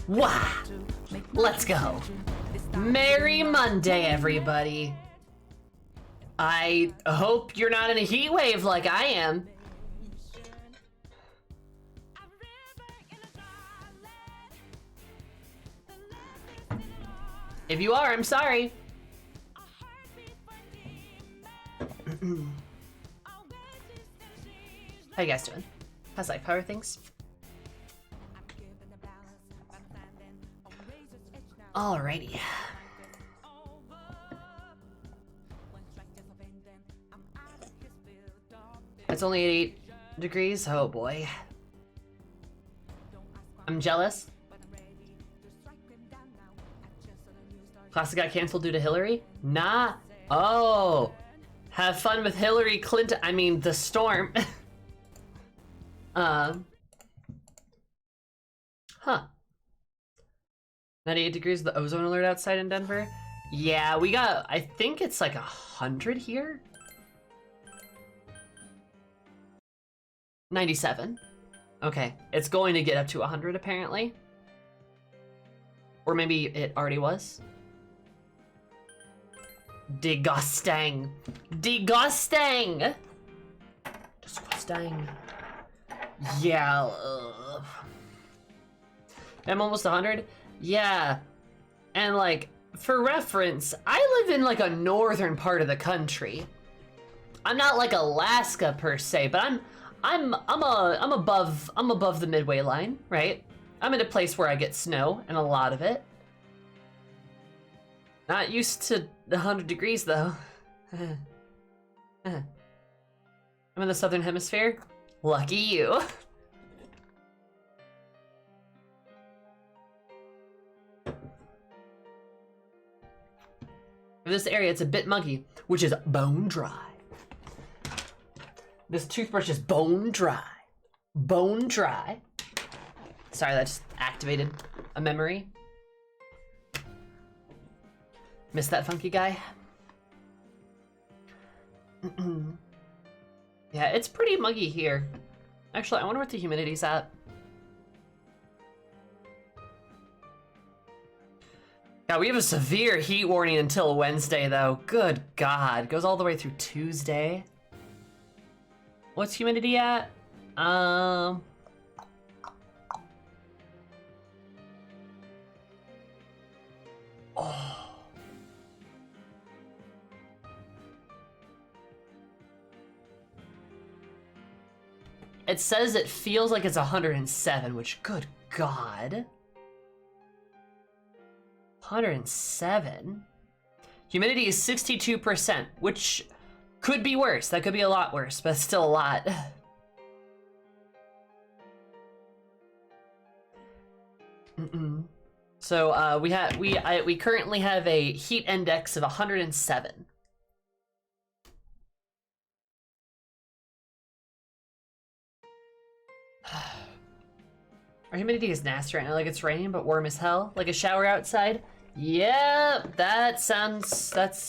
Wah! Let's go. Merry Monday, everybody. I hope you're not in a heat wave like I am. If you are, I'm sorry. How you guys doing? How's life? How are things? Alrighty. It's only 88 degrees. Oh boy. I'm jealous. Classic got canceled due to Hillary? Nah. Oh. Have fun with Hillary Clinton. I mean, the storm. Huh. 98 degrees, the ozone alert outside in Denver. Yeah, we got, I think it's like 100 here. 97. Okay, it's going to get up to 100 apparently. Or maybe it already was. Disgusting. Disgusting. Disgusting. Yeah. I'm almost 100. Yeah. And like, for reference, I live in like a northern part of the country. I'm not like Alaska per se, but I'm above the midway line, right? I'm in a place where I get snow and a lot of it. Not used to 100 degrees though. I'm in the southern hemisphere. Lucky you. In this area, it's a bit muggy, which is bone dry. This toothbrush is bone dry. Bone dry. Sorry, that just activated a memory. Miss that funky guy? Yeah, it's pretty muggy here. Actually, I wonder what the humidity's at. God, we have a severe heat warning until Wednesday, though. Good God. Goes all the way through Tuesday. What's humidity at? Oh. It says it feels like it's 107, which, good God. 107? Humidity is 62%, which could be worse. That could be a lot worse, but still a lot. So we currently have a heat index of 107. Our humidity is nasty right now, like it's raining but warm as hell, like a shower outside. Yeah, that's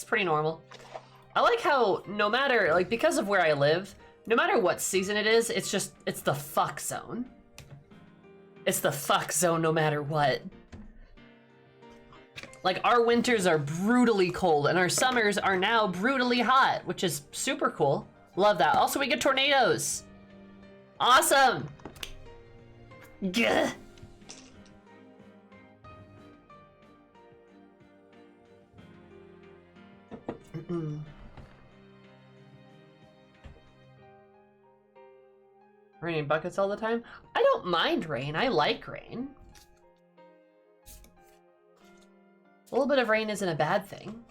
pretty normal. I like how no matter, like, because of where I live, no matter what season it is, it's the fuck zone. It's the fuck zone no matter what. Like, our winters are brutally cold and our summers are now brutally hot, which is super cool. Love that. Also, we get tornadoes. Awesome. Gah. Raining buckets all the time? I don't mind rain. I like rain. A little bit of rain isn't a bad thing.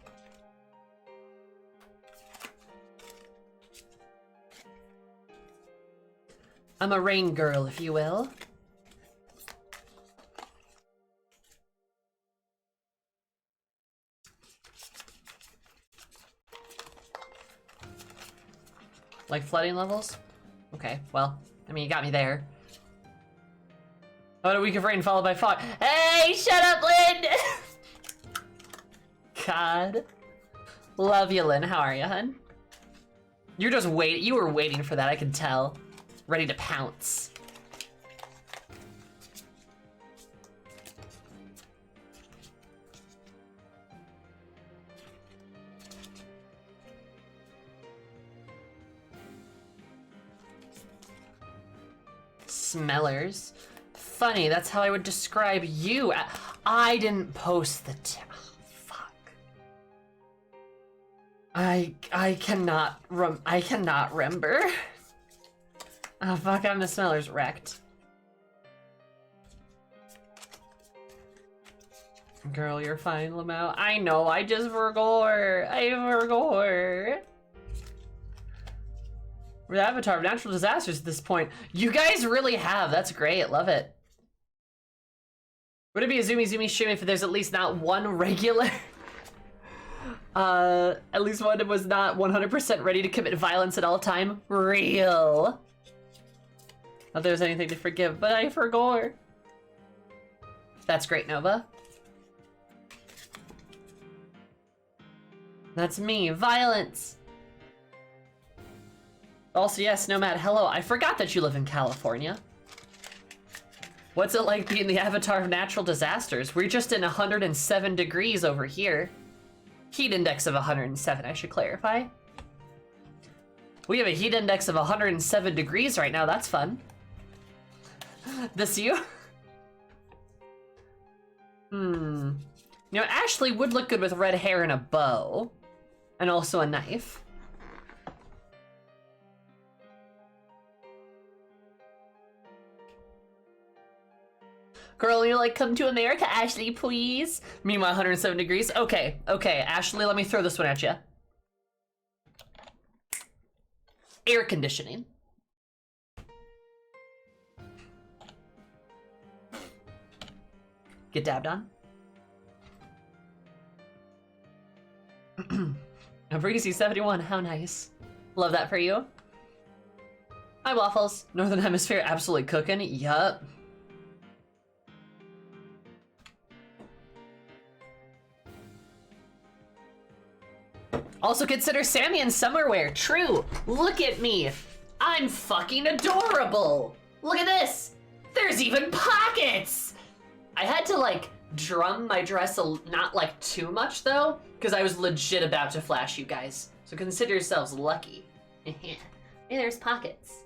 I'm a rain girl, if you will. Like flooding levels? Okay, well, I mean, you got me there. About a week of rain followed by fog. Hey, shut up, Lynn! God. Love you, Lynn. How are you, hun? You're just you were waiting for that, I can tell. Ready to pounce. Smellers. Funny, that's how I would describe you. I didn't post the fuck. I cannot remember. Oh fuck, I'm the Smellers wrecked. Girl, you're fine, Lamau. I know, I just forgot. I forgot. We're the avatar of natural disasters at this point. You guys really have. That's great. Love it. Would it be a Zoomy stream if there's at least not one regular? At least one that was not 100% ready to commit violence at all time. Real. Not there's anything to forgive, but I forgot. That's great, Nova. That's me. Violence. Also, yes, Nomad, hello. I forgot that you live in California. What's it like being the avatar of natural disasters? We're just in 107 degrees over here. Heat index of 107, I should clarify. We have a heat index of 107 degrees right now. That's fun. This you? You know, Ashley would look good with red hair and a bow. And also a knife. Girl, you're like, come to America, Ashley, please. Meanwhile, 107 degrees. Okay, Ashley, let me throw this one at you. Air conditioning. Get dabbed on. A breezy 71, how nice. Love that for you. Hi, Waffles. Northern Hemisphere absolutely cooking. Yup. Also consider Sammy in summerwear. True. Look at me. I'm fucking adorable. Look at this. There's even pockets. I had to like drum my dress not like too much though, because I was legit about to flash you guys. So consider yourselves lucky. Hey, there's pockets.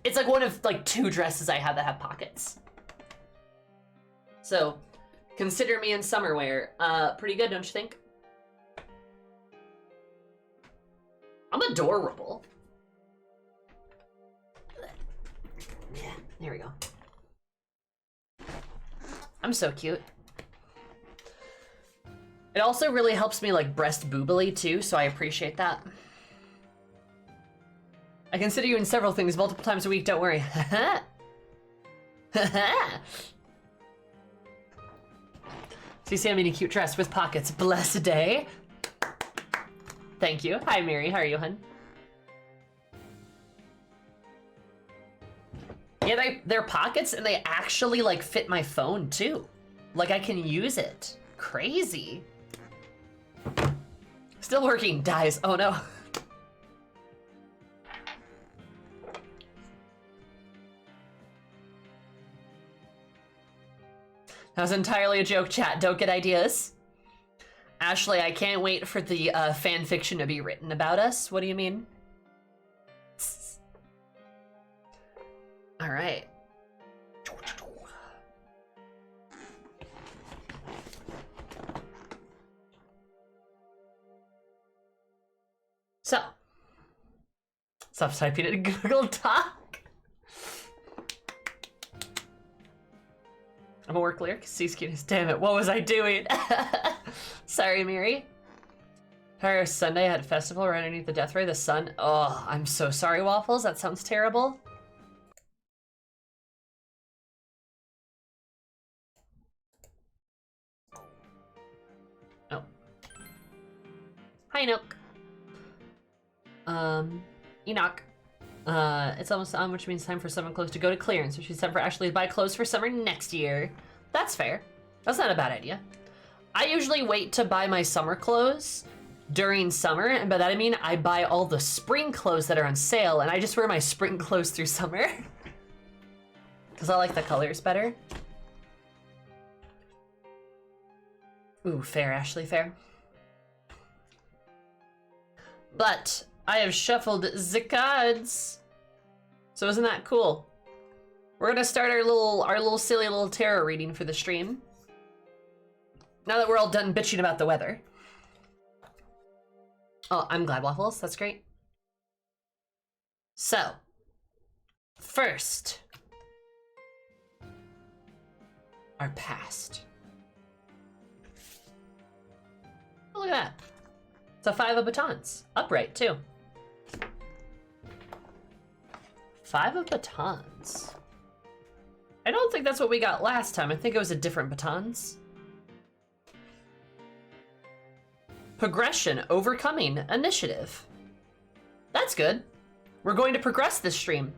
It's like one of like 2 dresses I have that have pockets. So consider me in summerwear. Pretty good, don't you think? I'm adorable. Yeah, there we go. I'm so cute. It also really helps me like breast boobily too, so I appreciate that. I consider you in several things multiple times a week, don't worry. See Sammy in a cute dress with pockets. Blessed day. Thank you. Hi Mary, how are you, hun? Yeah, they're pockets and they actually like fit my phone too. Like I can use it. Crazy. Still working, dies. Oh no. That was entirely a joke, chat. Don't get ideas. Ashley, I can't wait for the fan fiction to be written about us. What do you mean? All right. So, stop typing it in Google Doc. I'm a work lyric. Cease cuteness. Damn it. What was I doing? Sorry, Miri. Paris Sunday had a festival right underneath the death ray. The sun. Oh, I'm so sorry, Waffles. That sounds terrible. Oh. Hi, Enoch. Enoch. It's almost on, which means time for someone close to go to clearance, which means time for Ashley to buy clothes for summer next year. That's fair. That's not a bad idea. I usually wait to buy my summer clothes during summer, and by that I mean I buy all the spring clothes that are on sale, and I just wear my spring clothes through summer. Because I like the colors better. Ooh, fair, Ashley, fair. But I have shuffled the cards. So isn't that cool? We're gonna start our little silly little tarot reading for the stream. Now that we're all done bitching about the weather. Oh, I'm glad, Waffles. That's great. So, first, our past. Oh, look at that. It's a 5 of batons. Upright, too. 5 of batons. I don't think that's what we got last time. I think it was a different batons. Progression, overcoming, initiative. That's good. We're going to progress this stream.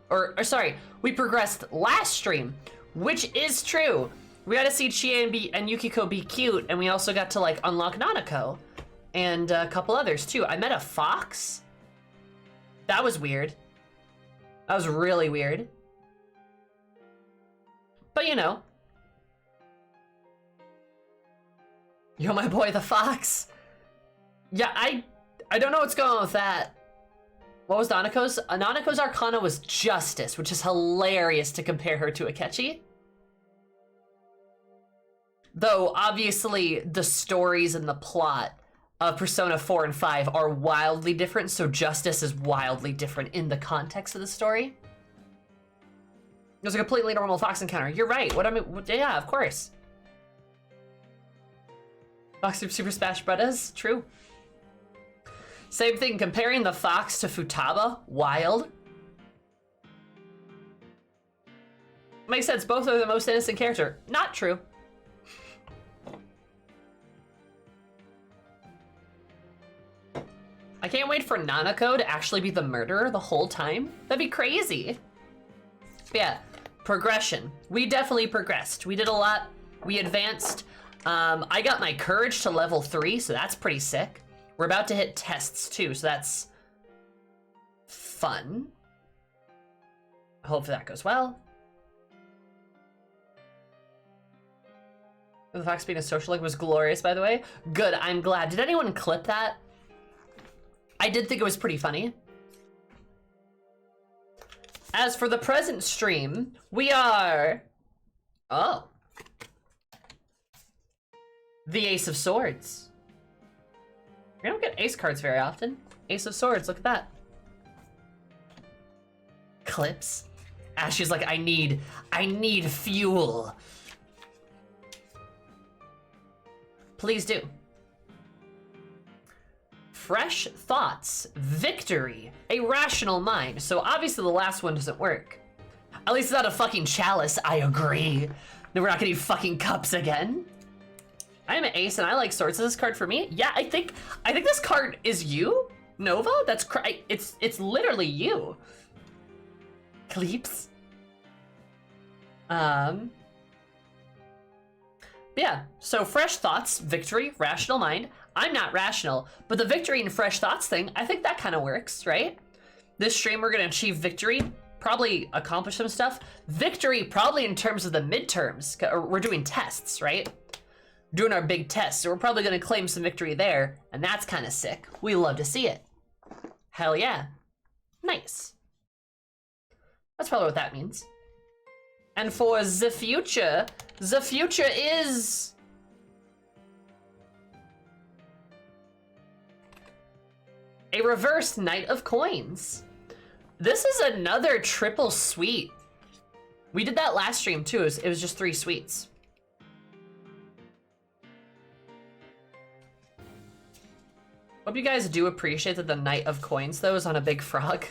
Or sorry, we progressed last stream, which is true. We got to see Chie and Yukiko be cute, and we also got to like unlock Nanako and a couple others too. I met a fox. That was weird. That was really weird. But you know. Yo, my boy, the fox. Yeah, I don't know what's going on with that. What was Nanako's? Nanako's Arcana was Justice, which is hilarious to compare her to Akechi. Though, obviously, the stories and the plot of Persona 4 and 5 are wildly different, so Justice is wildly different in the context of the story. It was a completely normal fox encounter. You're right. Yeah, of course. Fox Super Smash Bros. True. Same thing, comparing the fox to Futaba, wild. Makes sense, both are the most innocent character. Not true. I can't wait for Nanako to actually be the murderer the whole time. That'd be crazy. But yeah, progression. We definitely progressed. We did a lot, we advanced. I got my courage to level 3, so that's pretty sick. We're about to hit tests too, so that's fun. Hopefully that goes well. The fox being a social link was glorious, by the way. Good, I'm glad. Did anyone clip that? I did think it was pretty funny. As for the present stream, we are... Oh. The Ace of Swords. We don't get ace cards very often. Ace of Swords, look at that. Clips. Ashley's like, I need fuel. Please do. Fresh thoughts, victory, a rational mind. So obviously the last one doesn't work. At least it's not a fucking chalice, I agree. Then we're not getting fucking cups again. I am an ace and I like swords. Is this card for me? Yeah, I think this card is you, Nova. That's it's literally you. Cleeps. Yeah. So fresh thoughts, victory, rational mind. I'm not rational, but the victory and fresh thoughts thing, I think that kind of works, right? This stream we're gonna achieve victory, probably accomplish some stuff. Victory probably in terms of the midterms. We're doing tests, right? Doing our big test, so we're probably gonna claim some victory there, and that's kind of sick. We love to see it. Hell yeah. Nice. That's probably what that means. And for the future is... a reverse Knight of Coins. This is another triple suite. We did that last stream too, it was just 3 suites. Hope you guys do appreciate that the Knight of Coins, though, is on a big frog.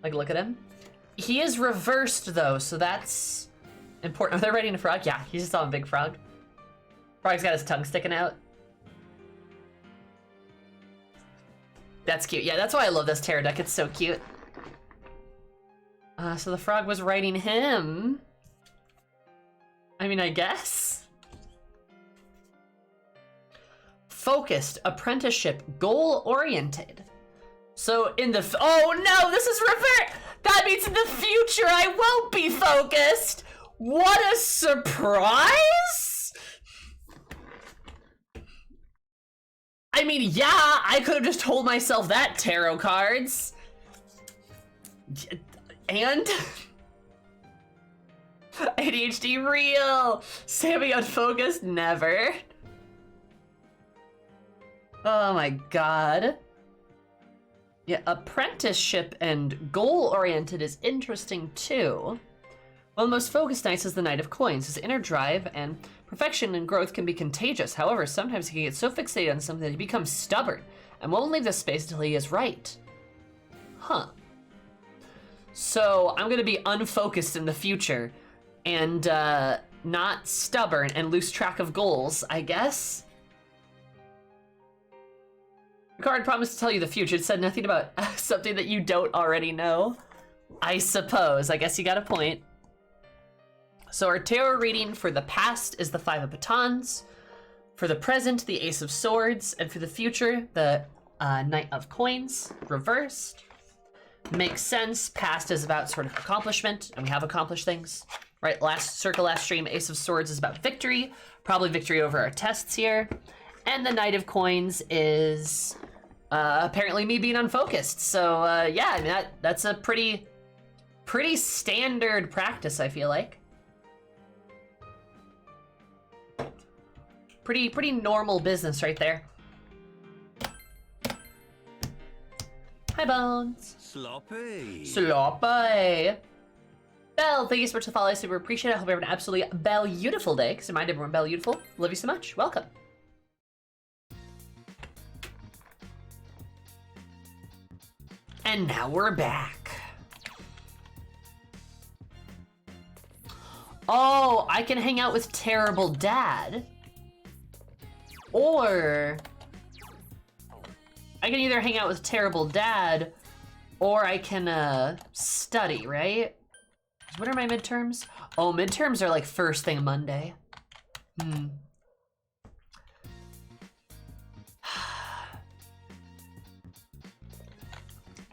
Like, look at him. He is reversed, though, so that's important. Are they riding a frog? Yeah, he's just on a big frog. Frog's got his tongue sticking out. That's cute. Yeah, that's why I love this tarot deck. It's so cute. So the frog was riding him. I mean, I guess. Focused, apprenticeship, goal-oriented. So in the, oh no, this is revert! That means in the future I won't be focused! What a surprise! I mean, yeah, I could have just told myself that, tarot cards. And? ADHD real. Sammy unfocused, never. Oh my god. Yeah, apprenticeship and goal-oriented is interesting too. One of the most focused knights is the Knight of Coins. His inner drive and perfection and growth can be contagious. However, sometimes he can get so fixated on something that he becomes stubborn and won't leave the space until he is right. Huh. So I'm gonna be unfocused in the future and not stubborn and lose track of goals, I guess. The card promised to tell you the future. It said nothing about something that you don't already know. I suppose. I guess you got a point. So our tarot reading for the past is the Five of Batons, for the present, the Ace of Swords, and for the future, the Knight of Coins, reversed. Makes sense. Past is about sort of accomplishment, and we have accomplished things. Right, last stream, Ace of Swords is about victory, probably victory over our tests here. And the Knight of Coins is apparently me being unfocused. So yeah, I mean, that's a pretty standard practice, I feel like. Pretty normal business right there. Hi, Bones. Sloppy. Belle, thank you so much for the follow. I super appreciate it. I hope you have an absolutely beautiful day. Because remind everyone, Belle beautiful. Love you so much. Welcome. And now we're back. Oh, I can hang out with Terrible Dad. Or I can either hang out with Terrible Dad or I can study, right? What are my midterms? Oh, midterms are like first thing Monday.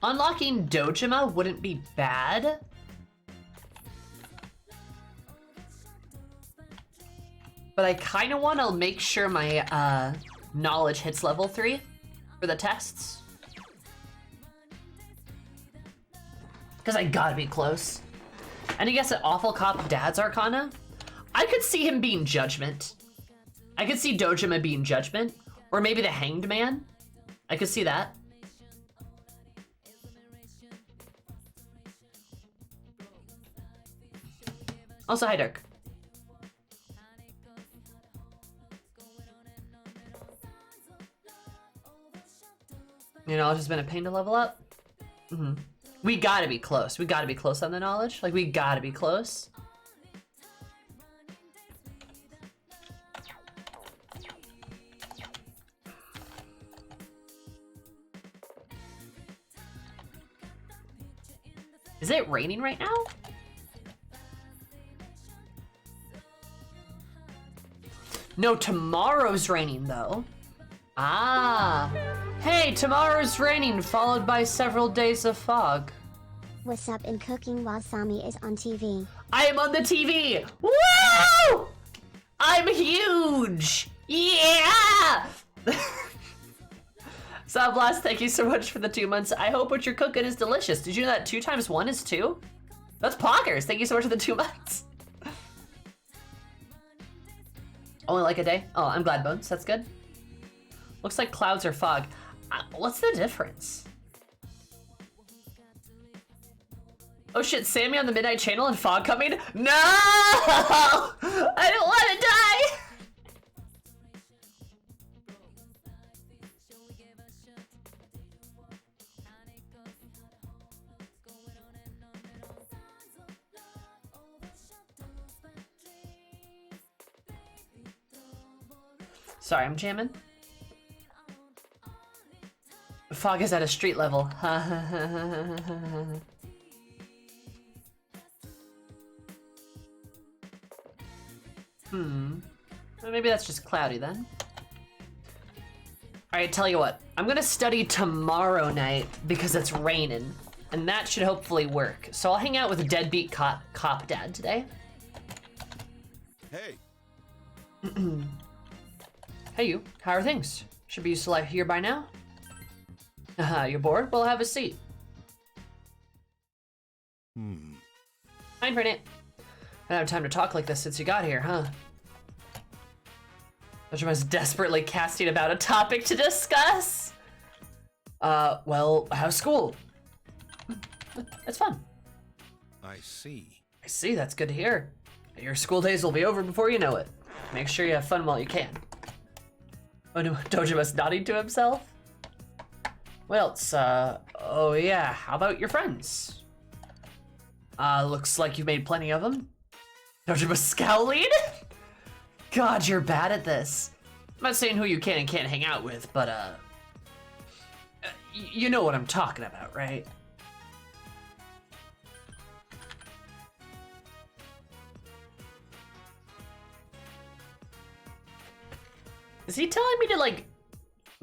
Unlocking Dojima wouldn't be bad. But I kind of want to make sure my knowledge hits level 3 for the tests. Because I gotta be close. And I guess an Awful Cop Dad's Arcana? I could see him being Judgment. I could see Dojima being Judgment. Or maybe the Hanged Man. I could see that. Also, hi, Dirk. You know, it's just been a pain to level up. We gotta be close. We gotta be close on the knowledge. Like, we gotta be close. Is it raining right now? No, tomorrow's raining, though. Ah. Hey, tomorrow's raining, followed by several days of fog. What's up in cooking while Sami is on TV? I am on the TV! Woo! I'm huge! Yeah! Blast, thank you so much for the 2 months. I hope what you're cooking is delicious. Did you know that 2 times 1 is 2? That's poggers. Thank you so much for the 2 months. Only like a day? Oh, I'm glad, Bones. That's good. Looks like clouds or fog. What's the difference? Oh shit, Sammy on the Midnight Channel and fog coming? No! I don't want to die! Sorry, I'm jamming. Fog is at a street level. Well, maybe that's just cloudy then. Alright, tell you what. I'm gonna study tomorrow night because it's raining. And that should hopefully work. So I'll hang out with a deadbeat cop dad today. Hey. Hey you, how are things? Should be used to life here by now. You're bored? Well, have a seat. Fine for it. I don't have time to talk like this since you got here, huh? Dojima's desperately casting about a topic to discuss. Well, how's school? It's fun. I see. I see, that's good to hear. Your school days will be over before you know it. Make sure you have fun while you can. Oh no, Dojima's nodding to himself. Well, it's, oh yeah, how about your friends? Looks like you've made plenty of them. Dojima's scowling? God, you're bad at this. I'm not saying who you can and can't hang out with, but, you know what I'm talking about, right? Is he telling me to, like,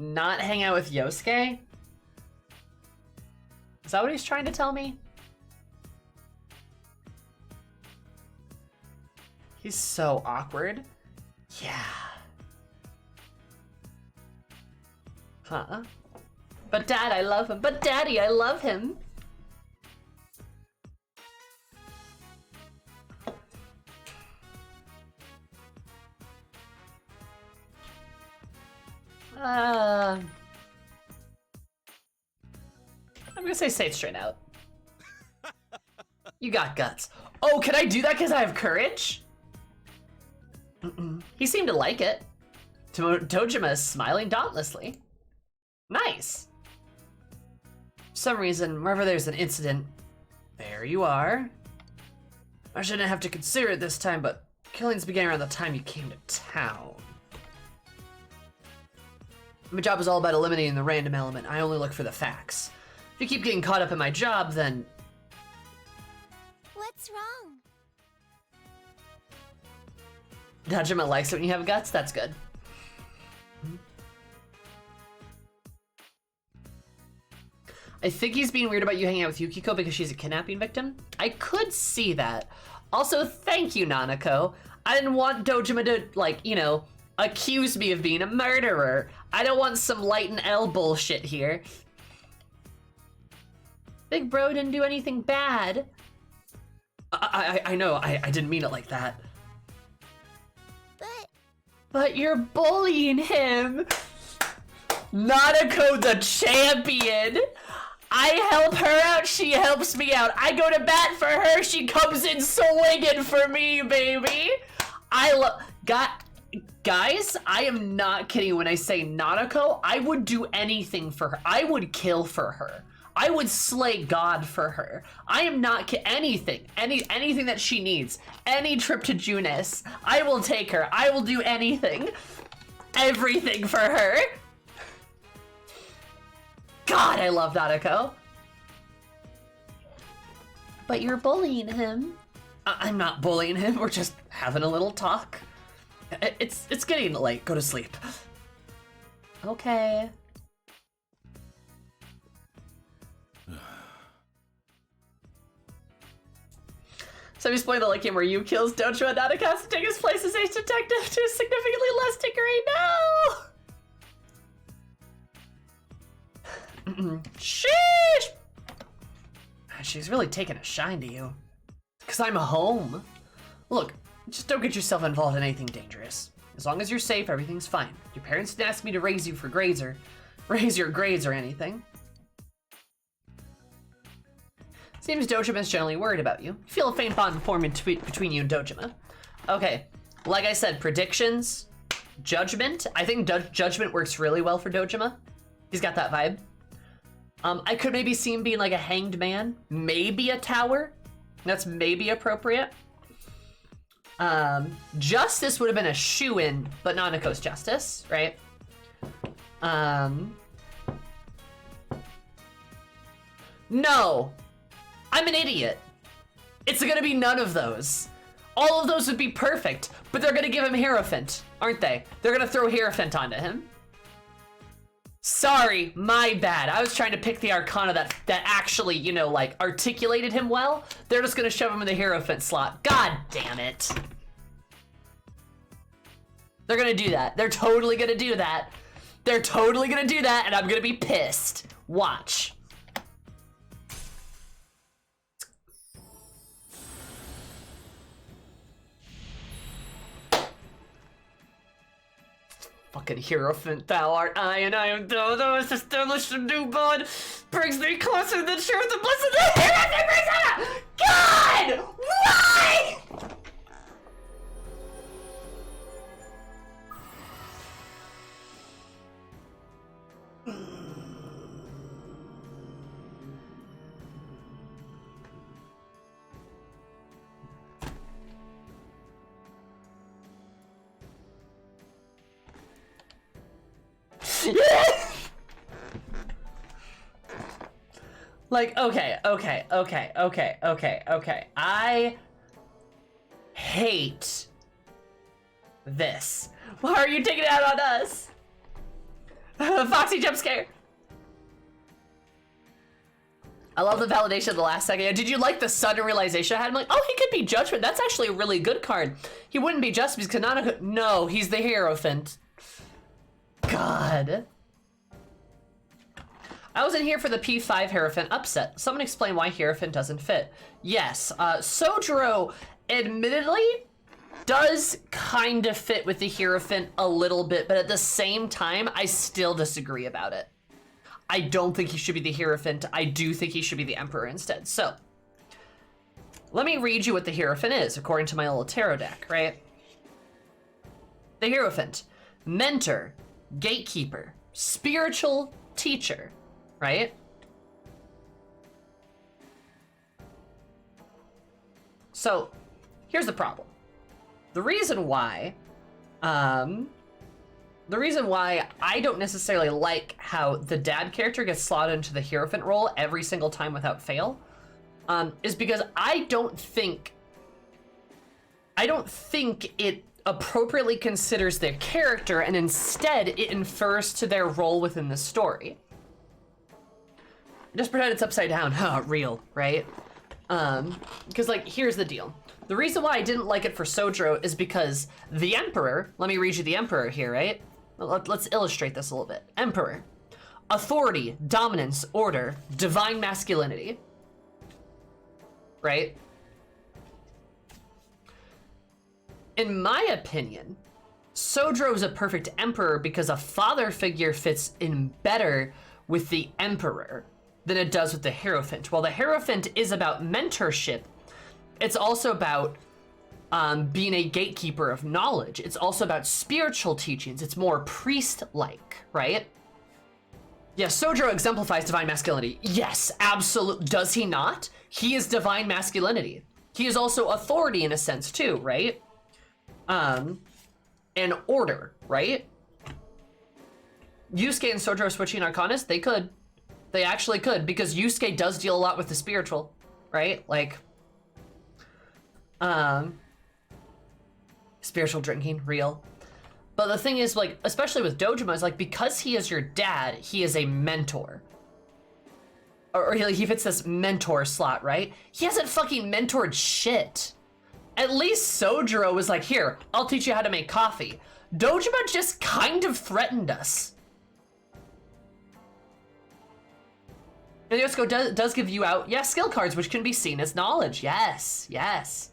not hang out with Yosuke? Is that what he's trying to tell me? He's so awkward. Yeah. Huh? But Dad, I love him. But Daddy, I love him. I'm gonna say say it straight out. You got guts. Oh, can I do that because I have courage? He seemed to like it. Dojima is smiling dauntlessly. Nice. For some reason, wherever there's an incident, there you are. I shouldn't have to consider it this time, but killings began around the time you came to town. My job is all about eliminating the random element. I only look for the facts. If you keep getting caught up in my job, then... What's wrong? Dojima likes it when you have guts? That's good. I think he's being weird about you hanging out with Yukiko because she's a kidnapping victim. I could see that. Also, thank you, Nanako. I didn't want Dojima to, like, you know, accuse me of being a murderer. I don't want some light and L bullshit here. Big bro didn't do anything bad. I know, I didn't mean it like that. But you're bullying him. Nanako the champion. I help her out, she helps me out. I go to bat for her, she comes in swinging for me, baby. Guys, I am not kidding when I say Nanako. I would do anything for her. I would kill for her. I would slay God for her. I am not anything that she needs. Any trip to Junis, I will take her. I will do anything. Everything for her. God, I love Nanako. But you're bullying him. I'm not bullying him. We're just having a little talk. It's getting late. Go to sleep. Okay. Somebody's playing the like game where you kills Dojima and Nanako has to take his place as ace detective to a significantly less degree. No! Sheesh! She's really taking a shine to you. Because I'm home. Look, just don't get yourself involved in anything dangerous. As long as you're safe, everything's fine. Your parents didn't ask me to raise you for grades or raise your grades or anything. Seems Dojima's generally worried about you. You feel a faint bond forming between you and Dojima. Okay, like I said, predictions, judgment. I think judgment works really well for Dojima. He's got that vibe. I could maybe see him being like a hanged man, maybe a tower. That's maybe appropriate. Justice would have been a shoo-in, but Nanako's justice, right? No, I'm an idiot. It's gonna be none of those. All of those would be perfect, but they're gonna give him Hierophant, aren't they? They're gonna throw Hierophant onto him. Sorry, my bad. I was trying to pick the Arcana that actually, you know, like, articulated him well. They're just gonna shove him in the Hierophant slot. God damn it. They're gonna do that. They're totally gonna do that. They're totally gonna do that, and I'm gonna be pissed. Watch. Fucking Hierophant, thou art I, and I am thou. Thou hast established a new bond, brings me closer to the truth and bliss of the Hierophant. God! Why? Like, okay. I hate this. Why are you taking it out on us? Foxy jump scare. I love the validation of the last second. Did you like the sudden realization I had? I'm like, oh, he could be Judgment. That's actually a really good card. He wouldn't be just because Nanako. No, he's the Hierophant. God. I wasn't here for the P5 Hierophant upset. Someone explain why Hierophant doesn't fit. Yes, Sojiro admittedly does kind of fit with the Hierophant a little bit, but at the same time, I still disagree about it. I don't think he should be the Hierophant. I do think he should be the Emperor instead. So, let me read you what the Hierophant is, according to my little tarot deck, right? The Hierophant, mentor, gatekeeper, spiritual teacher, right? So, here's the problem. The reason why I don't necessarily like how the dad character gets slotted into the Hierophant role every single time without fail, is because I don't think it appropriately considers their character, and instead it infers to their role within the story. Just pretend it's upside down. Huh, real, right? Because, like, here's the deal. The reason why I didn't like it for Sojiro is because the Emperor, let me read you the Emperor here, right? Let's illustrate this a little bit. Emperor, authority, dominance, order, divine masculinity, right? In my opinion, Sojiro is a perfect Emperor because a father figure fits in better with the Emperor than it does with the Hierophant. While the Hierophant is about mentorship, it's also about being a gatekeeper of knowledge. It's also about spiritual teachings. It's more priest-like, right? Yeah, Sojiro exemplifies divine masculinity. Yes, absolutely. Does he not? He is divine masculinity. He is also authority in a sense too, right? And order, right? Yusuke and Sojiro switching Arcanas, they could. They actually could, because Yusuke does deal a lot with the spiritual, right? Like, spiritual drinking, real. But the thing is, like, especially with Dojima, is like, because he is your dad, he is a mentor. Or he fits this mentor slot, right? He hasn't fucking mentored shit. At least Sojiro was like, here, I'll teach you how to make coffee. Dojima just kind of threatened us. And Yosuko does give you out, yeah, skill cards, which can be seen as knowledge. Yes, yes.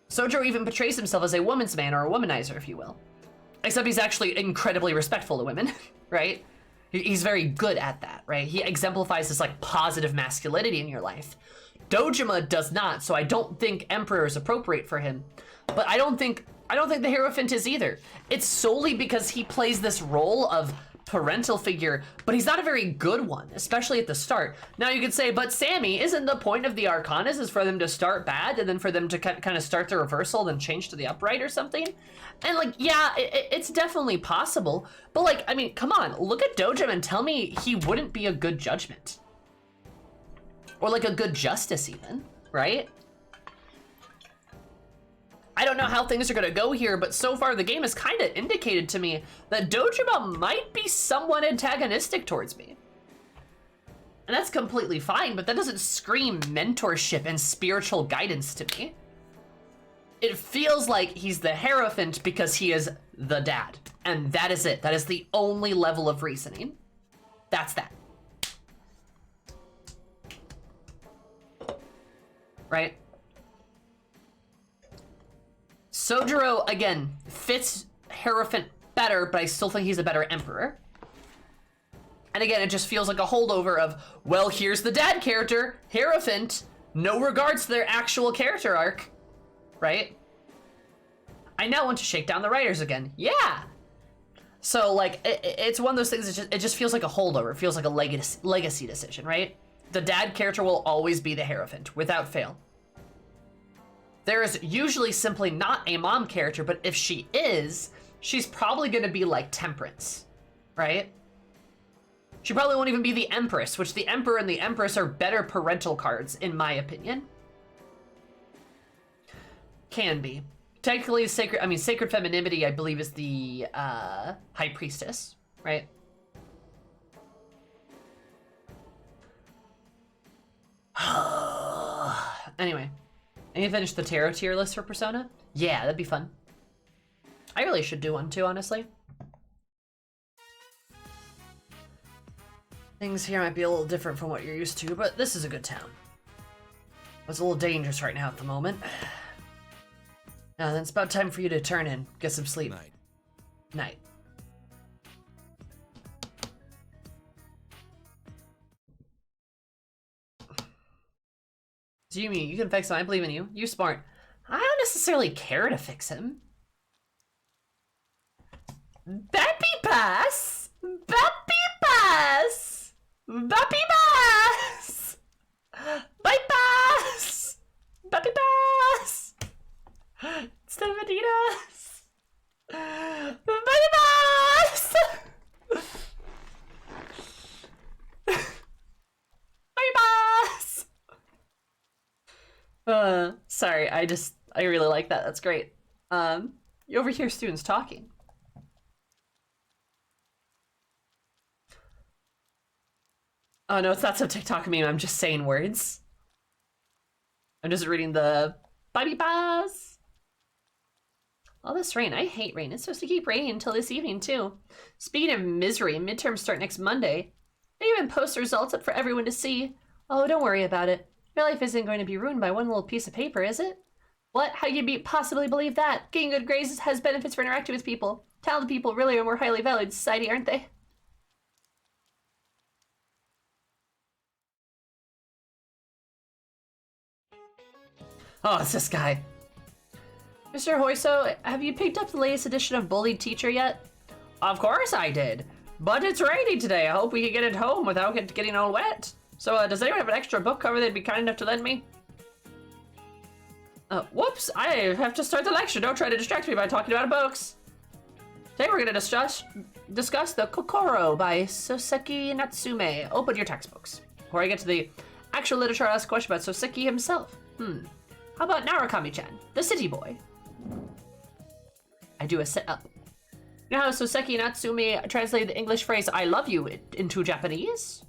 Sojiro even portrays himself as a woman's man, or a womanizer, if you will. Except he's actually incredibly respectful to women, right? He's very good at that, right? He exemplifies this, like, positive masculinity in your life. Dojima does not, so I don't think Emperor is appropriate for him. But I don't think the Hierophant is either. It's solely because he plays this role of parental figure, but he's not a very good one, especially at the start. Now you could say, but Sammy, isn't the point of the Arcanas is for them to start bad and then for them to kind of start the reversal, then change to the upright or something? And like, yeah, it's definitely possible, but like, I mean, come on, look at Dojima and tell me he wouldn't be a good judgment. Or like a good justice even, right? I don't know how things are gonna go here, but so far the game has kind of indicated to me that Dojima might be somewhat antagonistic towards me. And that's completely fine, but that doesn't scream mentorship and spiritual guidance to me. It feels like he's the Hierophant because he is the dad. And that is it. That is the only level of reasoning. That's that. Right? Sojiro, again, fits Hierophant better, but I still think he's a better emperor. And again, it just feels like a holdover of, well, here's the dad character, Hierophant, no regards to their actual character arc, right? I now want to shake down the writers again. Yeah! So, like, it's one of those things, it just feels like a holdover. It feels like a legacy decision, right? The dad character will always be the Hierophant, without fail. There is usually simply not a mom character, but if she is, she's probably going to be like Temperance, right? She probably won't even be the Empress, which the Emperor and the Empress are better parental cards, in my opinion. Can be. Technically, Sacred Femininity, I believe, is the High Priestess, right? Anyway, I need to finish the tarot tier list for Persona. Yeah, that'd be fun. I really should do one too, honestly. Things here might be a little different from what you're used to, but this is a good town. It's a little dangerous right now at the moment. Now then, it's about time for you to turn in, get some sleep. Night. Night. So you mean you can fix him? I believe in you. You're smart. I don't necessarily care to fix him. Bappy pass! Bappy pass! Bappy pass! Bypass! Bappy pass! Instead of Adidas! Bappy pass! Bypass! Sorry, I really like that. That's great. You overhear students talking. Oh no, it's not some TikTok meme. I'm just saying words. I'm just reading the Bobby Buzz. All this rain. I hate rain. It's supposed to keep raining until this evening too. Speaking of misery, midterms start next Monday. They even post the results up for everyone to see. Oh, don't worry about it. Your life isn't going to be ruined by one little piece of paper, is it? What? How can you possibly believe that? Getting good grades has benefits for interacting with people. Talented people really are more highly valued in society, aren't they? Oh, it's this guy. Mr. Hoiso, have you picked up the latest edition of Bullied Teacher yet? Of course I did. But it's rainy today. I hope we can get it home without getting all wet. So, does anyone have an extra book cover they'd be kind enough to lend me? Whoops, I have to start the lecture. Don't try to distract me by talking about books. Today we're going to discuss the Kokoro by Soseki Natsume. Open your textbooks. Before I get to the actual literature, I'll ask a question about Soseki himself. How about Narukami-chan, the city boy? I do a sit-up. You know how Soseki Natsume translated the English phrase, I love you, into Japanese?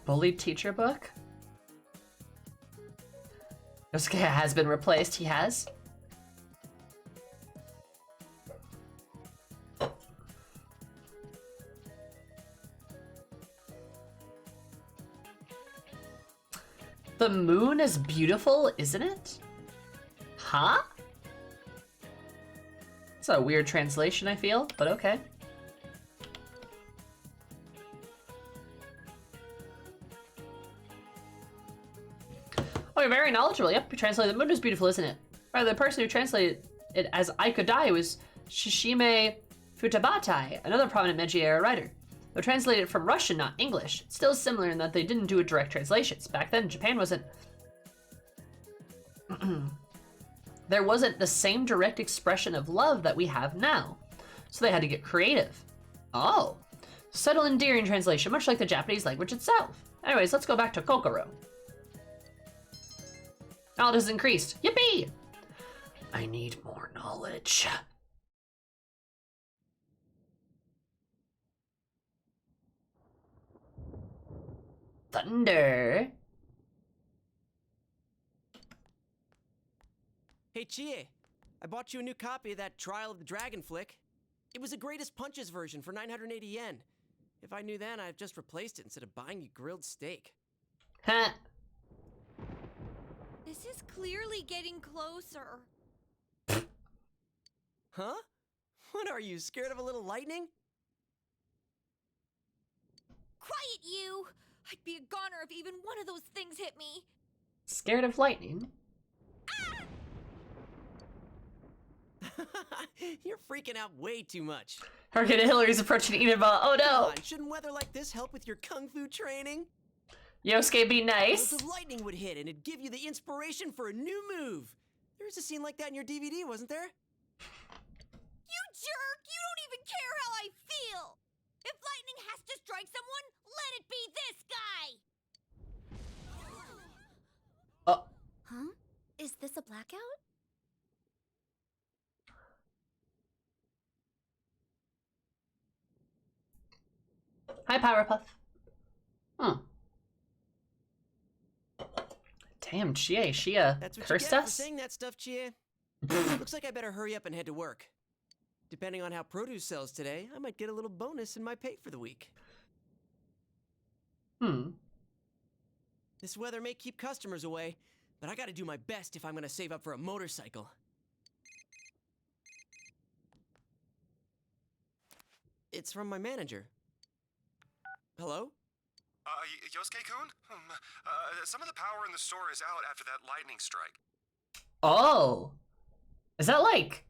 Bullied teacher book? Yosuke has been replaced, he has. The moon is beautiful, isn't it? Huh? It's a weird translation, I feel, but okay. Oh, you're very knowledgeable. Yep, you translated the moon is beautiful, isn't it? Rather, the person who translated it as I could die was Shishime Futabatai, another prominent Meiji-era writer. Though translated from Russian, not English, it's still similar in that they didn't do a direct translations. Back then, Japan wasn't... there wasn't the same direct expression of love that we have now. So they had to get creative. Oh. Subtle, endearing translation, much like the Japanese language itself. Anyways, let's go back to Kokoro. Knowledge has increased. Yippee! I need more knowledge. Thunder. Hey, Chie, I bought you a new copy of that Trial of the Dragon flick. It was the greatest punches version for 980 yen. If I knew then, I'd just replaced it instead of buying you grilled steak. Huh. This is clearly getting closer. Huh? What are you, scared of a little lightning? Quiet, you! I'd be a goner if even one of those things hit me. Scared of lightning? You're freaking out way too much. Hurricane Hillary's approaching Inaba. Oh Come no! on, shouldn't weather like this help with your kung fu training? Yosuke, be nice. Bolts of lightning would hit and it'd give you the inspiration for a new move. There was a scene like that in your DVD, wasn't there? You jerk! You don't even care how I feel! If lightning has to strike someone, let it be this guy! Oh. Huh? Is this a blackout? Hi, Powerpuff. Damn, Chie, she That's what cursed you get us? for saying that stuff, Chie. Looks like I better hurry up and head to work. Depending on how produce sells today, I might get a little bonus in my pay for the week. This weather may keep customers away, but I gotta do my best if I'm gonna save up for a motorcycle. It's from my manager. Hello? Yosuke-kun? Some of the power in the store is out after that lightning strike. Oh. Is that like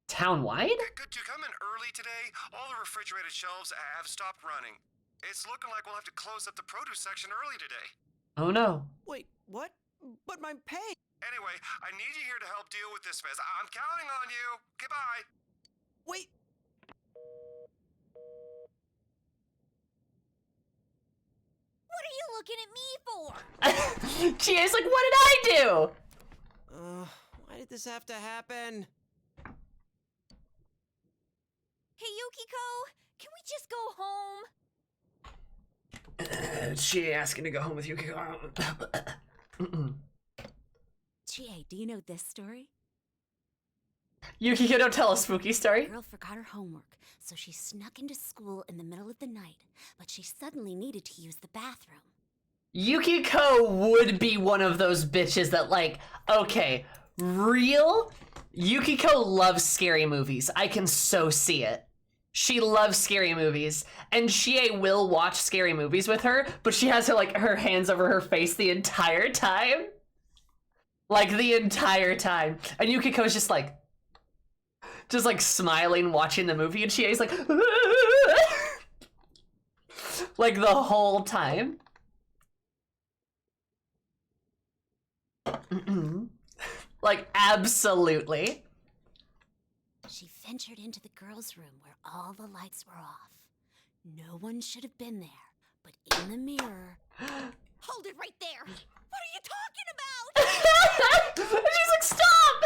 town-wide? Could you come in early today? All the refrigerated shelves have stopped running. It's looking like we'll have to close up the produce section early today. Oh no. Wait, what? But my pay! Anyway, I need you here to help deal with this mess. I'm counting on you. Goodbye. Wait! What are you looking at me for? Chie's like, what did I do? Why did this have to happen? Hey, Yukiko, can we just go home? Chie asking to go home with Yukiko. Chie, do you know this story? Yukiko, don't tell a spooky The story. girl forgot her homework, so she snuck into school in the middle of the night, but she suddenly needed to use the bathroom. Yukiko would be one of those bitches that like, okay, real? Yukiko loves scary movies. I can so see it. She loves scary movies, and Chie will watch scary movies with her, but she has her hands over her face the entire time. Like, the entire time. And Yukiko's just like smiling, watching the movie, and Chie's like, like the whole time. Like, absolutely. She ventured into the girls' room where all the lights were off. No one should have been there, but in the mirror... Hold it right there! What are you talking about? She's like, stop!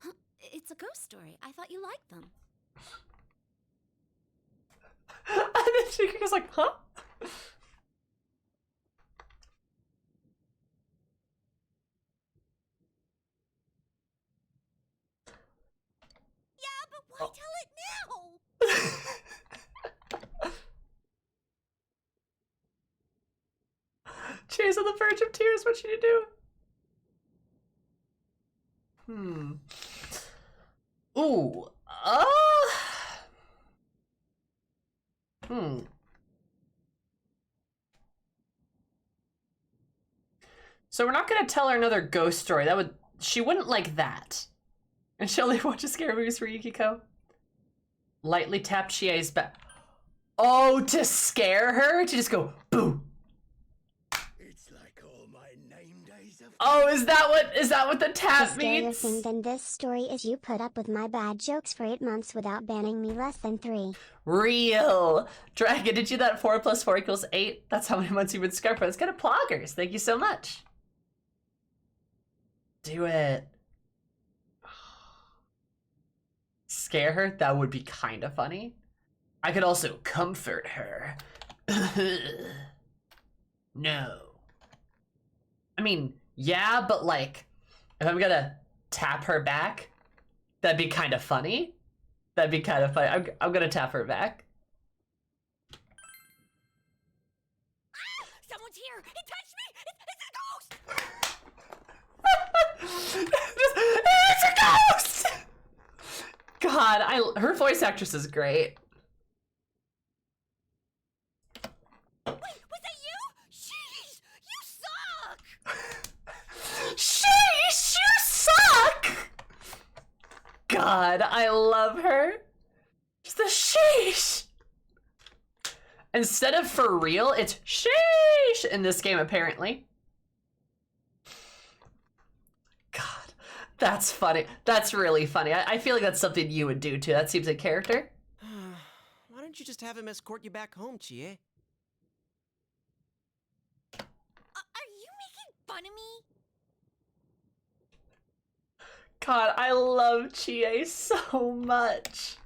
Huh? It's a ghost story. I thought you liked them. And then she goes like, huh? Yeah, but why tell it now? Chie's on the verge of tears. What should you do? Ooh. So we're not gonna tell her another ghost story. She wouldn't like that. And she only watches scary movies for Yukiko. Lightly tap Chie's back. Oh, to scare her? To just go, boo. It's like all my name days of... Oh, is that what the The tap scarier means? thing than this story is you put up with my bad jokes for 8 months without banning me less than 3. Real. Dragon, did you that 4 + 4 = 8? That's how many months you've been Scarpa. It's kind of poggers. Thank you so much. Do it. Scare her? That would be kind of funny. I could also comfort her. No. I mean, yeah, but like, if I'm gonna tap her back, that'd be kind of funny. That'd be kind of funny. I'm gonna tap her back. Someone's here! It touched me! It's a ghost! It's a ghost! God, her voice actress is great. Wait, was that you? Sheesh! You suck! Sheesh, you suck! God, I love her. Just the sheesh. Instead of for real, it's sheesh in this game, apparently. God, that's funny. That's really funny. I feel like that's something you would do too. That seems a character. Why don't you just have him escort you back home, Chie? Are you making fun of me? God, I love Chie so much.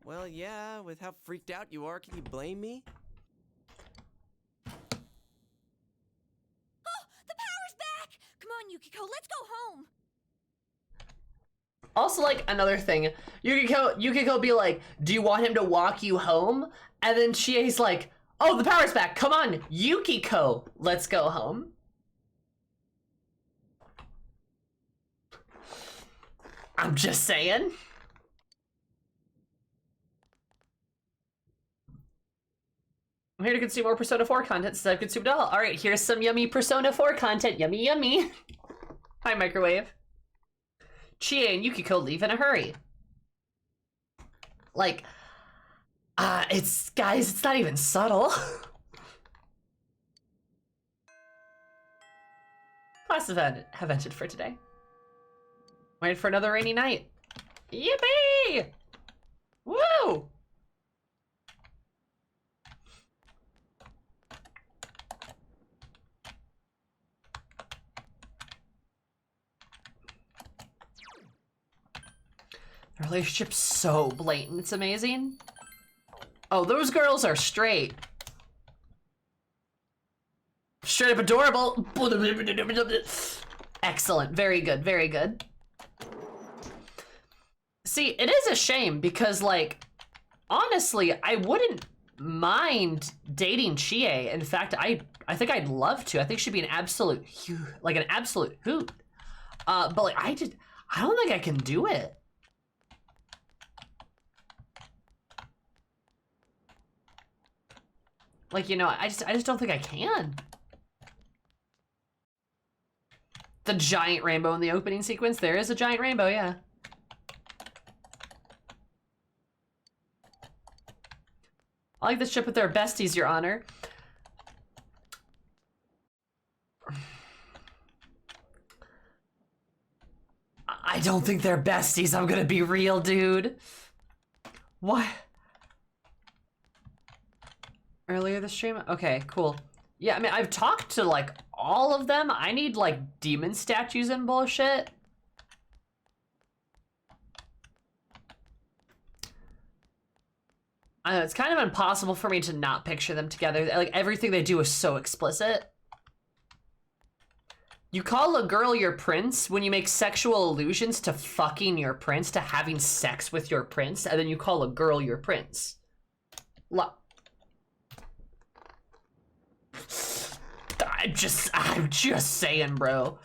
Well, yeah, with how freaked out you are, can you blame me? Oh, the power's back! Come on, Yukiko, let's go home! Also, like, another thing, Yukiko be like, do you want him to walk you home? And then Chie's like, oh, the power's back. Come on, Yukiko, let's go home. I'm just saying. I'm here to consume more Persona 4 content since I've consumed all. Alright, here's some yummy Persona 4 content. Yummy, yummy. Hi, Microwave. Chie and Yukiko leave in a hurry. Like, guys, it's not even subtle. Classes have ended for today. Waiting for another rainy night. Yippee! Woo! The relationship's so blatant, it's amazing. Oh, those girls are straight. Straight up adorable. Excellent, very good, very good. See, it is a shame because, like, honestly, I wouldn't mind dating Chie. In fact, I think I'd love to. I think she'd be an absolute hoot. But like, I don't think I can do it. Like, you know, I just don't think I can. The giant rainbow in the opening sequence. There is a giant rainbow, yeah. I like this ship with their besties, Your Honor. I don't think they're besties. I'm gonna be real, dude. What? Earlier this stream? Okay, cool. Yeah, I mean, I've talked to, like, all of them. I need, like, demon statues and bullshit. I know, it's kind of impossible for me to not picture them together. Like, everything they do is so explicit. You call a girl your prince when you make sexual allusions to fucking your prince, to having sex with your prince, and then you call a girl your prince. I'm just saying, bro.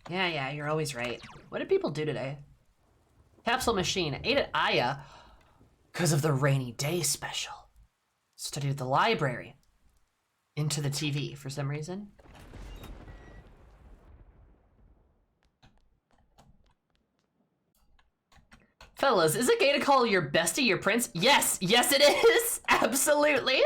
Yeah, you're always right. What did people do today? Capsule Machine ate at Aya because of the rainy day special. Studied at the library. Into the TV for some reason. Fellas, is it gay to call your bestie your prince? Yes, yes it is! Absolutely!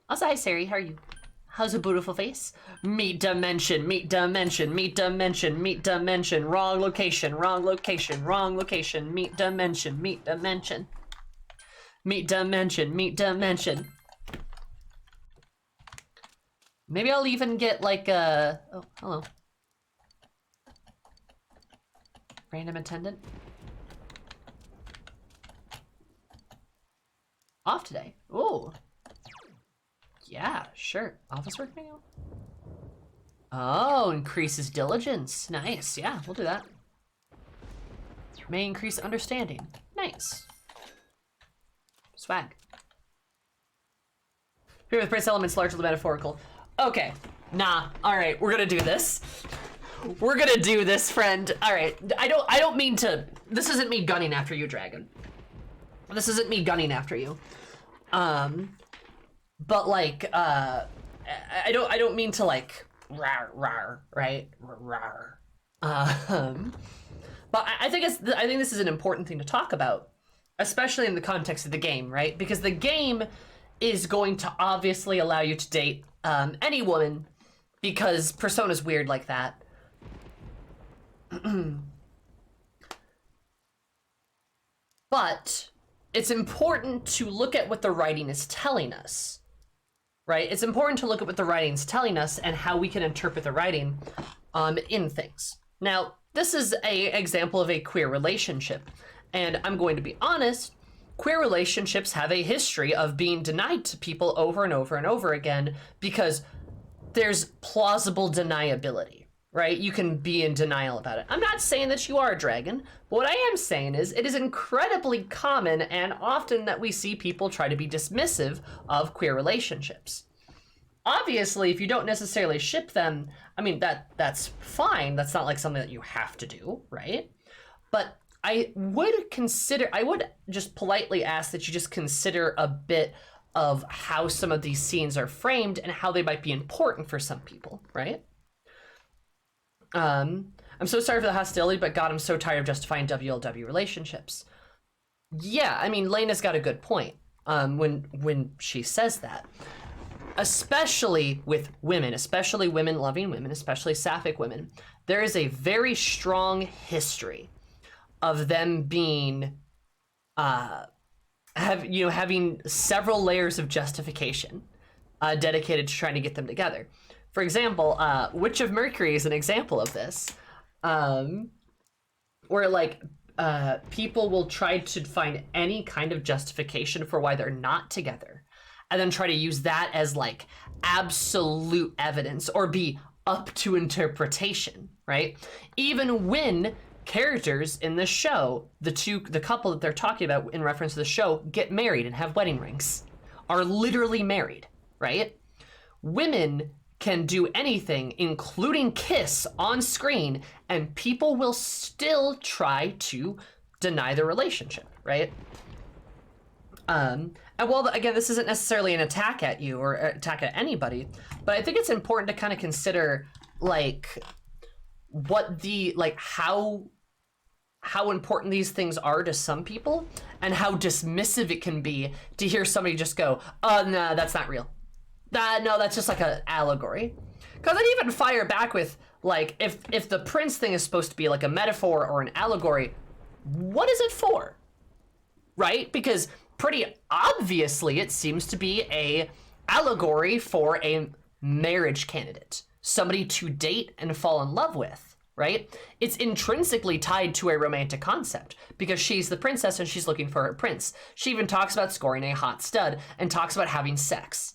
Also, hi Sari, how are you? How's a beautiful face? Meet dimension, meet dimension, meet dimension, meet dimension. Wrong location, wrong location, wrong location. Meet dimension, meet dimension. Meet dimension, meet dimension. Maybe I'll even get like a... Oh, hello. Random attendant. Off today. Ooh. Yeah, sure. Office work now? Oh, increases diligence. Nice. Yeah, we'll do that. May increase understanding. Nice. Swag. Here with prince elements largely metaphorical. Okay. Nah. Alright, we're gonna do this. We're gonna do this, friend. Alright. I don't mean to... This isn't me gunning after you, dragon. This isn't me gunning after you. But like, I don't mean to like, rawr, rawr, right? Rawr. But I think this is an important thing to talk about, especially in the context of the game, right? Because the game is going to obviously allow you to date any woman, because Persona's weird like that. But it's important to look at what the writing is telling us, right? It's important to look at what the writing is telling us and how we can interpret the writing in things. Now, this is an example of a queer relationship, and I'm going to be honest, queer relationships have a history of being denied to people over and over and over again because there's plausible deniability, right? You can be in denial about it. I'm not saying that you are a dragon, but what I am saying is it is incredibly common and often that we see people try to be dismissive of queer relationships. Obviously, if you don't necessarily ship them, I mean, that's fine. That's not like something that you have to do, right? But I would just politely ask that you just consider a bit of how some of these scenes are framed and how they might be important for some people, right? I'm so sorry for the hostility, but God, I'm so tired of justifying WLW relationships. Yeah, I mean, Lena's got a good point when she says that. Especially with women, especially women loving women, especially sapphic women. There is a very strong history of them being, having several layers of justification dedicated to trying to get them together. For example, Witch of Mercury is an example of this, where like people will try to find any kind of justification for why they're not together, and then try to use that as like absolute evidence or be up to interpretation, right? Even when characters in the show, the couple that they're talking about in reference to the show, get married and have wedding rings, are literally married, right? Women can do anything, including kiss on screen, and people will still try to deny the relationship, right? And while, again, this isn't necessarily an attack at you or attack at anybody, but I think it's important to kind of consider, like, what the, like, how important these things are to some people and how dismissive it can be to hear somebody just go, oh, no, that's not real. No, that's just like an allegory. Because I'd even fire back with, like, if the prince thing is supposed to be like a metaphor or an allegory, what is it for? Right? Because pretty obviously it seems to be a allegory for a marriage candidate, somebody to date and fall in love with, right? It's intrinsically tied to a romantic concept because she's the princess and she's looking for her prince. She even talks about scoring a hot stud and talks about having sex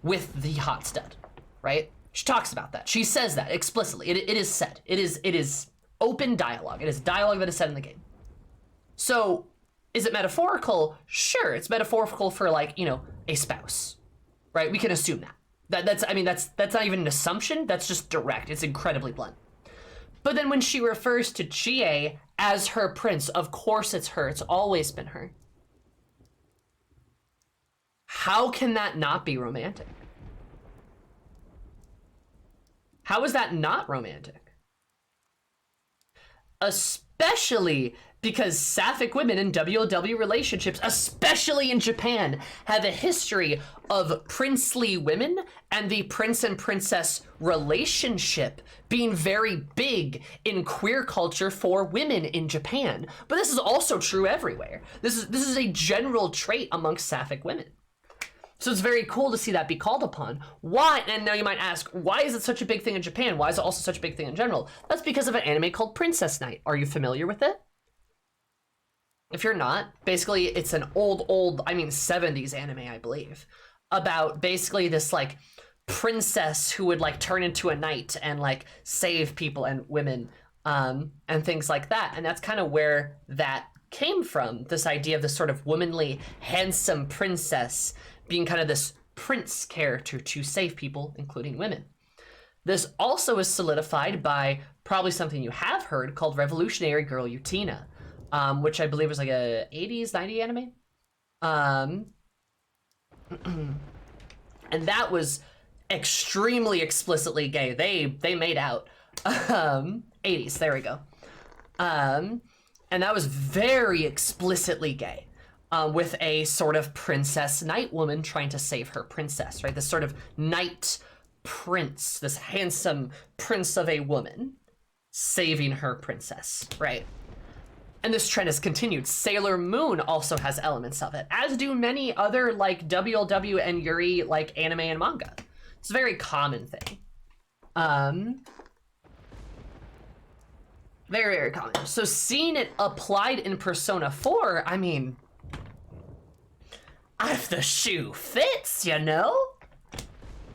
with the hot stud, right? She talks about that. She says that explicitly. It is said. It is open dialogue. It is dialogue that is said in the game. So is it metaphorical? Sure, it's metaphorical for, like, you know, a spouse, right? We can assume that. That's not even an assumption. That's just direct. It's incredibly blunt. But then when she refers to Chie as her prince, of course it's her. It's always been her. How can that not be romantic? How is that not romantic? Especially because sapphic women in WOW relationships, especially in Japan, have a history of princely women and the prince and princess relationship being very big in queer culture for women in Japan. But this is also true everywhere. This is a general trait amongst sapphic women. So it's very cool to see that be called upon. Why? And now you might ask, why is it such a big thing in Japan? Why is it also such a big thing in general? That's because of an anime called Princess Knight. Are you familiar with it? If you're not, basically it's an old, 70s anime, I believe, about basically this like princess who would like turn into a knight and like save people and women and things like that. And that's kind of where that came from, this idea of this sort of womanly, handsome princess being kind of this prince character to save people, including women. This also is solidified by probably something you have heard called Revolutionary Girl Utena, which I believe was like a 80s, 90s anime. And that was extremely explicitly gay. They made out. 80s, there we go. And that was very explicitly gay. With a sort of princess knight woman trying to save her princess, right? This sort of knight prince, this handsome prince of a woman saving her princess, right? And this trend has continued. Sailor Moon also has elements of it, as do many other like WLW and Yuri like anime and manga. It's a very common thing. Very, very common. So seeing it applied in Persona 4, I mean, if the shoe fits, you know?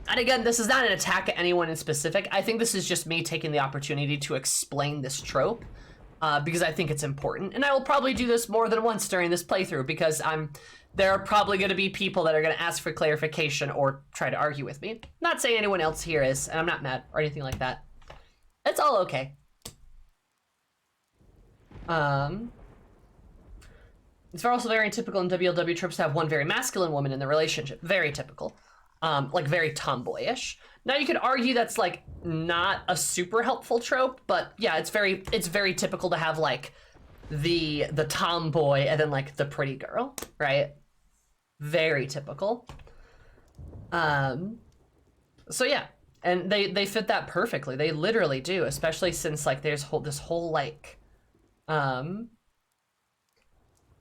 And again, this is not an attack at anyone in specific. I think this is just me taking the opportunity to explain this trope because I think it's important. And I will probably do this more than once during this playthrough because there are probably going to be people that are going to ask for clarification or try to argue with me. Not saying anyone else here is, and I'm not mad or anything like that. It's all okay. It's also very typical in WLW tropes to have one very masculine woman in the relationship. Very typical. Like very tomboyish. Now you could argue that's like not a super helpful trope, but yeah, it's very typical to have like the tomboy and then like the pretty girl, right? Very typical. So yeah, and they fit that perfectly. They literally do, especially since like there's this whole like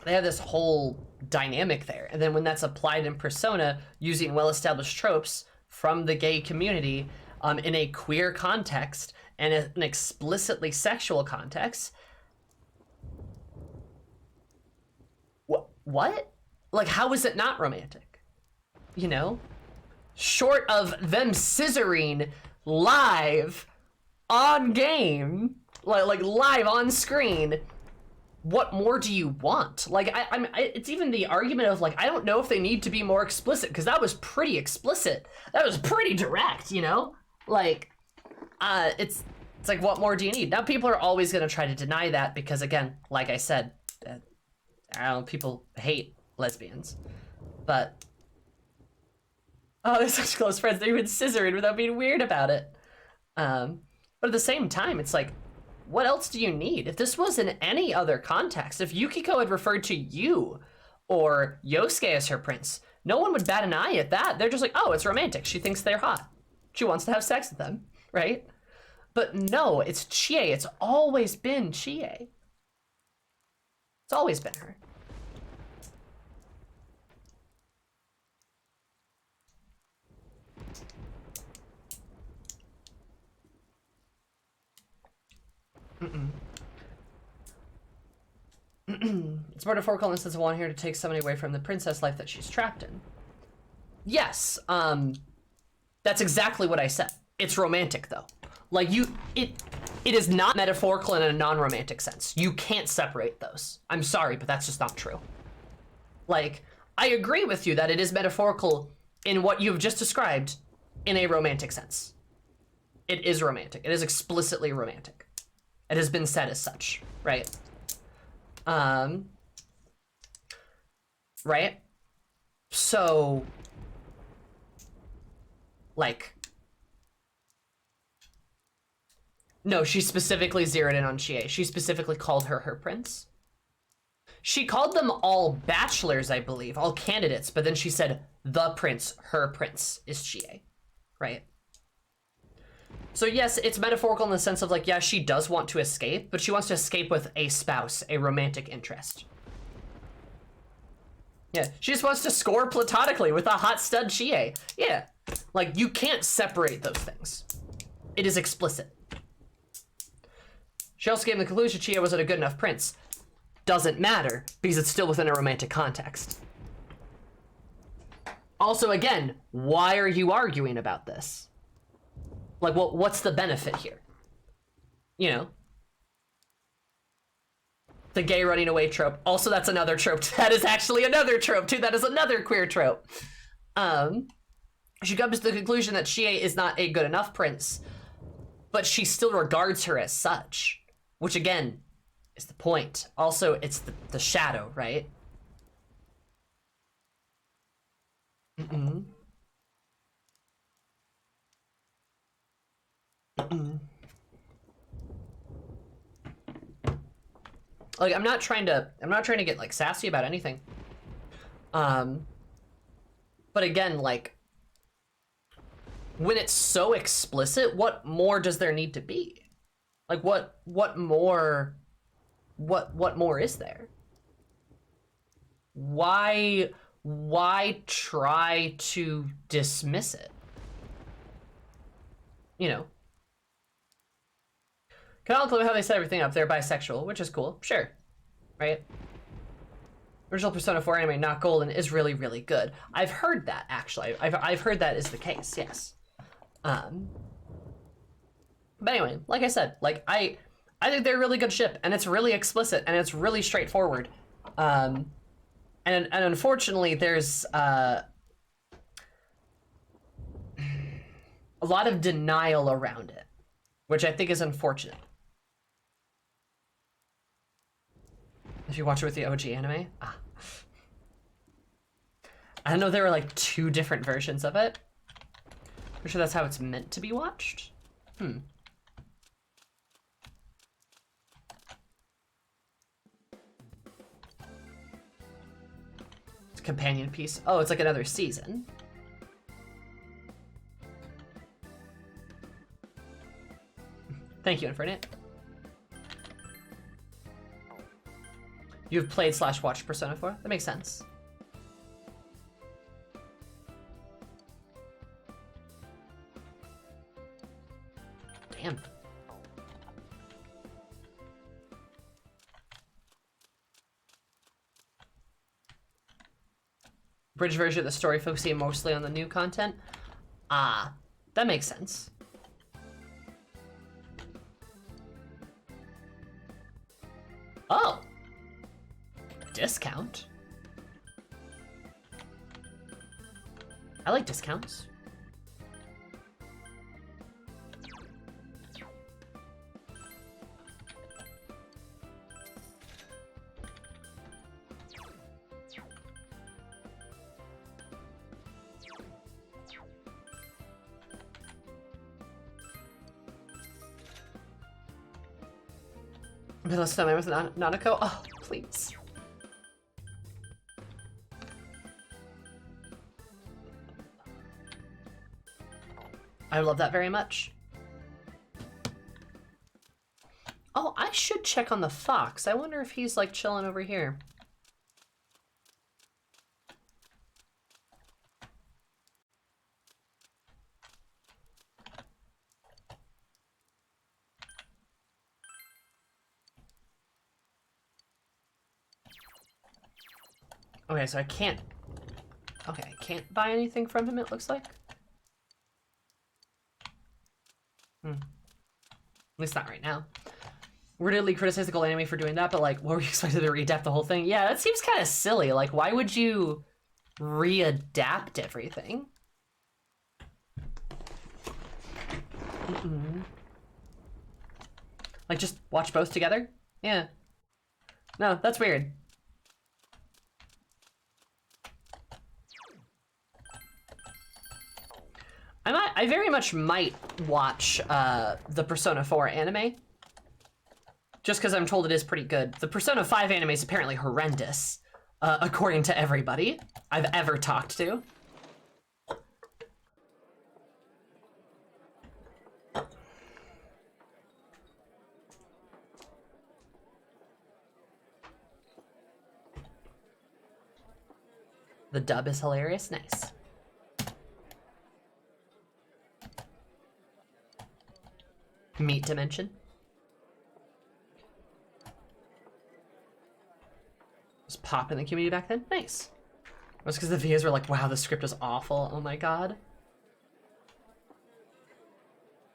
they have this whole dynamic there. And then when that's applied in Persona using well-established tropes from the gay community in a queer context and an explicitly sexual context, what? Like, how is it not romantic? You know? Short of them scissoring live on game, like live on screen, what more do you want? Like, it's even the argument of like, I don't know if they need to be more explicit because that was pretty explicit. That was pretty direct, you know? Like, it's like, what more do you need? Now people are always going to try to deny that because again, like I said, I don't know, people hate lesbians, but oh, they're such close friends. They're even scissoring without being weird about it. But at the same time, it's like, what else do you need? If this was in any other context, if Yukiko had referred to you or Yosuke as her prince, no one would bat an eye at that. They're just like, oh, it's romantic. She thinks they're hot. She wants to have sex with them, right? But no, it's Chie. It's always been Chie. It's always been her. It's more metaphorical instance of wanting her to take somebody away from the princess life that she's trapped in. Yes, that's exactly what I said. It's romantic though. Like it is not metaphorical in a non-romantic sense. You can't separate those. I'm sorry, but that's just not true. Like, I agree with you that it is metaphorical in what you've just described in a romantic sense. It is romantic. It is explicitly romantic. It has been said as such, right? Right? So, like, no, she specifically zeroed in on Chie. She specifically called her prince. She called them all bachelors, I believe, all candidates, but then she said the prince, her prince is Chie, right? So yes, it's metaphorical in the sense of like, yeah, she does want to escape, but she wants to escape with a spouse, a romantic interest. Yeah, she just wants to score platonically with a hot stud Chie. Yeah, like you can't separate those things. It is explicit. She also came to the conclusion Chie wasn't a good enough prince. Doesn't matter, because it's still within a romantic context. Also, again, why are you arguing about this? Like, well, what's the benefit here? You know? The gay running away trope. Also, that's another trope. That is actually another trope, too. That is another queer trope. She comes to the conclusion that Chie is not a good enough prince, but she still regards her as such. Which, again, is the point. Also, it's the shadow, right? Mm-mm. Mm-mm. Like, I'm not trying to get, like, sassy about anything. But again, like, when it's so explicit, what more does there need to be? Like, what more is there? Why try to dismiss it? You know? Canonical how they set everything up, they're bisexual, which is cool, sure, right? Original Persona 4 anime, Not Golden, is really, really good. I've heard that, actually. I've heard that is the case, yes. But anyway, like I said, like, I think they're a really good ship, and it's really explicit, and it's really straightforward. And unfortunately, there's a lot of denial around it, which I think is unfortunate. If you watch it with the OG anime, I know there were like 2 different versions of it. I'm sure that's how it's meant to be watched. It's a companion piece. Oh, it's like another season. Thank you, Infinite. You've played / watched Persona 4? That makes sense. Damn. Bridge version of the story focusing mostly on the new content? Ah, that makes sense. Oh! Discount? I like discounts. Let's start with Nanako. Oh, please. I love that very much. Oh, I should check on the fox. I wonder if he's like chilling over here. Okay, so I can't buy anything from him, it looks like. At least not right now. We're gonna criticize the gold anime for doing that, but like, what were you expected to readapt the whole thing? Yeah, that seems kind of silly. Like, why would you readapt everything? Like, just watch both together? Yeah. No, that's weird. I very much might watch the Persona 4 anime. Just because I'm told it is pretty good. The Persona 5 anime is apparently horrendous, according to everybody I've ever talked to. The dub is hilarious. Nice. Meat dimension. Was pop in the community back then? Nice. It was because the VAs were like, wow, the script is awful. Oh my god.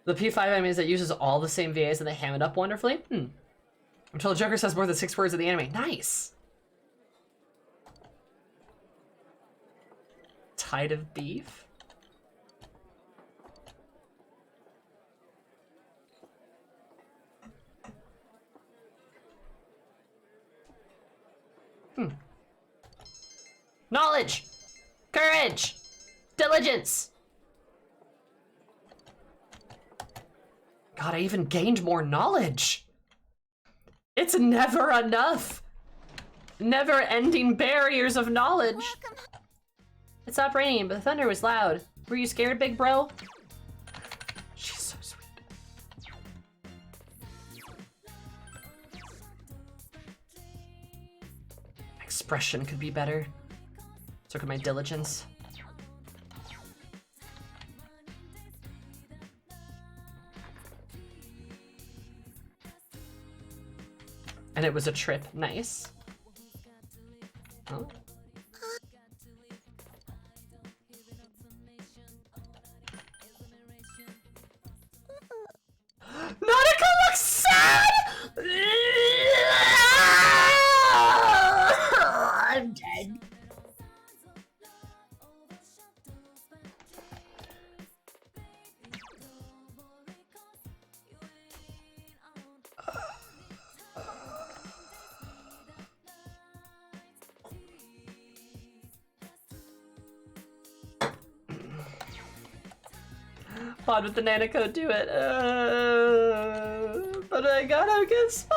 The P5 anime is that uses all the same VAs and they ham it up wonderfully. Until the Joker says more than 6 words of the anime. Nice. Tide of beef. Knowledge, courage, diligence. God, I even gained more knowledge. It's never enough. Never-ending barriers of knowledge. It stopped raining, but the thunder was loud. Were you scared, big bro? She's so sweet. Expression could be better. So could my diligence. And it was a trip. Nice. Oh. Nanako looks sad! I'm dead. Pod with the Nanako, do it. But I gotta get smarter.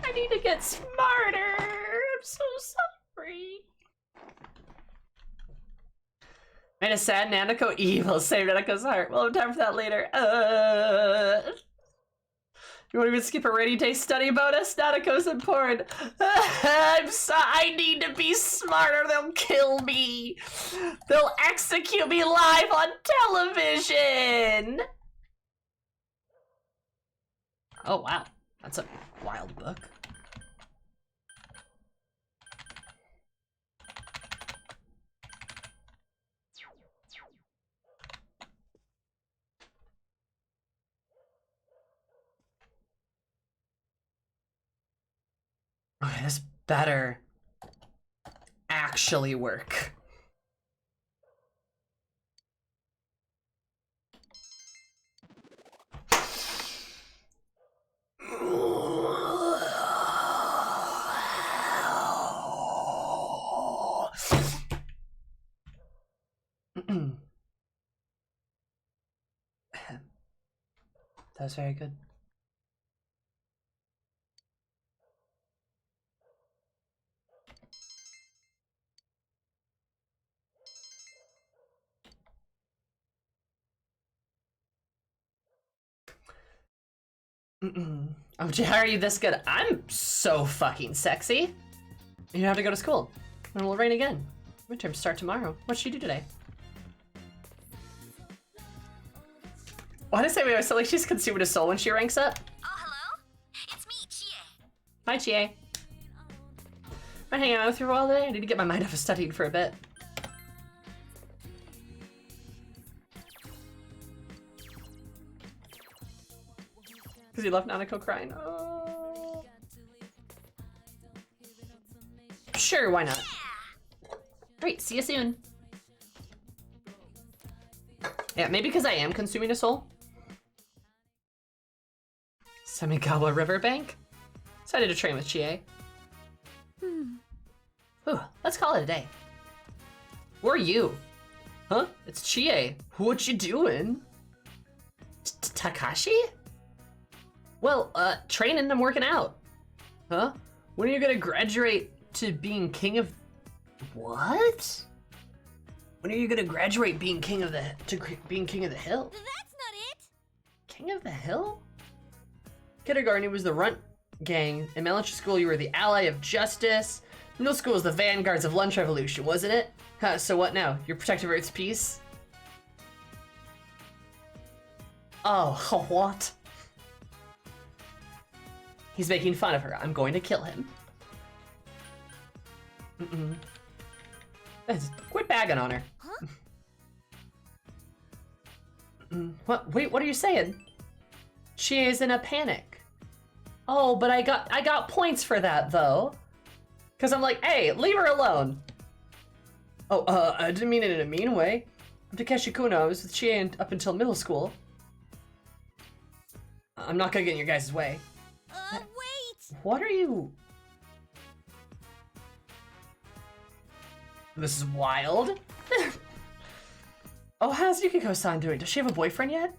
I need to get smarter. I'm so sorry. Made a sad Nanako evil. Save Nanako's heart. We'll have time for that later. You want to even skip a rainy day study bonus? Nanako's important. I need to be smarter. They'll kill me. They'll execute me live on television. Oh, wow. That's a wild book. Okay, this better actually work. That was very good. Oh, Jay, how are you this good? I'm so fucking sexy. You have to go to school. And it will rain again. Midterms start tomorrow. What should you do today? Why did I say we always feel like she's consuming a soul when she ranks up? Oh, hello? It's me, Chie. Hi, Chie. I'm hanging out with you all day. I need to get my mind off of studying for a bit. Because you left Nanako crying. Oh. Sure, why not? Great, see you soon. Yeah, maybe because I am consuming a soul. Semigawa Riverbank? Decided to train with Chie. Ooh, let's call it a day. Who are you? Huh? It's Chie. What you doing? Takashi? Well, training and working out. Huh? When are you gonna graduate to being king of... What? When are you gonna graduate being king of the... to being king of the hill? That's not it! King of the hill? Kindergarten, it was the runt gang. In elementary school, you were the ally of justice. Middle school was the vanguards of lunch revolution, wasn't it? Huh, so what now? You're protective of Earth's peace? Oh, what? He's making fun of her. I'm going to kill him. Quit bagging on her. Huh? What? Wait, what are you saying? She is in a panic. Oh, but I got points for that though. Cause I'm like, hey, leave her alone. Oh, I didn't mean it in a mean way. I'm Takeshi Kuno. I was with Chie up until middle school. I'm not gonna get in your guys' way. Wait! What are you? This is wild. Oh, how's Yukiko-san doing? Does she have a boyfriend yet?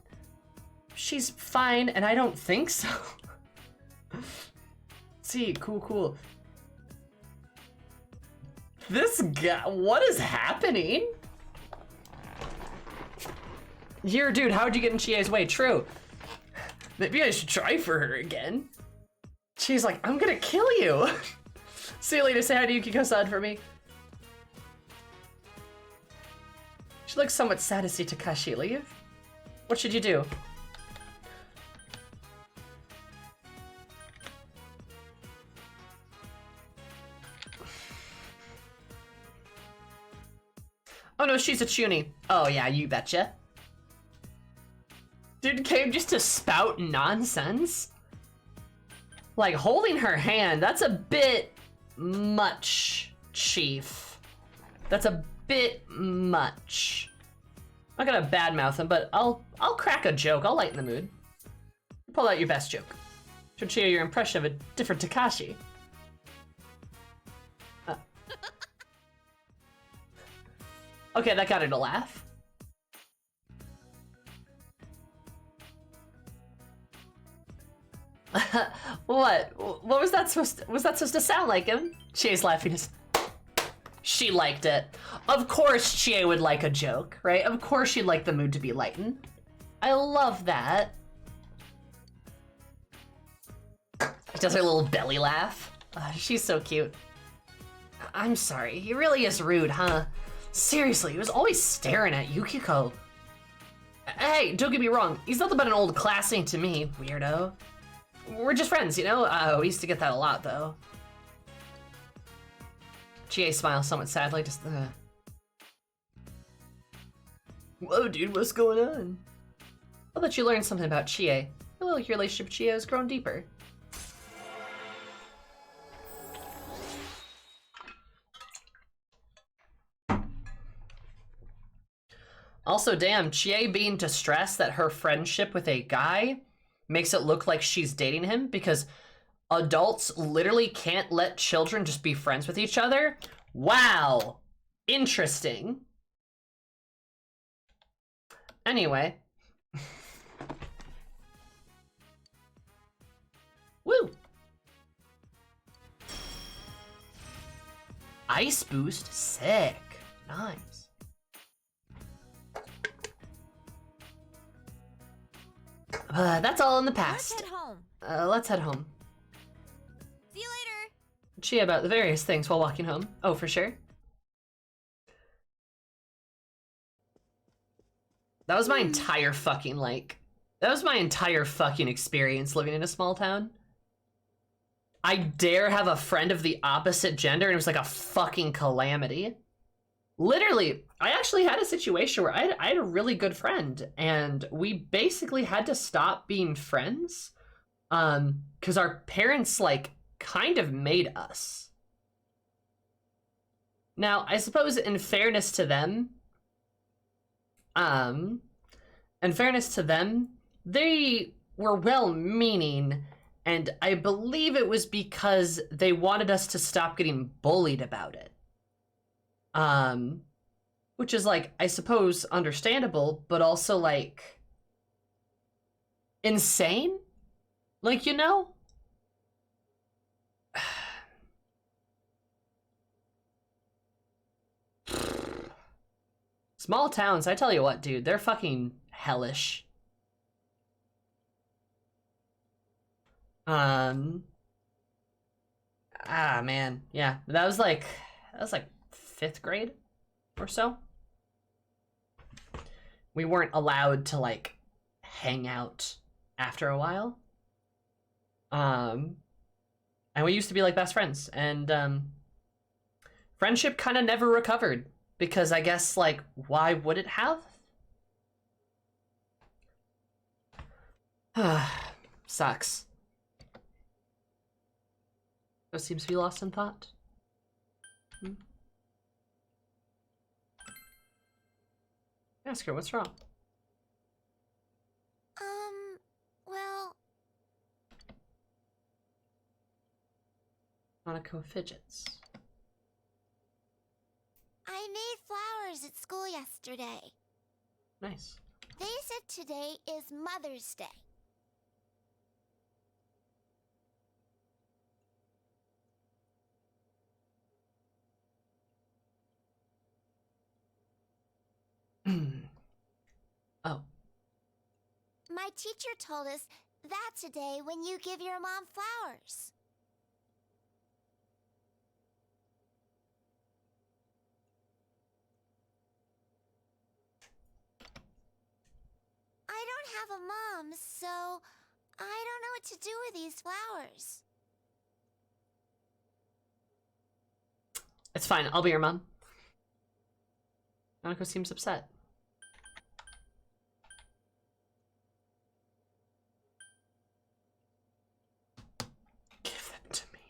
She's fine, and I don't think so. See, cool. This guy, what is happening? Here, dude, how'd you get in Chie's way? True. Maybe I should try for her again. She's like, I'm gonna kill you. See you later, say hi to Yukiko-san for me. She looks somewhat sad to see Takashi leave. What should you do? Oh no, she's a chuny. Oh yeah, you betcha. Dude came just to spout nonsense? Like, holding her hand, that's a bit much, Chief. That's a bit much. I'm not gonna badmouth him, but I'll crack a joke. I'll lighten the mood. Pull out your best joke. Should share your impression of a different Takashi. Okay, that got her to laugh. What? What was that supposed to sound like him? Chie's laughing. She liked it. Of course Chie would like a joke, right? Of course she'd like the mood to be lightened. I love that. She does her little belly laugh. She's so cute. I'm sorry, he really is rude, huh? Seriously, he was always staring at Yukiko. Hey, don't get me wrong, he's nothing but an old classmate to me, weirdo. We're just friends, you know? We used to get that a lot, though. Chie smiles somewhat sadly, just, Whoa, dude, what's going on? I'll let you learn something about Chie. I feel like your relationship with Chie has grown deeper. Also, damn, Chie being distressed that her friendship with a guy makes it look like she's dating him because adults literally can't let children just be friends with each other. Wow. Interesting. Anyway. Woo. Ice boost, sick. Nice. That's all in the past. Let's head home. Let's head home. See you later. Chie about the various things while walking home. Oh, for sure. That was my entire fucking, that was my entire fucking experience living in a small town. I dare have a friend of the opposite gender, and it was like a fucking calamity. Literally, I actually had a situation where I had a really good friend, and we basically had to stop being friends, because our parents, kind of made us. Now, I suppose in fairness to them, they were well-meaning, and I believe it was because they wanted us to stop getting bullied about it. Which is, I suppose understandable, but also, insane? Like, you know? Small towns, I tell you what, dude, they're fucking hellish. Man, yeah, that was like 5th grade or so. We weren't allowed to like hang out after a while. And we used to be like best friends, and friendship kind of never recovered because I guess like why would it have? Sucks. It seems to be lost in thought. Ask her what's wrong. Well, Nanako fidgets. I made flowers at school yesterday. Nice. They said today is Mother's Day. Oh. My teacher told us that's a day when you give your mom flowers. I don't have a mom, so I don't know what to do with these flowers. It's fine, I'll be your mom. Nanako seems upset. Give them to me.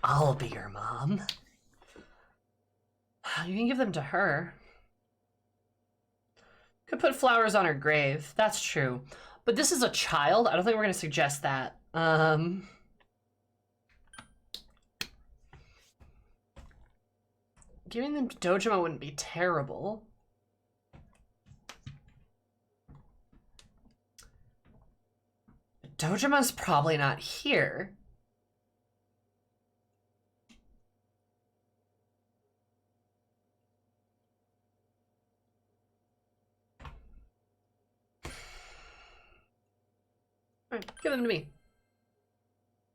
I'll be your mom. You can give them to her. Could put flowers on her grave. That's true. But this is a child. I don't think we're going to suggest that. Giving them to Dojima wouldn't be terrible. Dojima's probably not here. Alright, give them to me.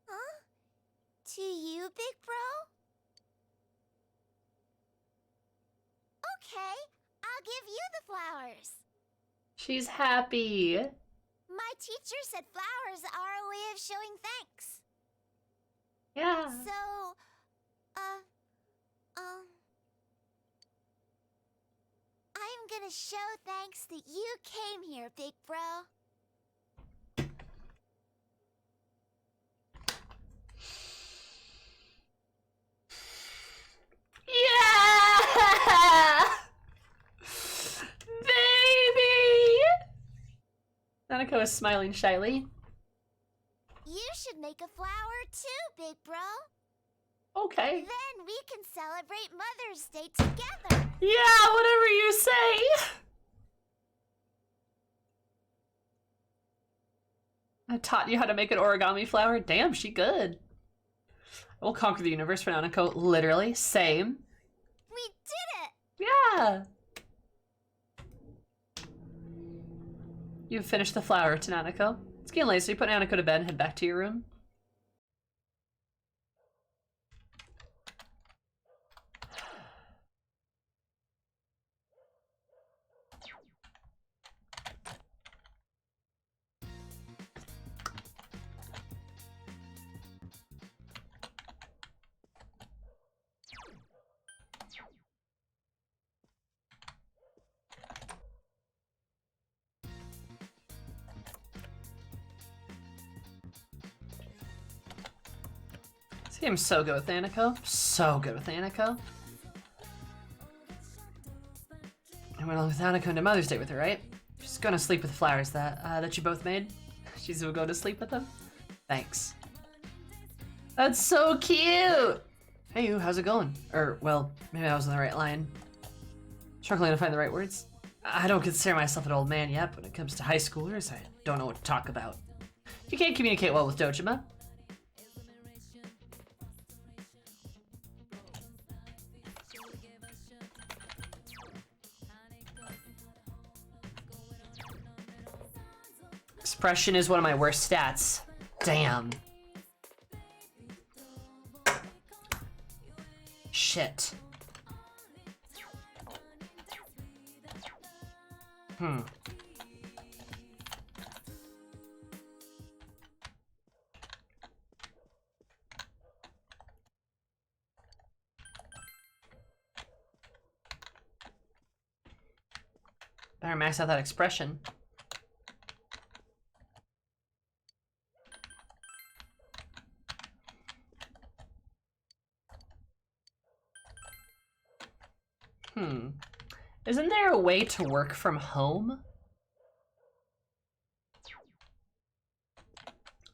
Huh? To you, big bro? Okay, I'll give you the flowers. She's happy. My teacher said flowers are a way of showing thanks. Yeah. So, I'm gonna show thanks that you came here, big bro. Yeah! Baby! Nanako is smiling shyly. You should make a flower too, big bro. Okay. Then we can celebrate Mother's Day together. Yeah, whatever you say. I taught you how to make an origami flower. Damn, she good. We'll conquer the universe for Nanako. Literally, same. We did it! Yeah. You've finished the flower to Nanako. It's getting late, so you put Nanako to bed and head back to your room. See, I'm so good with Nanako. So good with Nanako. I went on with Nanako into Mother's Day with her, right? She's gonna sleep with the flowers that you both made. She's gonna go to sleep with them. Thanks. That's so cute! Hey you, how's it going? Or, well, maybe I was on the right line. Struggling to find the right words. I don't consider myself an old man yet. When it comes to high schoolers, I don't know what to talk about. You can't communicate well with Dojima. Expression is one of my worst stats. Damn. Shit. Better max out that expression. Isn't there a way to work from home?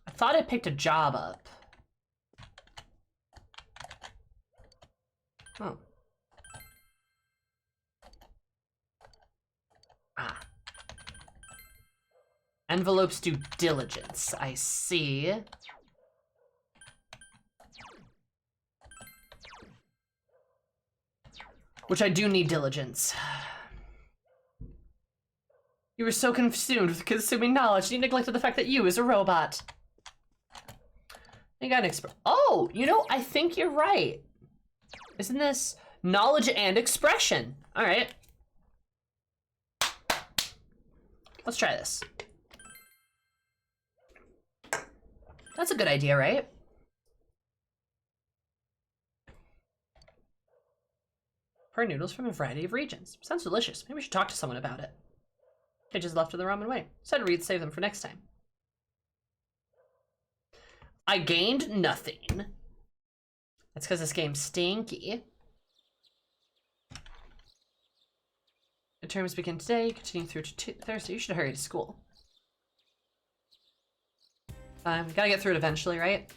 I thought I picked a job up. Oh. Ah. Envelopes due diligence. I see. Which I do need diligence. You were so consumed with consuming knowledge, you neglected the fact that you is a robot. You got an oh, you know, I think you're right. Isn't this knowledge and expression? All right. Let's try this. That's a good idea, right? Prawn noodles from a variety of regions. Sounds delicious. Maybe we should talk to someone about it. I just left to the ramen way. Said Reed save them for next time. I gained nothing. That's because this game's stinky. The terms begin today, continue through to Thursday. You should hurry to school. Gotta get through it eventually, right?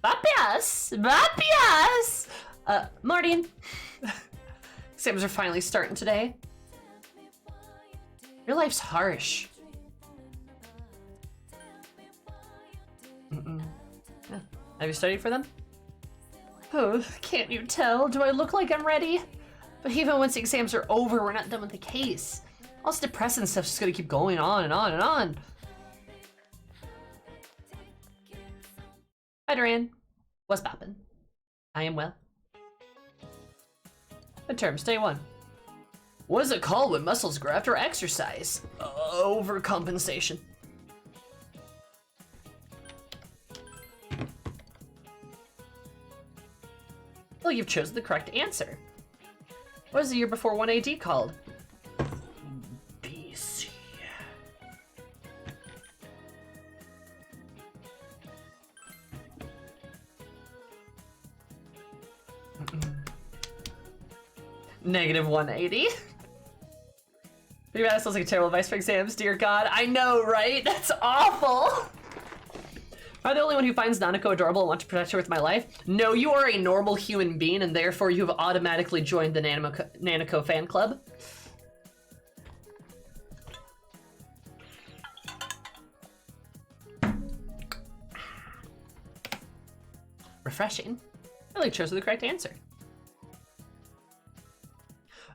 Papias! Papias! Martin. Exams are finally starting today. Your life's harsh. Yeah. Have you studied for them? Oh, can't you tell? Do I look like I'm ready? But even once the exams are over, we're not done with the case. All this depressing stuff's just gonna keep going on and on and on. Hi, Duran. What's poppin'? I am well. Midterms, day 1. What is it called when muscles grow after exercise? Overcompensation. Well, you've chosen the correct answer. What is the year before 1 AD called? BC. Negative 180. Maybe that sounds like a terrible advice for exams, dear God. I know, right? That's awful. Am I the only one who finds Nanako adorable and want to protect her with my life? No, you are a normal human being, and therefore you have automatically joined the Nanako fan club. Refreshing. I really chose the correct answer.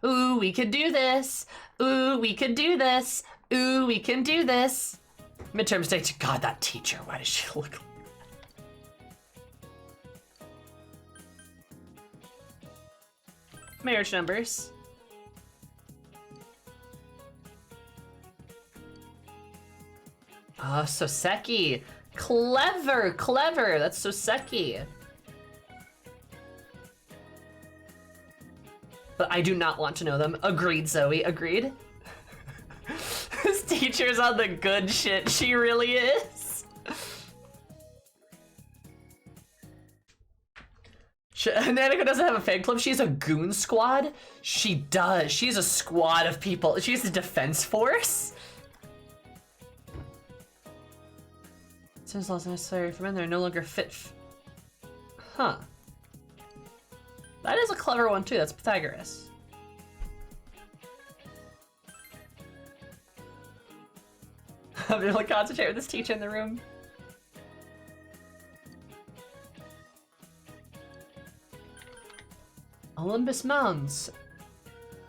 Ooh, we could do this. Ooh, we could do this. Ooh, we can do this. Midterm stage. God, that teacher. Why does she look? Marriage numbers. Oh, Soseki. Clever, clever. That's Soseki. But I do not want to know them. Agreed, Zoe. Agreed. This teacher's on the good shit. She really is. Nanako doesn't have a fan club. She has a goon squad. She does. She's a squad of people. She's a defense force. Since laws necessary for men, they're no longer fit. Huh. That is a clever one too. That's Pythagoras. I'm able to concentrate with this teacher in the room. Olympus Mounds.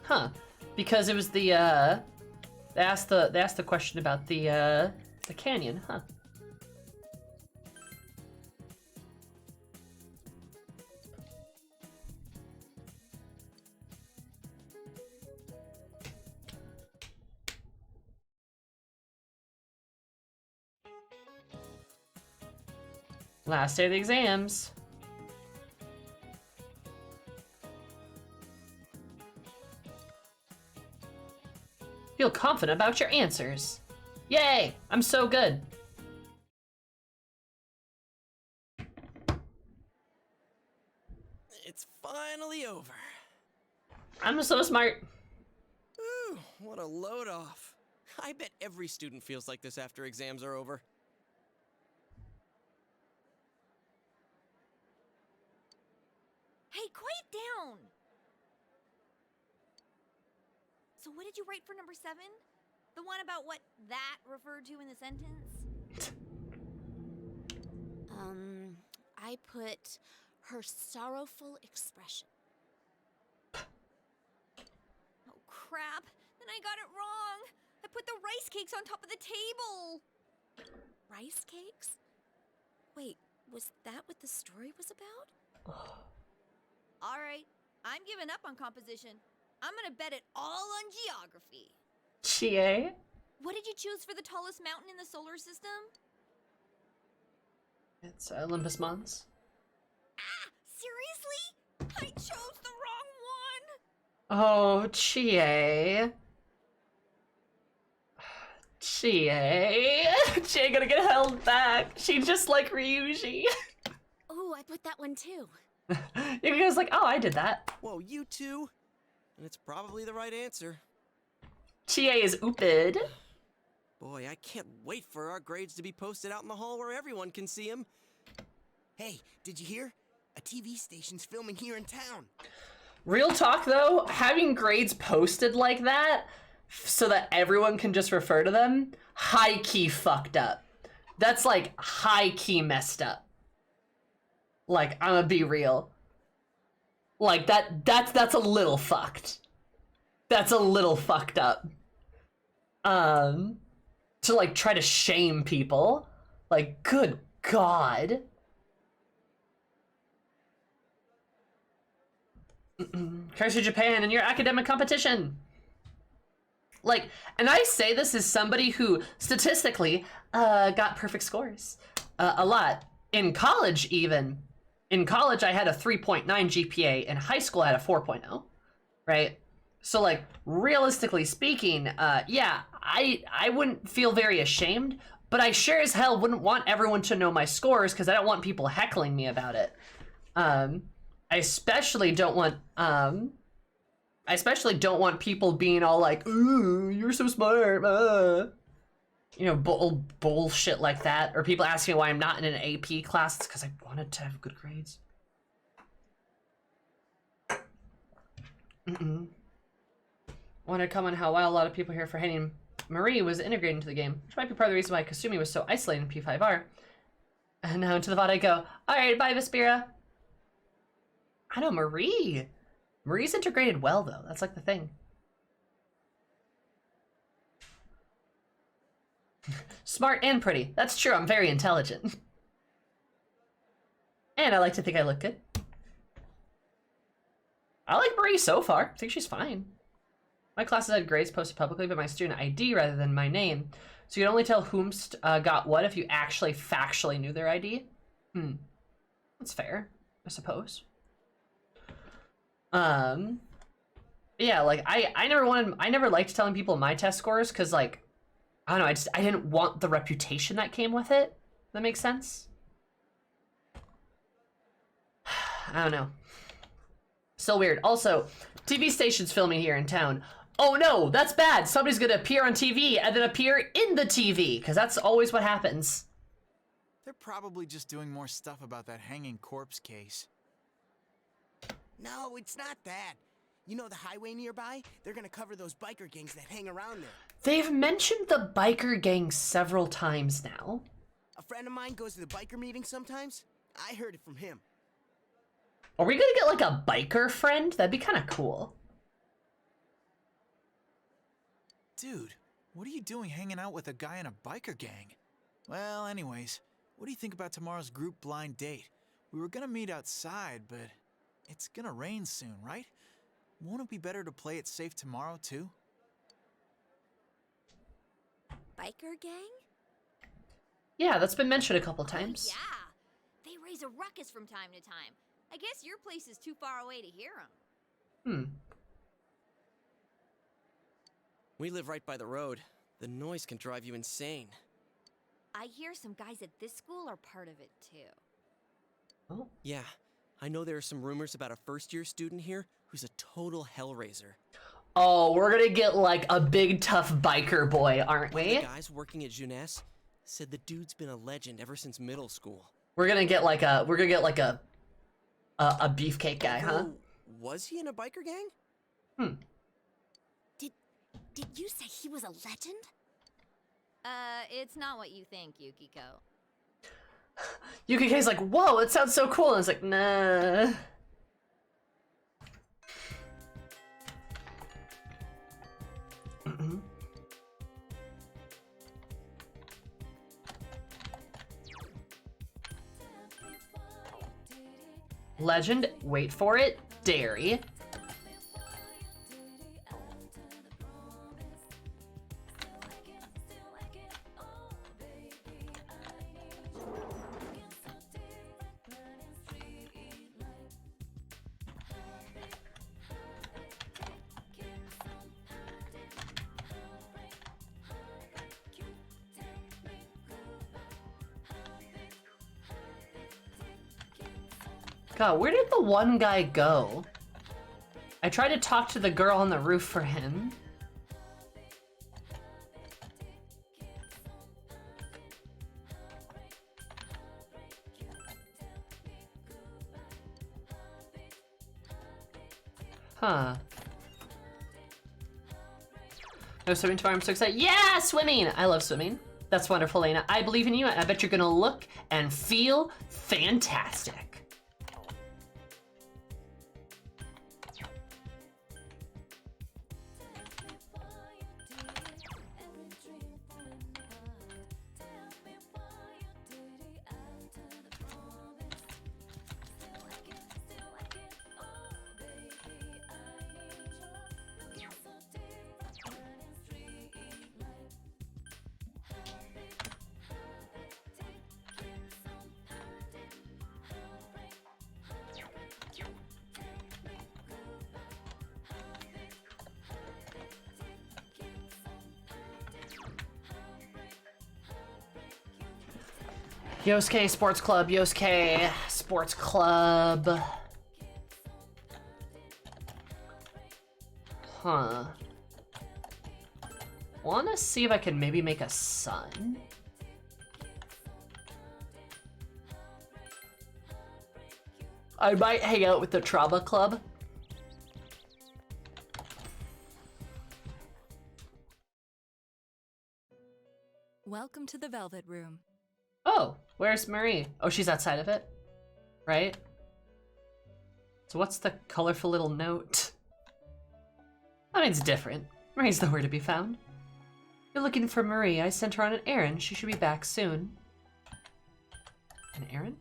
Huh. Because it was the, they asked the question about the canyon, huh. Last day of the exams. Feel confident about your answers. Yay! I'm so good. It's finally over. I'm so smart. Ooh, what a load off. I bet every student feels like this after exams are over. Hey, quiet down! So what did you write for number 7? The one about what that referred to in the sentence? I put her sorrowful expression. Oh, crap. Then I got it wrong. I put the rice cakes on top of the table. Rice cakes? Wait, was that what the story was about? All right, I'm giving up on composition. I'm gonna bet it all on geography. Chie? What did you choose for the tallest mountain in the solar system? It's Olympus Mons. Ah, seriously? I chose the wrong one. Oh, Chie. Chie. Chie gonna get held back. She just like Ryuji. Oh, I put that one too. You guys like, oh, I did that. Whoa, you two? And it's probably the right answer. Chie is oopid. Boy, I can't wait for our grades to be posted out in the hall where everyone can see them. Hey, did you hear? A TV station's filming here in town. Real talk though, having grades posted like that so that everyone can just refer to them, high key fucked up. That's like high key messed up. Like, I'm gonna be real. Like that's a little fucked. That's a little fucked up. To like try to shame people. Like, good God. Curse to Japan in your academic competition. Like, and I say this as somebody who statistically got perfect scores a lot. In college even. In college I had a 3.9 GPA. In high school I had a 4.0. Right? So like, realistically speaking, yeah, I wouldn't feel very ashamed, but I sure as hell wouldn't want everyone to know my scores because I don't want people heckling me about it. I especially don't want people being all like, ooh, you're so smart, you know, bullshit like that, or people asking me why I'm not in an AP class. It's because I wanted to have good grades. Wanted to comment how while a lot of people here for hating Marie was integrated into the game, which might be part of the reason why Kasumi was so isolated in P5R. And now into the VOD I go, alright, bye Vespira. I know, Marie's integrated well though, that's like the thing. Smart and pretty, that's true, I'm very intelligent. And I like to think I look good. I like Marie so far, I think she's fine. My classes had grades posted publicly by my student ID rather than my name, so you can only tell whomst got what if you actually factually knew their ID. That's fair, I suppose. Yeah, like I never liked telling people my test scores because like I don't know, I didn't want the reputation that came with it. That makes sense. I don't know. Still weird. Also, TV station's filming here in town. Oh no, that's bad. Somebody's gonna appear on TV and then appear in the TV, because that's always what happens. They're probably just doing more stuff about that hanging corpse case. No, it's not that. You know the highway nearby? They're gonna cover those biker gangs that hang around there. They've mentioned the biker gang several times now. A friend of mine goes to the biker meeting sometimes. I heard it from him. Are we gonna get like a biker friend? That'd be kind of cool. Dude, what are you doing hanging out with a guy in a biker gang? Well, anyways, what do you think about tomorrow's group blind date? We were gonna meet outside, but it's gonna rain soon, right? Won't it be better to play it safe tomorrow, too? Biker gang? Yeah, that's been mentioned a couple times. Oh, yeah. They raise a ruckus from time to time. I guess your place is too far away to hear them. We live right by the road. The noise can drive you insane. I hear some guys at this school are part of it, too. Oh. Yeah, I know there are some rumors about a first-year student here who's a total hellraiser. Oh, we're gonna get like a big tough biker boy, aren't One of we? the guys working at Jeunesse said the dude's been a legend ever since middle school. We're gonna get like a beefcake guy, huh? Oh, was he in a biker gang? Did you say he was a legend? It's not what you think, Yukiko. Yukike's like, whoa, it sounds so cool. And it's like, nah. Legend, wait for it, dairy. God, where did the one guy go? I tried to talk to the girl on the roof for him. Huh. No swimming tomorrow, I'm so excited. Yeah, swimming! I love swimming. That's wonderful, Lena. I believe in you, and I bet you're gonna look and feel fantastic. Yosuke Sports Club, Yosuke Sports Club. Huh. Wanna see if I can maybe make a sun? I might hang out with the Trauma Club. Welcome to the Velvet Room. Oh, where's Marie? Oh, she's outside of it, right? So what's the colorful little note? I mean, it's different. Marie's nowhere to be found. You're looking for Marie. I sent her on an errand. She should be back soon. An errand?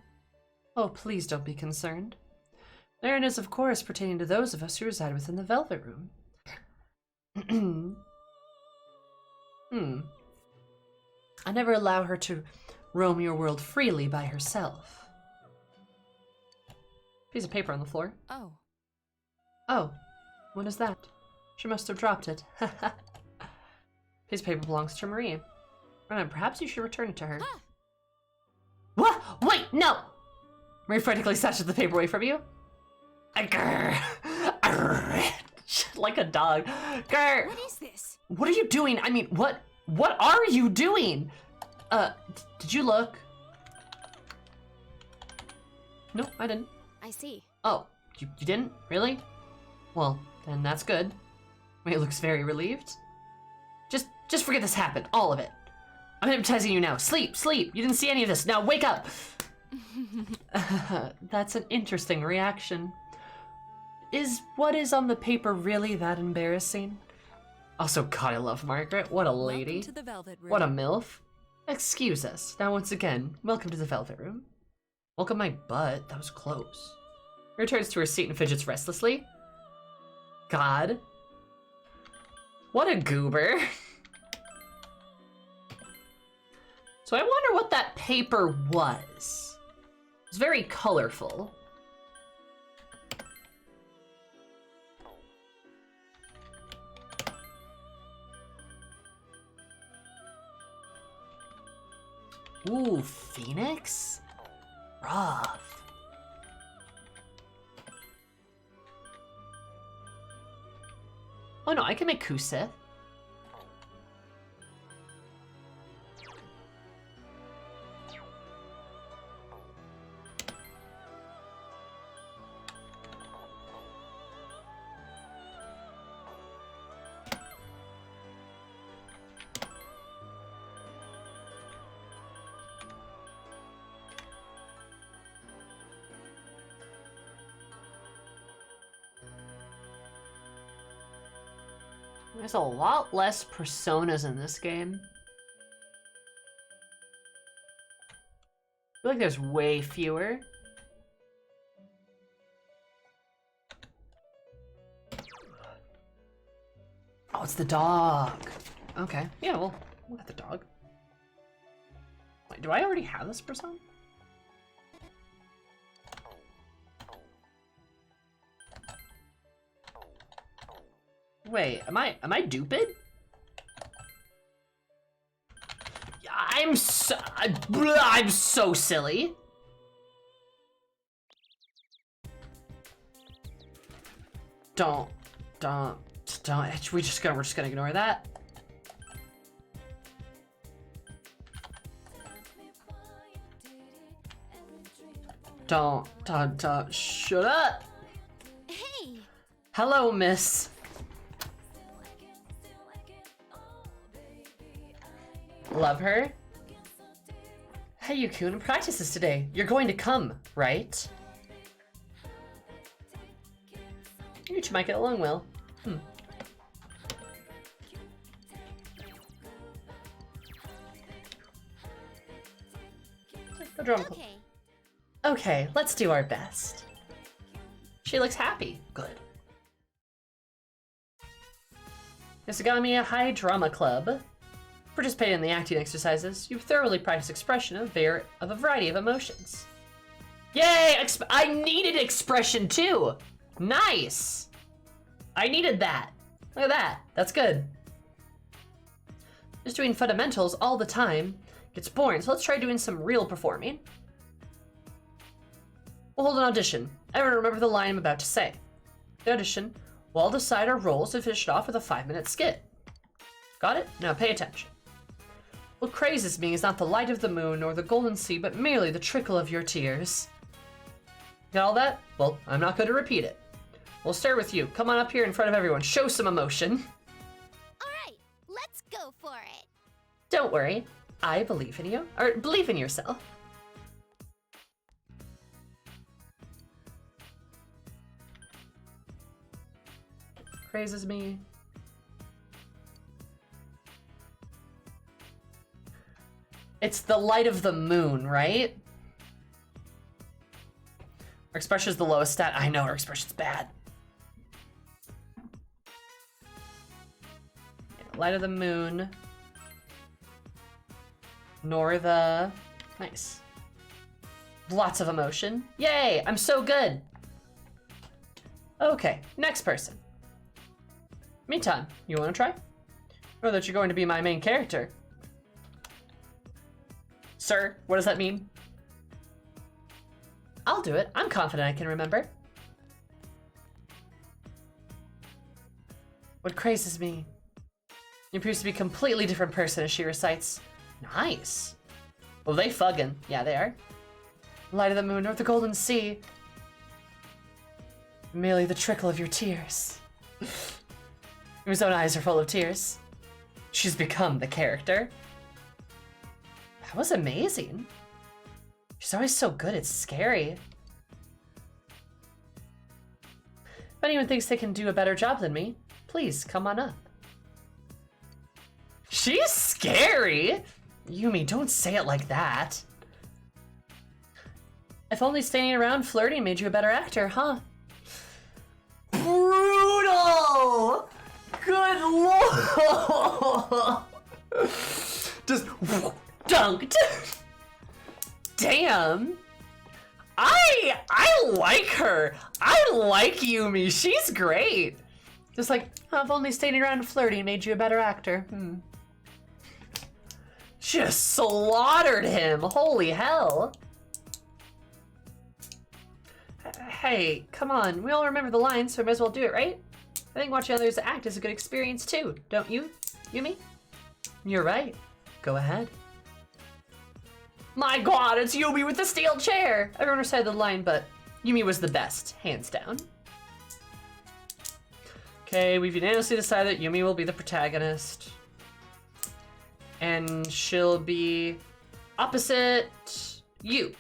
Oh, please don't be concerned. An errand is, of course, pertaining to those of us who reside within the Velvet Room. I never allow her to roam your world freely by herself. Piece of paper on the floor. Oh. Oh, what is that? She must have dropped it. Piece of paper belongs to Marie. Perhaps you should return it to her. Ah. What? Wait, no! Marie frantically snatches the paper away from you. Grr. Like a dog. Grr. What is this? What are you doing? I mean, what are you doing? Did you look? No, I didn't. I see. Oh, you didn't? Really? Well, then that's good. Marie looks very relieved. Just forget this happened, all of it. I'm hypnotizing you now. Sleep, sleep. You didn't see any of this. Now wake up. That's an interesting reaction. Is what is on the paper really that embarrassing? Also, God, I love Margaret. What a lady. Welcome to the Velvet Room. What a MILF. Excuse us. Now once again, welcome to the Velvet Room. Welcome my butt. That was close. Returns to her seat and fidgets restlessly. God. What a goober. So I wonder what that paper was. It's very colorful. Ooh, Phoenix? Rough. Oh no, I can make Kusith. There's a lot less personas in this game. I feel like there's way fewer. Oh, it's the dog. Okay, yeah, we'll get the dog. Wait, do I already have this persona? Wait, am I duped? I'm so silly. Don't. We're just gonna ignore that. Don't. Shut up. Hey. Hello, miss. Love her? Hey, Yukun, practice this today. You're going to come, right? You two might get along well. The drum. Okay. Okay, let's do our best. She looks happy. Good. Isagami High Drama Club. Participate in the acting exercises. You've thoroughly practiced expression of a variety of emotions. Yay! I needed expression too! Nice! I needed that. Look at that. That's good. Just doing fundamentals all the time gets boring, so let's try doing some real performing. We'll hold an audition. Everyone remember the line I'm about to say. The audition, we'll all decide our roles and finish it off with a 5-minute skit. Got it? Now pay attention. What crazes me is not the light of the moon nor the golden sea, but merely the trickle of your tears. Got all that? Well, I'm not going to repeat it. We'll start with you. Come on up here in front of everyone. Show some emotion. All right, let's go for it. Don't worry. I believe in you. Or believe in yourself. Crazes me. It's the light of the moon, right? Her expression's the lowest stat. I know her expression's bad. Yeah, light of the moon. Nor the... Nice. Lots of emotion. Yay! I'm so good! Okay, next person. Meantime, you wanna try? Or that you're going to be my main character. Sir, what does that mean? I'll do it. I'm confident I can remember. What crazes me? He appears to be a completely different person as she recites. Nice. Well, they fuggin'. Yeah, they are. Light of the moon or the golden sea. Merely the trickle of your tears. Your own eyes are full of tears. She's become the character. That was amazing. She's always so good, it's scary. If anyone thinks they can do a better job than me, please come on up. She's scary! Yumi, don't say it like that. If only standing around flirting made you a better actor, huh? Brutal! Good lord! Just dunked. Damn. I like her. I like Yumi. She's great. Just like, oh, if only standing around flirting made you a better actor. Just slaughtered him. Holy hell. Hey, come on. We all remember the lines, so we might as well do it, right? I think watching others act is a good experience too, don't you, Yumi? You're right. Go ahead. My god, it's Yumi with the steel chair! Everyone recited the line, but Yumi was the best, hands down. Okay, we've unanimously decided that Yumi will be the protagonist. And she'll be opposite you.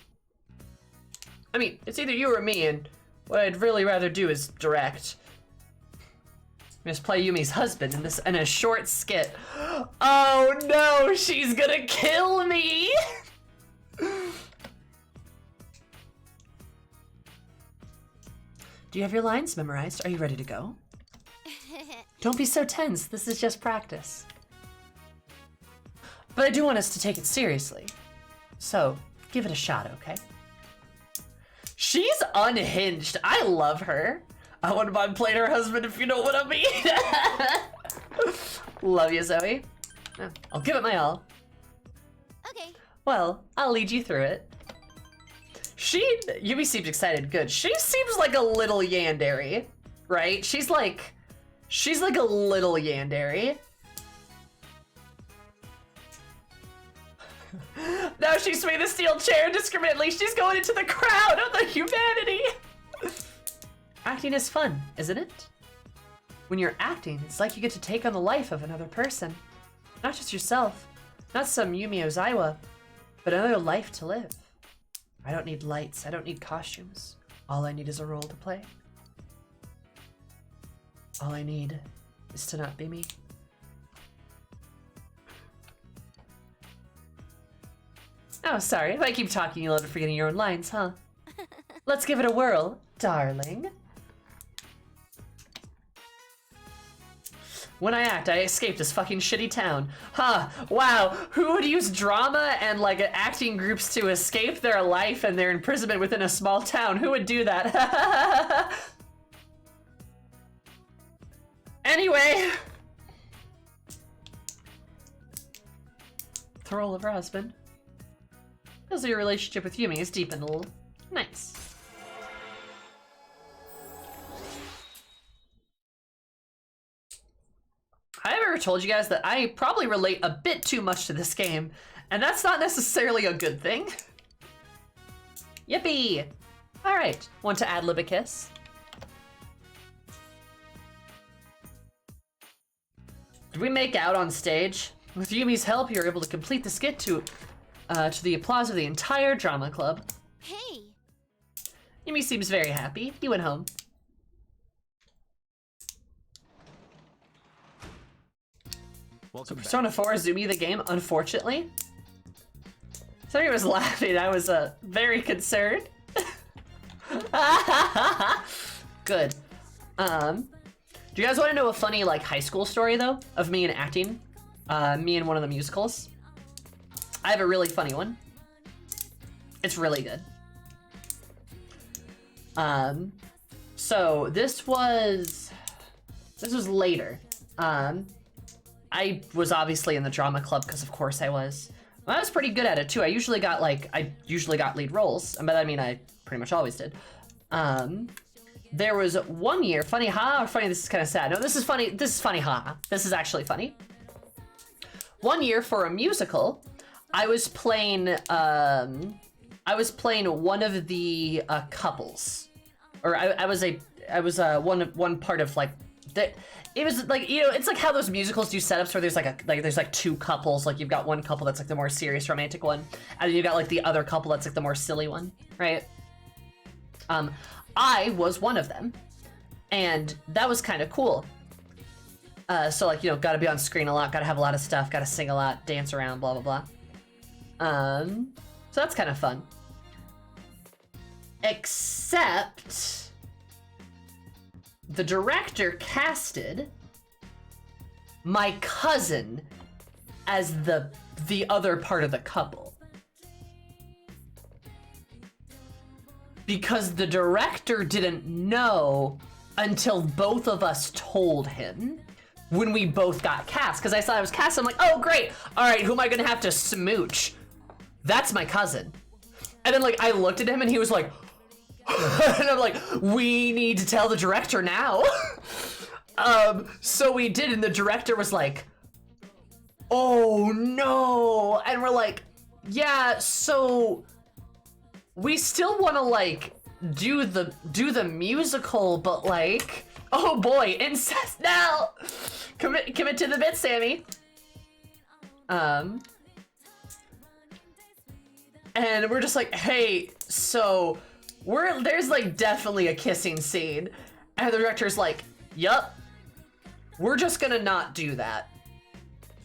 I mean, it's either you or me, and what I'd really rather do is direct. Just play Yumi's husband in a short skit. Oh no, she's gonna kill me! Do you have your lines memorized? Are you ready to go? Don't be so tense, this is just practice. But I do want us to take it seriously. So, give it a shot, okay? She's unhinged. I love her. I wouldn't mind playing her husband if you know what I mean. Love you, Zoe. I'll give it my all. Okay. Well, I'll lead you through it. Yumi seems excited. Good. She seems like a little yandere, right? She's like a little yandere. Now she's swinging the steel chair indiscriminately. She's going into the crowd of the humanity. Acting is fun, isn't it? When you're acting, it's like you get to take on the life of another person. Not just yourself, not some Yumi Ozawa, but another life to live. I don't need lights, I don't need costumes. All I need is a role to play. All I need is to not be me. Oh, sorry, if I keep talking you'll end up forgetting your own lines, huh? Let's give it a whirl, darling. When I act, I escape this fucking shitty town. Huh, wow, who would use drama and like acting groups to escape their life and their imprisonment within a small town? Who would do that? Anyway. The role of her husband. Feels like your relationship with Yumi is deepened a little. Nice. I've ever told you guys that I probably relate a bit too much to this game, and that's not necessarily a good thing. Yippee! Alright, want to ad-lib a kiss? Did we make out on stage? With Yumi's help, you were able to complete the skit to the applause of the entire drama club. Hey! Yumi seems very happy. He went home. Welcome back. Persona 4 Zumi the game, unfortunately. Somebody was laughing. I was very concerned. Good. Do you guys want to know a funny like high school story though of me and acting? Me in one of the musicals. I have a really funny one. It's really good. So this was later. I was obviously in the drama club because of course I was. I was pretty good at it too. I usually got lead roles, and by that I mean I pretty much always did. There was one year, funny ha or funny this is kind of sad. No, this is funny. This is funny ha. This is actually funny. One year for a musical, I was playing one of the couples, or I was one part of like it was like, you know, it's like how those musicals do setups where there's like two couples, like you've got one couple that's like the more serious romantic one, and then you got like the other couple that's like the more silly one, right? I was one of them, and that was kind of cool. So like, you know, gotta be on screen a lot, gotta have a lot of stuff, gotta sing a lot, dance around, blah blah blah. So that's kind of fun. Except the director casted my cousin as the other part of the couple. Because the director didn't know until both of us told him when we both got cast. Because I saw I was cast, I'm like, oh great, all right, who am I gonna have to smooch? That's my cousin. And then like I looked at him and he was like, and I'm like, we need to tell the director now. So we did, and the director was like, oh no. And we're like, yeah, so we still want to like do the musical, but like, oh boy, incest now. Commit to the bit, Sammy. And we're just like, hey, so there's like definitely a kissing scene. And the director's like, yup, we're just gonna not do that.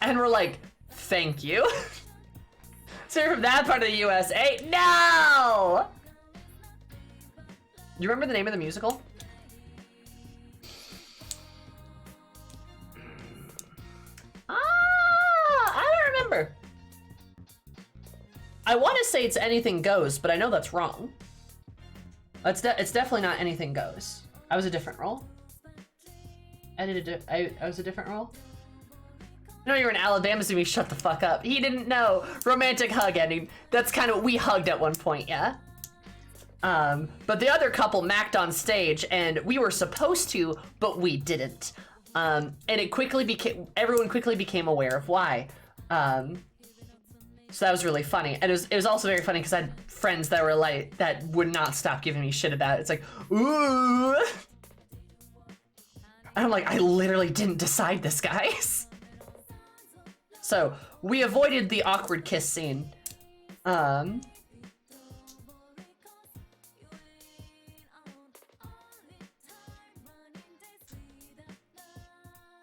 And we're like, thank you. So you're from that part of the USA? No! You remember the name of the musical? I don't remember. I want to say it's Anything Goes, but I know that's wrong. It's definitely not Anything Goes. I was a different role. I was a different role. No, you're in Alabama, so we shut the fuck up. He didn't know. Romantic hug ending. That's kind of, we hugged at one point, yeah? But the other couple macked on stage, and we were supposed to, but we didn't. And everyone quickly became aware of why. So that was really funny. And it was also very funny because I had friends that were like, that would not stop giving me shit about it. It's like, ooh. And I'm like, I literally didn't decide this, guys. So we avoided the awkward kiss scene.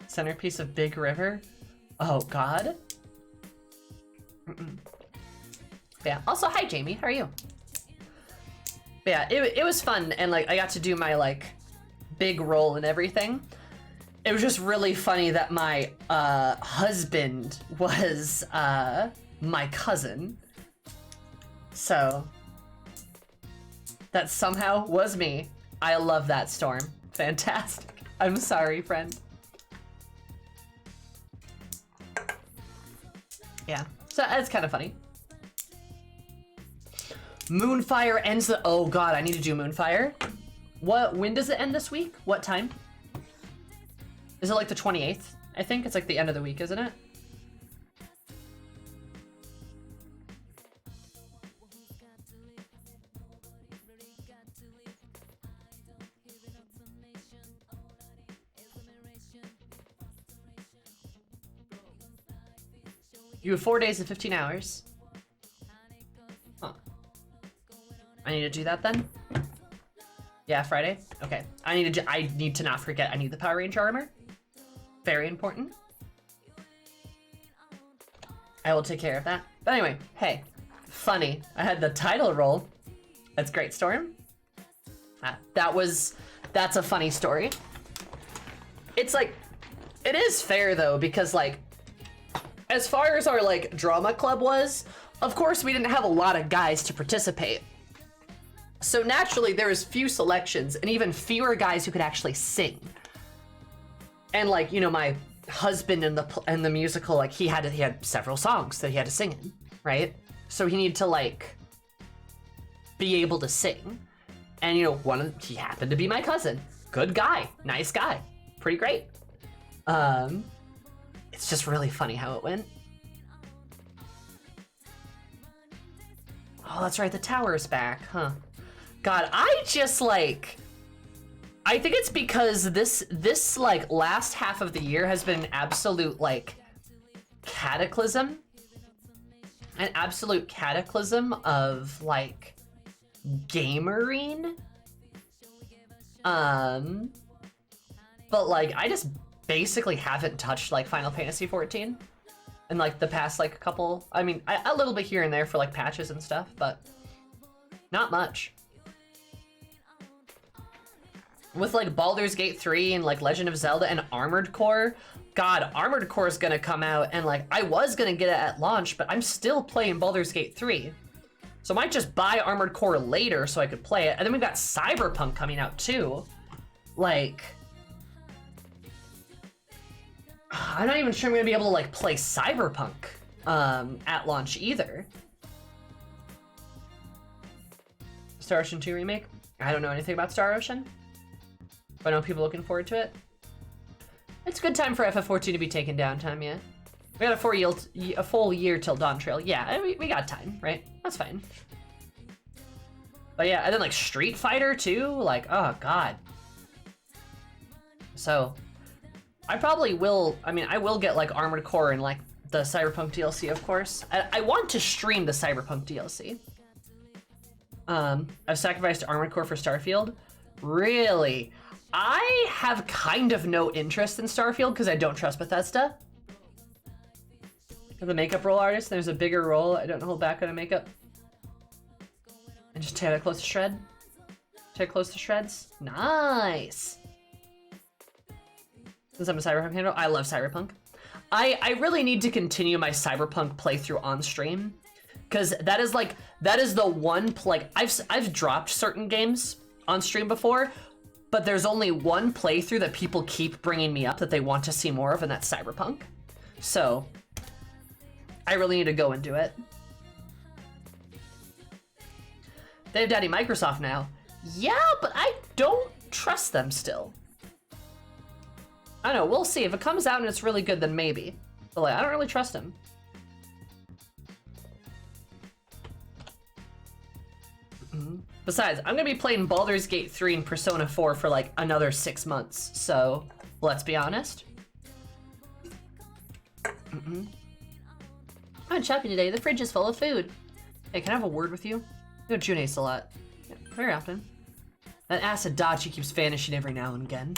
Centerpiece of Big River. Oh God. Yeah. Also, hi Jamie. How are you? But yeah, it was fun, and like I got to do my like big role and everything. It was just really funny that my husband was my cousin. So that somehow was me. I love that, Storm. Fantastic. I'm sorry, friend. Yeah, so it's kind of funny. Moonfire ends the, oh God, I need to do Moonfire. When does it end this week? What time? Is it like the 28th? I think it's like the end of the week, isn't it? You have 4 days and 15 hours. Huh. I need to do that then? Yeah, Friday? Okay. I need to not forget I need the Power Ranger armor. Very important. I will take care of that. But anyway, hey, funny. I had the title role. That's great, Storm. That's a funny story. It's like, it is fair though, because like, as far as our like drama club was, of course we didn't have a lot of guys to participate. So naturally there was few selections and even fewer guys who could actually sing. And like, you know, my husband in the musical, like he had several songs that he had to sing in, right? So he needed to like be able to sing. And you know, he happened to be my cousin. Good guy, nice guy, pretty great. It's just really funny how it went. Oh, that's right, the tower's back, huh? God, I just like, I think it's because this like last half of the year has been an absolute like cataclysm. An absolute cataclysm of like gamering. But like I just basically haven't touched like Final Fantasy 14 in like the past like couple, I mean a little bit here and there for like patches and stuff, but not much. With like Baldur's Gate 3 and like Legend of Zelda and Armored Core, God, Armored Core is gonna come out, and like I was gonna get it at launch, but I'm still playing Baldur's Gate 3. So I might just buy Armored Core later so I could play it. And then we've got Cyberpunk coming out too. Like, I'm not even sure I'm gonna be able to like play Cyberpunk at launch either. Star Ocean 2 remake? I don't know anything about Star Ocean, but I know people looking forward to it. It's a good time for FF14 to be taking downtime, yeah. We got a full year till Dawn Trail. Yeah, we got time, right? That's fine. But yeah, and then like Street Fighter too, like, oh God. So, I probably will, I mean, I will get like Armored Core and like the Cyberpunk DLC, of course. I want to stream the Cyberpunk DLC. I've sacrificed Armored Core for Starfield. Really? I have kind of no interest in Starfield because I don't trust Bethesda. The makeup roll artist, there's a bigger roll. I don't hold back on a makeup. And just tear it close to shred. Tear it close to shreds. Nice. Since I'm a Cyberpunk handle, I love Cyberpunk. I really need to continue my Cyberpunk playthrough on stream. Because that is the one, like, I've dropped certain games on stream before, but there's only one playthrough that people keep bringing me up that they want to see more of, and that's Cyberpunk. So, I really need to go and do it. They have Daddy Microsoft now. Yeah, but I don't trust them still. I don't know, we'll see. If it comes out and it's really good, then maybe. But like, I don't really trust them. Besides, I'm gonna be playing Baldur's Gate 3 and Persona 4 for like another 6 months, so let's be honest. I'm shopping today. The fridge is full of food. Hey, can I have a word with you? You know June's a lot. Yeah, very often. That acid Dachi keeps vanishing every now and again.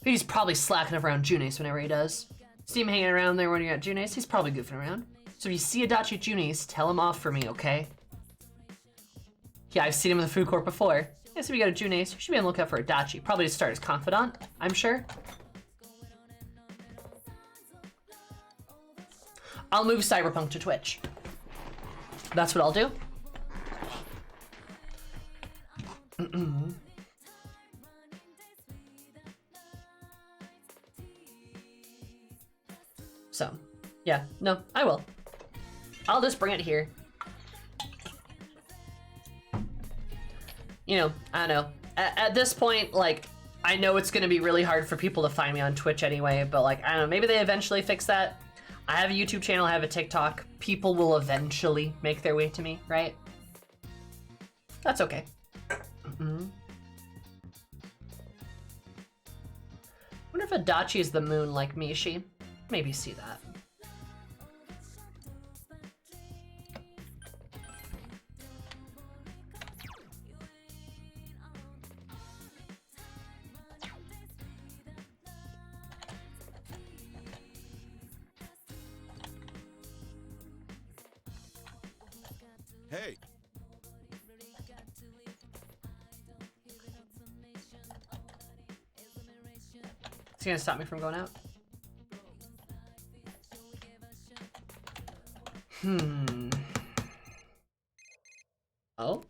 He's probably slacking up around June's whenever he does. See him hanging around there when you're at June's, he's probably goofing around. So if you see a Dachi at June's, tell him off for me, okay? Yeah, I've seen him in the food court before. Yeah, so if you go to June's, you should be on the lookout for a Dachi. Probably to start as confidant, I'm sure. I'll move Cyberpunk to Twitch. That's what I'll do. So, yeah, no, I will. I'll just bring it here. You know, I don't know. At this point, like, I know it's gonna be really hard for people to find me on Twitch anyway, but like, I don't know, maybe they eventually fix that. I have a YouTube channel, I have a TikTok. People will eventually make their way to me, right? That's okay. Wonder if Adachi is the moon like Mishi. Maybe see that. Hey. Is he gonna stop me from going out? Oh?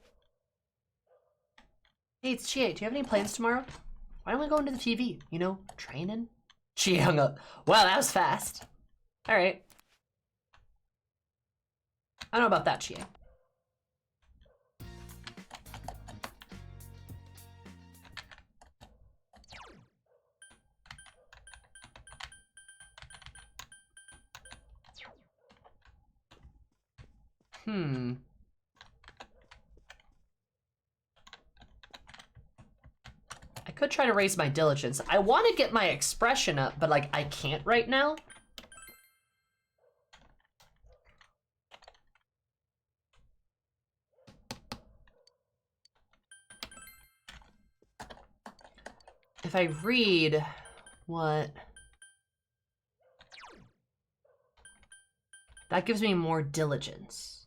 Hey, it's Chie. Do you have any plans tomorrow? Why don't we go into the TV? You know, training? Chie hung up. Wow, that was fast. Alright. I don't know about that, Chie. Could try to raise my diligence. I want to get my expression up, but like I can't right now. If I read what... That gives me more diligence.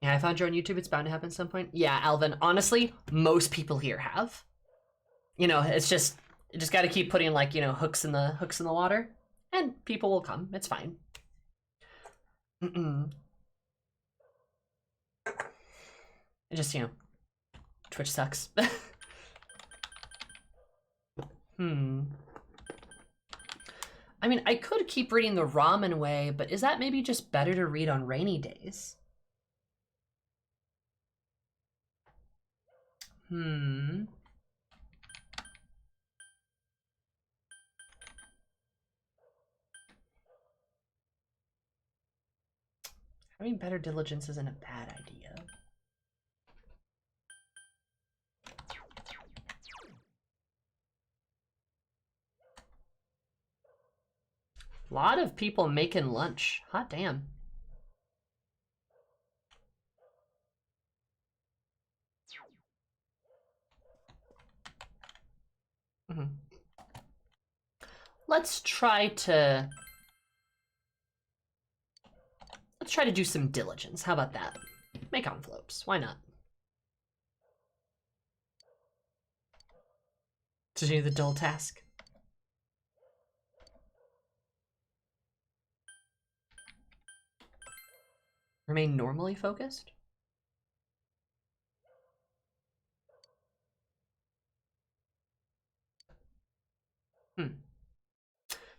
Yeah, I found you on YouTube. It's bound to happen at some point. Yeah, Alvin, honestly, most people here have. You know, it's just, you just got to keep putting like, you know, hooks in the water and people will come. It's fine. It just, you know, Twitch sucks. I mean, I could keep reading the ramen way, but is that maybe just better to read on rainy days? Having better diligence isn't a bad idea. A lot of people making lunch. Hot damn. Let's try to do some diligence. How about that? Make envelopes. Why not? To do the dull task. Remain normally focused?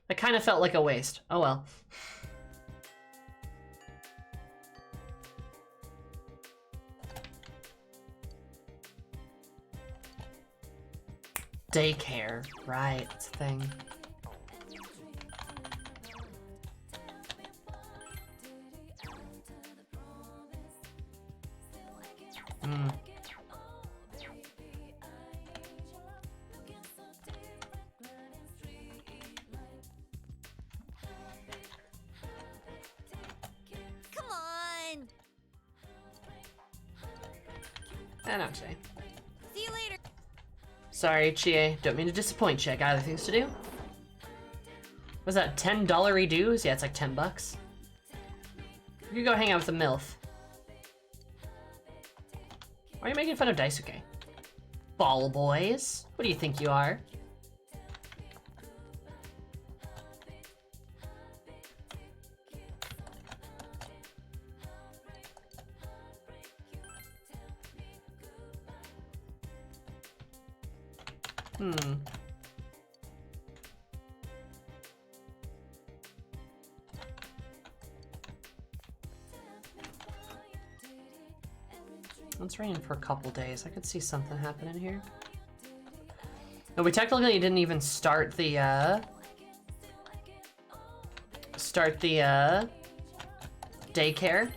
That kind of felt like a waste. Oh well. Daycare, right, it's a thing. Come on! I know what I'm saying. See you later. Sorry, Chie. Don't mean to disappoint you. I got other things to do. Was that $10 dues? Yeah, it's like 10 bucks. You could go hang out with the MILF. Why are you making fun of Daisuke? Ball boys? What do you think you are? It's raining for a couple days. I could see something happening here. No, we technically didn't even start the daycare.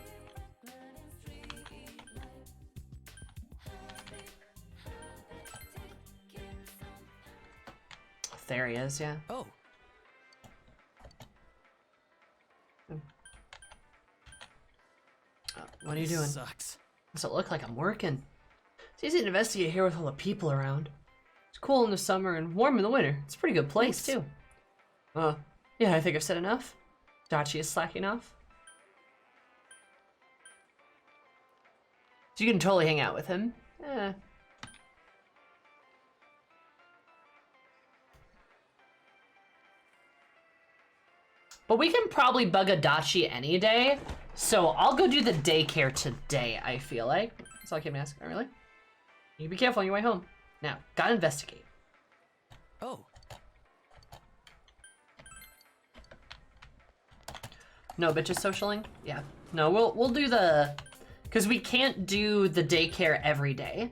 There he is, yeah. Oh. What are you doing? Sucks. Does it look like I'm working? It's easy to investigate here with all the people around. It's cool in the summer and warm in the winter. It's a pretty good place, too. Yeah, I think I've said enough. Dachi is slacking off. So you can totally hang out with him. But we can probably bug a Dachi any day. So I'll go do the daycare today, I feel like. That's all I keep asking. Oh, really? You be careful on your way home. Now, gotta investigate. Oh. No bitches socialing? Yeah. No, we'll do the... Because we can't do the daycare every day.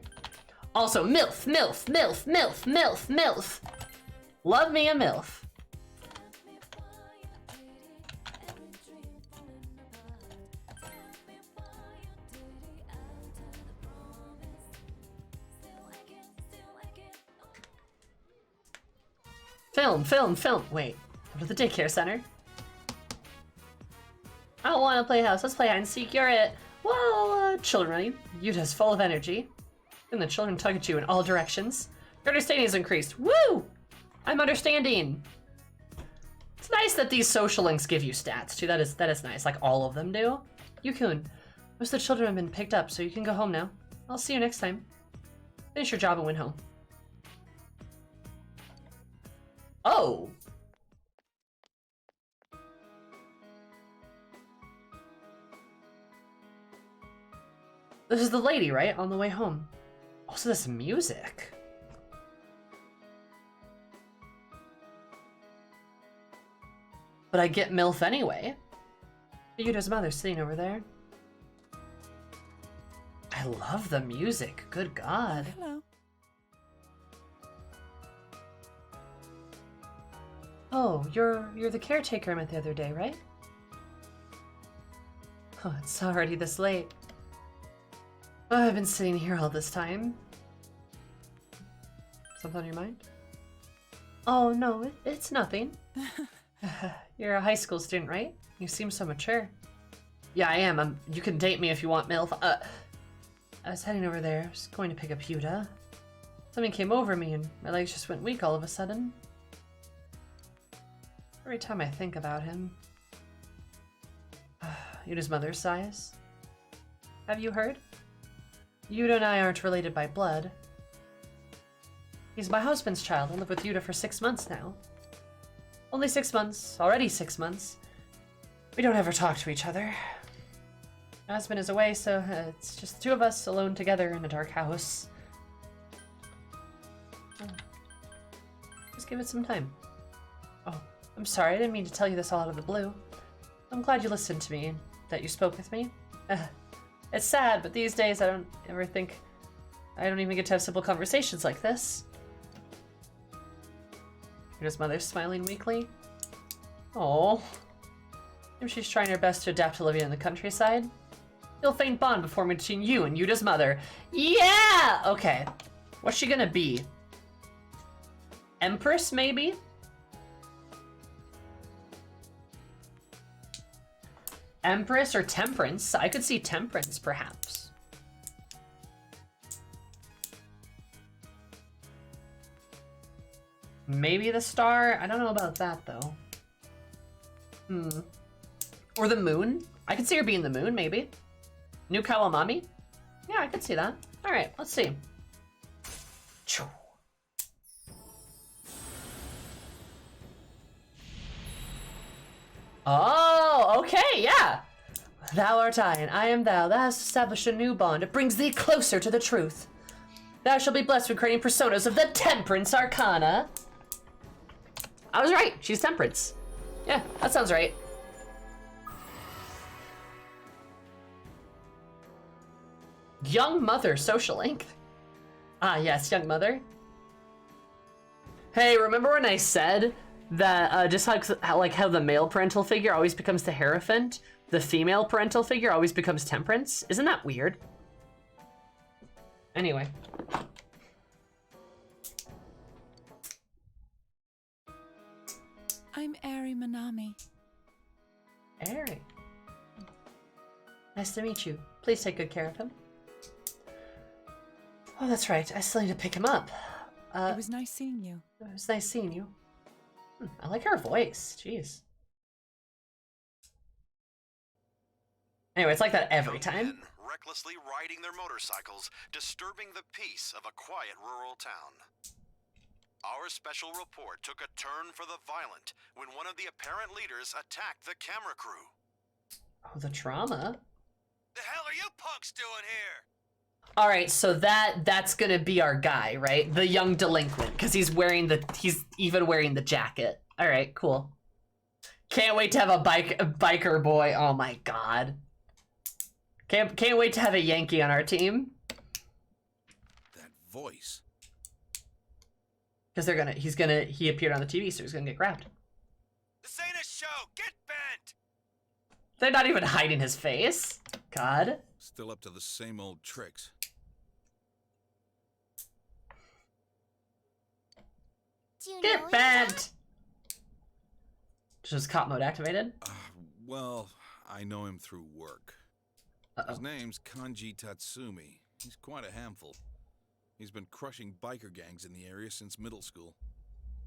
Also, MILF, MILF, MILF, MILF, MILF, MILF. Love me a MILF. Film. Wait, go to the daycare center. I don't want to play house. Let's play hide and seek. You're it. Well, children, Yuta's full of energy. And the children tug at you in all directions. Your understanding is increased. Woo! I'm understanding. It's nice that these social links give you stats too. That is nice. Like all of them do. Yukun, most of the children have been picked up, so you can go home now. I'll see you next time. Finish your job and win home. Oh. This is the lady, right? On the way home. Also, this music. But I get MILF anyway. Yuta's mother sitting over there. I love the music. Good God. Hello. Oh, you're the caretaker I met the other day, right? Oh, it's already this late. Oh, I've been sitting here all this time. Something on your mind? Oh, no, it's nothing. You're a high school student, right? You seem so mature. Yeah, I am. You can date me if you want, MILF. I was heading over there. I was going to pick up Yuta. Something came over me and my legs just went weak all of a sudden. Every time I think about him. Yuta's mother sighs. Have you heard? Yuta and I aren't related by blood. He's my husband's child. I live with Yuta for 6 months now. Only 6 months. Already 6 months. We don't ever talk to each other. My husband is away, so it's just the two of us alone together in a dark house. Oh. Just give it some time. Oh, I'm sorry. I didn't mean to tell you this all out of the blue. I'm glad you listened to me and that you spoke with me. It's sad, but these days I don't even get to have simple conversations like this. His mother's smiling weakly. Oh, maybe she's trying her best to adapt to living in the countryside. You'll faint bond before between you and Yuta's mother. Yeah! Okay. What's she gonna be? Empress, maybe? Empress or Temperance? I could see Temperance, perhaps. Maybe the star? I don't know about that, though. Or the moon? I could see her being the moon, maybe. New Kawamami? Yeah, I could see that. Alright, let's see. Oh, okay, yeah. Thou art I, and I am thou. Thou hast established a new bond. It brings thee closer to the truth. Thou shalt be blessed with creating personas of the Temperance Arcana. I was right. She's Temperance. Yeah, that sounds right. Young Mother social link. Ah, yes, Young Mother. Hey, remember when I said that just how the male parental figure always becomes the Hierophant, the female parental figure always becomes Temperance? Isn't that weird? Anyway. I'm Ari Manami. Ari. Nice to meet you. Please take good care of him. Oh, that's right. I still need to pick him up. It was nice seeing you. It was nice seeing you. I like her voice. Jeez. Anyway, it's like that every time. Men recklessly riding their motorcycles, disturbing the peace of a quiet rural town. Our special report took a turn for the violent when one of the apparent leaders attacked the camera crew. Oh, the trauma. The hell are you punks doing here? All right, so that's gonna be our guy, right? The young delinquent, because he's even wearing the jacket. All right, cool. Can't wait to have a biker boy. Oh my god. Can't wait to have a Yankee on our team. That voice. Because he appeared on the TV, so he's gonna get grabbed. This ain't a show. Get bent. They're not even hiding his face. God. Still up to the same old tricks. Do you know Get him? bent! Just cop mode activated? Well, I know him through work. His name's Kanji Tatsumi. He's quite a handful. He's been crushing biker gangs in the area since middle school.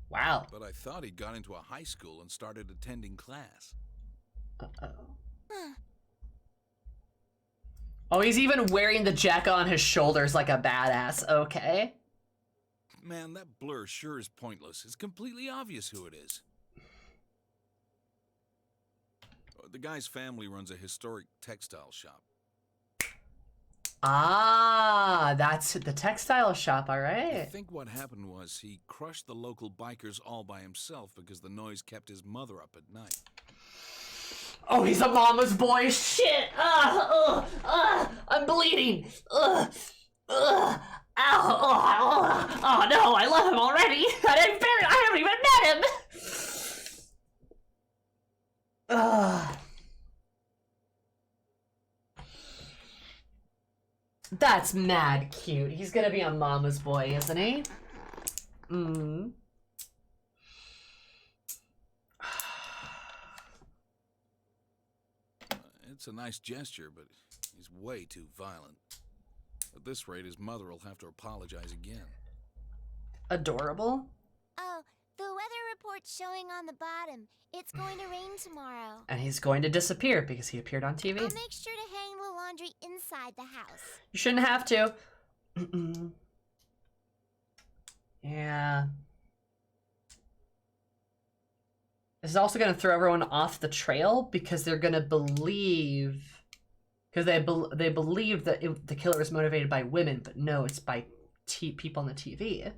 Wow. But I thought he'd got into a high school and started attending class. Oh, he's even wearing the jacket on his shoulders like a badass. Okay. Man, that blur sure is pointless. It's completely obvious who it is. The guy's family runs a historic textile shop. Ah, that's the textile shop, all I right. think what happened was he crushed the local bikers all by himself because the noise kept his mother up at night. Oh, he's a mama's boy. Shit. I'm bleeding. Ow. Oh, no, I love him already. I haven't even met him. That's mad cute. He's gonna be a mama's boy, isn't he? It's a nice gesture, but he's way too violent. At this rate, his mother will have to apologize again. Adorable. Oh, the weather report's showing on the bottom. It's going to rain tomorrow. And he's going to disappear because he appeared on TV. I'll make sure to hang the laundry inside the house. You shouldn't have to. Yeah. This is also going to throw everyone off the trail because they're going to believe... Because they believe that the killer is motivated by women, but no, it's by people on the TV.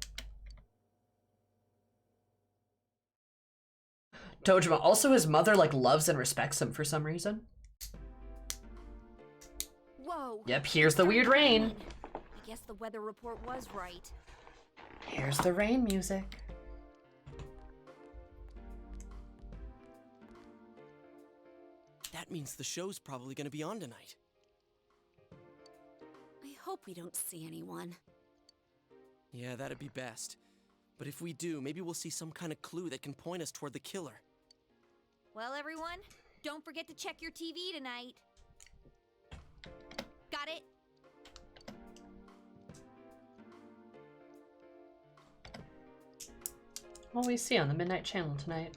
Dojima. Also, his mother, like, loves and respects him for some reason. Whoa. Yep, here's the weird rain. I guess the weather report was right. Here's the rain music. That means the show's probably gonna be on tonight. I hope we don't see anyone. Yeah, that'd be best. But if we do, maybe we'll see some kind of clue that can point us toward the killer. Well, everyone, don't forget to check your TV tonight. Got it? What will we see on the Midnight Channel tonight?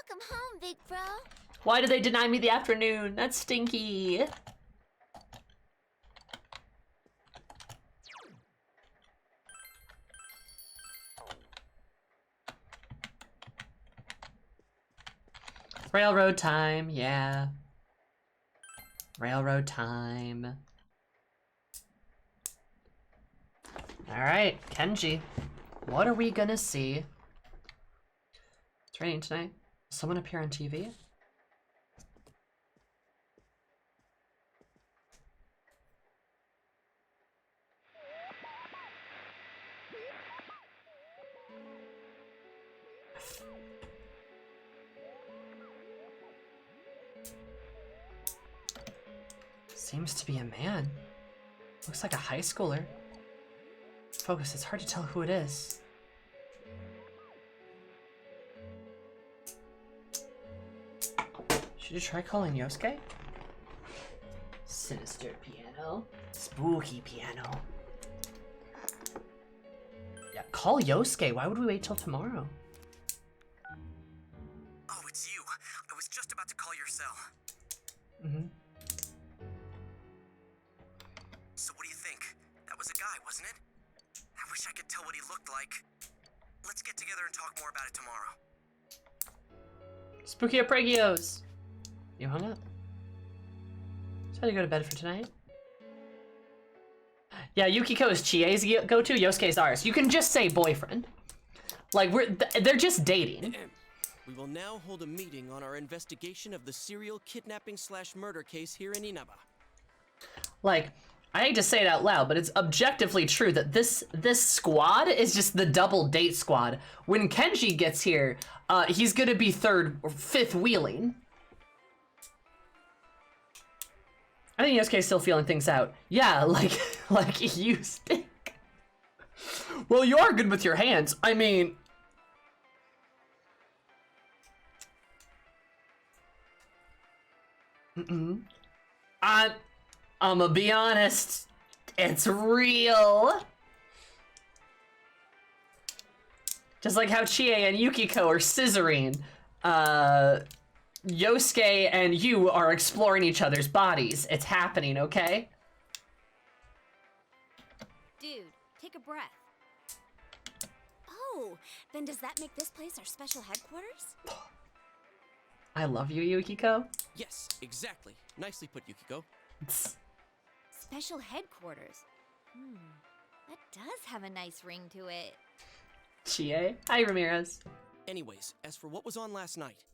Welcome home, big bro. Why did they deny me the afternoon? That's stinky. Railroad time, yeah. Railroad time. Alright, Kenji. What are we gonna see? It's raining tonight. Will someone appear on TV? Seems to be a man. Looks like a high schooler. Focus, it's hard to tell who it is. Should you try calling Yosuke? Sinister piano. Spooky piano. Yeah, call Yosuke. Why would we wait till tomorrow? Oh, it's you. I was just about to call your cell. So what do you think? That was a guy, wasn't it? I wish I could tell what he looked like. Let's get together and talk more about it tomorrow. Spooky Apregios. You hung up? So how do you go to bed for tonight? Yeah, Yukiko is Chie's go-to, Yosuke's ours. You can just say boyfriend. Like, they're just dating. We will now hold a meeting on our investigation of the serial kidnapping/murder case here in Inaba. Like, I hate to say it out loud, but it's objectively true that this squad is just the double date squad. When Kenji gets here, he's gonna be third or fifth wheeling. I think Yosuke's still feeling things out. Yeah, like you stink. Well, you are good with your hands. I mean... I'ma be honest. It's real. Just like how Chie and Yukiko are scissoring, Yosuke and you are exploring each other's bodies. It's happening, okay? Dude, take a breath. Oh, then does that make this place our special headquarters? I love you, Yukiko. Yes, exactly. Nicely put, Yukiko. Special headquarters. That does have a nice ring to it. Chie. Hi, Ramirez. Anyways, as for what was on last night.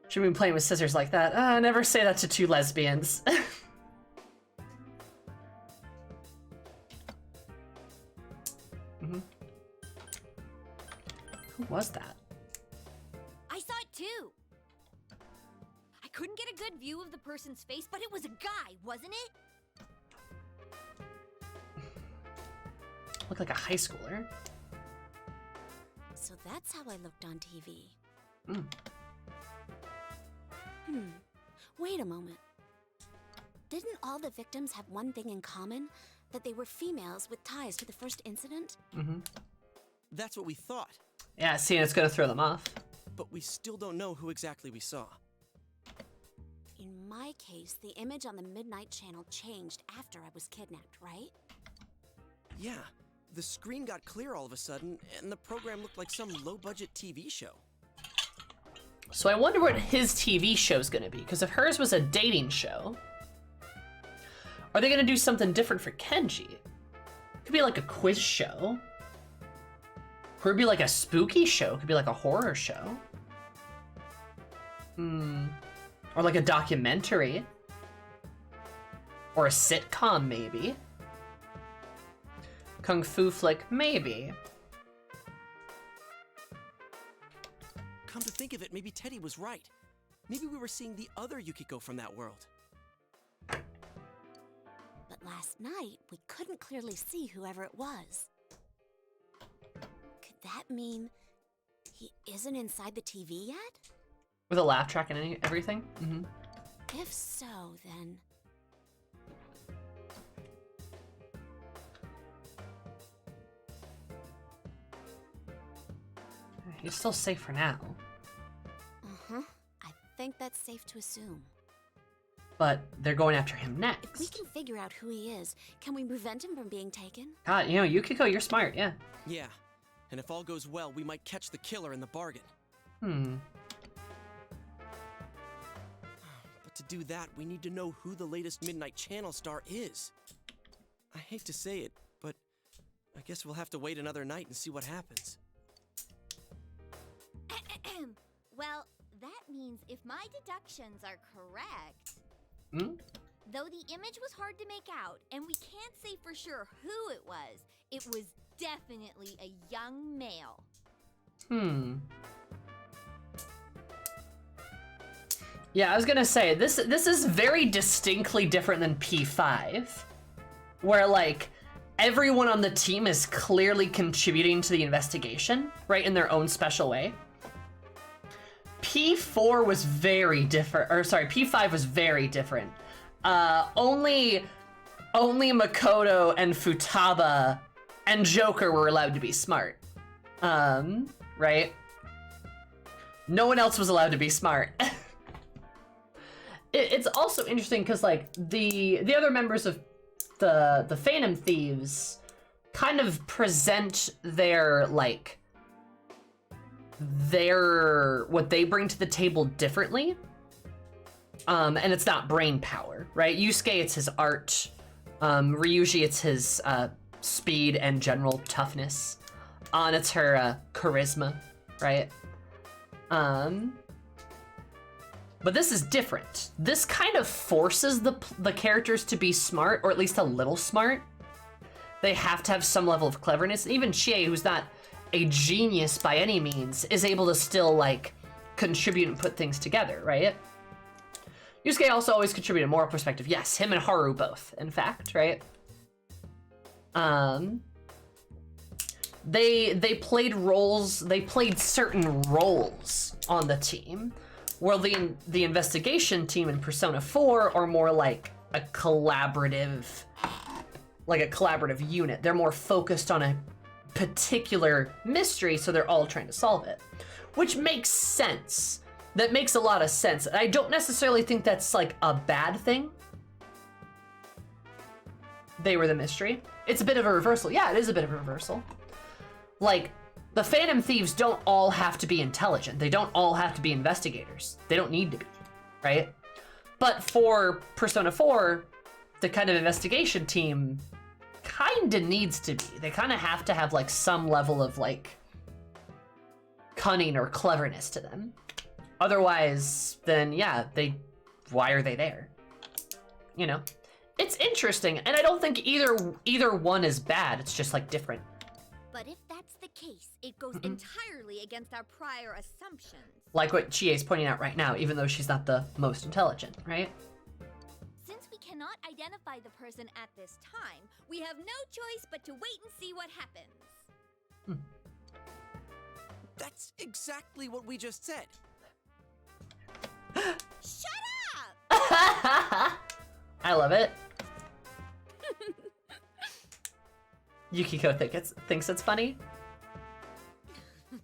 Shouldn't be playing with scissors like that. Never say that to two lesbians. Who was that? I saw it too. I couldn't get a good view of the person's face, but it was a guy, wasn't it? Looked like a high schooler. So that's how I looked on TV. Wait a moment. Didn't all the victims have one thing in common? That they were females with ties to the first incident? That's what we thought. Yeah, see, it's gonna throw them off. But we still don't know who exactly we saw. In my case, the image on the Midnight Channel changed after I was kidnapped, right? Yeah, the screen got clear all of a sudden, and the program looked like some low-budget TV show. So I wonder what his TV show's gonna be, because if hers was a dating show, are they gonna do something different for Kenji? Could be like a quiz show. Could be like a spooky show. Could be like a horror show. Or like a documentary. Or a sitcom, maybe. Kung Fu flick, maybe. Come to think of it, maybe Teddy was right. Maybe we were seeing the other Yukiko from that world. But last night, we couldn't clearly see whoever it was. Could that mean he isn't inside the TV yet? With a laugh track and everything? If so, then... He's still safe for now. I think that's safe to assume. But they're going after him next. If we can figure out who he is, can we prevent him from being taken? God, you know, Yukiko, you're smart, yeah. Yeah, and if all goes well, we might catch the killer in the bargain. But to do that, we need to know who the latest Midnight Channel star is. I hate to say it, but I guess we'll have to wait another night and see what happens. Well, that means if my deductions are correct... Though the image was hard to make out, and we can't say for sure who it was definitely a young male. Yeah, I was gonna say, this is very distinctly different than P5, where, like, everyone on the team is clearly contributing to the investigation, right, in their own special way. P4 was very different, or sorry, P5 was very different. Only Makoto and Futaba and Joker were allowed to be smart. Right? No one else was allowed to be smart. It's also interesting because, like, the other members of the Phantom Thieves kind of present their, like, what they bring to the table differently. And it's not brain power, right? Yusuke, it's his art. Ryuji, it's his speed and general toughness. An, it's her charisma, right? But this is different. This kind of forces the characters to be smart, or at least a little smart. They have to have some level of cleverness. Even Chie, who's not a genius by any means, is able to still, like, contribute and put things together, right? Yusuke also always contributed moral perspective. Yes, him and Haru both, in fact, right? They played roles, they played certain roles on the team, where the investigation team in Persona 4 are more like a collaborative unit. They're more focused on a particular mystery, so they're all trying to solve it, which makes sense. That makes a lot of sense. I don't necessarily think that's like a bad thing. They were the mystery. It's a bit of a reversal. Yeah, it is a bit of a reversal. Like, the Phantom Thieves don't all have to be intelligent. They don't all have to be investigators. They don't need to be, right? But for Persona 4, the kind of investigation team kinda needs to be. They kinda have to have like some level of like cunning or cleverness to them. Otherwise, then yeah, why are they there? You know? It's interesting, and I don't think either one is bad. It's just like different. But if that's the case, it goes entirely against our prior assumptions. Like what Chie is pointing out right now, even though she's not the most intelligent, right? Since we cannot identify the person at this time, we have no choice but to wait and see what happens. That's exactly what we just said. Shut up! I love it. Yukiko thinks it's funny. You're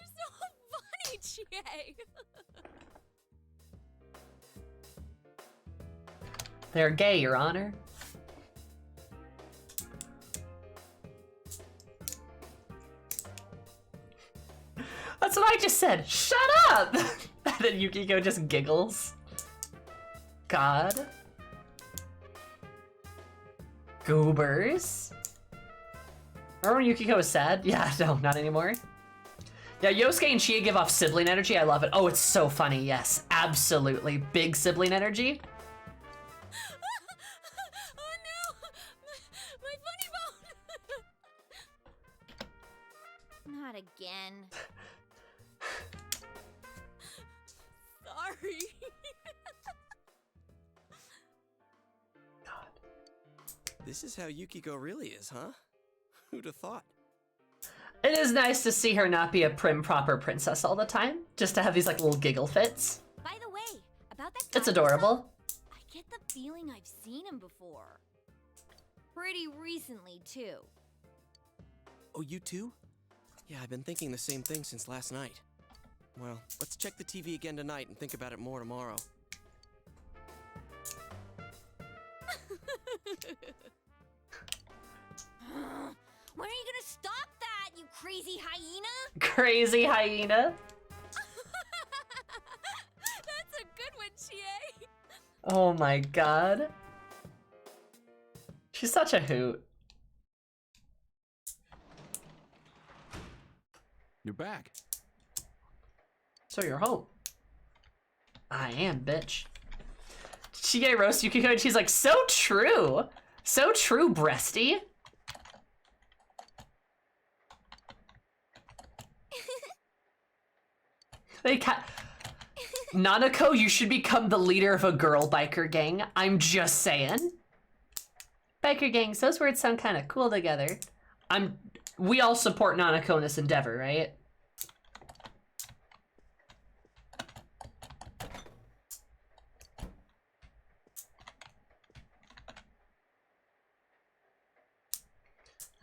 so funny, Chie. They're gay, Your Honor. That's what I just said. Shut up! And then Yukiko just giggles. God. Goobers. Remember when Yukiko was sad? Yeah, no, not anymore. Yeah, Yosuke and Chie give off sibling energy. I love it. Oh, it's so funny. Yes, absolutely. Big sibling energy. Oh no! My funny bone! Not again. Sorry. This is how Yukiko really is, huh? Who'd have thought? It is nice to see her not be a prim proper princess all the time. Just to have these like little giggle fits. By the way, about that It's adorable. I get the feeling I've seen him before. Pretty recently, too. Oh, you too? Yeah, I've been thinking the same thing since last night. Well, let's check the TV again tonight and think about it more tomorrow. When are you gonna stop that, you crazy hyena? Crazy hyena. That's a good one, Chie. Oh my god. She's such a hoot. You're back. So you're home. I am, bitch. Chie roasts Yukiko and she's like, so true. So true, breasty. Nanako, you should become the leader of a girl biker gang. I'm just saying. Biker gangs, those words sound kind of cool together. We all support Nanako in this endeavor, right?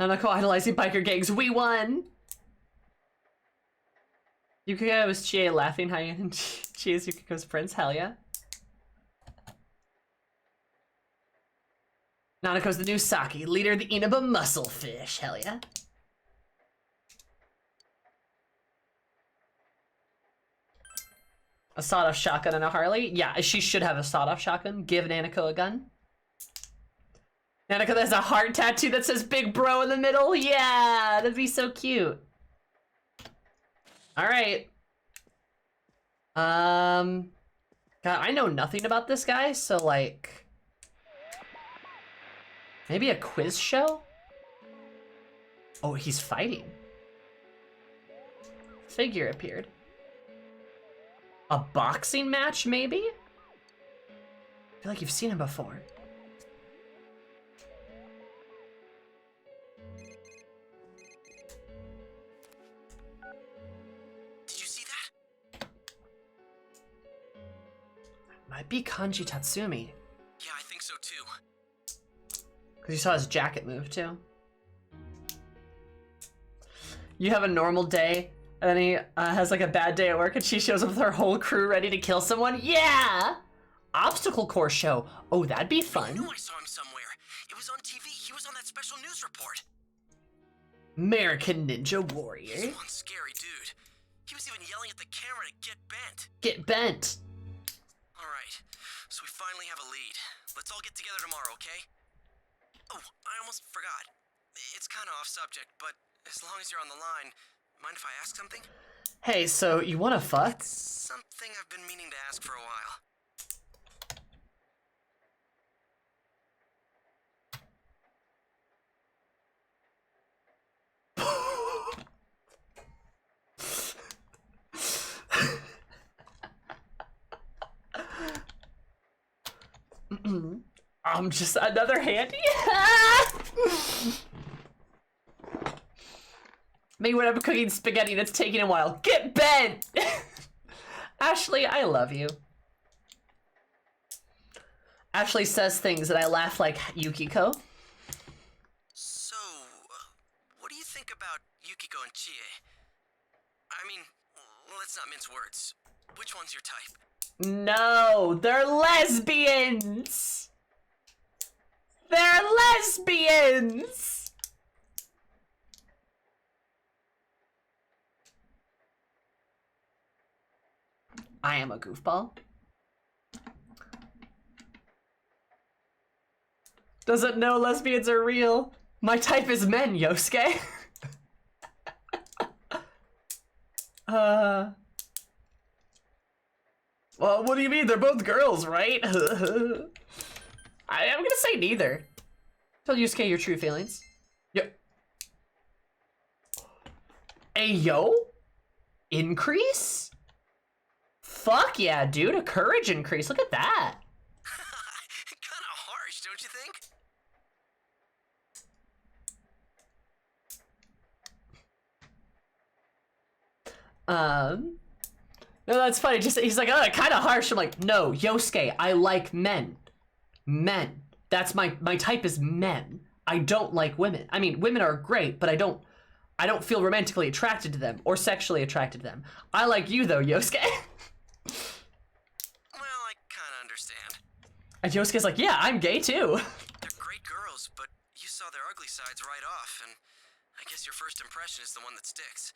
Nanako idolizing biker gangs. We won! Yukiko is Chie laughing high and Chie is Yukiko's prince. Hell yeah. Nanako's the new Saki, leader of the Inaba Musclefish. Hell yeah. A sawed-off shotgun and a Harley? Yeah, she should have a sawed-off shotgun. Give Nanako a gun. Nanako has a heart tattoo that says Big Bro in the middle. Yeah, that'd be so cute. All right. God, I know nothing about this guy, so like, maybe a quiz show? Oh, he's fighting. Figure appeared. A boxing match, maybe? I feel like you've seen him before. Did you see that? Might be Kanji Tatsumi. Yeah, I think so too. Because you saw his jacket move too. You have a normal day, and then he has like a bad day at work, and she shows up with her whole crew ready to kill someone. Yeah! Obstacle course show. Oh, that'd be fun. I knew I saw him somewhere. It was on TV. He was on that special news report. American Ninja Warrior. He's one scary dude. He was even yelling at the camera to get bent. Get bent. All right, so we finally have a lead. Let's all get together tomorrow, okay? Oh, I almost forgot. It's kind of off subject, but as long as you're on the line, mind if I ask something? Hey, so you wanna fuck? It's something I've been meaning to ask for a while. I'm just another handy. Maybe when I'm cooking spaghetti that's taking a while. Get bent! Ashley, I love you. Ashley says things and I laugh like Yukiko. So, what do you think about Yukiko and Chie? I mean, let's not mince words. Which one's your type? No, they're lesbians! They're lesbians! I am a goofball. Doesn't know lesbians are real. My type is men, Yosuke. Well, what do you mean? They're both girls, right? I'm gonna say neither. Tell Yusuke your true feelings. Yo. Ayo? Increase? Fuck yeah, dude. A courage increase. Look at that. Kinda harsh, don't you think? No, that's funny. Just he's like, oh, kind of harsh. I'm like, no, Yosuke, I like men. Men. That's my type is men. I don't like women. I mean, women are great, but I don't feel romantically attracted to them or sexually attracted to them. I like you though, Yosuke. Well, I kinda understand. And Yosuke's like, yeah, I'm gay too. They're great girls, but you saw their ugly sides right off, and I guess your first impression is the one that sticks.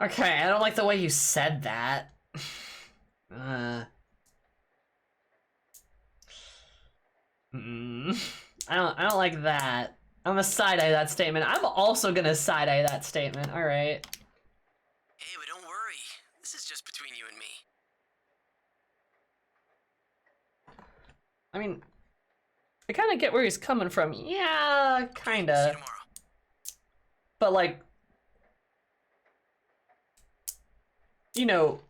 Okay, I don't like the way you said that. I don't like that. I'm gonna side-eye that statement. I'm also gonna side-eye that statement. All right. Hey, but don't worry. This is just between you and me. I mean, I kind of get where he's coming from. Yeah, kind See you of. tomorrow. But like, you know,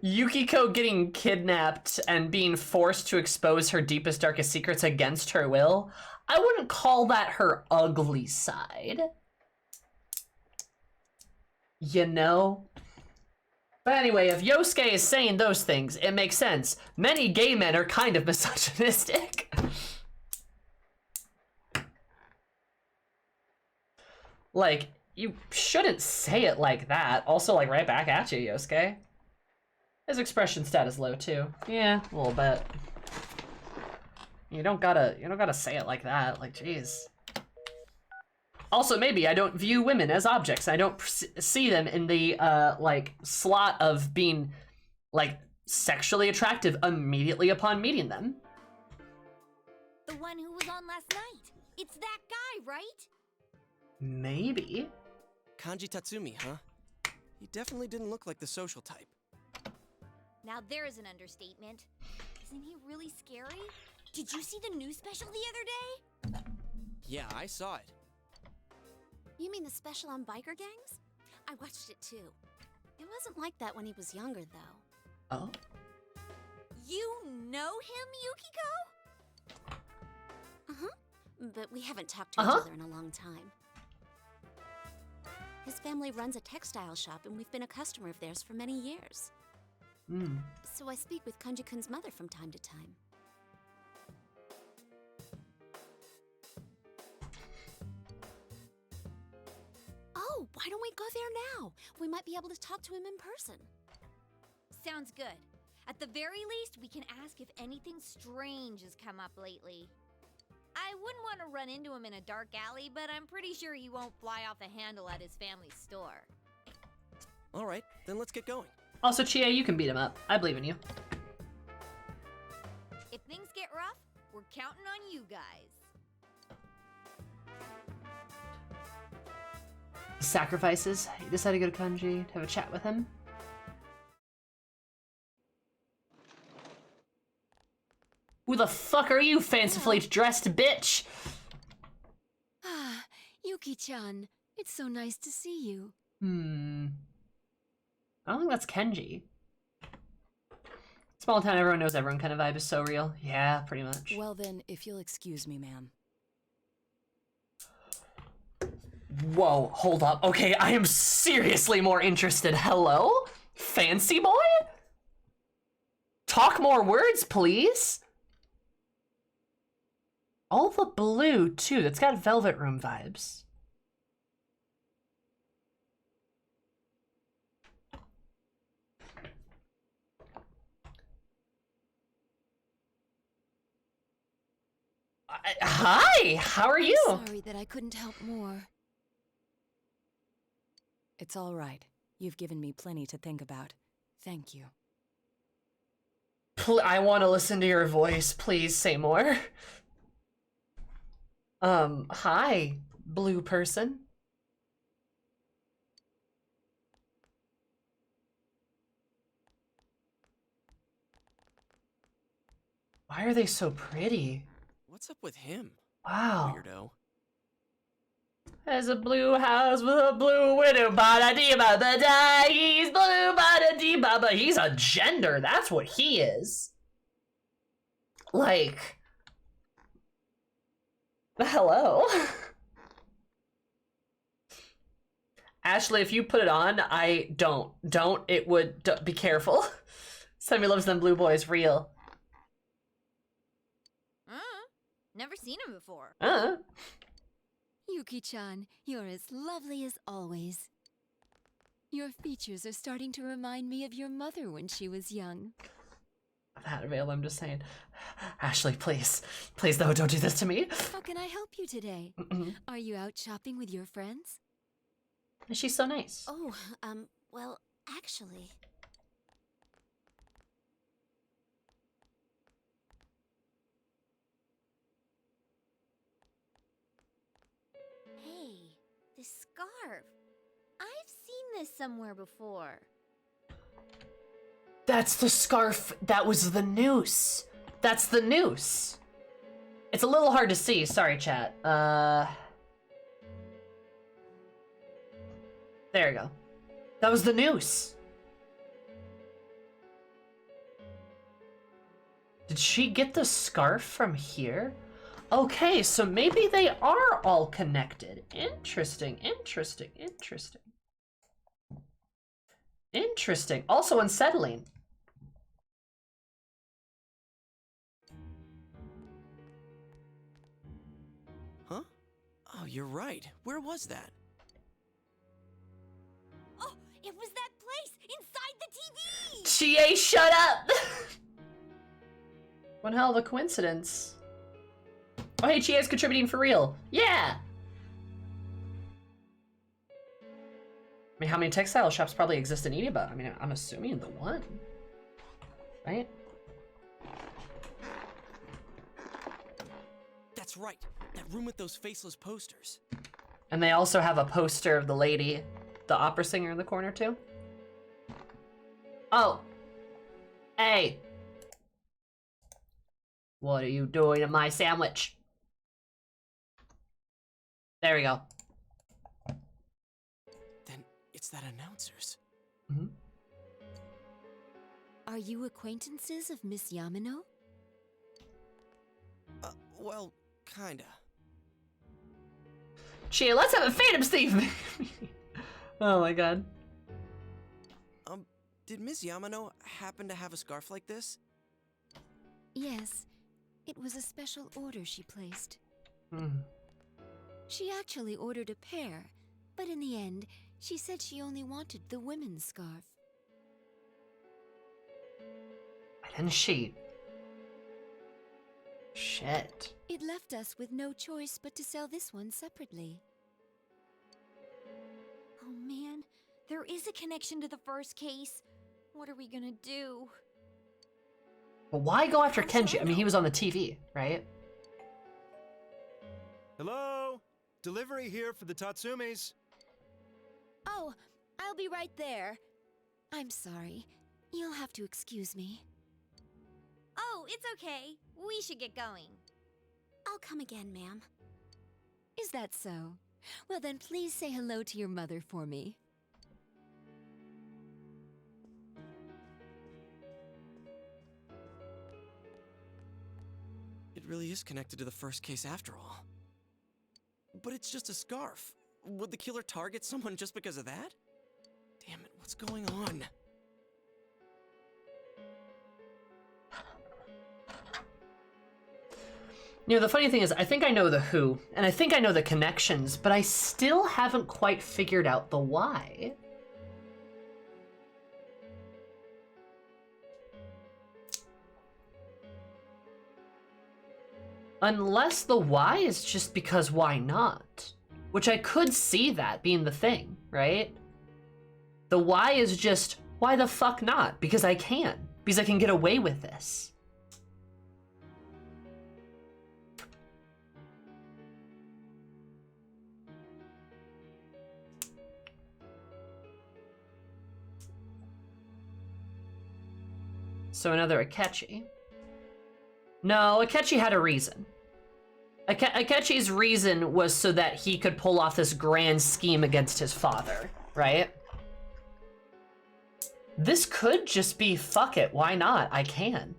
Yukiko getting kidnapped and being forced to expose her deepest, darkest secrets against her will, I wouldn't call that her ugly side. You know? But anyway, if Yosuke is saying those things, it makes sense. Many gay men are kind of misogynistic. Like, you shouldn't say it like that. Also, like, right back at you, Yosuke. His expression stat is low, too. Yeah, a little bit. You don't gotta say it like that. Like, jeez. Also, maybe I don't view women as objects. I don't see them in the, like, slot of being, like, sexually attractive immediately upon meeting them. The one who was on last night. It's that guy, right? Maybe. Kanji Tatsumi, huh? He definitely didn't look like the social type. Now there is an understatement. Isn't he really scary? Did you see the news special the other day? Yeah, I saw it. You mean the special on biker gangs? I watched it too. It wasn't like that when he was younger, though. Oh? You know him, Yukiko? Uh-huh. But we haven't talked to each other in a long time. His family runs a textile shop, and we've been a customer of theirs for many years. So I speak with Kanji-kun's mother from time to time. Oh, why don't we go there now? We might be able to talk to him in person. Sounds good. At the very least, we can ask if anything strange has come up lately. I wouldn't want to run into him in a dark alley, but I'm pretty sure he won't fly off the handle at his family's store. All right, then let's get going. Also, Chie, you can beat him up. I believe in you. If things get rough, we're counting on you guys. Sacrifices. You decide to go to Kanji to have a chat with him. Who the fuck are you, fancifully dressed bitch? Ah, Yuki-chan. It's so nice to see you. I don't think that's Kenji. Small town, everyone knows everyone kind of vibe is so real. Yeah, pretty much. Well then, if you'll excuse me, ma'am. Whoa, hold up. Okay, I am seriously more interested. Hello? Fancy boy? Talk more words, please. All the blue, too. That's got Velvet Room vibes. Hi, how are you? I'm sorry that I couldn't help more. It's all right. You've given me plenty to think about. Thank you. I want to listen to your voice. Please say more. Hi, blue person. Why are they so pretty? What's up with him? Wow. Weirdo. There's a blue house with a blue widow, ba-da-dee-ba-ba-da, he's blue, ba-da-dee-ba-ba. He's a gender, that's what he is. Like, hello? Ashley, if you put it on, I don't, it would, be careful. Sammy loves them blue boys, real. Never seen him before. Yuki-chan, you're as lovely as always. Your features are starting to remind me of your mother when she was young. I've had a veil, I'm just saying. Ashley, please. Please, though, don't do this to me. How can I help you today? Are you out shopping with your friends? She's so nice. Oh, well, actually... Hey, this scarf. I've seen this somewhere before. That's the scarf. That was the noose. That's the noose. It's a little hard to see. Sorry, chat. There you go. That was the noose. Did she get the scarf from here? Okay, so maybe they are all connected. Interesting, interesting, interesting. Interesting. Also unsettling. Huh? Oh, you're right. Where was that? Oh, it was that place inside the TV! Chie, shut up! One hell of a coincidence. Oh, hey, Chie's contributing for real. Yeah! I mean, how many textile shops probably exist in Idiba? I mean, I'm assuming the one. Right? That's right. That room with those faceless posters. And they also have a poster of the lady, the opera singer in the corner, too. Oh. Hey. What are you doing to my sandwich? There we go. Then it's that announcer's. Mm-hmm. Are you acquaintances of Miss Yamano? Well, kinda. Chie, let's have a Phantom Steve! Oh my god. Did Miss Yamano happen to have a scarf like this? Yes. It was a special order she placed. Hmm. She actually ordered a pair, but in the end, she said she only wanted the women's scarf. And she... Shit. It left us with no choice but to sell this one separately. Oh man, there is a connection to the first case. What are we gonna do? But why go after Kenji? I mean, he was on the TV, right? Hello? Delivery here for the Tatsumis. Oh, I'll be right there. I'm sorry. You'll have to excuse me. Oh, it's okay. We should get going. I'll come again, ma'am. Is that so? Well then, please say hello to your mother for me. It really is connected to the first case after all. But it's just a scarf. Would the killer target someone just because of that? Damn it, what's going on? You know, the funny thing is, I think I know the who, and I think I know the connections, but I still haven't quite figured out the why. Unless the why is just because why not? Which I could see that being the thing, right? The why is just, why the fuck not? Because I can. Because I can get away with this. So another Akechi. No, Akechi had a reason. Akechi's reason was so that he could pull off this grand scheme against his father, right? This could just be, fuck it, why not? I can.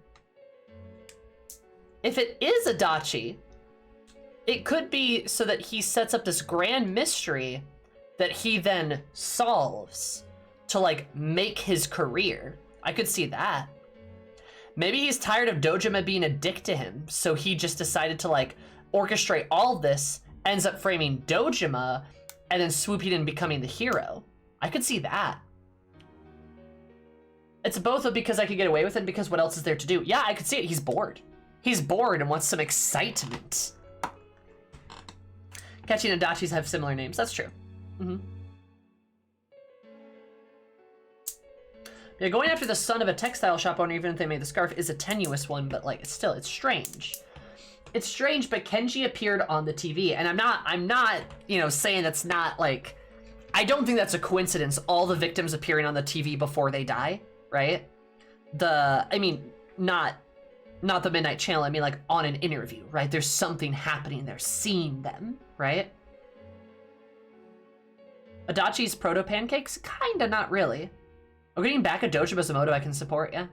If it is Adachi, it could be so that he sets up this grand mystery that he then solves to, like, make his career. I could see that. Maybe he's tired of Dojima being a dick to him, so he just decided to, like, orchestrate all this, ends up framing Dojima, and then swooping in and becoming the hero. I could see that. It's both of because I could get away with it, because what else is there to do? Yeah, I could see it. He's bored. He's bored and wants some excitement. Akechi and Adachi's have similar names. That's true. Mm-hmm. Yeah, going after the son of a textile shop owner, even if they made the scarf, is a tenuous one, but like, it's strange. It's strange, but Kenji appeared on the TV, and I'm not, you know, saying that's not like, I don't think that's a coincidence, all the victims appearing on the TV before they die, right? I mean, not the Midnight Channel, I mean like on an interview, right? There's something happening there, seeing them, right? Adachi's proto-pancakes? Kinda, not really. Oh, getting back a Dojima's Emoto I can support, yeah.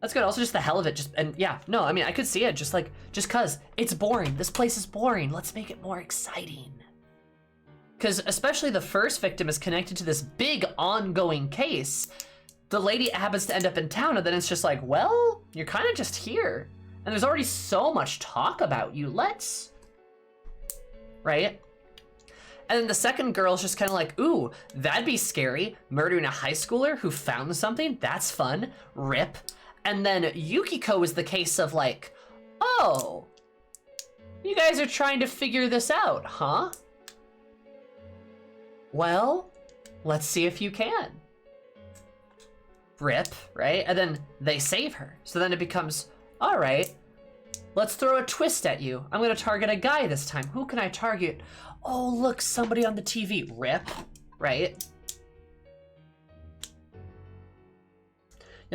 That's good, also just the hell of it, and yeah, no, I mean, I could see it, just cause it's boring. This place is boring, let's make it more exciting. Cause especially the first victim is connected to this big ongoing case. The lady happens to end up in town, and then it's just like, well, you're kind of just here. And there's already so much talk about you, right? And then the second girl's just kind of like, ooh, that'd be scary. Murdering a high schooler who found something, that's fun, rip. And then Yukiko is the case of like, oh, you guys are trying to figure this out, huh? Well, let's see if you can. Rip, right? And then they save her. So then it becomes, all right, let's throw a twist at you. I'm gonna target a guy this time. Who can I target? Oh, look, somebody on the TV. Rip, right?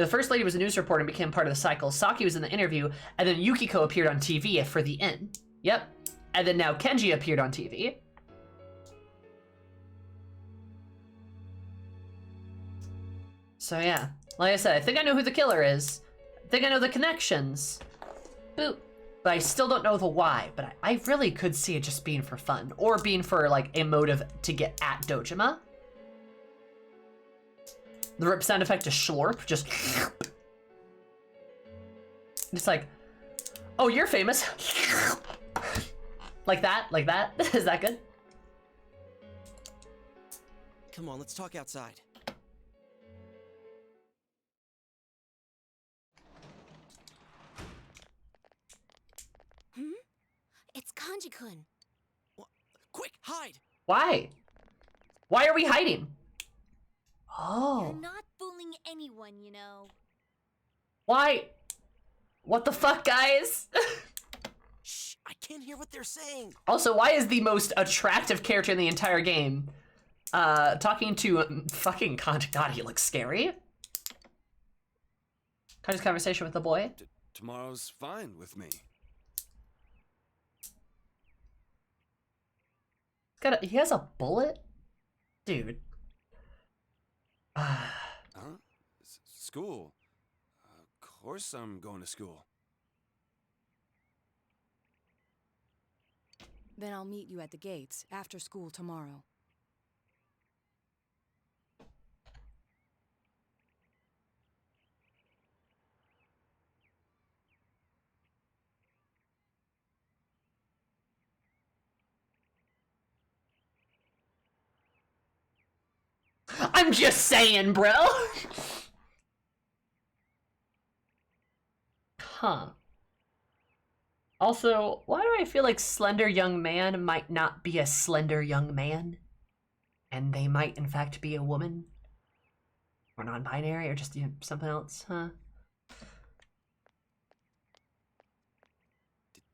The first lady was a news reporter and became part of the cycle. Saki was in the interview, and then Yukiko appeared on TV for the end. Yep. And then now Kenji appeared on TV. So yeah, like I said, I think I know who the killer is. I think I know the connections. Boop. But I still don't know the why, but I really could see it just being for fun, or being for like a motive to get at Dojima. The rip sound effect is slurp, just it's like, oh, you're famous. Like that? Is that good? Come on, let's talk outside. It's Kanji-kun. Quick, hide! Why? Why are we hiding? Oh. You're not fooling anyone, you know. Why? What the fuck, guys? Shh, I can't hear what they're saying. Also, why is the most attractive character in the entire game talking to fucking Kanji? God, he looks scary. Kanji's conversation with the boy. Tomorrow's fine with me. He has a bullet? Dude. Huh? School? Of course I'm going to school. Then I'll meet you at the gates after school tomorrow. I'm just saying, bro. Huh. Also, why do I feel like slender young man might not be a slender young man? And they might, in fact, be a woman? Or non-binary, or just something else, huh?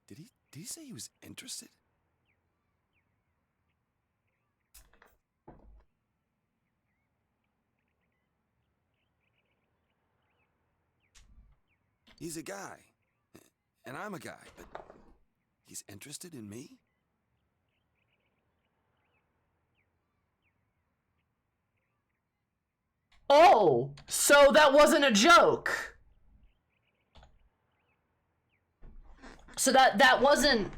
Did he say he was interested? He's a guy, and I'm a guy, but he's interested in me? Oh, so that wasn't a joke. So that wasn't...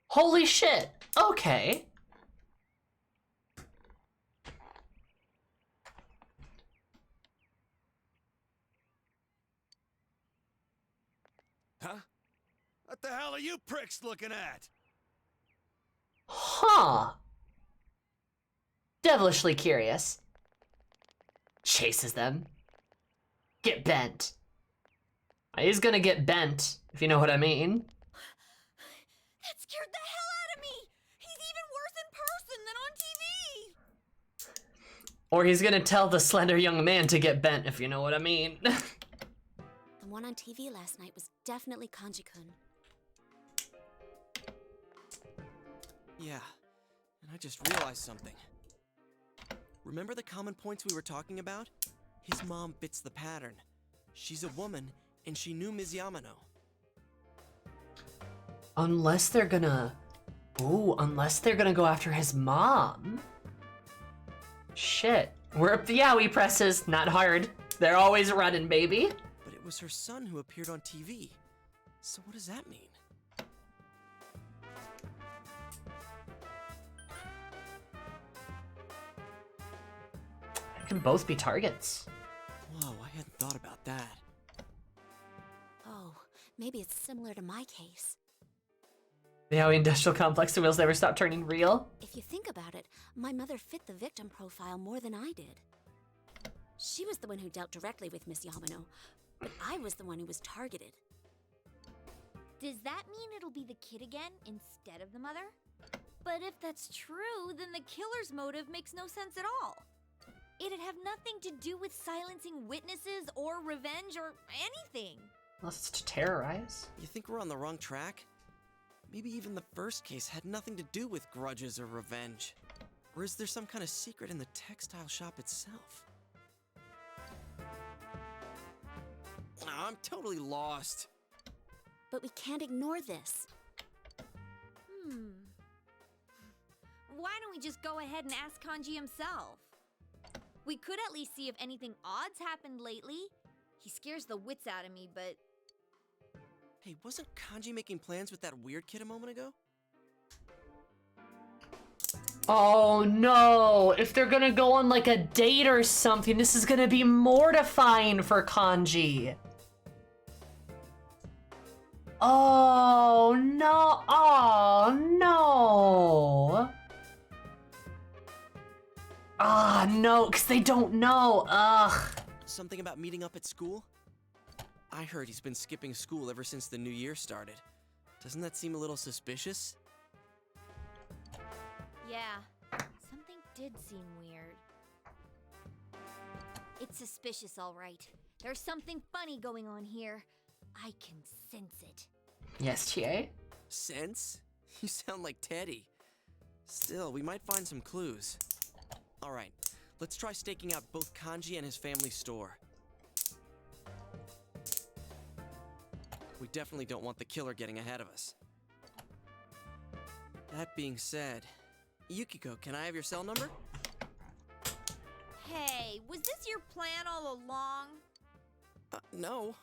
Holy shit. Okay. Huh? What the hell are you pricks looking at? Huh. Devilishly curious. Chases them. Get bent. He's gonna get bent, if you know what I mean. That scared the hell out of me! He's even worse in person than on TV! Or he's gonna tell the slender young man to get bent, if you know what I mean. The one on TV last night was definitely Kanji-kun. Yeah, and I just realized something. Remember the common points we were talking about? His mom fits the pattern. She's a woman, and she knew Ms. Yamano. Unless they're gonna... Ooh, unless they're gonna go after his mom. Shit. We're up the yaoi presses, not hard. They're always running, baby. But it was her son who appeared on TV. So what does that mean? They can both be targets. Whoa, I hadn't thought about that. Oh, maybe it's similar to my case. The yaoi industrial complex, the wheels never stop turning real. If you think about it, my mother fit the victim profile more than I did. She was the one who dealt directly with Miss Yamano, but I was the one who was targeted. Does that mean it'll be the kid again instead of the mother? But if that's true, then the killer's motive makes no sense at all. It'd have nothing to do with silencing witnesses or revenge or anything. Unless it's to terrorize. You think we're on the wrong track? Maybe even the first case had nothing to do with grudges or revenge. Or is there some kind of secret in the textile shop itself? I'm totally lost. But we can't ignore this. Why don't we just go ahead and ask Kanji himself? We could at least see if anything odd's happened lately. He scares the wits out of me, but... Hey, wasn't Kanji making plans with that weird kid a moment ago? Oh no, if they're gonna go on like a date or something, this is gonna be mortifying for Kanji. Oh no, oh no. Ah, no, because they don't know, ugh. Something about meeting up at school? I heard he's been skipping school ever since the new year started. Doesn't that seem a little suspicious? Yeah, something did seem weird. It's suspicious, all right. There's something funny going on here. I can sense it. Yes, Chie? Sense? You sound like Teddy. Still, we might find some clues. Alright, let's try staking out both Kanji and his family store. We definitely don't want the killer getting ahead of us. That being said, Yukiko, can I have your cell number? Hey, was this your plan all along? No.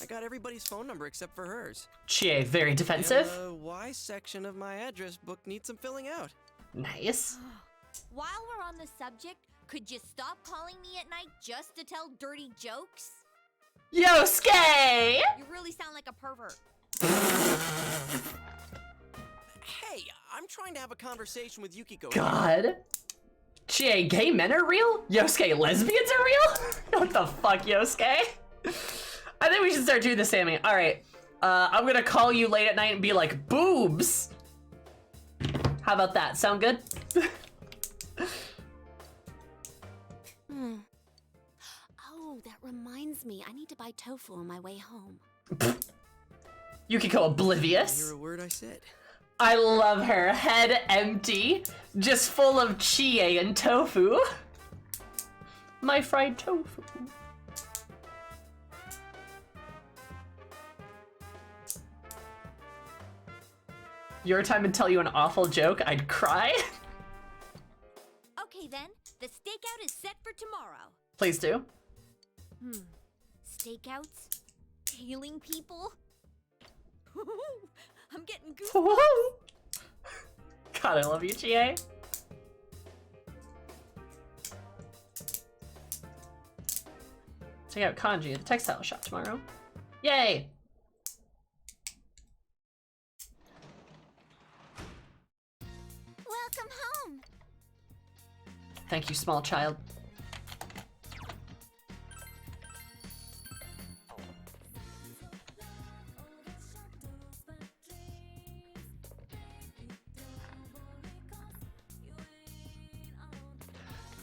I got everybody's phone number except for hers. Chie, very defensive. And the Y section of my address book needs some filling out. Nice. While we're on the subject, could you stop calling me at night just to tell dirty jokes? Yosuke! You really sound like a pervert. Hey, I'm trying to have a conversation with Yukiko. God. Chie, gay men are real? Yosuke, lesbians are real? What the fuck, Yosuke? I think we should start doing this, Sammy. All right, I'm gonna call you late at night and be like, boobs. How about that? Sound good? Oh, that reminds me. I need to buy tofu on my way home. Yukiko oblivious. Hear a word I said. I love her. Head empty, just full of chie and tofu. My fried tofu. Your time to tell you an awful joke, I'd cry. Okay then, the stakeout is set for tomorrow. Please do. Stakeouts? Tailing people? I'm getting goosebumps. Whoa. God, I love you, Chie. Check out Kanji at the textile shop tomorrow. Yay! Welcome home. Thank you, small child.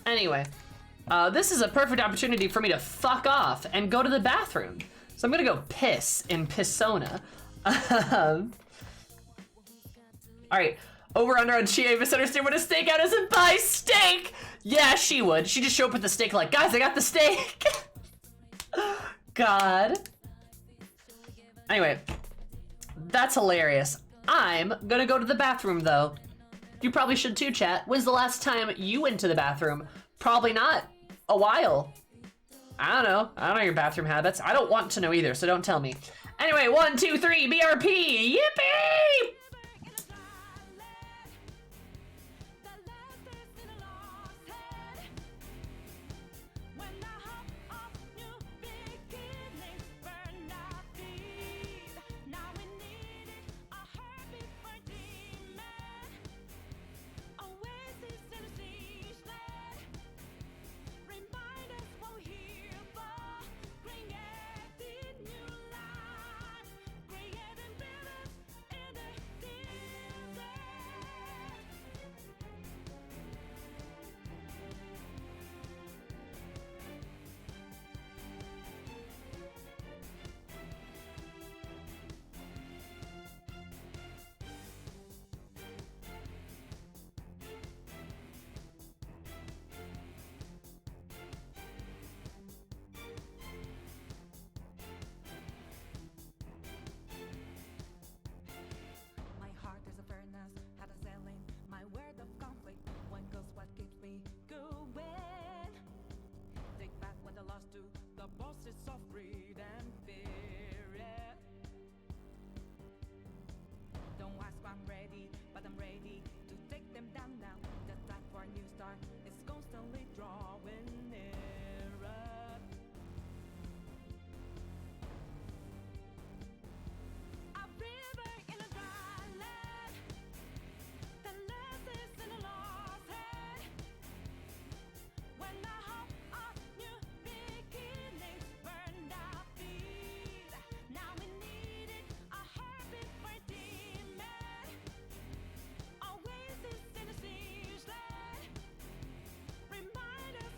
Anyway, this is a perfect opportunity for me to fuck off and go to the bathroom. So I'm gonna go piss in Pissona. All right, over under on Chie misunderstood what a stakeout is and buy steak. Yeah, she would. She just show up with the steak like, guys, I got the steak. God. Anyway, that's hilarious. I'm gonna go to the bathroom though. You probably should too, chat. When's the last time you went to the bathroom? Probably not. A while. I don't know. I don't know your bathroom habits. I don't want to know either, so don't tell me. Anyway, 1, 2, 3, BRP! Yippee! voices of greed and fear, yeah. Don't ask why I'm ready, but I'm ready to take them down now. The time for a new start is constantly drawing nearer. A river in a dry land, the lessons in a lost head. When the hope of new beginnings burned our feet, now we needed a heartbeat for demon. Oasis in a siege land, remind us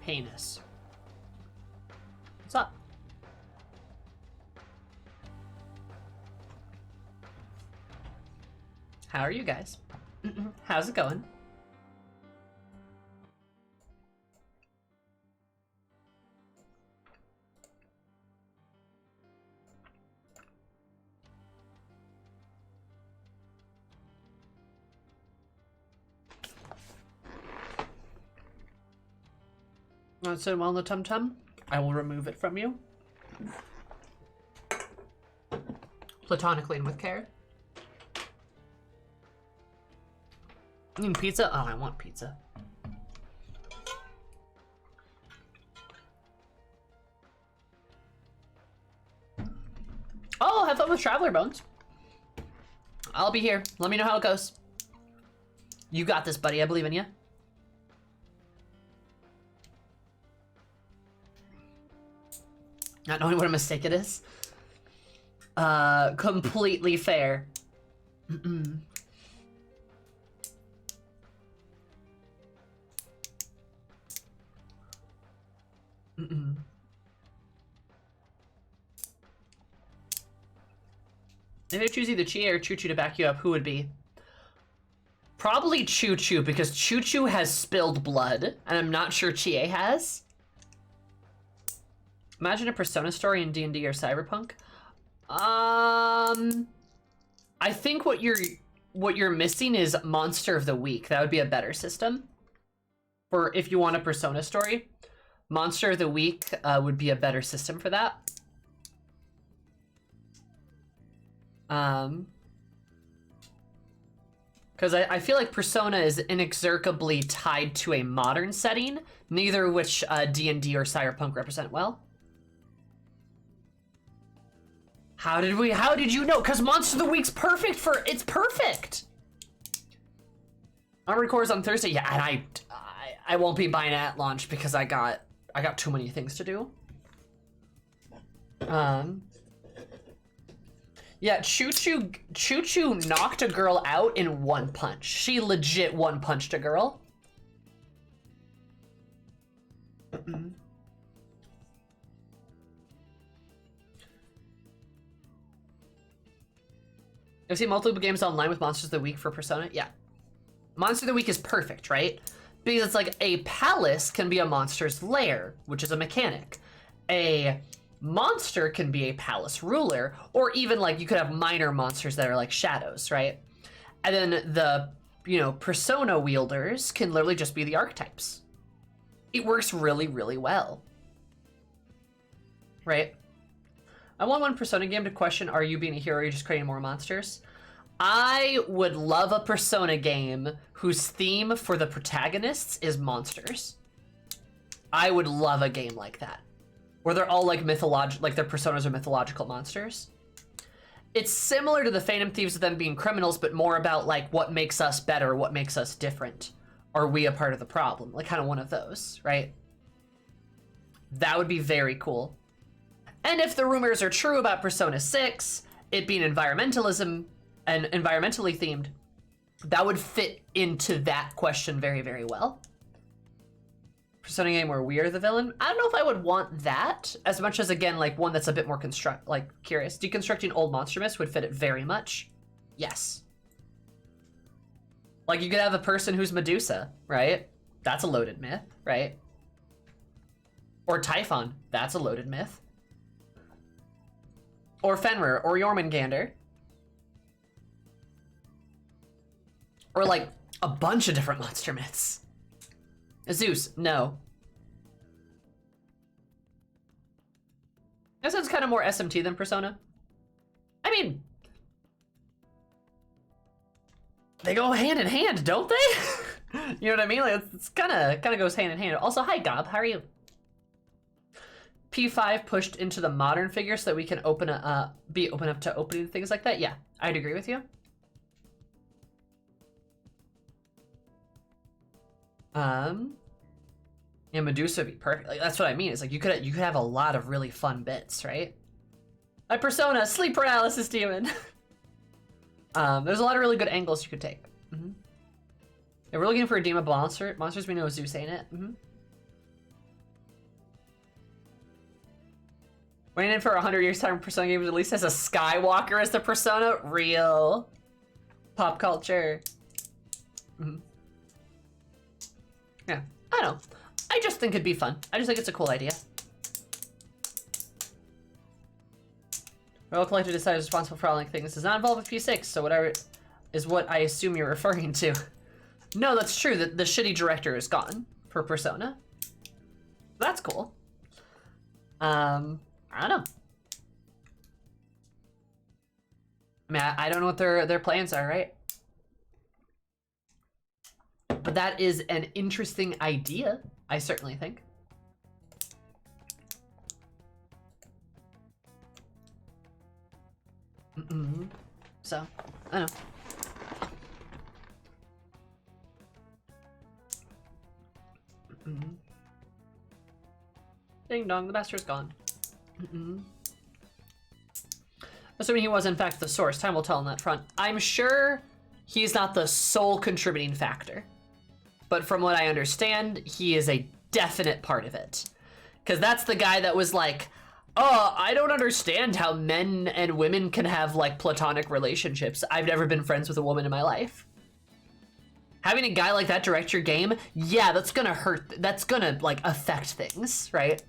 Heinous. What's up? How are you guys? How's it going? Not so well in the tum-tum. I will remove it from you. Platonically and with care. You mean pizza? Oh, I want pizza. Oh, have fun with Traveler Bones. I'll be here. Let me know how it goes. You got this, buddy. I believe in you. Not knowing what a mistake it is. Completely fair. If I choose either Chie or Choo Choo to back you up, who would be? Probably Choo Choo, because Choo Choo has spilled blood, and I'm not sure Chie has. Imagine a Persona story in D&D or Cyberpunk. I think what you're missing is Monster of the Week. That would be a better system. For if you want a Persona story, Monster of the Week would be a better system for that. Because I feel like Persona is inextricably tied to a modern setting, neither of which D&D or Cyberpunk represent well. How did you know? Because Monster of the Week's perfect for, it's perfect! Armored Core is on Thursday, yeah, and I won't be buying it at launch because I got too many things to do. Yeah, Choo Choo knocked a girl out in one punch. She legit one punched a girl. I've seen multiple games online with Monsters of the Week for Persona. Yeah. Monster of the Week is perfect, right? Because it's like a palace can be a monster's lair, which is a mechanic. A monster can be a palace ruler, or even like you could have minor monsters that are like shadows, right? And then the, Persona wielders can literally just be the archetypes. It works really, really well. Right? I want one Persona game to question, are you being a hero or are you just creating more monsters? I would love a Persona game whose theme for the protagonists is monsters. I would love a game like that. Where they're all like like their personas are mythological monsters. It's similar to the Phantom Thieves of them being criminals, but more about like what makes us better, what makes us different. Are we a part of the problem? Like kind of one of those, right? That would be very cool. And if the rumors are true about Persona 6, it being environmentalism and environmentally themed, that would fit into that question very, very well. Persona game where we are the villain. I don't know if I would want that as much as, again, like one that's a bit more curious. Deconstructing old monster myths would fit it very much. Yes. Like you could have a person who's Medusa, right? That's a loaded myth, right? Or Typhon, that's a loaded myth. Or Fenrir, or Jormungandr. Or like a bunch of different monster myths. Zeus, no. That sounds kind of more SMT than Persona. I mean, they go hand in hand, don't they? You know what I mean? Like it's kind of goes hand in hand. Also, hi Gob, how are you? P5 pushed into the modern figure so that we can be open up to opening things like that. Yeah, I'd agree with you. Yeah, Medusa would be perfect. Like that's what I mean. It's like you could have a lot of really fun bits, right? My Persona, sleep paralysis demon. There's a lot of really good angles you could take. If we're looking for a demon monsters we know Zeus ain't it. Waiting for 100 years time Persona game at least has a Skywalker as the Persona? Real. Pop culture. Yeah, I don't know. I just think it'd be fun. I just think it's a cool idea. Royal Collector decides responsible for all like things does not involve a P6, so whatever is what I assume you're referring to. No, that's true. The shitty director is gone for Persona. That's cool. I don't know. I mean, I don't know what their plans are, right? But that is an interesting idea, I certainly think. So, I don't know. Ding dong, the master's gone. Assuming he was in fact the source, time will tell on that front. I'm sure he's not the sole contributing factor. But from what I understand, he is a definite part of it. Because that's the guy that was like, oh, I don't understand how men and women can have like platonic relationships. I've never been friends with a woman in my life. Having a guy like that direct your game, yeah, that's gonna hurt. That's gonna like affect things, right?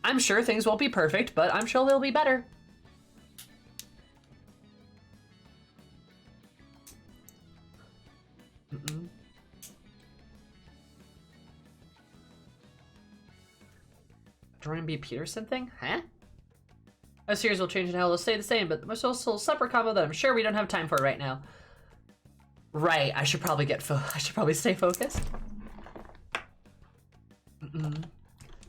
I'm sure things won't be perfect, but I'm sure they'll be better. Jordan B. Peterson thing? Huh? A series will change and how they'll stay the same, but there's also a separate combo that I'm sure we don't have time for right now. Right, I should probably I should probably stay focused.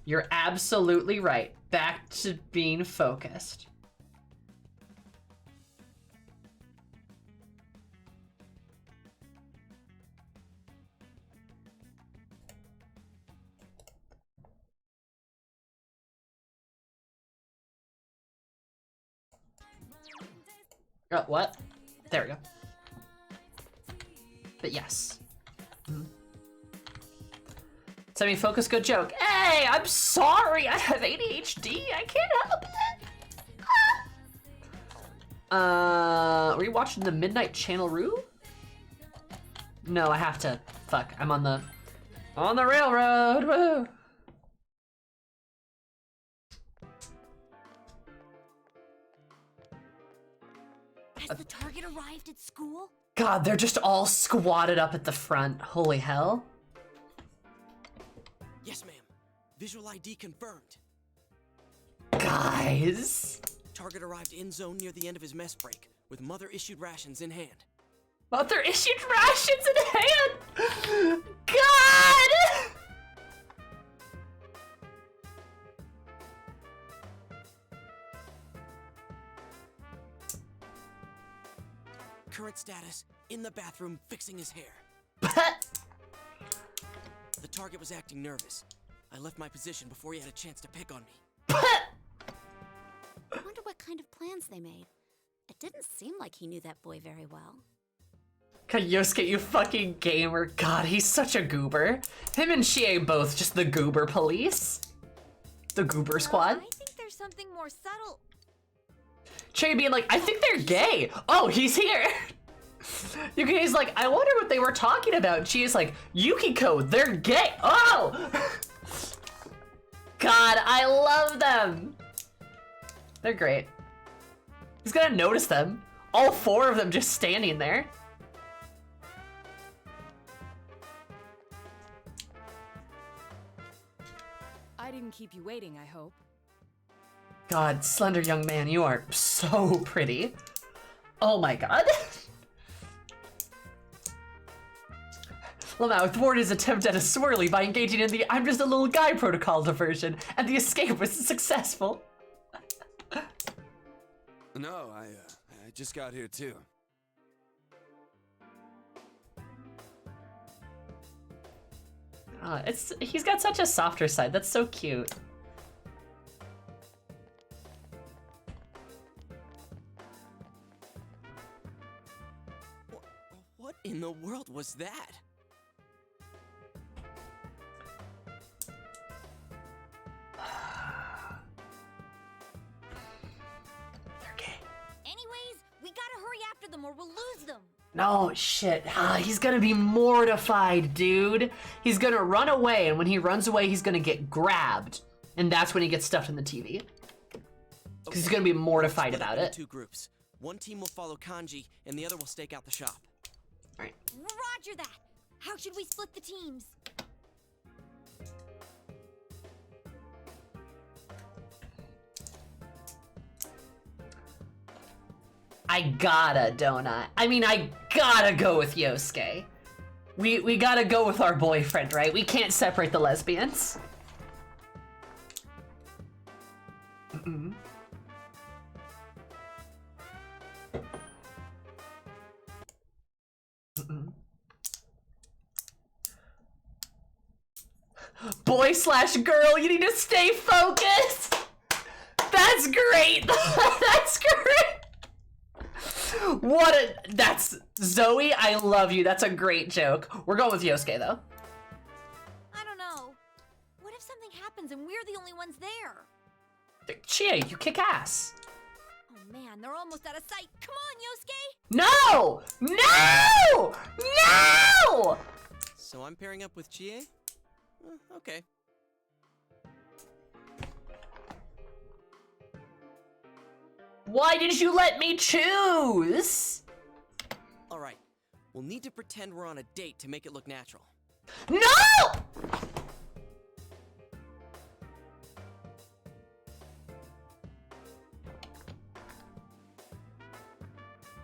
You're absolutely right. Back to being focused. Oh, what? There we go. But yes. Semi-focus, good joke. Hey, I'm sorry, I have ADHD. I can't help it. Were you watching the Midnight Channel-roo? No, I have to. Fuck, I'm on the railroad. Woo. Has the target arrived at school? God, they're just all squatted up at the front. Holy hell. Yes, ma'am. Visual ID confirmed. Guys. Target arrived in zone near the end of his mess break, with mother-issued rations in hand. Mother-issued rations in hand? God! Current status, in the bathroom, fixing his hair. The target was acting nervous. I left my position before he had a chance to pick on me. I wonder what kind of plans they made. It didn't seem like he knew that boy very well. Yosuke, you fucking gamer. God, he's such a goober. Him and Chie both just the goober police. The goober squad. I think there's something more subtle. Chie being like, I think they're gay. Oh, he's here. Yuki's like, I wonder what they were talking about. Chie's like, Yukiko, they're gay. Oh! God, I love them. They're great. He's gonna notice them. All four of them just standing there. I didn't keep you waiting, I hope. God, slender young man, you are so pretty. Oh my god. Lamau thwarted his attempt at a swirly by engaging in the I'm just a little guy protocol diversion, and the escape was successful. No, I just got here too. He's got such a softer side. That's so cute. What in the world was that? them or we'll lose them. No, shit. He's gonna be mortified, dude. He's gonna run away, and when he runs away, he's gonna get grabbed. And that's when he gets stuffed in the TV. Because he's gonna be mortified about it. Two groups. One team will follow Kanji, and the other will stake out the shop. Alright. Roger that. How should we split the teams? I gotta, don't I? I mean, I gotta go with Yosuke. We gotta go with our boyfriend, right? We can't separate the lesbians. Mm-mm. Mm-mm. Boy/girl, you need to stay focused. That's great. That's great. That's Zoe, I love you. That's a great joke. We're going with Yosuke though. I don't know. What if something happens and we're the only ones there? Chie, you kick ass. Oh man, they're almost out of sight. Come on, Yosuke! No! No! No! So I'm pairing up with Chie? Okay. Why did you let me choose? Alright, we'll need to pretend we're on a date to make it look natural. No!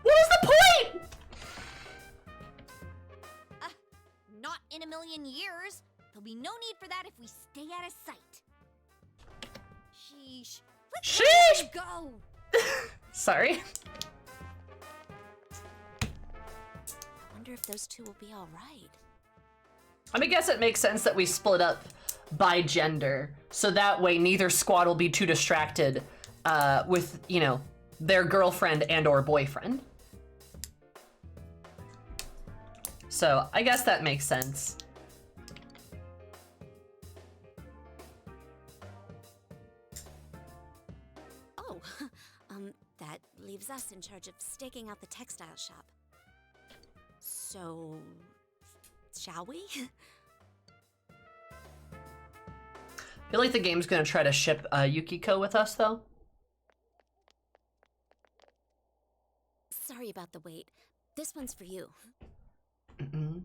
What was the point? Not in a million years. There'll be no need for that if we stay out of sight. Sheesh. Let's Sheesh! go! Sorry. I wonder if those two will be all right. I mean, I guess it makes sense that we split up by gender, so that way neither squad will be too distracted with, you know, their girlfriend and or boyfriend. So I guess that makes sense. Oh, that leaves us in charge of staking out the textile shop. So, shall we? I feel like the game's gonna try to ship Yukiko with us, though. Sorry about the wait. This one's for you. Mm-mm.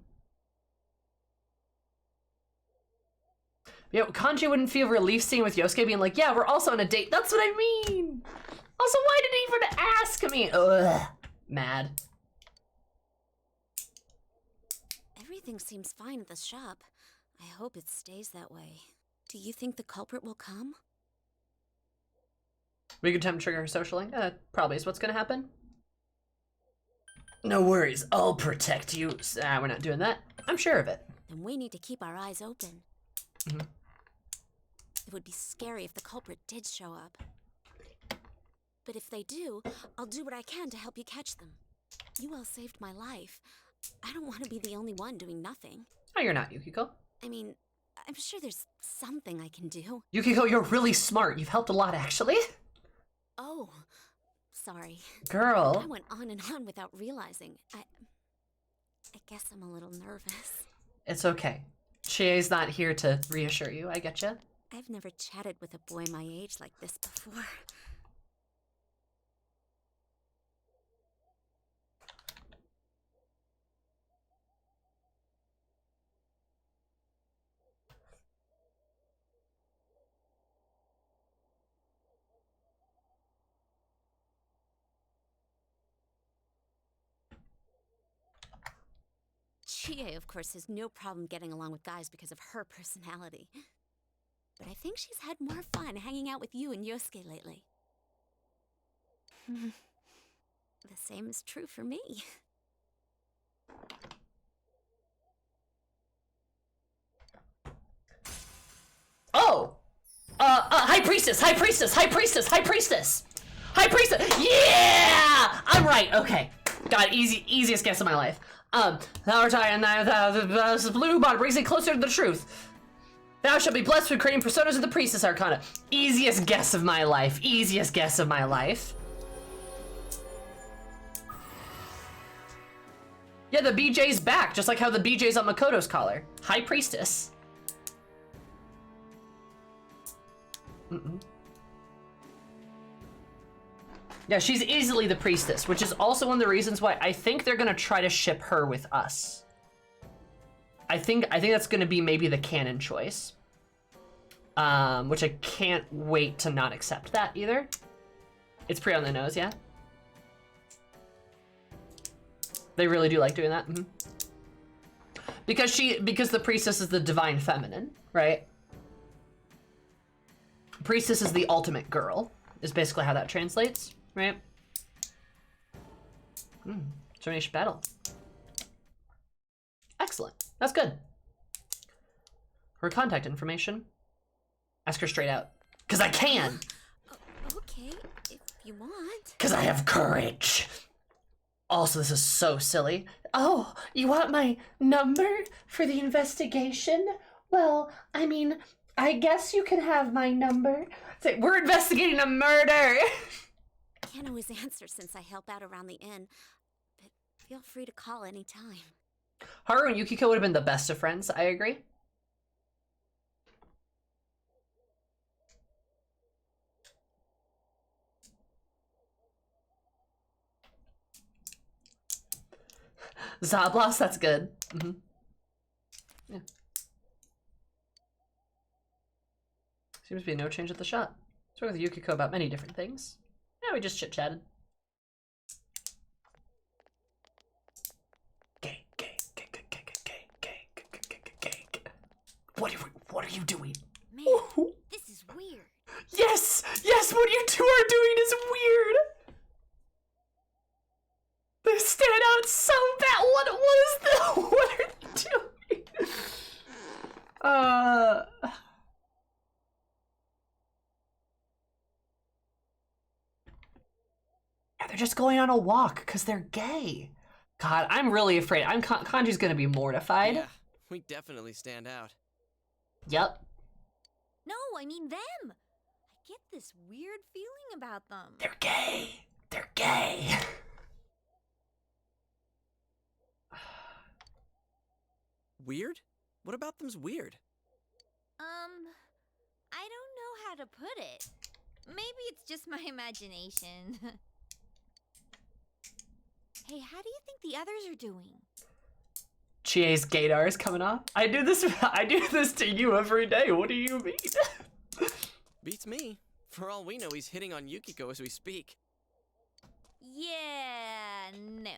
You know, Kanji wouldn't feel relief seeing with Yosuke being like, yeah, we're also on a date. That's what I mean. Also, why did he even ask me? Ugh, mad. Everything seems fine at the shop. I hope it stays that way. Do you think the culprit will come? We could attempt to trigger her socialing. Probably is what's gonna happen. No worries, I'll protect you. We're not doing that. I'm sure of it. Then we need to keep our eyes open. Mm-hmm. It would be scary if the culprit did show up. But if they do, I'll do what I can to help you catch them. You all saved my life. I don't want to be the only one doing nothing. No, you're not, Yukiko. I mean, I'm sure there's something I can do. Yukiko, you're really smart. You've helped a lot, actually. Oh, sorry. Girl. I went on and on without realizing. I guess I'm a little nervous. It's okay. Chie's not here to reassure you. I get you. I've never chatted with a boy my age like this before. Chie, of course, has no problem getting along with guys because of her personality. But I think she's had more fun hanging out with you and Yosuke lately. The same is true for me. Oh! High Priestess! High Priestess! High Priestess! High Priestess! High Priestess! Yeah! I'm right, okay. God, easiest guess of my life. Thou art I, and the blue bond brings thee closer to the truth. Thou shalt be blessed with creating personas of the Priestess Arcana. Easiest guess of my life. Easiest guess of my life. Yeah, the BJ's back, just like how the BJ's on Makoto's collar. High Priestess. Yeah, she's easily the priestess, which is also one of the reasons why I think they're gonna try to ship her with us. I think that's gonna be maybe the canon choice. Which I can't wait to not accept that either. It's pretty on the nose, yeah? They really do like doing that. Because the priestess is the divine feminine, right? Priestess is the ultimate girl, is basically how that translates, right? Termination battle. Excellent. That's good. Her contact information. Ask her straight out. Cause I can! Okay, if you want. Cause I have courage! Also, this is so silly. Oh, you want my number for the investigation? Well, I mean, I guess you can have my number. It's like, we're investigating a murder! Can't always answer since I help out around the inn, but feel free to call anytime. Haru and Yukiko would have been the best of friends, I agree. Zablos, that's good. Yeah. Seems to be no change at the shop. Spoke with Yukiko about many different things. Yeah, we just chit-chatted. What are you doing? Man, this is weird. Yes! Yes, what you two are doing is weird! They stand out so bad. What is this? What are you doing? Yeah, they're just going on a walk because they're gay. God, I'm really afraid. Kanji's gonna be mortified. Yeah, we definitely stand out. Yep. No, I mean them. I get this weird feeling about them. They're gay. They're gay. Weird? What about them's weird? I don't know how to put it. Maybe it's just my imagination. Hey, how do you think the others are doing? Chie's gaydar is coming off. I do this to you every day. What do you mean? Beats me. For all we know, he's hitting on Yukiko as we speak. Yeah, no.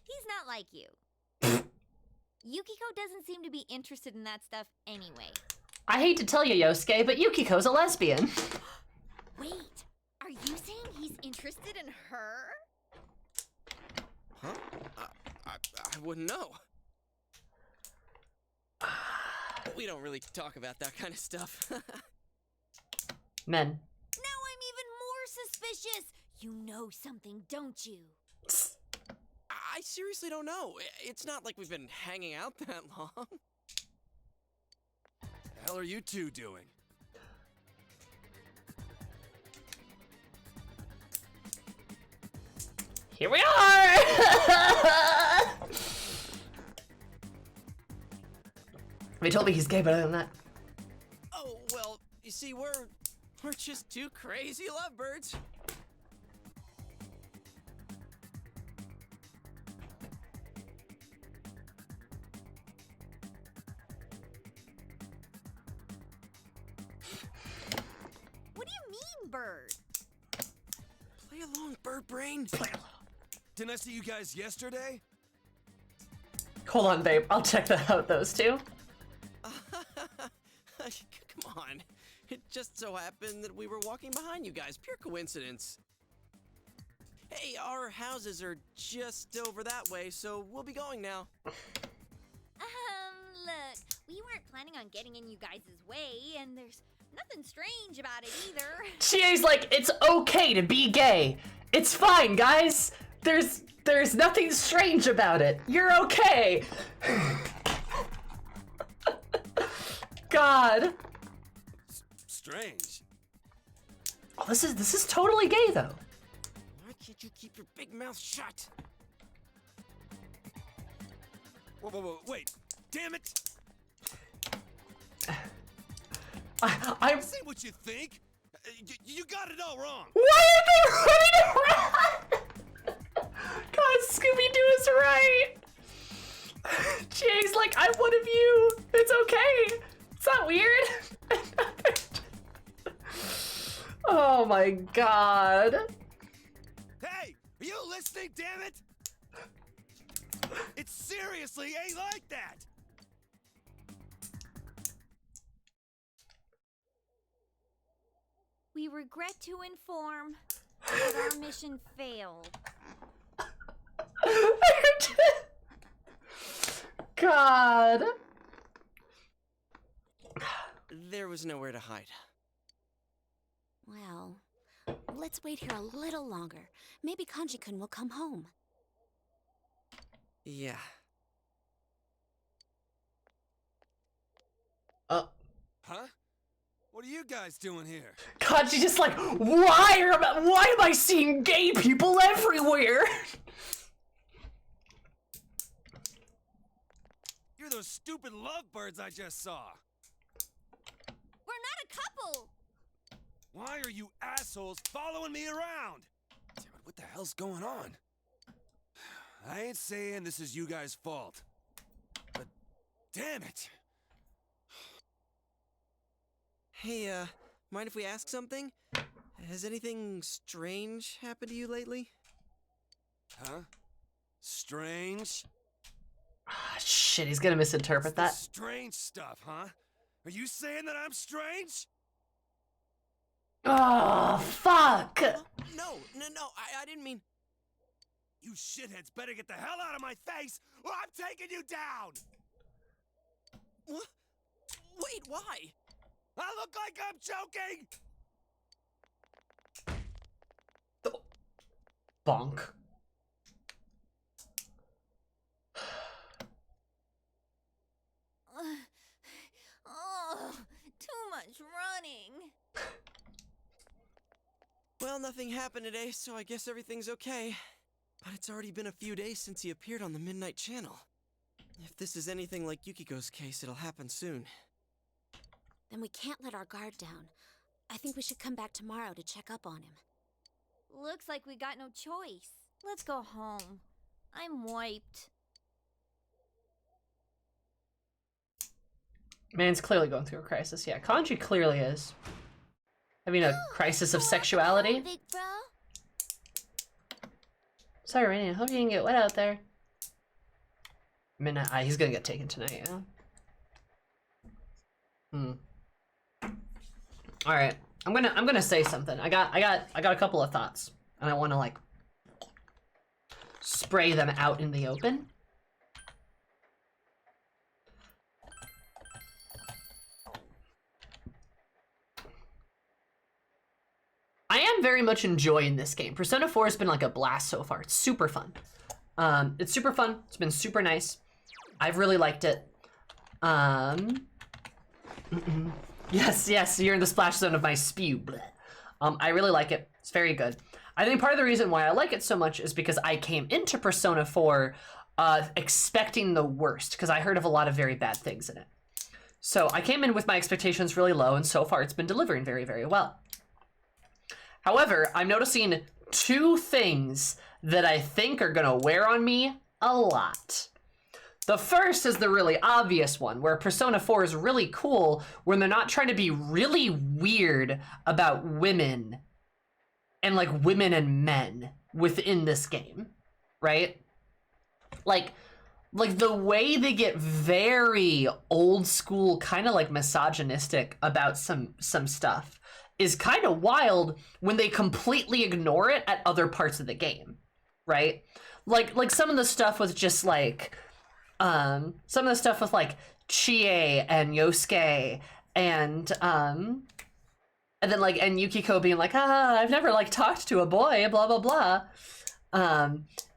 He's not like you. Yukiko doesn't seem to be interested in that stuff anyway. I hate to tell you, Yosuke, but Yukiko's a lesbian. Wait, are you saying he's interested in her? Huh? I wouldn't know. We don't really talk about that kind of stuff. Men. Now I'm even more suspicious. You know something, don't you? I seriously don't know. It's not like we've been hanging out that long. The hell are you two doing? Here we are! They told me he's gay, but other than that. Oh, well, you see, we're just two crazy lovebirds. What do you mean, bird? Play along, bird brain. Play along. Didn't I see you guys yesterday? Hold on, babe. I'll check that out, those two. Come on. It just so happened that we were walking behind you guys. Pure coincidence. Hey, our houses are just over that way, so we'll be going now. Look, we weren't planning on getting in you guys' way, and there's nothing strange about it either. Chie's like, it's okay to be gay. It's fine, guys. There's nothing strange about it. You're okay. God. Strange. Oh, this is totally gay though. Why can't you keep your big mouth shut? Whoa, wait. Damn it! I'm... Say what you think. You got it all wrong. Why are they running around? God, Scooby-Doo is right. Chie's like, I'm one of you. It's okay. It's not weird. Oh my god. Hey, are you listening, damn it? It seriously ain't like that. We regret to inform that our mission failed. God. There was nowhere to hide. Well, let's wait here a little longer. Maybe Kanji-kun will come home. Yeah. Huh? What are you guys doing here? Kanji just like, why am I seeing gay people everywhere? You're those stupid lovebirds I just saw. We're not a couple! Why are you assholes following me around? Damn it, what the hell's going on? I ain't saying this is you guys' fault, but damn it. Hey, mind if we ask something? Has anything strange happened to you lately? Huh? Strange? Ah, shit, he's gonna misinterpret that. Strange stuff, huh? Are you saying that I'm strange? Oh, fuck! No, I didn't mean... You shitheads better get the hell out of my face, or I'm taking you down! What? Wait, why? I look like I'm joking! Bonk. Oh, too much running. Well, nothing happened today, so I guess everything's okay. But it's already been a few days since he appeared on the Midnight Channel. If this is anything like Yukiko's case, it'll happen soon. Then we can't let our guard down. I think we should come back tomorrow to check up on him. Looks like we got no choice. Let's go home. I'm wiped. Man's clearly going through a crisis. Yeah, Kanji clearly is. Having a crisis of sexuality. Big bro. Sorry, Rainy, I hope you didn't get wet out there. Midnight, he's gonna get taken tonight, yeah? Alright. I'm gonna say something. I got a couple of thoughts. And I wanna like spray them out in the open. I am very much enjoying this game. Persona 4 has been like a blast so far. It's super fun. It's super fun. It's been super nice. I've really liked it. Yes, you're in the splash zone of my spew. I really like it. It's very good. I think part of the reason why I like it so much is because I came into Persona 4 expecting the worst, because I heard of a lot of very bad things in it. So I came in with my expectations really low, and so far it's been delivering very, very well. However, I'm noticing two things that I think are gonna wear on me a lot. The first is the really obvious one, where Persona 4 is really cool when they're not trying to be really weird about women and like women and men within this game, right? Like the way they get very old school, kind of like misogynistic about some stuff is kind of wild when they completely ignore it at other parts of the game, right? Like some of the stuff with just like, some of the stuff with like Chie and Yosuke and then like, and Yukiko being like, I've never like talked to a boy, blah, blah, blah.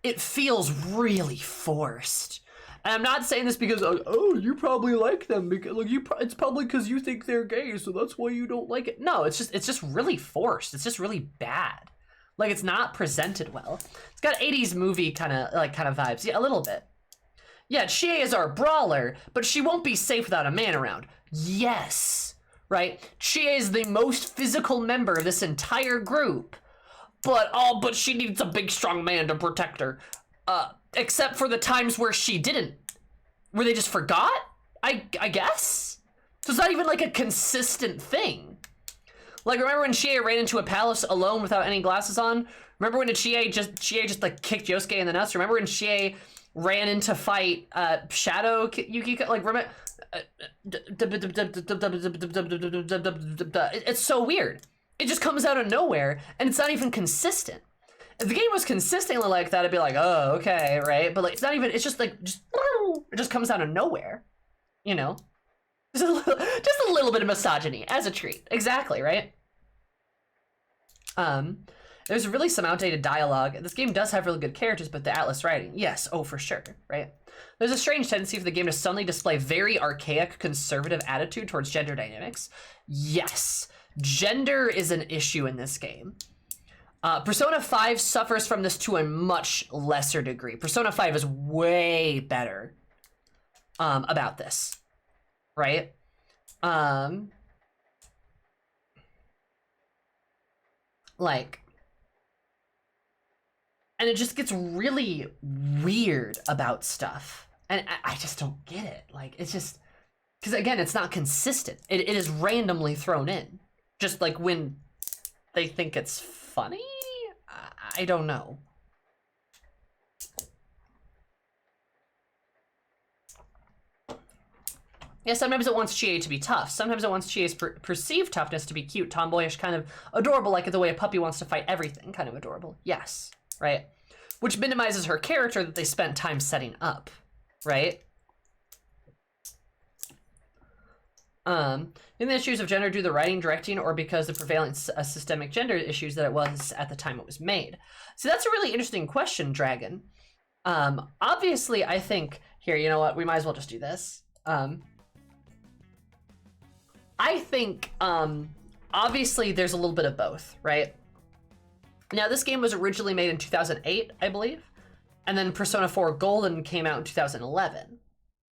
It feels really forced. And I'm not saying this because, oh, you probably like them because like it's probably because you think they're gay, so that's why you don't like it. No, it's just really forced. It's just really bad. Like it's not presented well. It's got 80s movie kind of vibes. Yeah, a little bit. Yeah, Chie is our brawler, but she won't be safe without a man around. Yes, right? Chie is the most physical member of this entire group, but she needs a big, strong man to protect her. Except for the times where she didn't. Where they just forgot? I guess? So it's not even like a consistent thing. Like, remember when Chie ran into a palace alone without any glasses on? Remember when Chie just like kicked Yosuke in the nuts? Remember when Chie ran in to fight Shadow Yukiko? Like, remember? It's so weird. It just comes out of nowhere, and it's not even consistent. If the game was consistently like that, I'd be like, oh, okay, right? But like, it's not even. It's just like, it just comes out of nowhere, you know? Just a little bit of misogyny as a treat, exactly, right? There's really some outdated dialogue. This game does have really good characters, but the Atlas writing, yes, oh, for sure, right? There's a strange tendency for the game to suddenly display very archaic, conservative attitude towards gender dynamics. Yes, gender is an issue in this game. Persona 5 suffers from this to a much lesser degree. Persona 5 is way better about this, right? Like, and it just gets really weird about stuff. And I just don't get it. Like, it's just, because again, it's not consistent. It is randomly thrown in. Just like when they think it's funny? I don't know. Yeah, sometimes it wants Chie to be tough. Sometimes it wants Chie's perceived toughness to be cute, tomboyish, kind of adorable, like the way a puppy wants to fight everything, kind of adorable. Yes, right? Which minimizes her character that they spent time setting up, right? In the issues of gender due to the writing, directing, or because the prevailing systemic gender issues that it was at the time it was made? So that's a really interesting question, Dragon. Obviously, I think, here, you know what? We might as well just do this. I think, obviously, there's a little bit of both, right? Now, this game was originally made in 2008, I believe, and then Persona 4 Golden came out in 2011,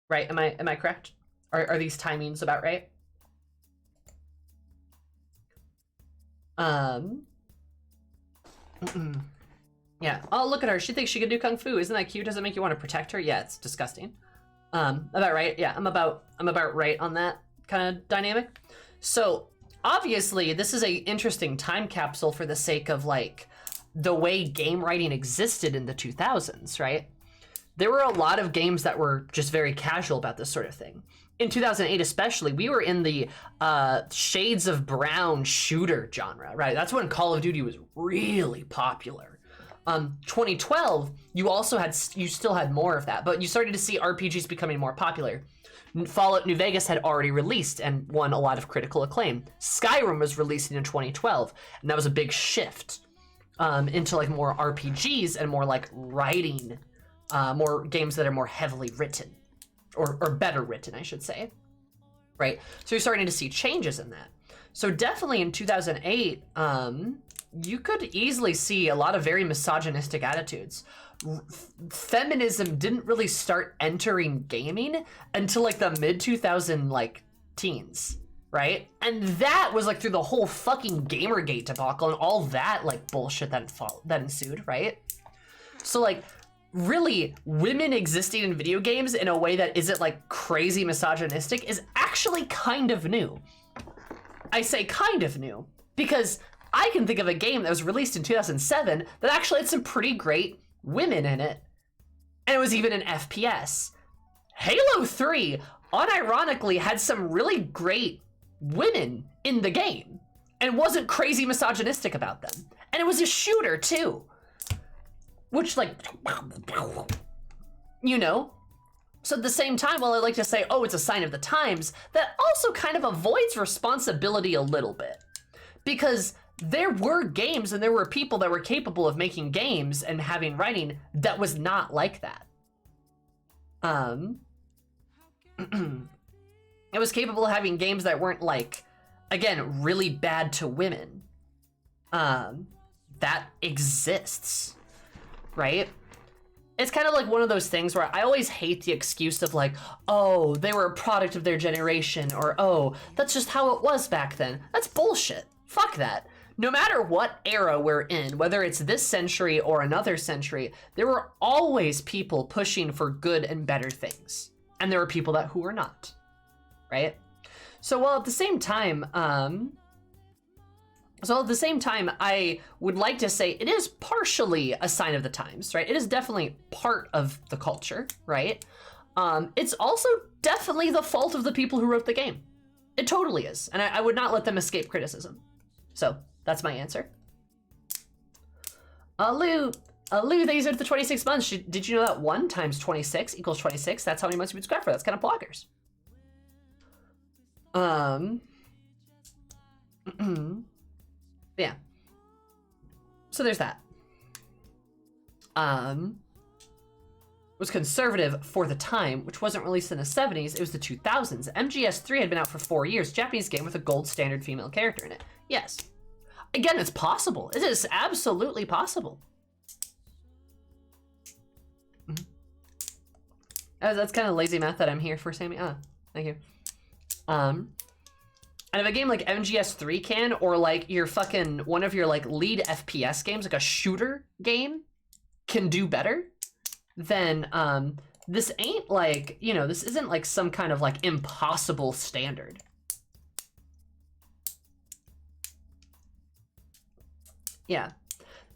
right? Am I correct? Are these timings about right? Yeah. Oh, look at her. She thinks she can do kung fu. Isn't that cute? Does it make you want to protect her? Yeah, it's disgusting. About right. Yeah, I'm about right on that kind of dynamic. So obviously, this is a interesting time capsule for the sake of like the way game writing existed in the 2000s, right? There were a lot of games that were just very casual about this sort of thing. In 2008 especially, we were in the shades of brown shooter genre, right? That's when Call of Duty was really popular. 2012, you still had more of that, but you started to see RPGs becoming more popular. Fallout New Vegas had already released and won a lot of critical acclaim. Skyrim was releasing in 2012, and that was a big shift into like more RPGs and more like writing, more games that are more heavily written. Or better written, I should say, right? So you're starting to see changes in that. So definitely in 2008, you could easily see a lot of very misogynistic attitudes. Feminism didn't really start entering gaming until like the mid-2000 like teens, right? And that was like through the whole fucking Gamergate debacle and all that like bullshit that ensued, right? So like, really, women existing in video games in a way that isn't like crazy misogynistic is actually kind of new. I say kind of new because I can think of a game that was released in 2007 that actually had some pretty great women in it. And it was even an FPS. Halo 3 unironically had some really great women in the game and wasn't crazy misogynistic about them. And it was a shooter too. Which, like, you know? So at the same time, while I like to say, oh, it's a sign of the times, that also kind of avoids responsibility a little bit. Because there were games and there were people that were capable of making games and having writing that was not like that. It was capable of having games that weren't like, again, really bad to women. That exists. Right? it's kind of like one of those things where I always hate the excuse of like, oh, they were a product of their generation, or oh, that's just how it was back then. That's bullshit. Fuck that. No matter what era we're in, whether it's this century or another century, there were always people pushing for good and better things. And there were people who were not, right? So while at the same time, I would like to say it is partially a sign of the times, right? It is definitely part of the culture, right? It's also definitely the fault of the people who wrote the game. It totally is. And I would not let them escape criticism. So that's my answer. Lou, thank you for the 26 months. Did you know that 1 times 26 equals 26? That's how many months you've been subscribed for. That's kind of bloggers. Yeah. So there's that. Was conservative for the time, which wasn't released in the 70s, it was the 2000s. MGS3 had been out for 4 years. Japanese game with a gold standard female character in it. Yes. Again, it's possible. It is absolutely possible. Mm-hmm. That's kind of lazy math that I'm here for, Sammy. Ah, thank you. And if a game like MGS3 can, or like your fucking, one of your like lead FPS games, like a shooter game, can do better, then this ain't like, you know, this isn't like some kind of like impossible standard. Yeah.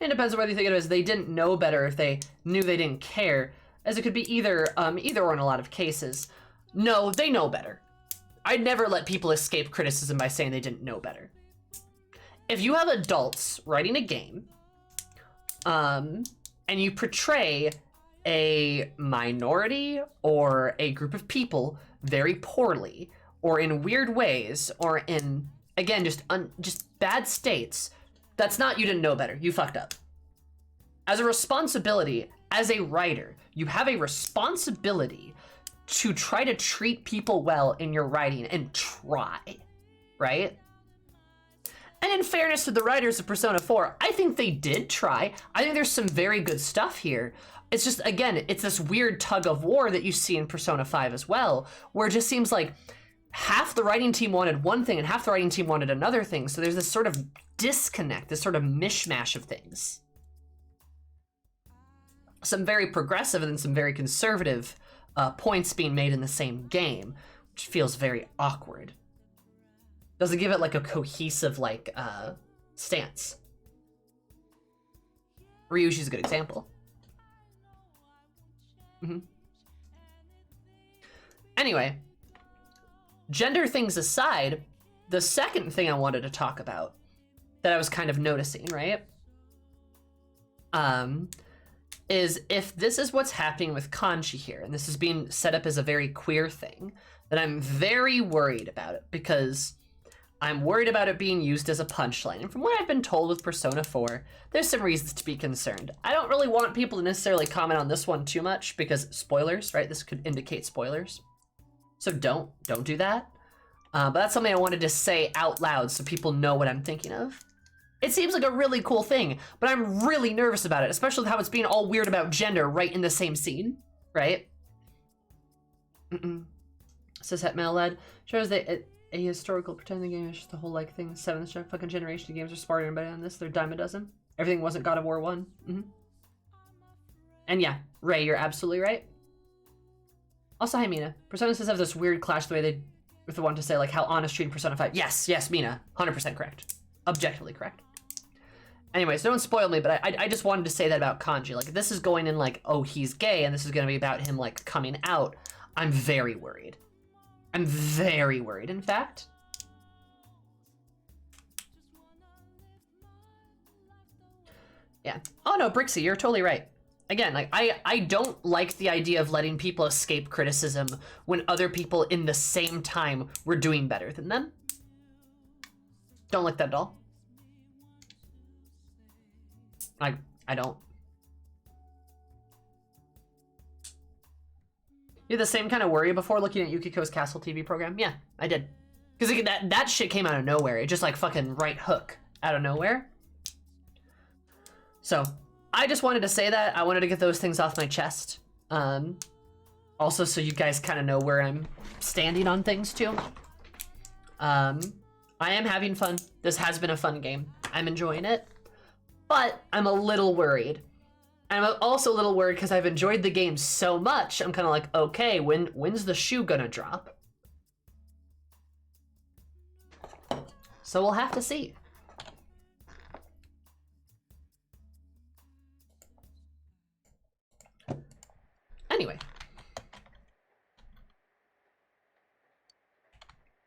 It depends on whether you think it was they didn't know better, if they knew they didn't care, as it could be either or in a lot of cases. No, they know better. I'd never let people escape criticism by saying they didn't know better. If you have adults writing a game, and you portray a minority or a group of people very poorly, or in weird ways, or in, again, just bad states, that's not you didn't know better. You fucked up. As a responsibility, as a writer, you have a responsibility to try to treat people well in your writing, and try, right? And in fairness to the writers of Persona 4, I think they did try. I think there's some very good stuff here. It's just, again, it's this weird tug of war that you see in Persona 5 as well, where it just seems like half the writing team wanted one thing and half the writing team wanted another thing. So there's this sort of disconnect, this sort of mishmash of things. Some very progressive and then some very conservative points being made in the same game, which feels very awkward. Doesn't give it like a cohesive like stance. Ryushi's a good example. Anyway, gender things aside, the second thing I wanted to talk about that I was kind of noticing, right? Is if this is what's happening with Kanji here, and this is being set up as a very queer thing, then I'm very worried about it, because I'm worried about it being used as a punchline. And from what I've been told with Persona 4, there's some reasons to be concerned. I don't really want people to necessarily comment on this one too much, because spoilers, right? This could indicate spoilers. So don't do that. But that's something I wanted to say out loud so people know what I'm thinking of. It seems like a really cool thing, but I'm really nervous about it, especially how it's being all weird about gender right in the same scene, right? Cishet male led shows that a historical pretending game is just the whole like thing. 7th fucking generation of games are smarter than anybody on this. They're dime a dozen. Everything wasn't God of War 1. And yeah, Ray, you're absolutely right. Also, hi Mina. Persona says have this weird clash the way they with the one to say like how honest treating Persona 5. Yes, Mina, 100% correct. Objectively correct. Anyways, no one spoiled me, but I just wanted to say that about Kanji. Like, if this is going in like, oh, he's gay, and this is going to be about him, like, coming out, I'm very worried. I'm very worried, in fact. Yeah. Oh, no, Brixie, you're totally right. Again, like, I don't like the idea of letting people escape criticism when other people in the same time were doing better than them. Don't like that at all. I don't. You had the same kind of worry before looking at Yukiko's Castle TV program? Yeah, I did. Because that shit came out of nowhere. It just like fucking right hook out of nowhere. So, I just wanted to say that. I wanted to get those things off my chest. Also, so you guys kind of know where I'm standing on things too. I am having fun. This has been a fun game. I'm enjoying it, but I'm a little worried. And I'm also a little worried because I've enjoyed the game so much. I'm kind of like, okay, when's the shoe gonna drop? So we'll have to see. Anyway.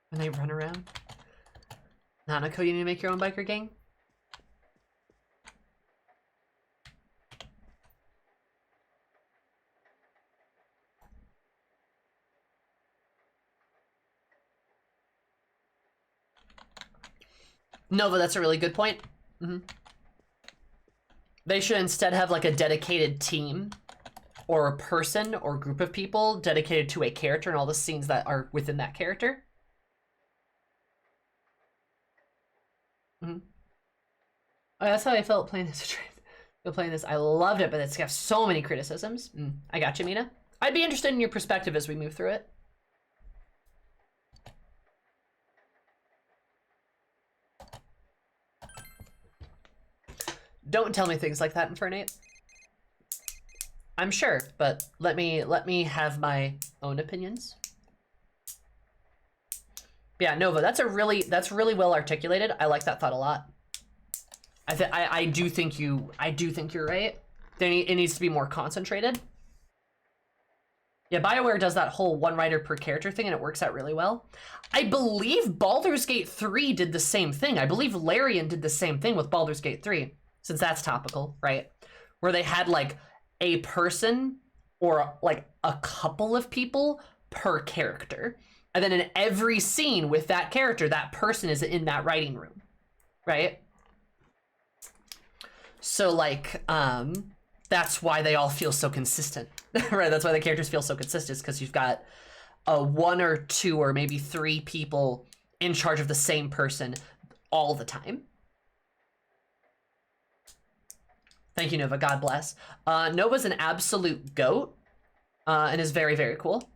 When they run around. Nanako, you need to make your own biker gang? Nova, that's a really good point. They should instead have like a dedicated team or a person or group of people dedicated to a character and all the scenes that are within that character. Oh, that's how I felt playing this. Playing this, I loved it, but it's got so many criticisms. I got you, Mina. I'd be interested in your perspective as we move through it. Don't tell me things like that, Infernate. I'm sure, but let me have my own opinions. Yeah, Nova, that's really well articulated. I like that thought a lot. I do think you're right. It needs to be more concentrated. Yeah, BioWare does that whole one writer per character thing, and it works out really well. I believe Baldur's Gate 3 did the same thing. I believe Larian did the same thing with Baldur's Gate 3, since that's topical, right? Where they had like a person or like a couple of people per character. And then in every scene with that character, that person is in that writing room, right? So like, that's why they all feel so consistent, right? That's why the characters feel so consistent, because you've got one or two or maybe three people in charge of the same person all the time. Thank you, Nova. God bless. Nova's an absolute goat and is very, very cool.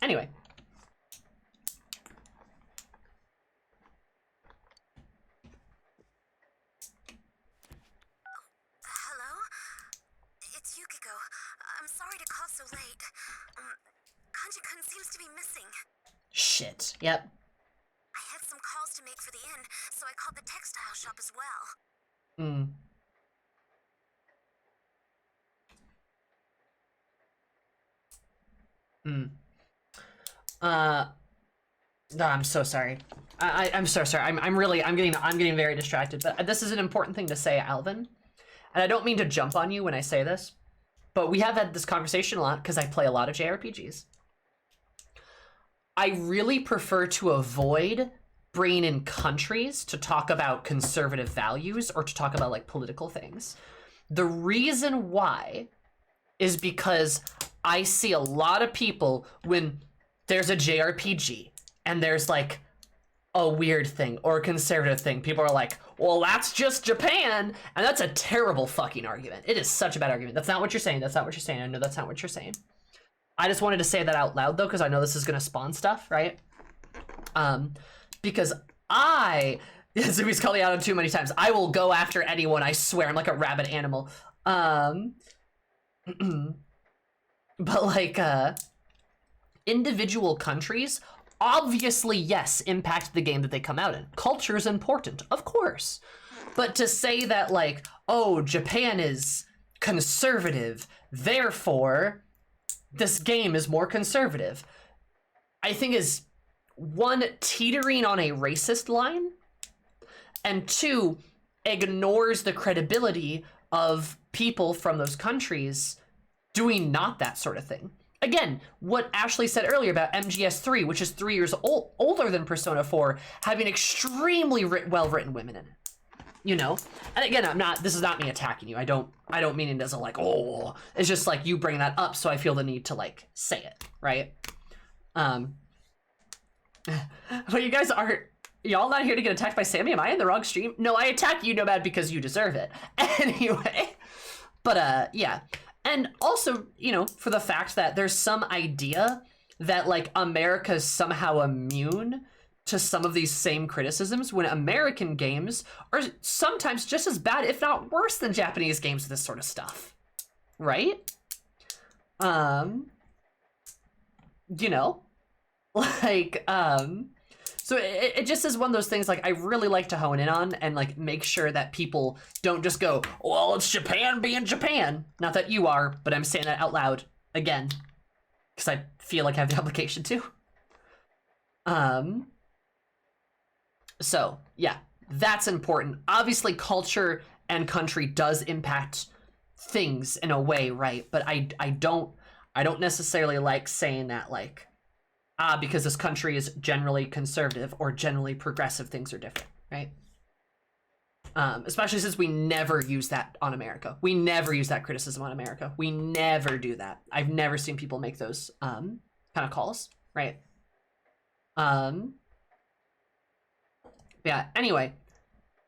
Anyway. Hello? It's Yukiko. I'm sorry to call so late. Kanji-kun seems to be missing. Shit. Yep. I had some calls to make for the inn, so I called the textile shop as well. No, I'm so sorry. I'm so sorry. I'm getting very distracted. But this is an important thing to say, Alvin. And I don't mean to jump on you when I say this, but we have had this conversation a lot because I play a lot of JRPGs. I really prefer to avoid bringing in countries to talk about conservative values or to talk about like political things. The reason why is because I see a lot of people when there's a JRPG and there's like a weird thing or a conservative thing, people are like, well, that's just Japan. And that's a terrible fucking argument. It is such a bad argument. That's not what you're saying. That's not what you're saying. I know that's not what you're saying. I just wanted to say that out loud though, because I know this is going to spawn stuff, right? Because Zubi's called me out too many times. I will go after anyone, I swear. I'm like a rabid animal. But like, individual countries, obviously, yes, impact the game that they come out in. Culture is important, of course. But to say that like, oh, Japan is conservative, therefore, this game is more conservative, I think is, one, teetering on a racist line, and two, ignores the credibility of people from those countries doing not that sort of thing. Again, what Ashley said earlier about MGS3, which is 3 years older than Persona 4, having extremely well-written women in it. you know? And again, this is not me attacking you. I don't mean it as a like, oh, it's just like you bring that up, so I feel the need to like say it, right? But you guys y'all not here to get attacked by Sammy? Am I in the wrong stream? No, I attack you, Nomad, because you deserve it. Anyway, but yeah. And also, you know, for the fact that there's some idea that like America's somehow immune to some of these same criticisms when American games are sometimes just as bad, if not worse than Japanese games with this sort of stuff, right? You know, like, so it just is one of those things like I really like to hone in on and like make sure that people don't just go, well, it's Japan being Japan. Not that you are, but I'm saying that out loud again, because I feel like I have the obligation to. So yeah, that's important. Obviously culture and country does impact things in a way, right? But I don't necessarily like saying that like, because this country is generally conservative or generally progressive, things are different, right? Especially since we never use that on America. We never use that criticism on America. We never do that. I've never seen people make those kind of calls, right? Yeah, anyway,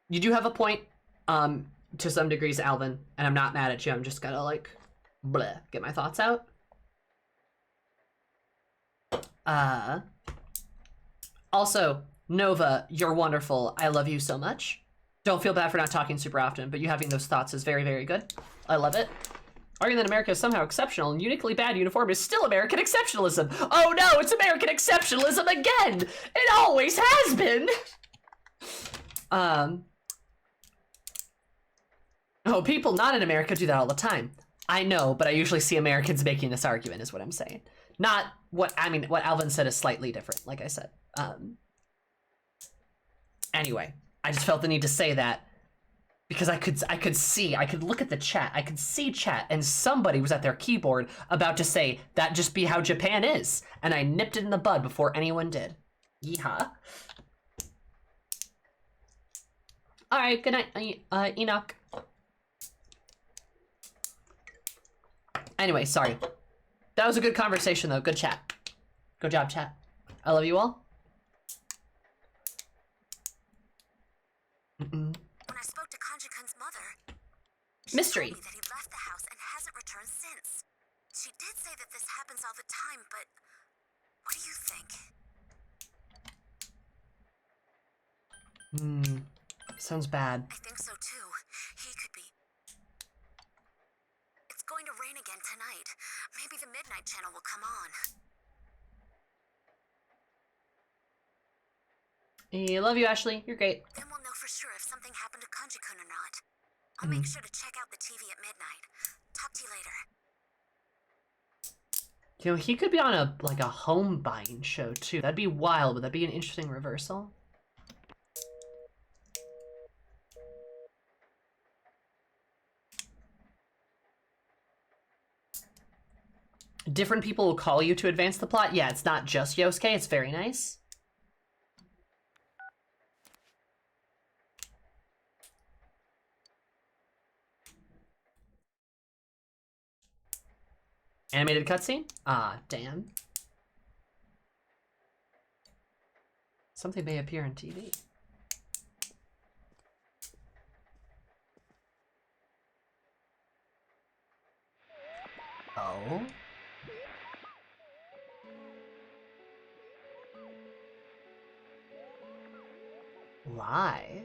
you do have a point to some degrees, Alvin, and I'm not mad at you. I'm just gonna like, bleh, get my thoughts out. Also, Nova, you're wonderful. I love you so much. Don't feel bad for not talking super often, but you having those thoughts is very, very good. I love it. Arguing that America is somehow exceptional and uniquely bad uniform is still American exceptionalism. Oh no, it's American exceptionalism again! It always has been! Oh, people not in America do that all the time. I know, but I usually see Americans making this argument is what I'm saying. Not what, I mean, what Alvin said is slightly different, like I said. Anyway, I just felt the need to say that because I could look at the chat, I could see chat, and somebody was at their keyboard about to say that just be how Japan is, and I nipped it in the bud before anyone did. Yeehaw. All right, good night, Enoch. Anyway, sorry. That was a good conversation, though. Good chat. Good job, chat. I love you all. When I spoke to Kanji-kun's mother, she Mystery. told me that he left the house and hasn't returned since. She did say that this happens all the time, but what do you think? Sounds bad. I think so too. He could be. It's going to rain again tonight. Maybe the Midnight Channel will come on. I love you, Ashley. You're great. Then we'll know for sure if something happened to Kanji-kun or not. I'll make sure to check out the TV at midnight. Talk to you later. You know, he could be on a home buying show too. That'd be wild. Would that be an interesting reversal? Different people will call you to advance the plot. Yeah, it's not just Yosuke. It's very nice. Animated cutscene? Ah, damn. Something may appear on TV. Oh? Live?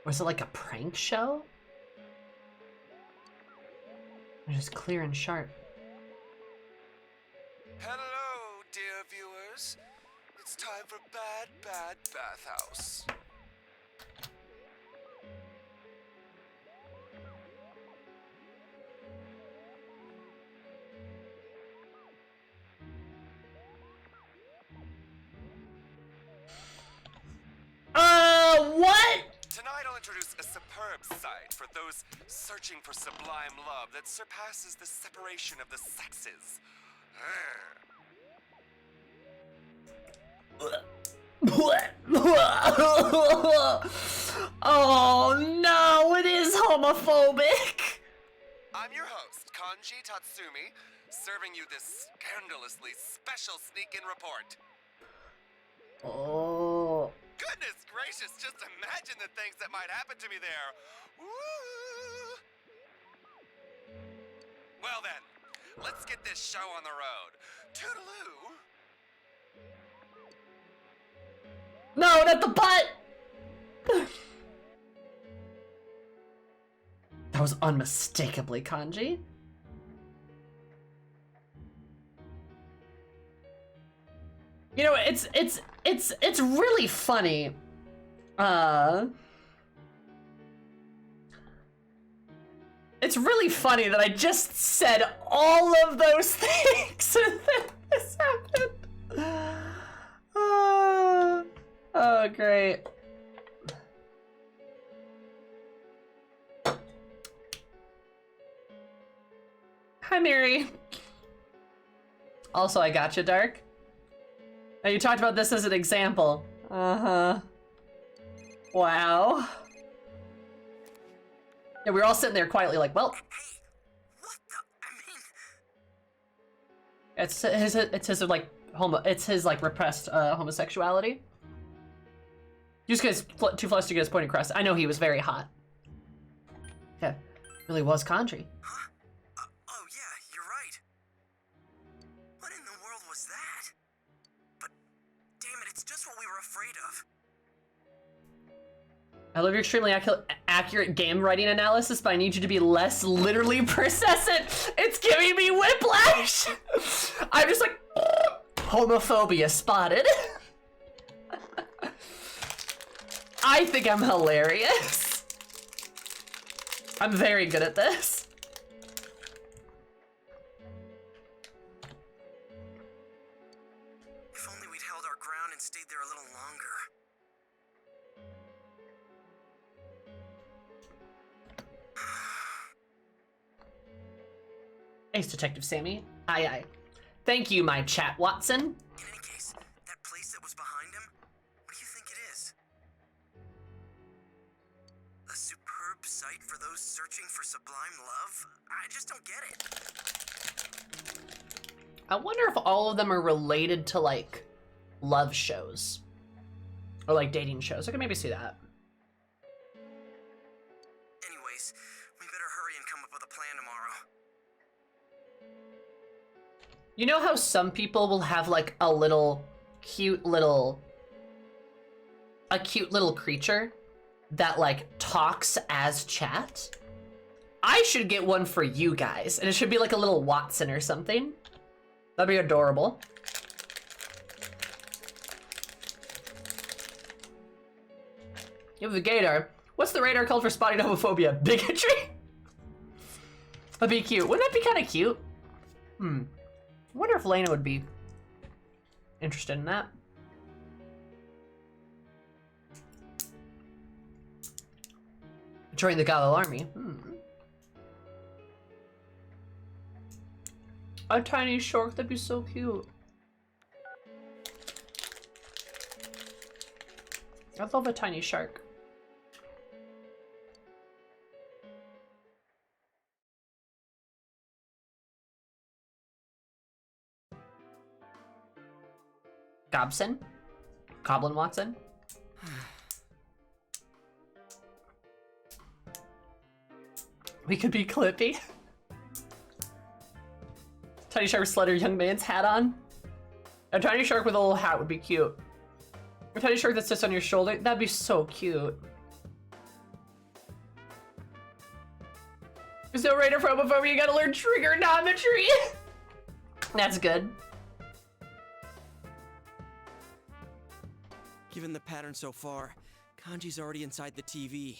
Or is it like a prank show? Or just clear and sharp? Hello, dear viewers. It's time for Bad Bathhouse. What? Tonight I'll introduce a superb sight for those searching for sublime love that surpasses the separation of the sexes. Oh no, it is homophobic! I'm your host, Kanji Tatsumi, serving you this scandalously special sneak-in report. Oh. Goodness gracious, just imagine the things that might happen to me there. Woo! Well then, let's get this show on the road. Toodaloo! No, not the butt! That was unmistakably Kanji. You know, it's really funny. It's really funny that I just said all of those things and then this happened. Oh, great. Hi, Mary. Also, I gotcha, Dark. Now, you talked about this as an example. Uh-huh. Wow. Yeah, we were all sitting there quietly like, well. It's his like repressed homosexuality. Just because too flushed to get his point across. I know he was very hot. Yeah, really was Kanji. Huh? Oh yeah, you're right. What in the world was that? But damn it, it's just what we were afraid of. I love your extremely accurate game writing analysis, but I need you to be less literally process it. It's giving me whiplash. I'm just like, homophobia spotted. I think I'm hilarious. I'm very good at this. If only we'd held our ground and stayed there a little longer. Ace Detective Sammy. Aye aye. Thank you, my chat Watson. In any case, that place that was behind him, what do you think it is? A superb sight for those searching for sublime love? I just don't get it. I wonder if all of them are related to like love shows or like dating shows. I can maybe see that. Anyways, we better hurry and come up with a plan tomorrow. You know how some people will have like a cute little creature that like talks as chat? I should get one for you guys, and it should be like a little Watson or something. That'd be adorable. You have the gator. What's the radar called for spotting homophobia? Bigotry? That'd be cute. Wouldn't that be kind of cute? I wonder if Lena would be interested in that. Join the Galil army. A tiny shark, that'd be so cute. I love a tiny shark. Gobson? Goblin Watson? We could be Clippy. Tiny shark with slender young man's hat on. A tiny shark with a little hat would be cute. A tiny shark that sits on your shoulder, that'd be so cute. There's no radar for homophobia, you gotta learn trigonometry. That's good. Given the pattern so far, Kanji's already inside the TV.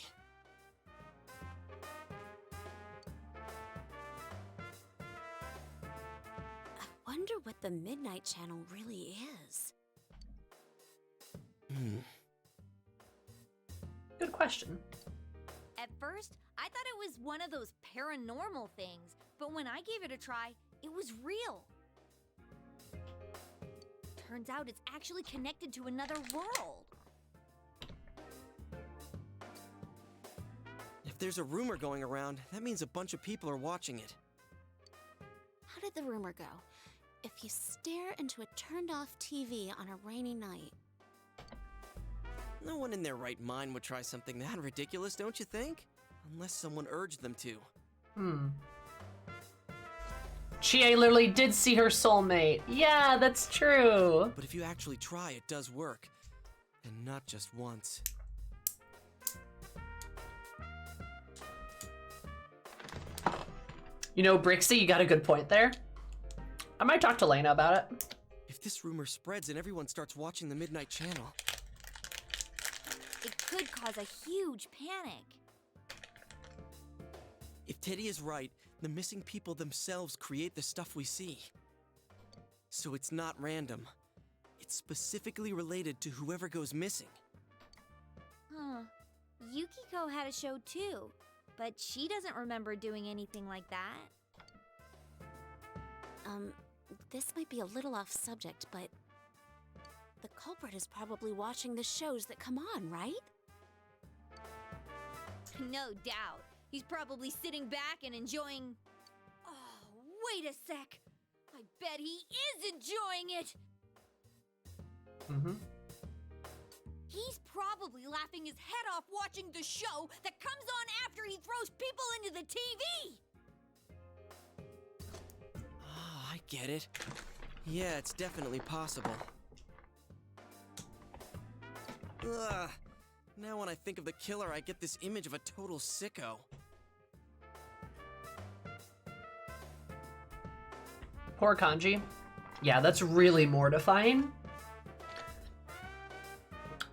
I wonder what the Midnight Channel really is. Good question. At first, I thought it was one of those paranormal things, but when I gave it a try, it was real. Turns out it's actually connected to another world. If there's a rumor going around, that means a bunch of people are watching it. How did the rumor go? If you stare into a turned-off TV on a rainy night. No one in their right mind would try something that ridiculous, don't you think? Unless someone urged them to. Chie literally did see her soulmate. Yeah, that's true. But if you actually try, it does work. And not just once. You know, Brixie, you got a good point there. I might talk to Lena about it. If this rumor spreads and everyone starts watching the Midnight Channel... It could cause a huge panic. If Teddy is right, the missing people themselves create the stuff we see. So it's not random. It's specifically related to whoever goes missing. Huh. Yukiko had a show too, but she doesn't remember doing anything like that. This might be a little off subject, but the culprit is probably watching the shows that come on, right? No doubt. He's probably sitting back and enjoying... Oh, wait a sec. I bet he is enjoying it. He's probably laughing his head off watching the show that comes on after he throws people into the TV. Ah, I get it. Yeah, it's definitely possible. Ugh. Now when I think of the killer, I get this image of a total sicko. Poor Kanji. Yeah, that's really mortifying.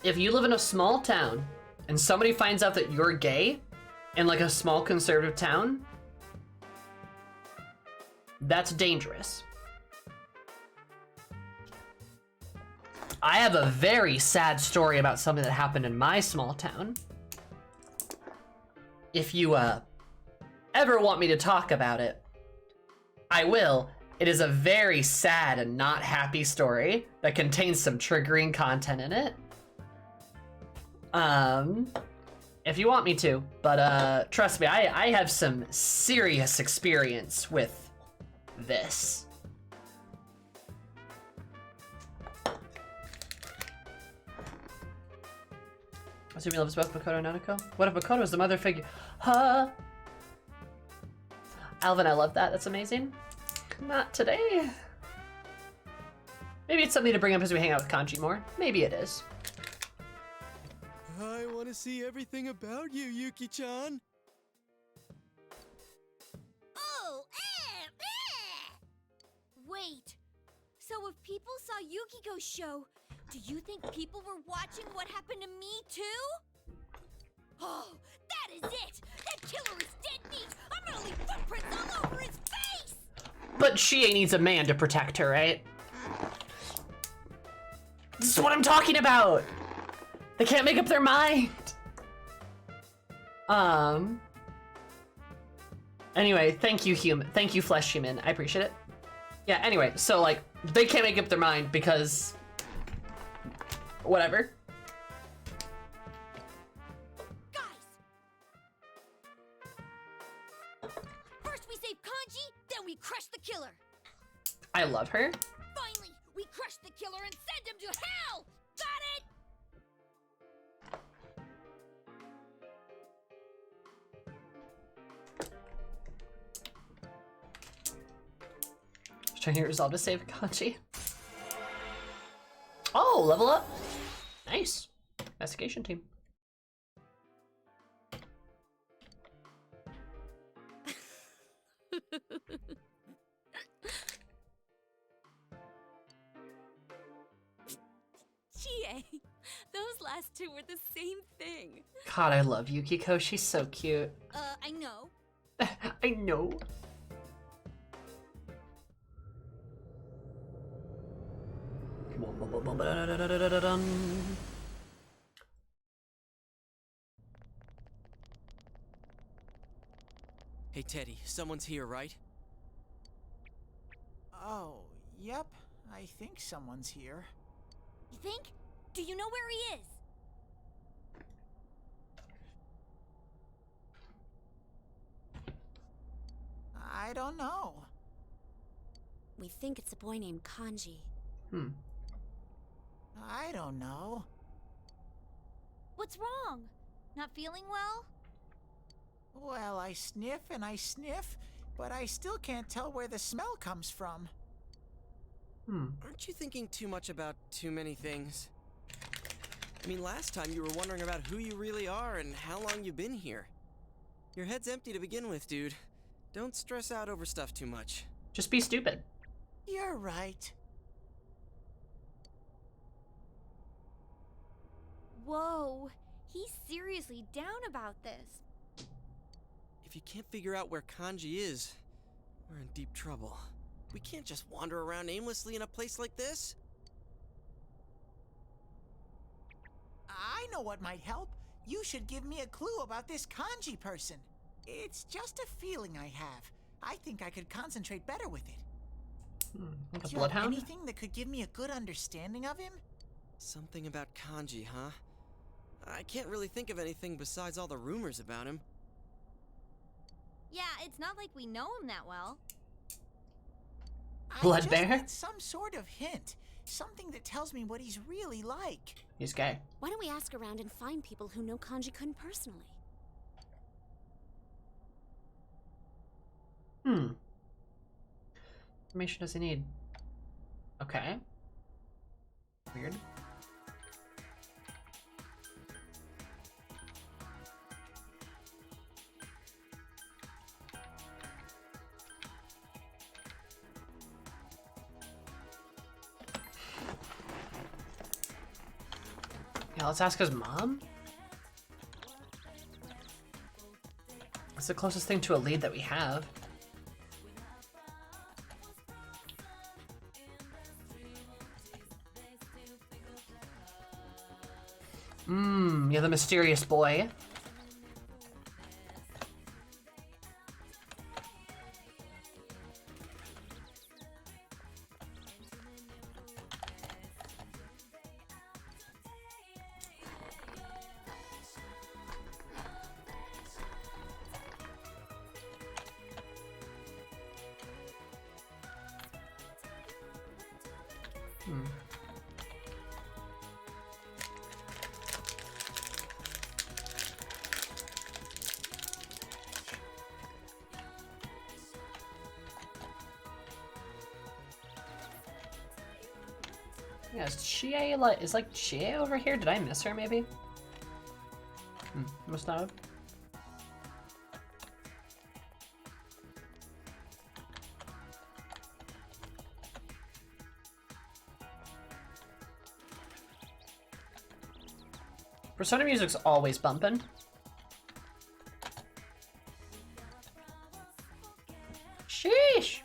If you live in a small town and somebody finds out that you're gay in like a small conservative town, that's dangerous. I have a very sad story about something that happened in my small town. If you ever want me to talk about it, I will. It is a very sad and not happy story that contains some triggering content in it. If you want me to, but trust me, I have some serious experience with this. Assume he loves both Makoto and Nanako? What if Makoto is the mother figure? Huh? Alvin, I love that. That's amazing. Not today. Maybe it's something to bring up as we hang out with Kanji more. Maybe it is. I want to see everything about you, Yuki-chan. Oh, Wait. So if people saw Yukiko's show, do you think people were watching what happened to me too? Oh, that is it! That killer is dead meat! I'm gonna leave footprints all over his face! But Chie needs a man to protect her, right? This is what I'm talking about! They can't make up their mind! Anyway, thank you, human. Thank you, flesh human. I appreciate it. Yeah, anyway, so, like, they can't make up their mind because... whatever. Guys! First we save Kanji, then we crush the killer! I love her. Finally, we crush the killer and send him to hell! Got it? Trying to resolve to save Kanji. Oh, level up. Nice. Investigation team. Chie, those last two were the same thing. God, I love Yukiko. She's so cute. I know. I know. Hey, Teddy, someone's here, right? Oh, yep. I think someone's here. You think? Do you know where he is? don't know. We think it's a boy named Kanji. I don't know. What's wrong? Not feeling well? Well, I sniff and I sniff, but I still can't tell where the smell comes from. Aren't you thinking too much about too many things? I mean, last time you were wondering about who you really are and how long you've been here. Your head's empty to begin with, dude. Don't stress out over stuff too much. Just be stupid. You're right. Whoa, he's seriously down about this. If you can't figure out where Kanji is, we're in deep trouble. We can't just wander around aimlessly in a place like this. I know what might help. You should give me a clue about this Kanji person. It's just a feeling I have. I think I could concentrate better with it. Like a Do you have bloodhound? anything that could give me a good understanding of him? Something about Kanji, huh? I can't really think of anything besides all the rumors about him. Yeah, it's not like we know him that well. I just need some sort of hint. Something that tells me what he's really like. He's gay. Why don't we ask around and find people who know Kanji-kun personally? Information does he need? Okay. Weird. Yeah, let's ask his mom. It's the closest thing to a lead that we have. Yeah, the mysterious boy. Yeah, is Chie like Chie over here? Did I miss her maybe? Must not have. Persona music's always bumping. Sheesh!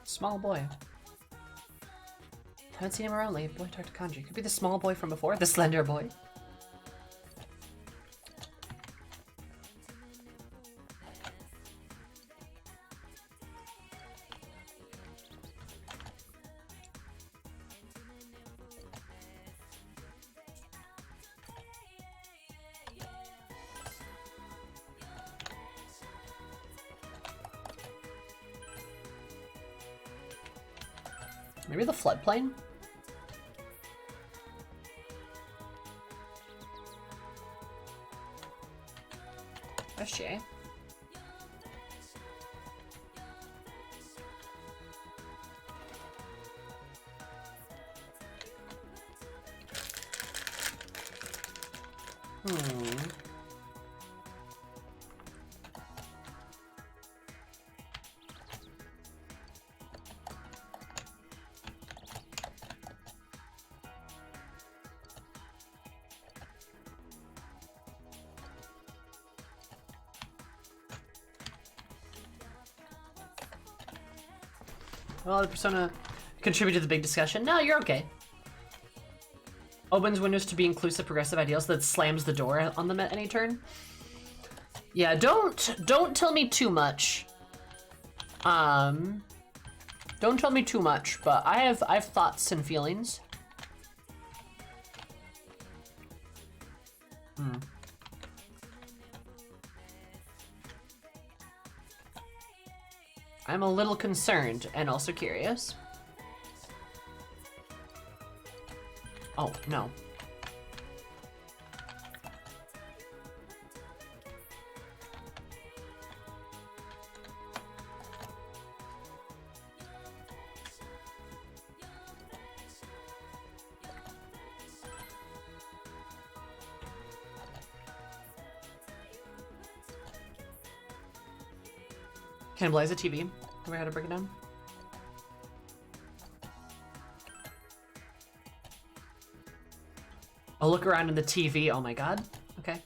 Small boy. Haven't seen him around lately. Boy, talk to Kanji. Could be the small boy from before. The slender boy. Maybe the floodplain? That's Chie. Well, the persona contribute to the big discussion. No, you're okay. Opens windows to be inclusive, progressive ideals that slams the door on them at any turn. Yeah, don't tell me too much. Don't tell me too much, but I have thoughts and feelings. I'm a little concerned and also curious. Oh, no. Cannibalize the TV. Remember how to break it down? I'll look around in the TV. Oh my god. Okay.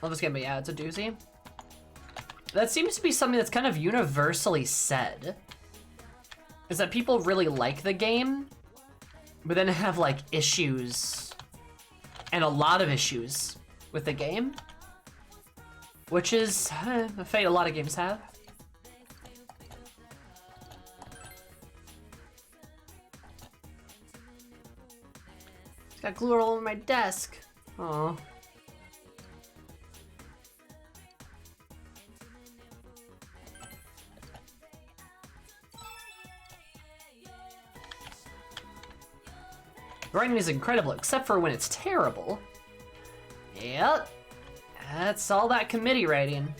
Love this game, but yeah, it's a doozy. That seems to be something that's kind of universally said. Is that people really like the game, but then have like issues, and a lot of issues with the game. Which is a fate a lot of games have. It's got glue all over my desk. Aww. Writing is incredible, except for when it's terrible. Yep. That's all that committee writing.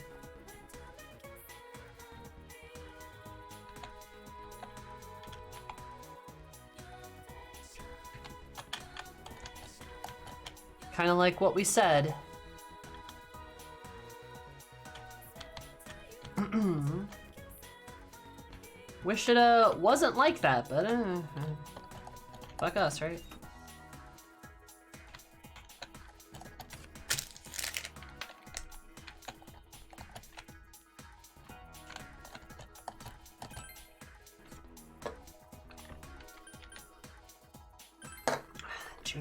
Kind of like what we said. Wish it wasn't like that, but fuck us, right?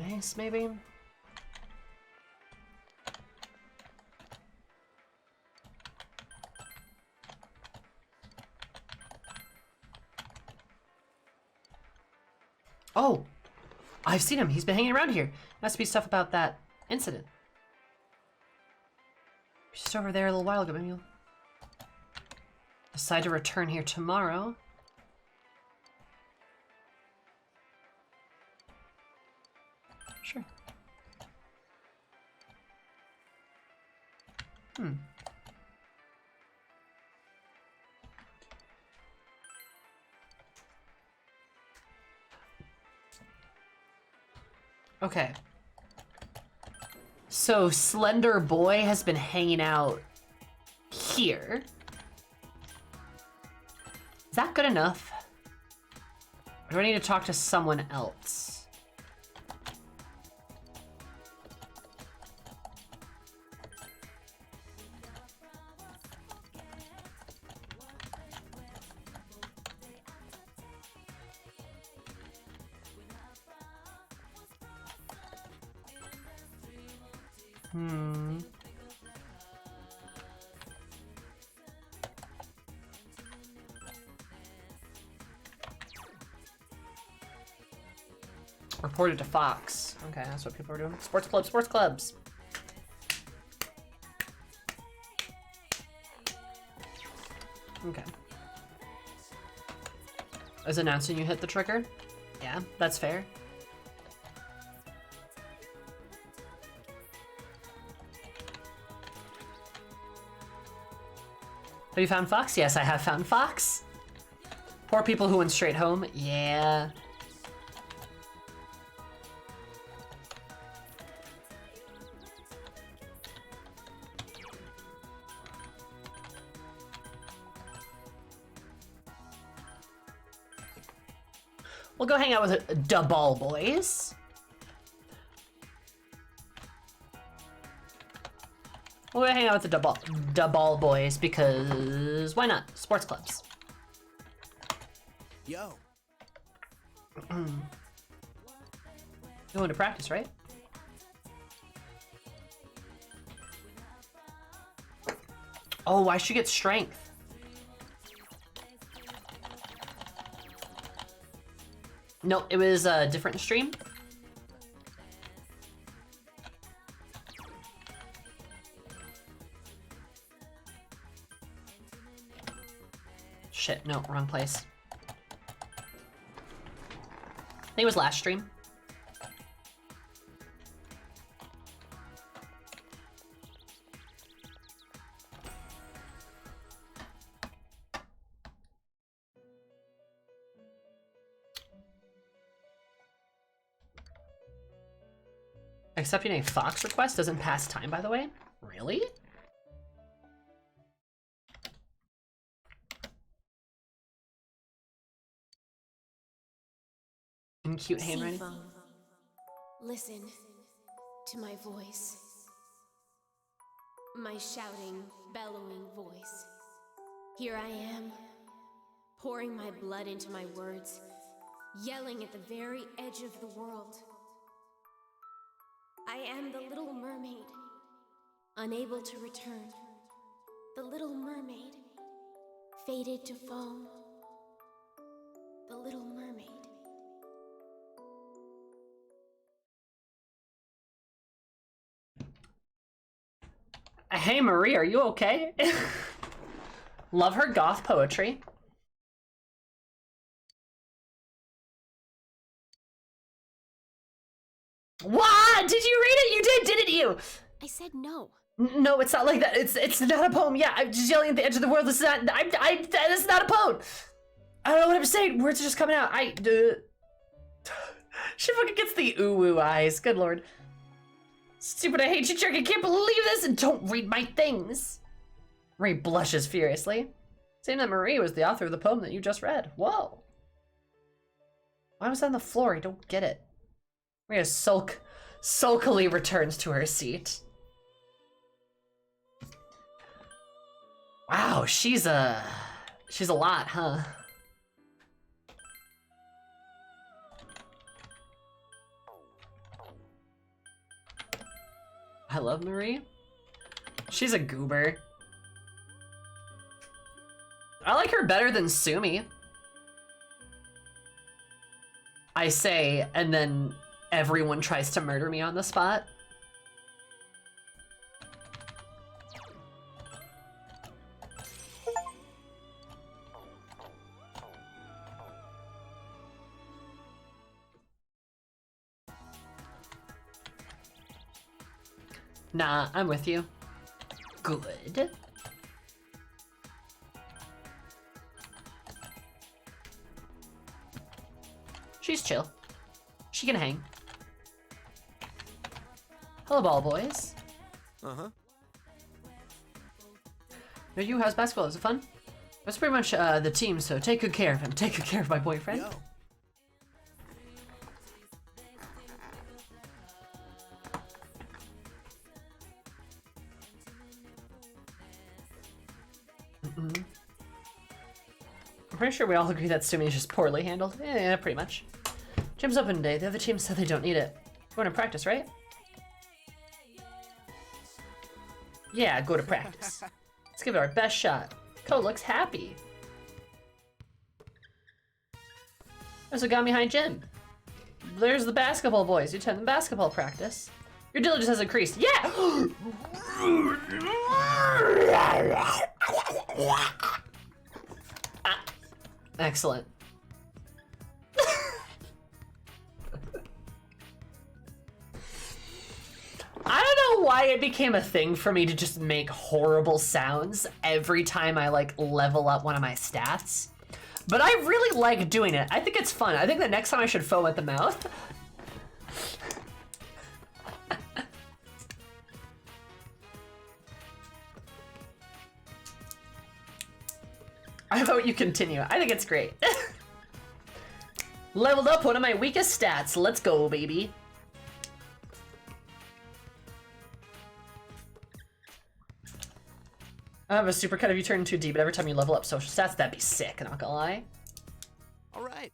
Nice, maybe? Oh! I've seen him. He's been hanging around here. Must be stuff about that incident. Just over there a little while ago. Maybe you'll decide to return here tomorrow. Sure. Okay. So Slender Boy has been hanging out here. Is that good enough? Or do I need to talk to someone else? Reported to Fox. Okay, that's what people are doing. Sports clubs, sports clubs. Okay. Is announcing you hit the trigger? Yeah, that's fair. Have you found Fox? Yes, I have found Fox. Poor people who went straight home. Yeah. We'll go hang out with the Ball Boys. We'll go hang out with the Ball Boys because why not? Sports clubs. Yo. Going to practice, right? Oh, I should get strength. No, it was a different stream. Shit, no, wrong place. I think it was last stream. Accepting a Fox request doesn't pass time, by the way? Really? In cute handwriting? Seafoam, listen to my voice. My shouting, bellowing voice. Here I am, pouring my blood into my words, yelling at the very edge of the world. I am the Little Mermaid, unable to return. The Little Mermaid, fated to foam. The Little Mermaid. Hey Marie, are you okay? Love her goth poetry. What? Did you read it? You did, didn't you? I said no. No, it's not like that. It's not a poem. Yeah, I'm just yelling at the edge of the world. This is not. This is not a poem. I don't know what I'm saying. Words are just coming out. She fucking gets the ooh eyes. Good lord. Stupid, I hate you, jerk. I can't believe this. And don't read my things. Marie blushes furiously, saying that Marie was the author of the poem that you just read. Whoa. Why was that on the floor? I don't get it. Maria sulkily returns to her seat. Wow, she's a lot, huh? I love Marie. She's a goober. I like her better than Sumi. I say, and then everyone tries to murder me on the spot. Nah, I'm with you. Good. She's chill. She can hang. Hello, ball boys. Uh-huh. Now you, how's basketball? Is it fun? That's pretty much the team, so take good care of him. Take good care of my boyfriend. Yo. I'm pretty sure we all agree that Sumi is just poorly handled. Yeah, pretty much. Gym's open today. The other team said they don't need it. Going to practice, right? Yeah, go to practice. Let's give it our best shot. Ko looks happy. There's a guy behind gym. There's the basketball boys. You attend the basketball practice. Your diligence has increased. Yeah! Excellent. I don't know why it became a thing for me to just make horrible sounds every time I like level up one of my stats. But I really like doing it. I think it's fun. I think the next time I should foam at the mouth. I vote you continue. I think it's great. Leveled up one of my weakest stats. Let's go, baby. I have a supercut if you turn 2D, but every time you level up social stats, that'd be sick, not gonna lie. All right.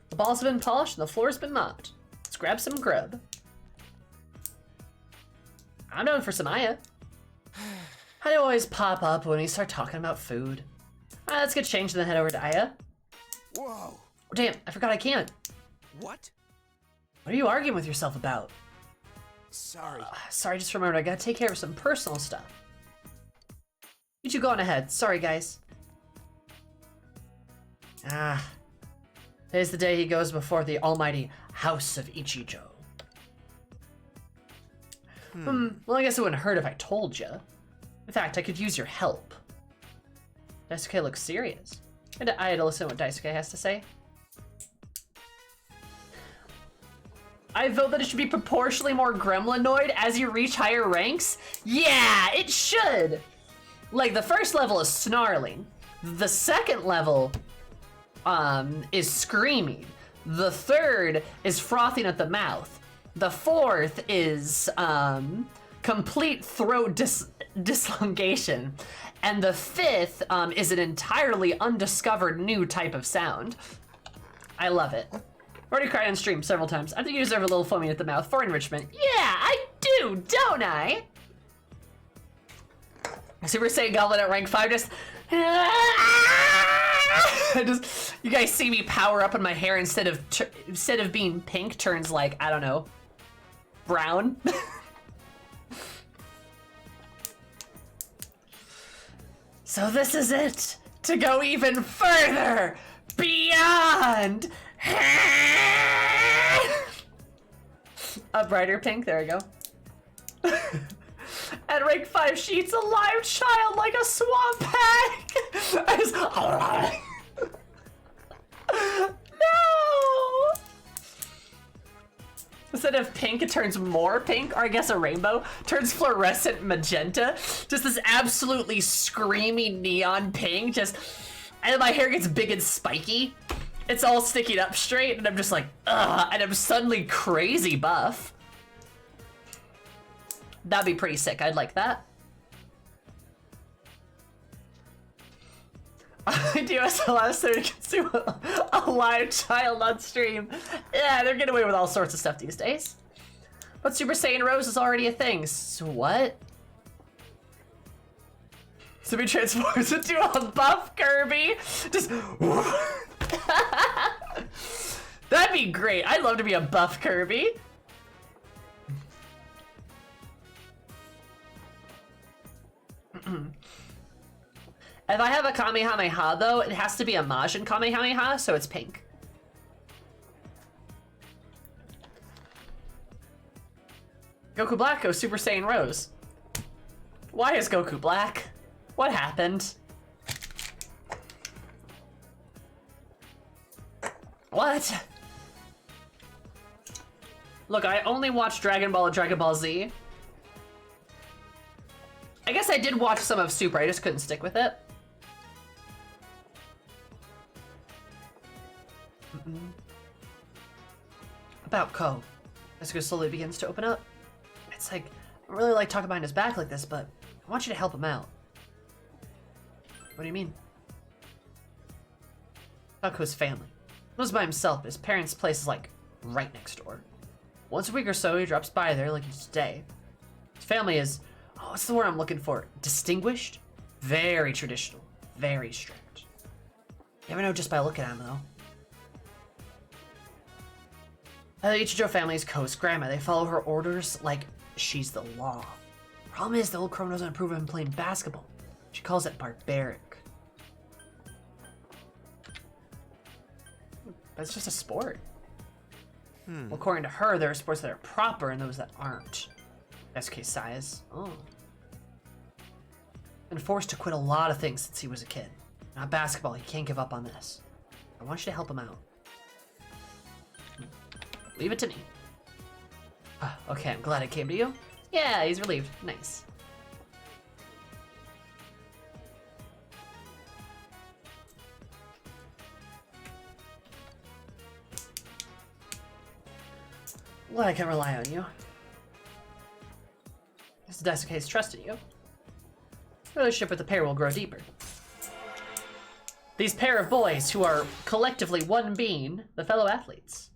The balls have been polished and the floor's been mopped. Let's grab some grub. I'm down for some Aya. How do you always pop up when you start talking about food? Let's get changed and then head over to Aya. Whoa. Oh, damn, I forgot I can't. What? What are you arguing with yourself about? Sorry. Sorry, just remembered I gotta take care of some personal stuff. You two go on ahead. Sorry, guys. Ah. Today's the day he goes before the almighty House of Ichijo. Well, I guess it wouldn't hurt if I told you. In fact, I could use your help. Daisuke looks serious. I had to listen to what Daisuke has to say. I vote that it should be proportionally more gremlinoid as you reach higher ranks. Yeah, it should! Like, the first level is snarling. The second level, is screaming. The third is frothing at the mouth. The fourth is, complete throat dislocation. And the fifth, is an entirely undiscovered new type of sound. I love it. Already cried on stream several times. I think you deserve a little foaming at the mouth for enrichment. Yeah, I do, don't I? Super Saiyan Goblin at rank 5 just... you guys see me power up and my hair instead of being pink turns like, I don't know, brown. So this is it, to go even further, beyond. A brighter pink, there we go. At rank 5, she eats a live child like a swamp hag. I just... No! Instead of pink, it turns more pink, or I guess a rainbow. Turns fluorescent magenta. Just this absolutely screaming neon pink. Just... And my hair gets big and spiky. It's all sticking up straight, and I'm just like, ugh, and I'm suddenly crazy buff. That'd be pretty sick. I'd like that. I do SLS so to consume a live child on stream. Yeah, they're getting away with all sorts of stuff these days. But Super Saiyan Rose is already a thing. So what? So he transforms into a buff Kirby. Just... That'd be great. I'd love to be a buff Kirby. If I have a Kamehameha, though, it has to be a Majin Kamehameha, so it's pink. Goku Black goes Super Saiyan Rose. Why is Goku Black? What happened? What? Look, I only watched Dragon Ball and Dragon Ball Z. I guess I did watch some of Super, I just couldn't stick with it. About Ko. Asuka slowly begins to open up. It's like, I don't really like talking behind his back like this, but I want you to help him out. What do you mean? About Ko's family. He lives by himself. His parents' place is like right next door. Once a week or so, he drops by there like each day. His family is, oh, what's the word I'm looking for? Distinguished? Very traditional. Very strict. You never know just by looking at him, though. The Ichijo family is Ko's grandma. They follow her orders like she's the law. Problem is, the old crone doesn't approve of him playing basketball. She calls it barbaric. But it's just a sport. Well, according to her, there are sports that are proper and those that aren't. SK size. Oh. Been forced to quit a lot of things since he was a kid. Not basketball, he can't give up on this. I want you to help him out. Leave it to me. Okay, I'm glad I came to you. Yeah, he's relieved. Nice. Well, I can rely on you. This Daisuke's trusted you. The relationship with the pair will grow deeper. These pair of boys who are collectively one being, the fellow athletes.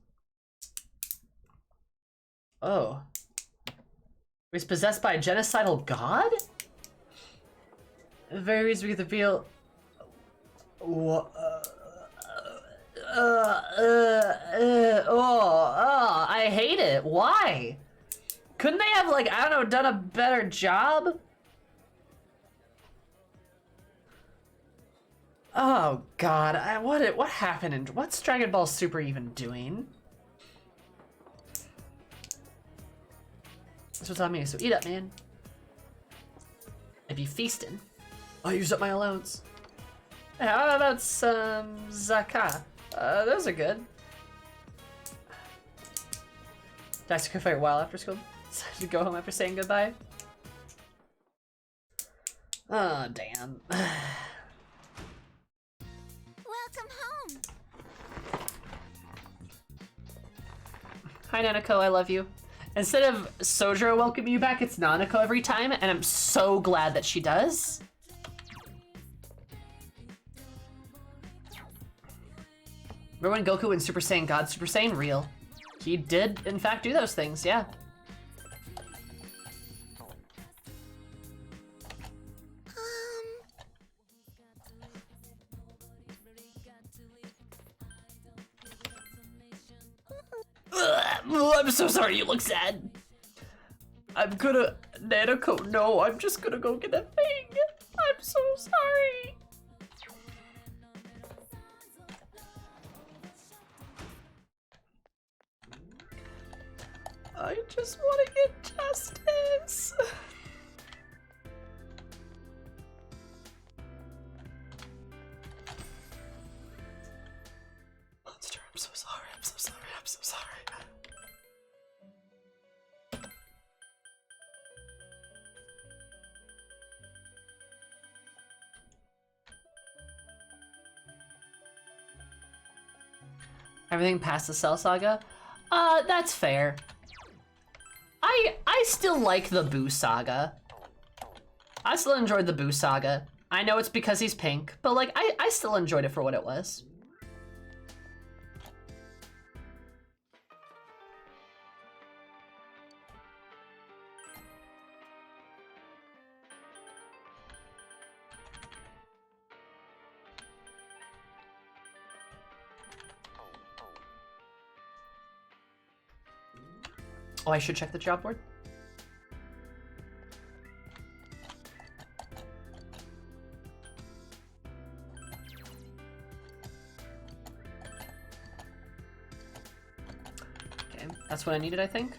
Oh. He's possessed by a genocidal god? The very reason we get the feel... I hate it. Why? Couldn't they have, like, I don't know, done a better job? Oh god, what happened and what's Dragon Ball Super even doing? That's what's on me, so eat up, man. I be feasting. I'll use up my allowance. Hey, how about some Zaka? Those are good. Did I stick for a while after school? Decided to go home after saying goodbye. Oh, damn. Welcome home. Hi, Nanako, I love you. Instead of Sojiro welcoming you back, it's Nanako every time, and I'm so glad that she does. Remember when Goku and Super Saiyan God Super Saiyan? Real. He did, in fact, do those things, yeah. I'm so sorry you look sad. I'm gonna... Nanako, no, I'm just gonna go get a thing. I'm so sorry. I just want to get justice. Monster, I'm so sorry, I'm so sorry, I'm so sorry. Everything past the Cell Saga? That's fair. I still like the Boo Saga. I still enjoyed the Boo Saga. I know it's because he's pink, but like, I still enjoyed it for what it was. Oh, I should check the job board. Okay, that's what I needed, I think.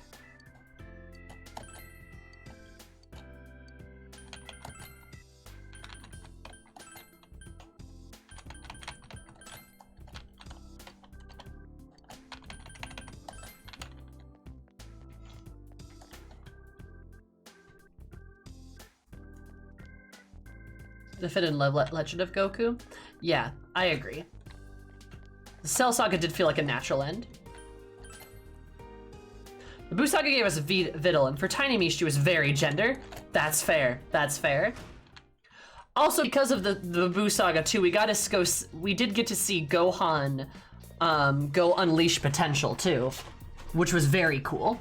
The fit in Legend of Goku? Yeah, I agree. The Cell Saga did feel like a natural end. The Boo Saga gave us Videl, and for Tiny Me, she was very gender. That's fair. That's fair. Also, because of the Boo Saga too, we did get to see Gohan go unleash potential too, which was very cool.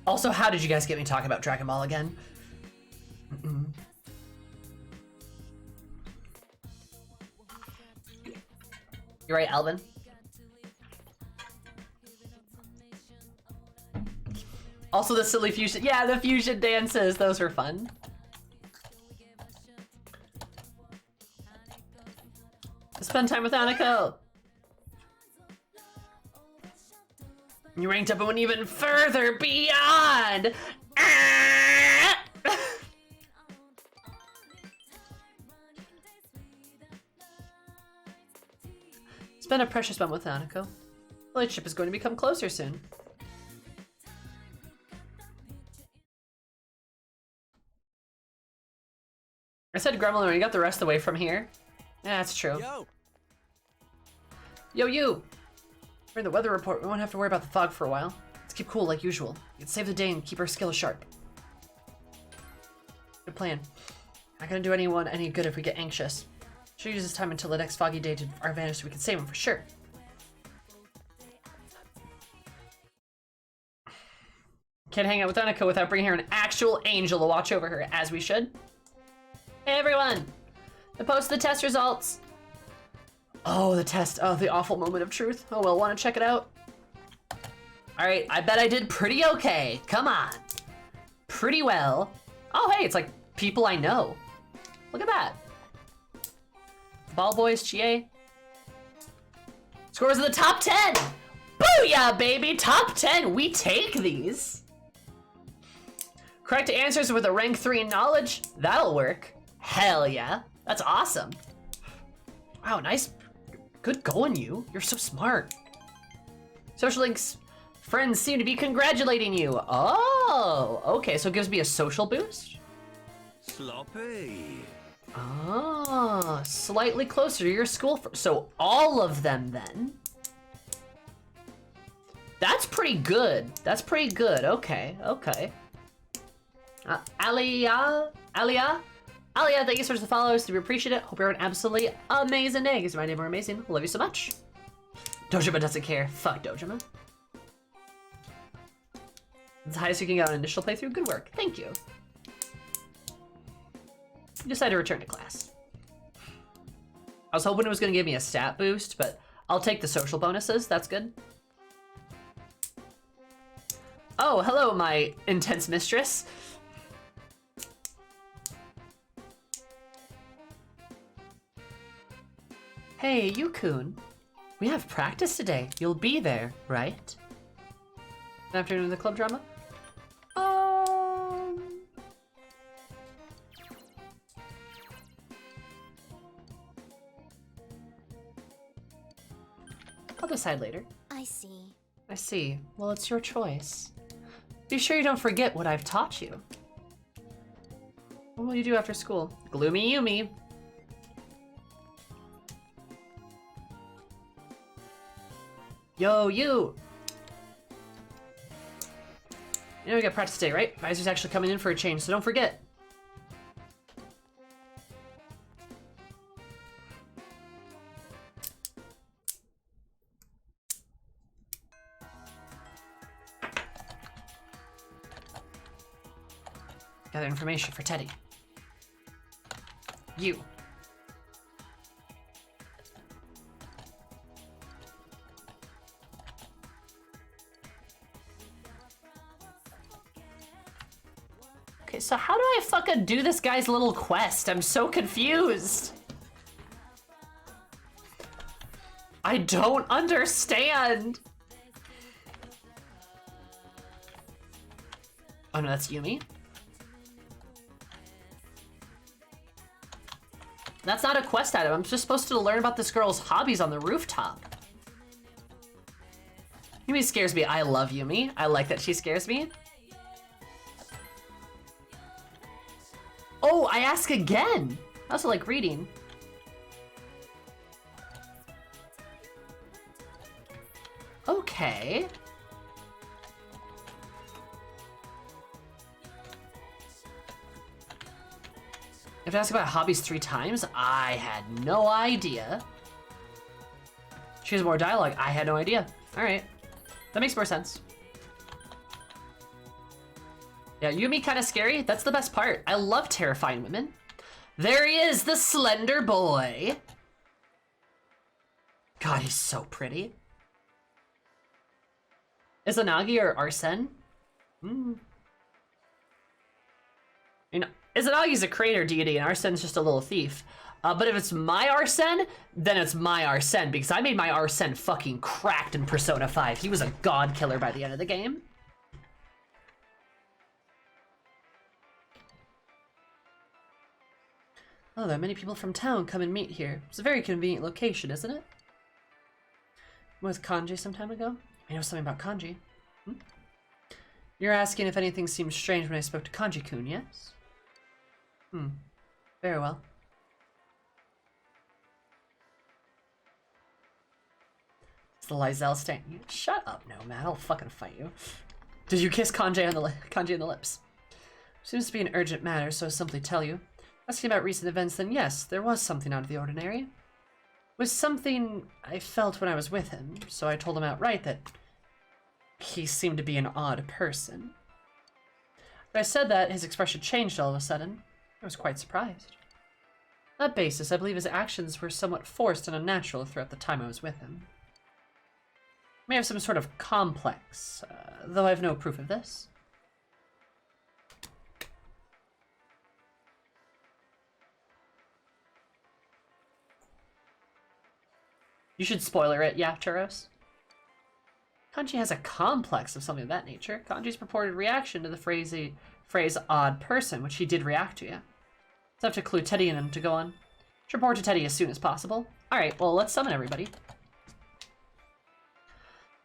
Also, how did you guys get me talking about Dragon Ball again? You're right, Alvin. Also the silly fusion. Yeah, the fusion dances. Those were fun. Spend time with Nanako. You ranked up and went even further beyond. Spend a precious moment with Nanako. The relationship is going to become closer soon. I said Gremlin when you got the rest away from here. Yeah, that's true. Yo, you! We're in the weather report. We won't have to worry about the fog for a while. Let's keep cool like usual. We can save the day and keep our skills sharp. Good plan. Not gonna do anyone any good if we get anxious. Should use this time until the next foggy day to our advantage so we can save him for sure. Can't hang out with Nanako without bringing her an actual angel to watch over her, as we should. Hey everyone! I posted the test results. Oh, the test. Oh, the awful moment of truth. Oh, well, want to check it out? All right, I bet I did pretty okay. Come on. Pretty well. Oh, hey, it's like people I know. Look at that. Ball boys, Chie. Scores in the top 10. Booyah, baby. Top 10. We take these. Correct answers with a rank 3 in knowledge. That'll work. Hell yeah. That's awesome. Wow, nice. Good going, you. You're so smart. Social links. Friends seem to be congratulating you. Oh, okay. So it gives me a social boost. Sloppy. Ah, slightly closer to your school. So all of them then. That's pretty good. That's pretty good. Okay, okay. Alia, thank you so much for the follows. We appreciate it. Hope you're an absolutely amazing day. Because my name are amazing. Love you so much. Dojima doesn't care. Fuck Dojima. It's the highest you can get on initial playthrough. Good work. Thank you. Decided to return to class. I was hoping it was going to give me a stat boost, but I'll take the social bonuses. That's good. Oh, hello, my intense mistress. Hey, Yukun. We have practice today. You'll be there, right? Afternoon of the club drama? I'll decide later. I see. I see. Well, it's your choice. Be sure you don't forget what I've taught you. What will you do after school? Gloomy Yumi. Yo, you! You know we got practice today, right? Advisor's actually coming in for a change, so don't forget. Gather information for Teddy. You. Okay, so how do I fucking do this guy's little quest? I'm so confused. I don't understand. Oh no, that's Yumi. That's not a quest item. I'm just supposed to learn about this girl's hobbies on the rooftop. Yumi scares me. I love Yumi. I like that she scares me. Oh, I ask again. I also like reading. Okay. You have to ask about hobbies 3 times? I had no idea. She has more dialogue. I had no idea. All right. That makes more sense. Yeah, Yumi kind of scary. That's the best part. I love terrifying women. There he is, the slender boy. God, he's so pretty. Izanagi or Arsene? You know, Izanagi's a creator deity and Arsene's just a little thief. But if it's my Arsene, then it's my Arsene because I made my Arsene fucking cracked in Persona 5. He was a god killer by the end of the game. Oh, there are many people from town come and meet here. It's a very convenient location, isn't it? I was with Kanji some time ago. I know something about Kanji. You're asking if anything seemed strange when I spoke to Kanji-kun, yes? Very well. It's the Lysel stain. Shut up, no, man. I'll fucking fight you. Did you kiss Kanji on the lips? Seems to be an urgent matter, so I'll simply tell you. Asking about recent events, then yes, there was something out of the ordinary. It was something I felt when I was with him, so I told him outright that he seemed to be an odd person. When I said that, his expression changed all of a sudden. I was quite surprised. that basis, I believe his actions were somewhat forced and unnatural throughout the time I was with him. May have some sort of complex, though I have no proof of this. You should spoiler it, yeah, Churros. Kanji has a complex of something of that nature. Kanji's purported reaction to the phrase odd person, which he did react to, yeah. So I have to clue Teddy in him to go on. Should report to Teddy as soon as possible. Alright, well, let's summon everybody.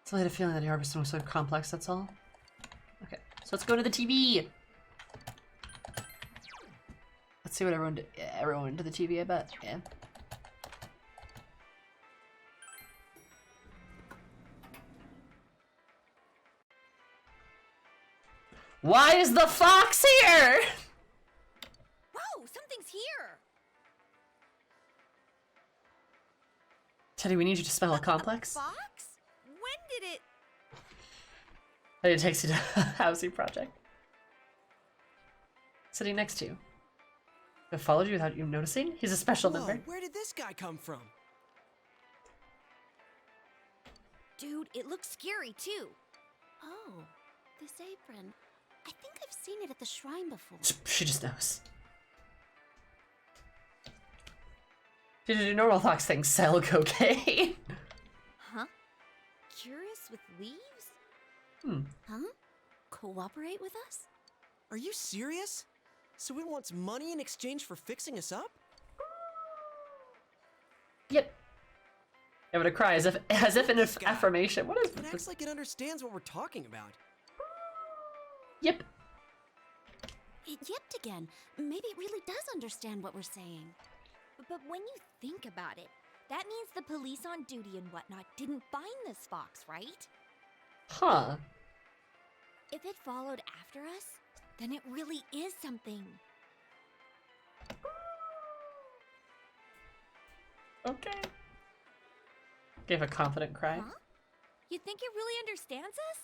So I had a feeling that he harbored some sort of complex, that's all. Okay, so let's go to the TV. Let's see what everyone did. Yeah, everyone went to the TV, I bet. Yeah. Why is the fox here? Whoa, something's here. Teddy, we need you to spell a complex. Fox? When did it? It takes you to a housing project. Sitting next to you. I followed you without you noticing? He's a special member. Where did this guy come from? Dude, it looks scary too. Oh, this apron. I think I've seen it at the shrine before. She just knows. Did you do normal fox things? Sell cocaine? Huh? Curious with leaves? Huh? Cooperate with us? Are you serious? So it wants money in exchange for fixing us up? Yep. I'm gonna cry as if in an affirmation. What is It acts like it understands what we're talking about. Yep. It yipped again. Maybe it really does understand what we're saying. But when you think about it, that means the police on duty and whatnot didn't find this fox, right? Huh. If it followed after us, then it really is something. Okay. Gave a confident cry. Huh? You think it really understands us?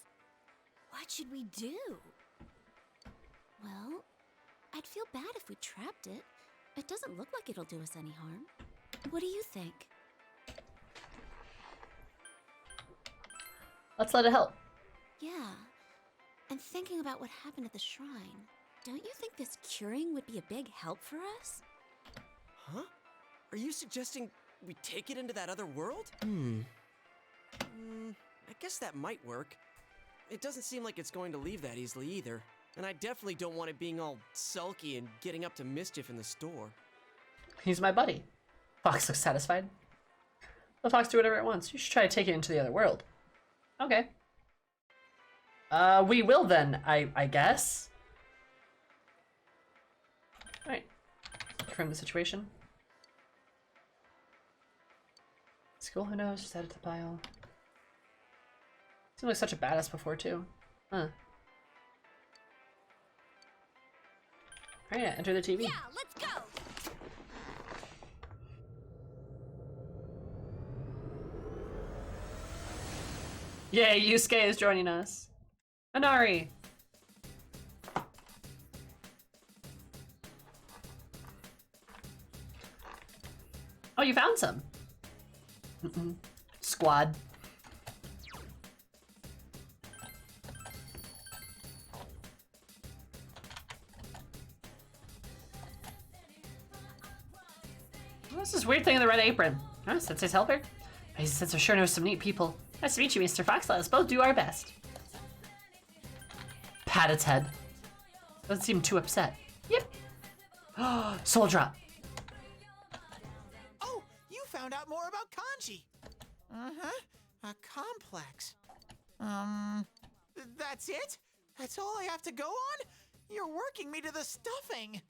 What should we do? Well, I'd feel bad if we trapped it. It doesn't look like it'll do us any harm. What do you think? Let's let it help. Yeah. And thinking about what happened at the shrine, don't you think this curing would be a big help for us? Huh? Are you suggesting we take it into that other world? I guess that might work. It doesn't seem like it's going to leave that easily either. And I definitely don't want it being all sulky and getting up to mischief in the store. He's my buddy. Fox looks satisfied. Let Fox do whatever it wants. You should try to take it into the other world. Okay. We will then, I guess. Alright. Confirm the situation. School, who knows? Just add it to the pile. Seemed like such a badass before, too. Huh. Alright, enter the TV. Yeah, let's go! Yay, Yusuke is joining us. Anari! Oh, you found some. Squad. What's this weird thing in the red apron? Oh, Sensei's helper? Hey, Sensei sure knows some neat people. Nice to meet you, Mr. Fox. Let us both do our best. Pat its head. Doesn't seem too upset. Yep. Soul drop. Oh, you found out more about Kanji. A complex. That's it? That's all I have to go on? You're working me to the stuffing.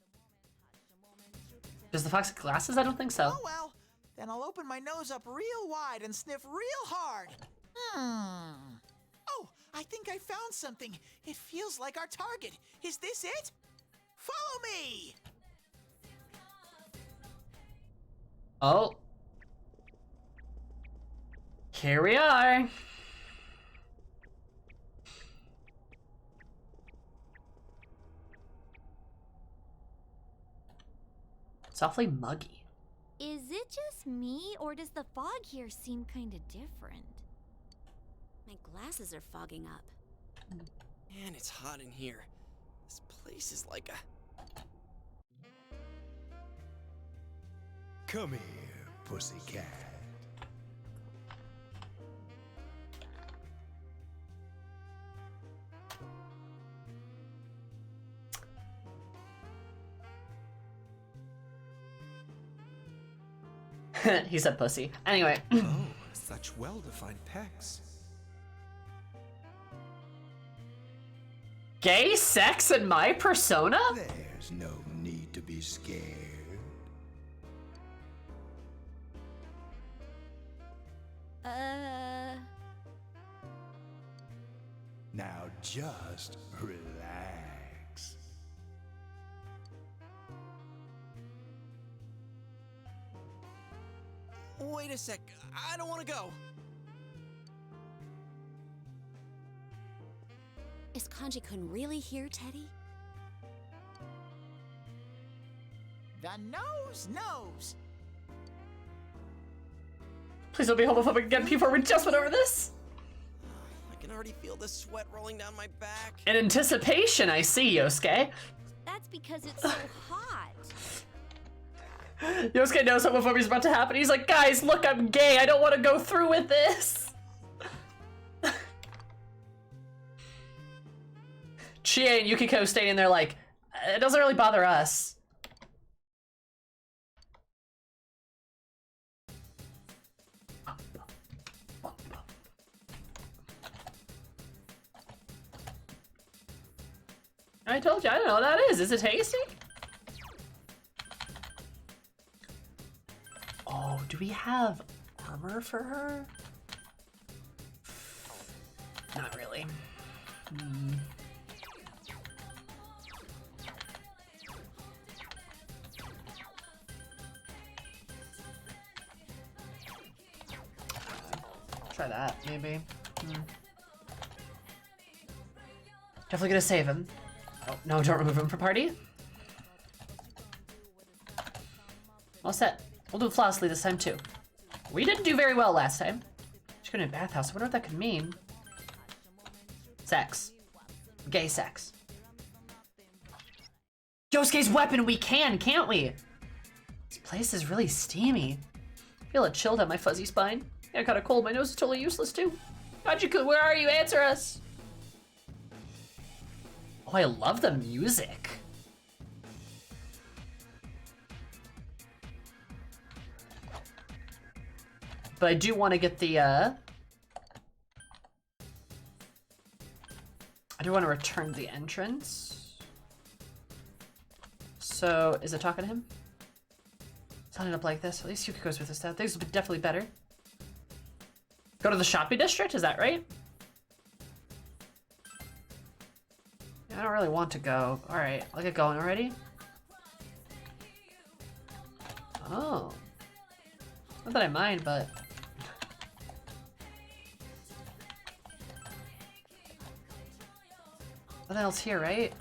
Does the fox have glasses? I don't think so. Oh well, then I'll open my nose up real wide and sniff real hard. Oh, I think I found something. It feels like our target. Is this it? Follow me! Oh. Here we are. Softly muggy. just me, or does the fog here seem kind of different? My glasses are fogging up. Man, it's hot in here. This place is like a... Come here, pussycat. He said pussy. Anyway. Oh, such well-defined pecs. Gay sex in my persona? There's no need to be scared. Now just relax. Wait a sec, I don't want to go. Is Kanji-kun really here, Teddy? The nose knows. Please don't be homophobic again, P4. We just went over this. I can already feel the sweat rolling down my back. In anticipation, I see, Yosuke. That's because it's so hot. Yosuke knows homophobia is about to happen. He's like, guys, look, I'm gay. I don't want to go through with this. Chie and Yukiko staying in there like, it doesn't really bother us. I told you, I don't know what that is. Is it tasty? Oh, do we have armor for her? Not really. Try that, maybe. Definitely gonna save him. Oh, no, don't remove him from party. All set. We'll do it flawlessly this time, too. We didn't do very well last time. She's going to a bathhouse. I wonder what that could mean. Sex. Gay sex. Yosuke's weapon, we can, can't we? This place is really steamy. I feel it chilled on my fuzzy spine. I got a cold. My nose is totally useless, too. Kanji-kun, where are you? Answer us. Oh, I love the music. But I do want to get the, I do want to return the entrance. So, is it talking to him? Sounding up like this. At least Yukiko's with us now. Things have been definitely better. Go to the shopping district, is that right? I don't really want to go. Alright, I'll get going already. Oh. Not that I mind, but... Nothing else here, right?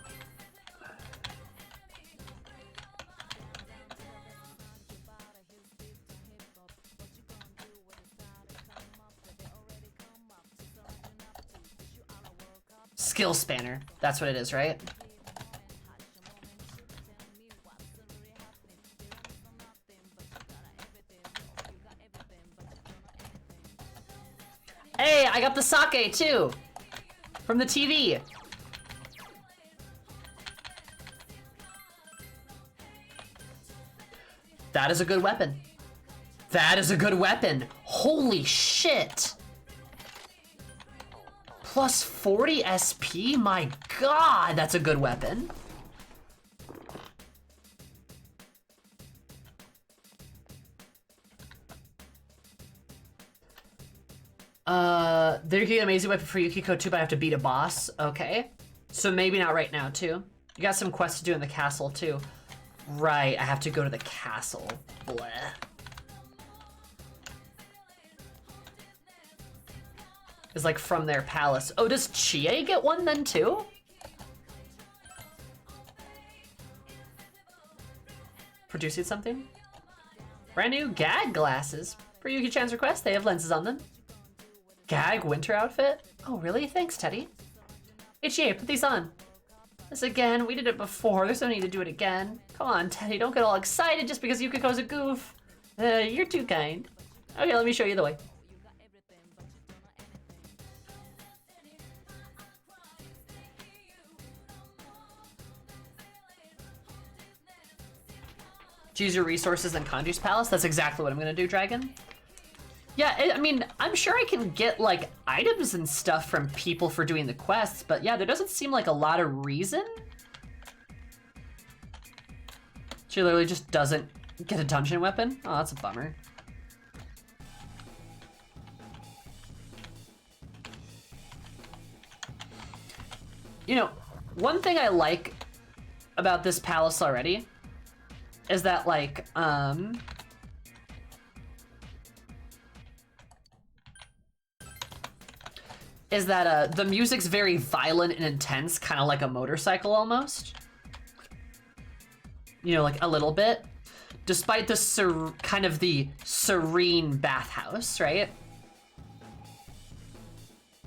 Skill spanner. That's what it is, right? Hey, I got the sake too! From the TV. That is a good weapon. That is a good weapon. Holy shit! Plus 40 SP? My god, that's a good weapon. There you can get an amazing weapon for Yukiko too, but I have to beat a boss. Okay. So maybe not right now too. You got some quests to do in the castle too. Right, I have to go to the castle. Bleh. Is like from their palace. Oh, does Chie get one then too? Producing something? Brand new gag glasses. For Yuki-chan's request, they have lenses on them. Gag winter outfit? Oh, really? Thanks, Teddy. Hey, Chie, put these on. This again, we did it before. There's no need to do it again. Come on, Teddy, don't get all excited just because Yukiko's a goof. You're too kind. Okay, let me show you the way. Choose your resources in Kanji's palace. That's exactly what I'm gonna do, Dragon. Yeah, I mean, I'm sure I can get like items and stuff from people for doing the quests, but yeah, there doesn't seem like a lot of reason. She literally just doesn't get a dungeon weapon. Oh, that's a bummer. You know, one thing I like about this palace already is that like, the music's very violent and intense, kind of like a motorcycle almost. You know, like a little bit. Despite the kind of the serene bathhouse, right?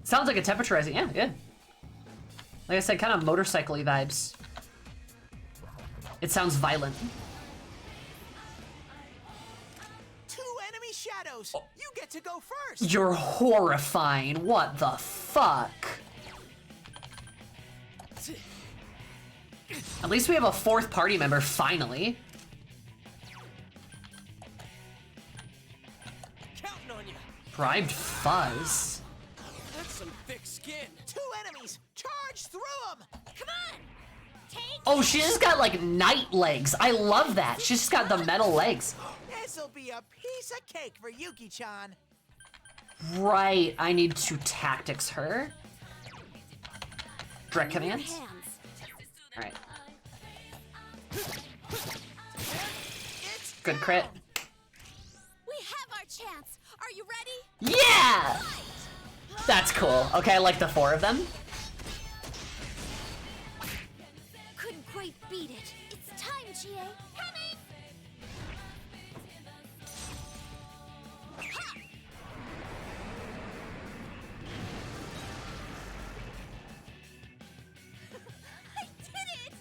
Sounds like a temperature rising. Yeah, good. Like I said, kind of motorcycle-y vibes. It sounds violent. Shadows, you get to go first. You're horrifying. What the fuck? At least we have a fourth party member, finally. Counting on you. Bribed Fuzz. That's some thick skin. 2 enemies. Charge through them. Come on. Take Oh, she just got like knight legs. I love that. She's just got the metal legs. This'll be a piece of cake for Yuki-chan. Right, I need to tactics her. Direct commands. All right. Good crit. We have our chance. Are you ready? Yeah! That's cool. Okay, I like the 4 of them. Couldn't quite beat it. It's time, Chie. Coming! I did it!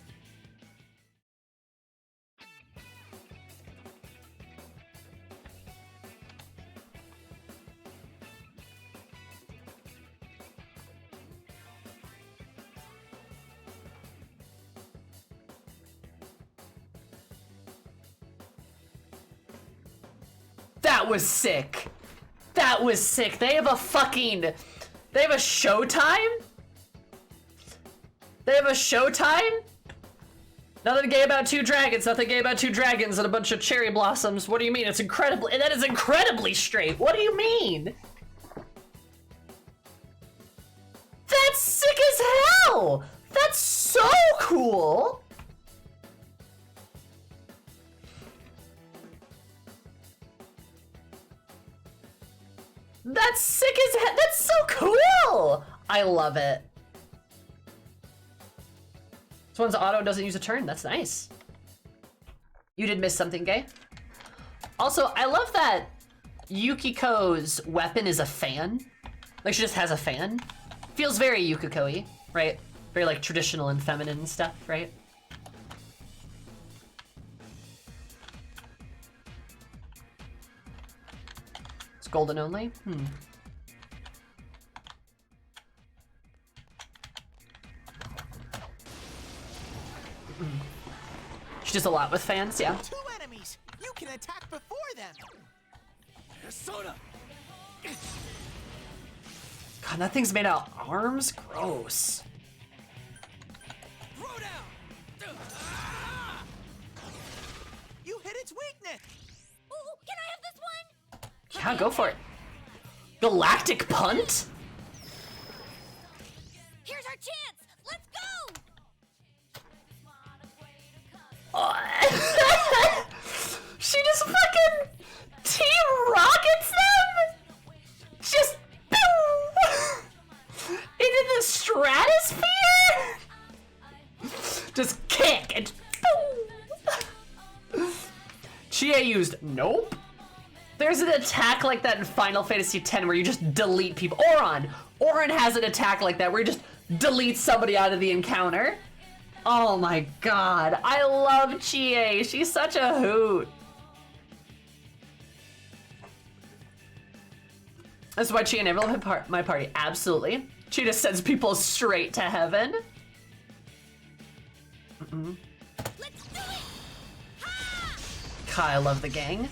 That was sick. That was sick. They have a showtime? They have a showtime? Nothing gay about 2 dragons, nothing gay about 2 dragons and a bunch of cherry blossoms. What do you mean? It's incredibly, that is incredibly straight. What do you mean? That's sick as hell. That's so cool. That's sick as hell. That's so cool. I love it. This one's auto doesn't use a turn. That's nice. You did miss something, gay. Also, I love that Yukiko's weapon is a fan. Like, she just has a fan. Feels very Yukiko-y, right? Very, like, traditional and feminine stuff, right? It's golden only? She does a lot with fans, yeah. 2 enemies. You can attack before them. Persona. God, that thing's made out of arms? Gross. Throw down. You hit its weakness. Ooh, can I have this one? Yeah, go for it. Galactic punt? Here's our chance. Let's go. She just fucking team rockets them? Just boom! Into the stratosphere? Just kick and boom! Chie used nope. There's an attack like that in Final Fantasy X where you just delete people. Auron has an attack like that where you just delete somebody out of the encounter. Oh my god, I love Chie. She's such a hoot. That's why Chie never left my party. Absolutely. She just sends people straight to heaven. Let's do it! God, I love the gang.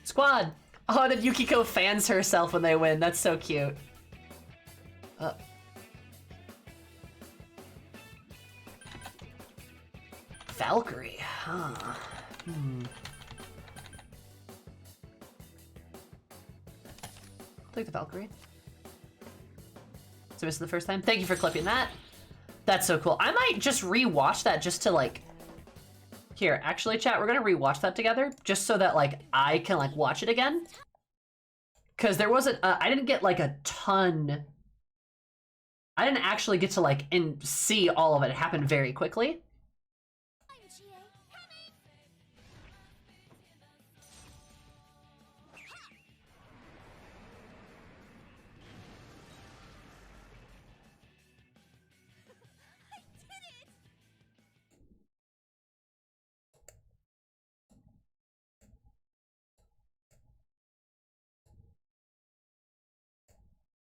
Squad. Oh, and then Yukiko fans herself when they win. That's so cute. Valkyrie, huh? I'll take the Valkyrie. So this is the first time. Thank you for clipping that. That's so cool. I might just rewatch that just to like. Here, actually, chat. We're gonna rewatch that together just so that like I can like watch it again. Cause there wasn't. I didn't get like a ton. I didn't actually get to like see all of it. It happened very quickly.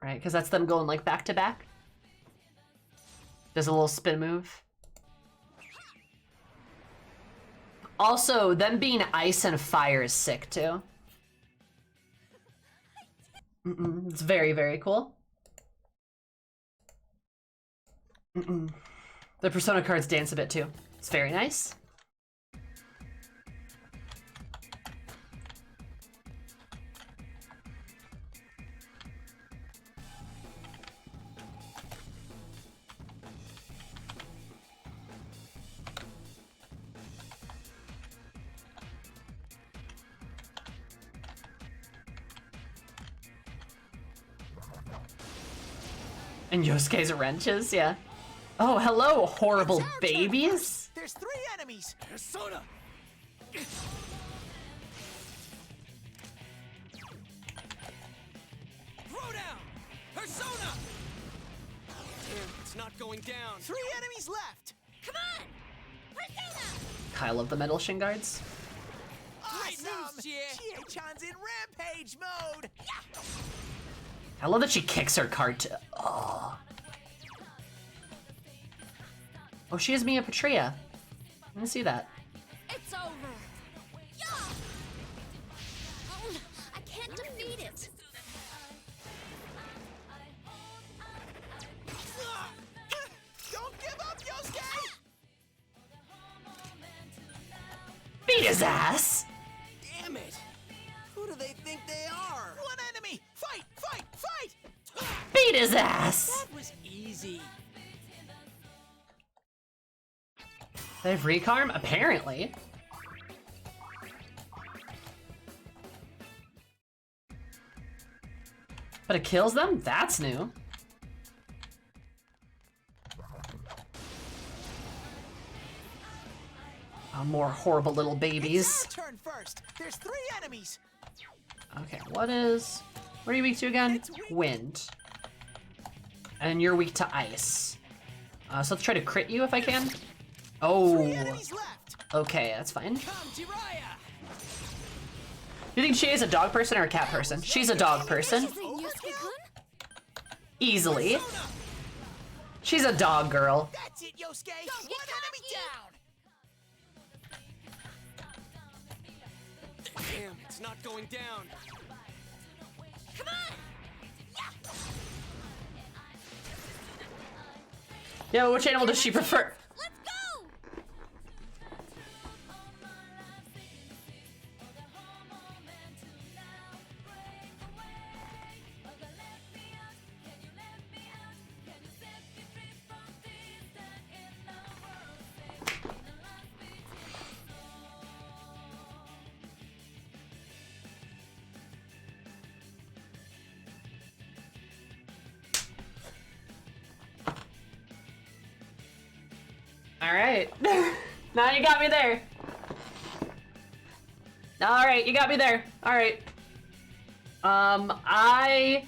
Right, because that's them going like back to back. There's a little spin move. Also, them being ice and fire is sick too. It's very, very cool. The Persona cards dance a bit too. It's very nice. And Yosuke's wrenches, yeah. Oh, hello, horrible babies. There's 3 enemies. Persona! Throw down! Persona! Damn, it's not going down. 3 enemies left. Come on! Persona! I love the metal shin guards. Awesome! Chie-chan's in rampage mode. Yeah. I love that she kicks her card to. Oh. Oh, she has Mia Patria. Let me see that. It's over. Yeah. Oh, I can't defeat it. Don't give up, Yosuke! Beat his ass. Damn it! Who do they think they are? 1 enemy! Fight! Fight! Fight! Beat his ass. That was easy. They have recarm? Apparently. But it kills them? That's new. Oh, more horrible little babies. It's our turn first. There's 3 enemies. Okay, what are you weak to again? Wind. And you're weak to ice. So let's try to crit you if I can. Oh. Okay, that's fine. Do you think she is a dog person or a cat person? She's a dog person. Easily. She's a dog girl. That's it, Yosuke. 1 enemy down. Damn, it's not going down. Come on! Yeah, which animal does she prefer? Let's go! All right. Now you got me there. All right, you got me there. All right. The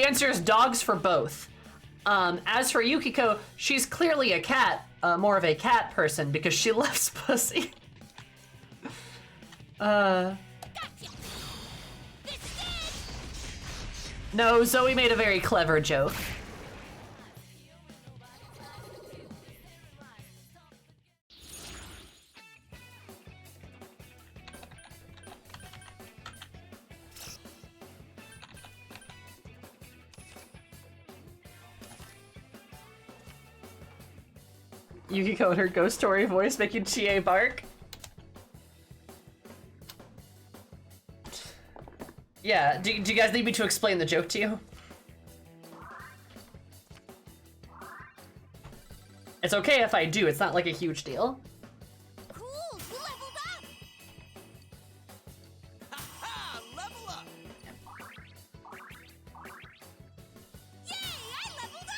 answer is dogs for both. As for Yukiko, she's clearly a cat, more of a cat person because she loves pussy. No, Zoe made a very clever joke. Yukiko and her ghost story voice making Chie bark. Yeah, do you guys need me to explain the joke to you? It's okay if I do, it's not like a huge deal. Cool, you leveled up! Ha! Level up! Yay, I leveled up!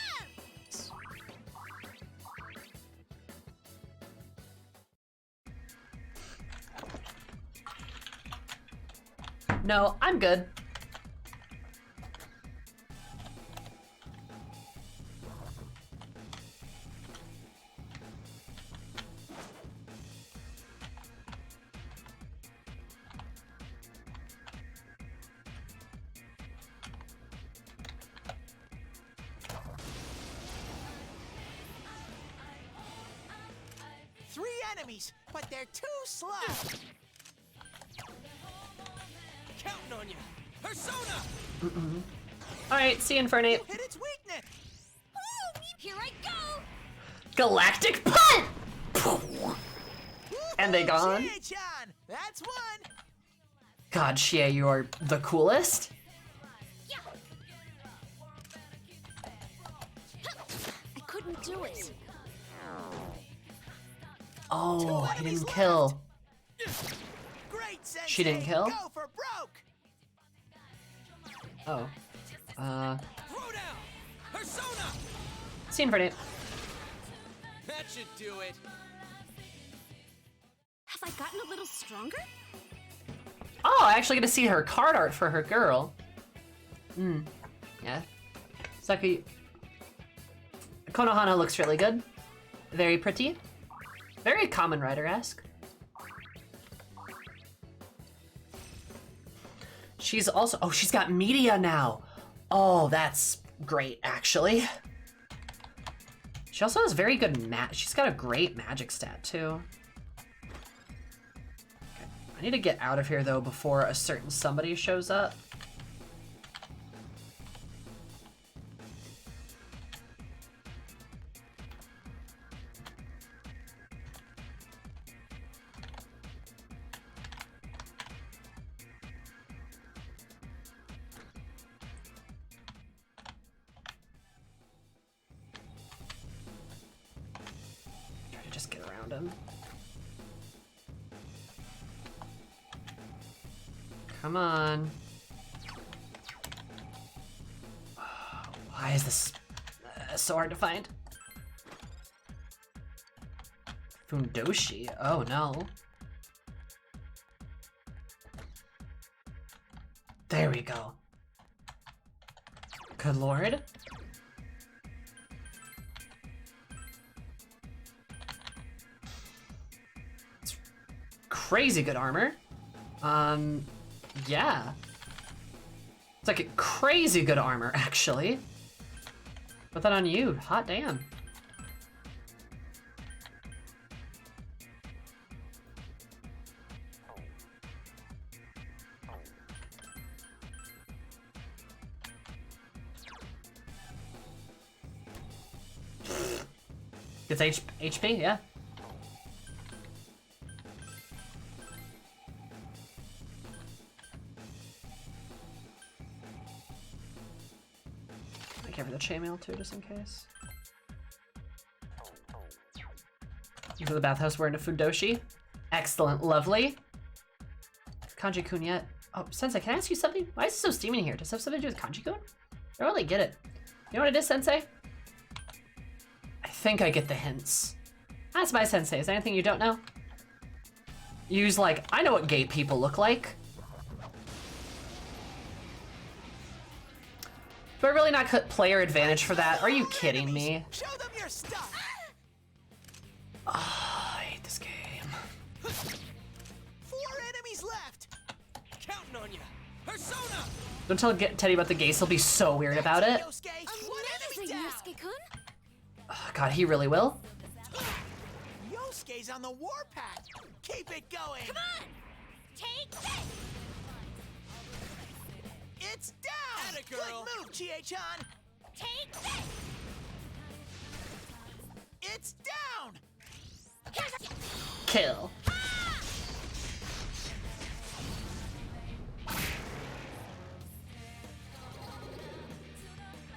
No, I'm good. Three enemies, but they're too slow. Counting on you. Persona! Alright, see you, Infernate. You hit its weakness. Ooh, here I go! Galactic Punt! And they gone? Chie-chan, that's one. God, Chie, you are the coolest. I couldn't do it. Oh, he didn't kill. Great, Sensei. She didn't kill? Go for broke. Oh. Throw down! Persona! See you, Infernate. That should do it. Have I gotten a little stronger? Oh, I actually get to see her card art for her girl. Yeah. Saki. Konohana looks really good. Very pretty. Very Kamen Rider-esque. She's also, oh, she's got media now. Oh, that's great, actually. She also has very good she's got a great magic stat, too. Okay. I need to get out of here, though, before a certain somebody shows up. Just get around him. Come on. Why is this so hard to find? Fundoshi? Oh no. There we go. Good lord. Crazy good armor. Yeah. It's like a crazy good armor, actually. Put that on you. Hot damn. Gets HP, yeah. Care for the chainmail too, just in case. Into the bathhouse wearing a Fundoshi. Excellent, lovely. Kanji-kun yet? Oh, Sensei, can I ask you something? Why is it so steamy in here? Does it have something to do with Kanji-kun? I don't really get it. You know what it is, Sensei? I think I get the hints. That's my sensei. Is there anything you don't know? Use like, I know what gay people look like. Do I really not cut player advantage for that? Are you kidding me? Show them your stuff. Oh, I hate this game. 4 enemies left. Counting on you. Persona! Don't Teddy about the gays, he'll be so weird about it. Yosuke, one enemy down. Yosuke-kun? Oh, God, he really will. Yosuke's on the warpath. Keep it going. Come on! Take this! It's down. Atta girl. Good move, Chie-chan. Take this! It's down. Kill.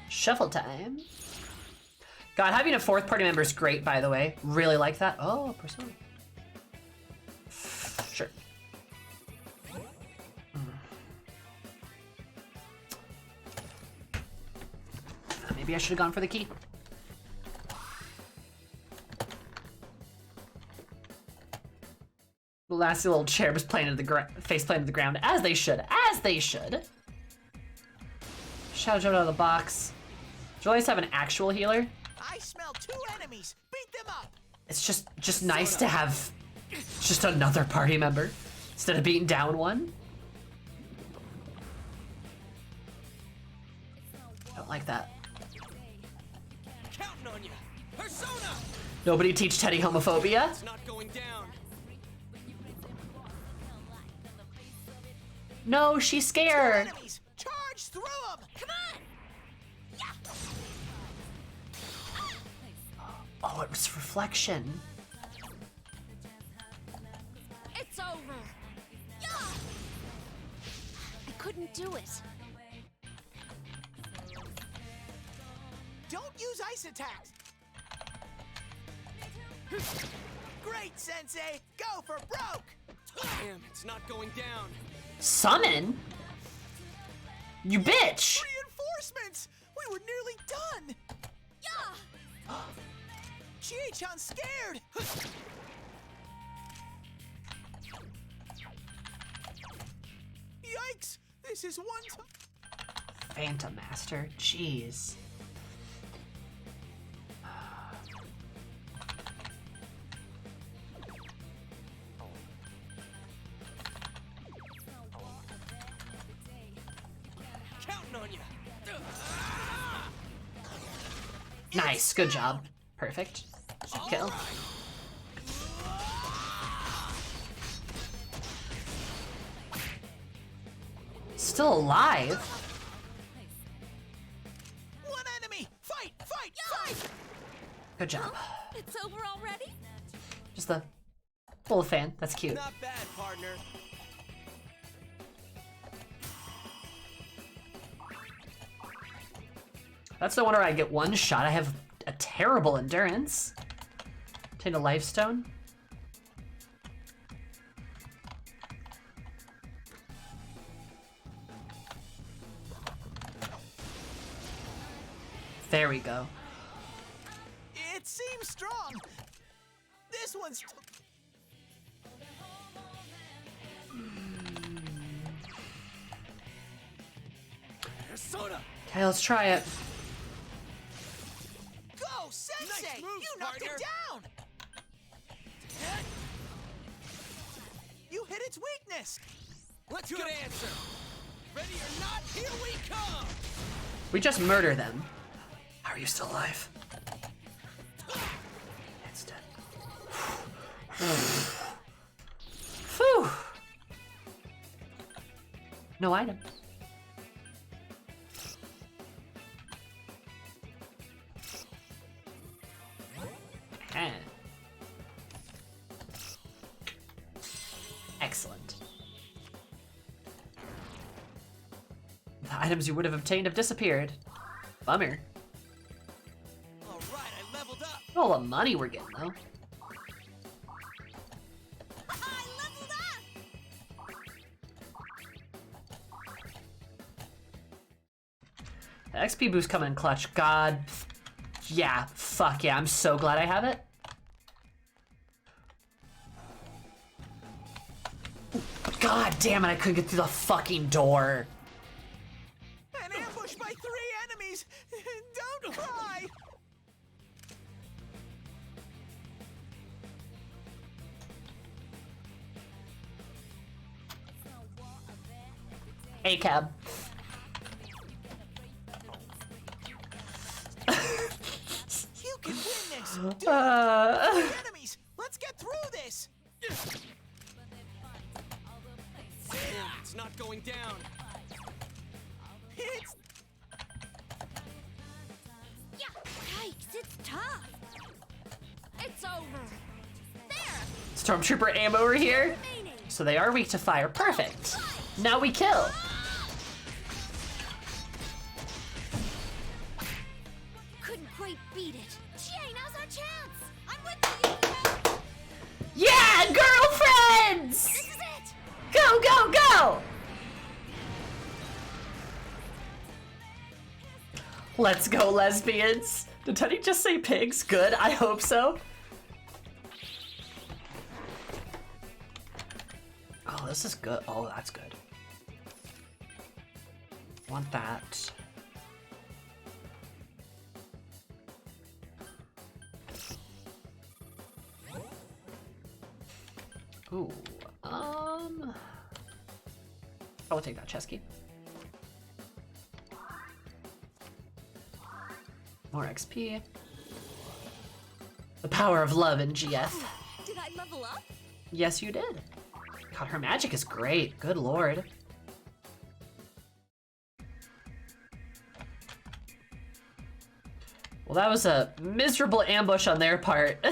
Shuffle time. God, having a 4th party member is great, by the way. Really like that. Oh, Persona. Sure. Maybe I should have gone for the key. The last little chair was planted to the face planted to the ground, as they should, as they should. Shadow jumped out of the box. Do you always have an actual healer? I smell 2 enemies. Beat them up. It's just nice to have just another party member instead of beating down one. Don't like that. Counting on you. Persona! Nobody teach Teddy homophobia. It's not going down. No, she's scared. Enemies. Charge through them. Come on! Oh, it was reflection. It's over. Yeah! I couldn't do it. Don't use ice attacks. Great, Sensei. Go for broke. Damn, it's not going down. Summon? You bitch! Reinforcements. We were nearly done. Yeah! Chie-chan's scared. Yikes! This is one time. Phantom Master, jeez. Counting on you. Nice, good job. Perfect. Kill. Still alive? One enemy. Fight! Fight! Fight! Good job. It's over already? Just a full fan. That's cute. Not bad, partner. That's the one where I get one shot. I have a terrible endurance. Obtain a life stone. There we go. It seems strong. This one's. Persona! Okay, let's try it. Go, Sensei! Nice moves, You knocked partner. it down. You hit its weakness. Let's Good answer. Ready or not, here we come. We just murder them. How are you still alive? It's dead. Phew. No item. Excellent. The items you would have obtained have disappeared. Bummer. All right, I leveled up. All the money we're getting though. I leveled up! The XP boost coming in clutch. God. Yeah, fuck yeah. I'm so glad I have it. God damn it, I couldn't get through the fucking door. An ambush by 3 enemies! Don't cry! A-cab. You can win this! Do it! 3 enemies! Let's get through this! It's not going down. It's... Yikes, it's tough. It's over. There. Stormtrooper aim over here. So they are weak to fire. Perfect. Now we kill. Couldn't quite beat it. Chie, now's our chance. I'm with you. Yeah, girlfriends! This is it. Go, go, go! Let's go, lesbians. Did Teddy just say pigs? Good, I hope so. Oh, this is good. Oh, that's good. Want that. Ooh, I'll take that chest key. More XP. The power of love in GF. Did I level up? Yes, you did. God, her magic is great. Good lord. Well, that was a miserable ambush on their part.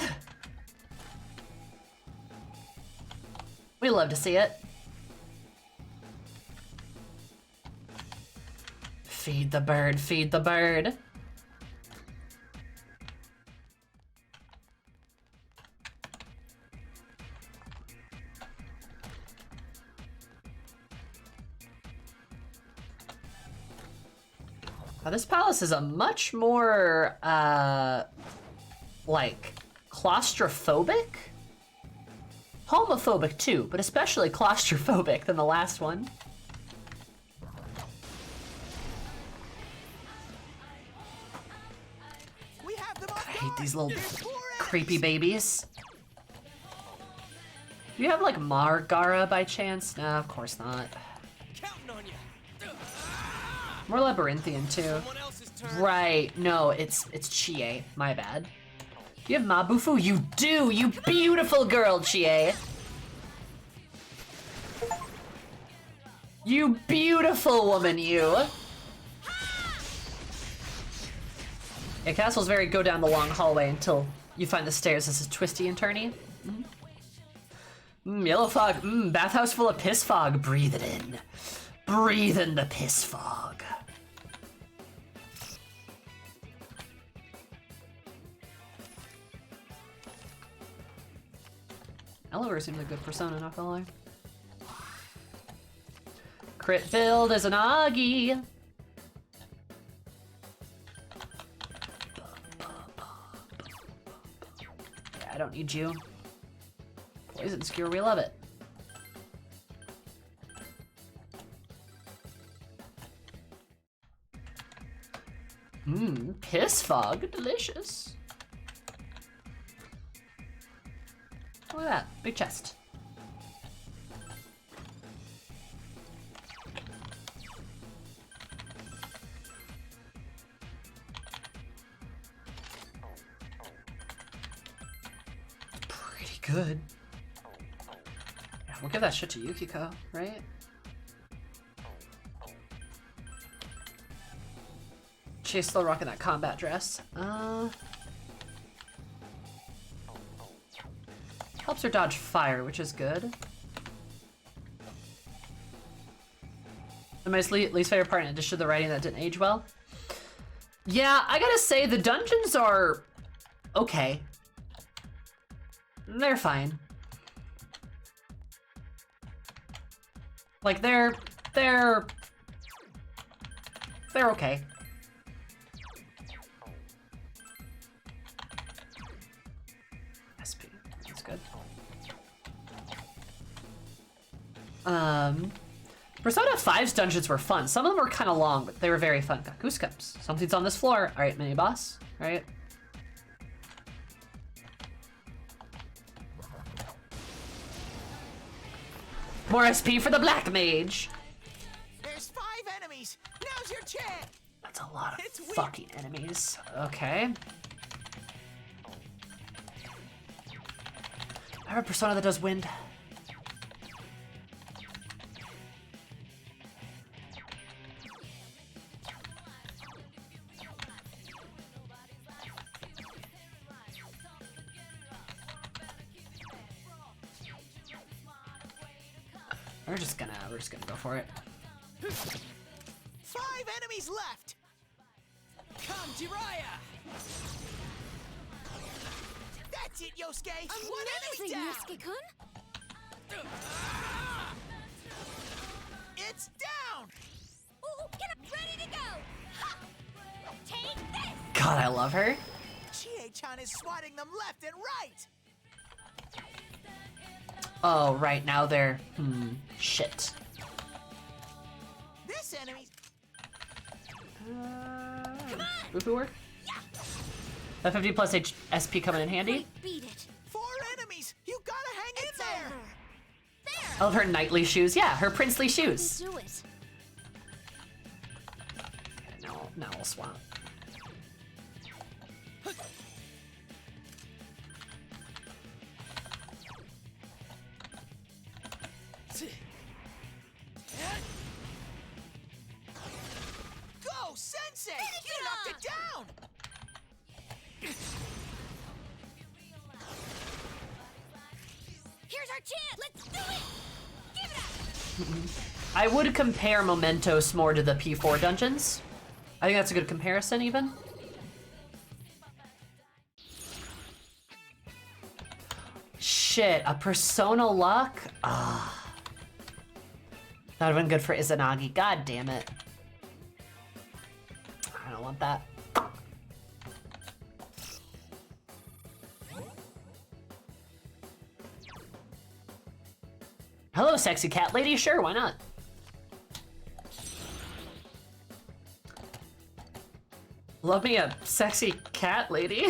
We love to see it. Feed the bird, feed the bird. Now, this palace is a much more, like, claustrophobic? Homophobic too, but especially claustrophobic than the last one. God, I hate these little creepy babies. Do you have like Margara by chance? No, of course not. More labyrinthian too. Right, no, it's Chie. My bad. Do you have Mabufu? You do! You beautiful girl, Chie! You beautiful woman, you! Yeah, castle's very go down the long hallway until you find the stairs. This is twisty and turny. Yellow fog. Bathhouse full of piss fog. Breathe it in. Breathe in the piss fog. Oliver seems a good persona, not gonna lie. Crit build is an Augie. Yeah, I don't need you. Poison skewer, we love it. Piss fog, delicious. Look at that, big chest. Pretty good. Yeah, we'll give that shit to Yukiko, right? She's still rocking that combat dress. Helps her dodge fire, which is good. And my least favorite part, in addition to the writing that didn't age well. Yeah, I gotta say, the dungeons are okay. They're fine. Like, they're okay. SP, that's good. Persona 5's dungeons were fun. Some of them were kind of long, but they were very fun. Got goosebumps. Something's on this floor. All right, mini boss. All right. More SP for the black mage. There's 5 enemies. Now's your chance. That's a lot of fucking enemies. Okay. I have a persona that does wind. We're just gonna go for it. 5 enemies left. Come, Jiraiya. That's it, Yosuke. One enemy down. Yosuke-kun? It's down. Ooh, get up, ready to go. Ha! Take this. God, I love her. Chie-chan is swatting them left and right. Oh, right now they're shit. This enemy. Boo-booer? That 50 plus SP coming in handy. Beat it. 4 enemies. You gotta hang in there. I love her knightly shoes. Yeah, her princely shoes. Do it. Now we'll swap. Go, Sensei! You knocked it down! Here's our chance. Let's do it. Give it up. I would compare Mementos more to the P4 dungeons. I think that's a good comparison, even. Shit, a Persona luck? Ah. That would have been good for Izanagi. God damn it. I don't want that. Hello, sexy cat lady. Sure, why not? Love me a sexy cat lady.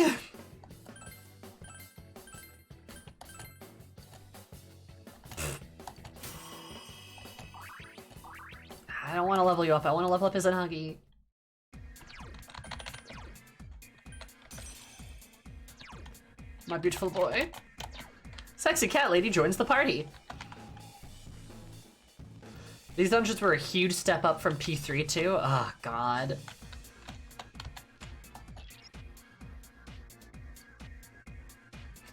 I don't want to level you up. I want to level up Izanagi. My beautiful boy. Sexy cat lady joins the party. These dungeons were a huge step up from P3 too. Oh, God.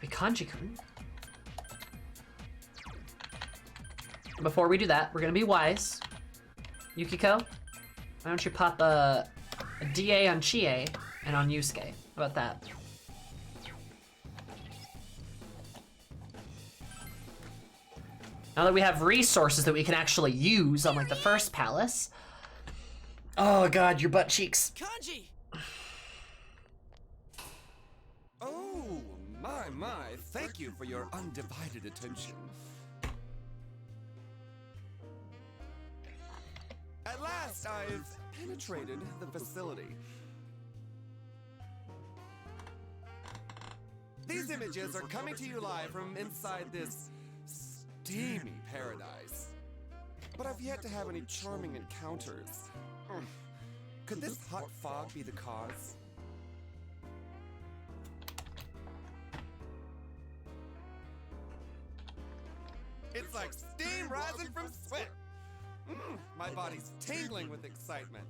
Be Kanji-kun. Before we do that, we're gonna be wise. Yukiko, why don't you pop a DA on Chie and on Yusuke? How about that? Now that we have resources that we can actually use on like the first palace. Oh God, your butt cheeks. Kanji! Oh, my. Thank you for your undivided attention. At last, I've penetrated the facility. These images are coming to you live from inside this steamy paradise. But I've yet to have any charming encounters. Could this hot fog be the cause? It's like steam rising from sweat. My body's tingling with excitement.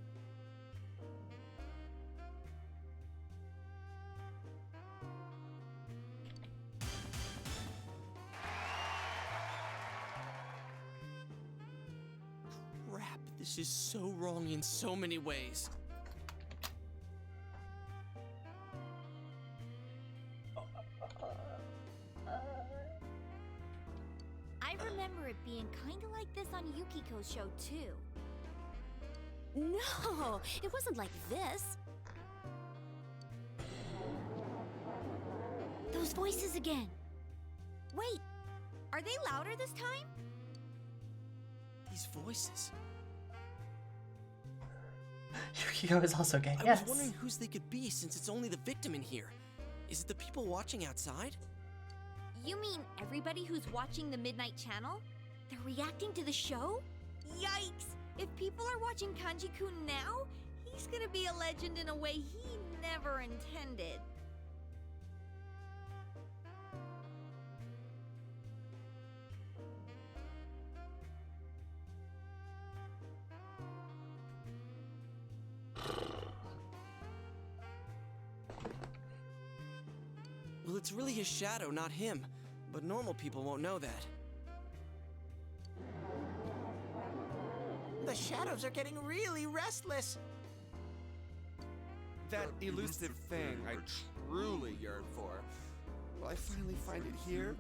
Crap, this is so wrong in so many ways. I remember it being kind of like this on Yukiko's show, too. No, it wasn't like this. Those voices again. Wait, are they louder this time? These voices. Yukiko is also gay. I Yes. was wondering whose they could be since it's only the victim in here. Is it the people watching outside? You mean everybody who's watching the Midnight Channel? They're reacting to the show? Yikes! If people are watching Kanji-kun now, he's gonna be a legend in a way he never intended. Well, it's really his shadow, not him. But normal people won't know that. The shadows are getting really restless. That elusive thing I truly yearn for. Will I finally find it here?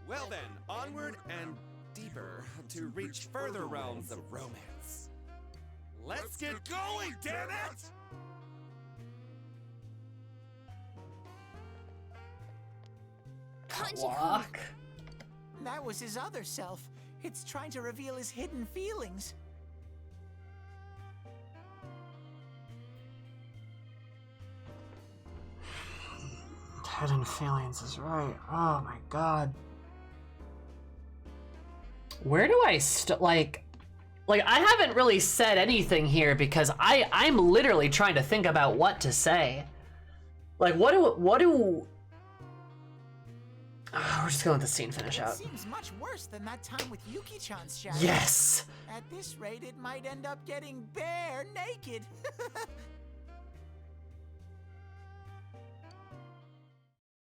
Well then, onward and deeper to reach further realms of romance. Let's get going, damn it! Walk. That was his other self. It's trying to reveal his hidden feelings. Hidden feelings is right. Oh my god. Where do I like I haven't really said anything here because I'm literally trying to think about what to say. Like what do we're just gonna let the scene finish out. It seems much worse than that time with Yuki-chan's shadow. Yes! At this rate, it might end up getting bare naked.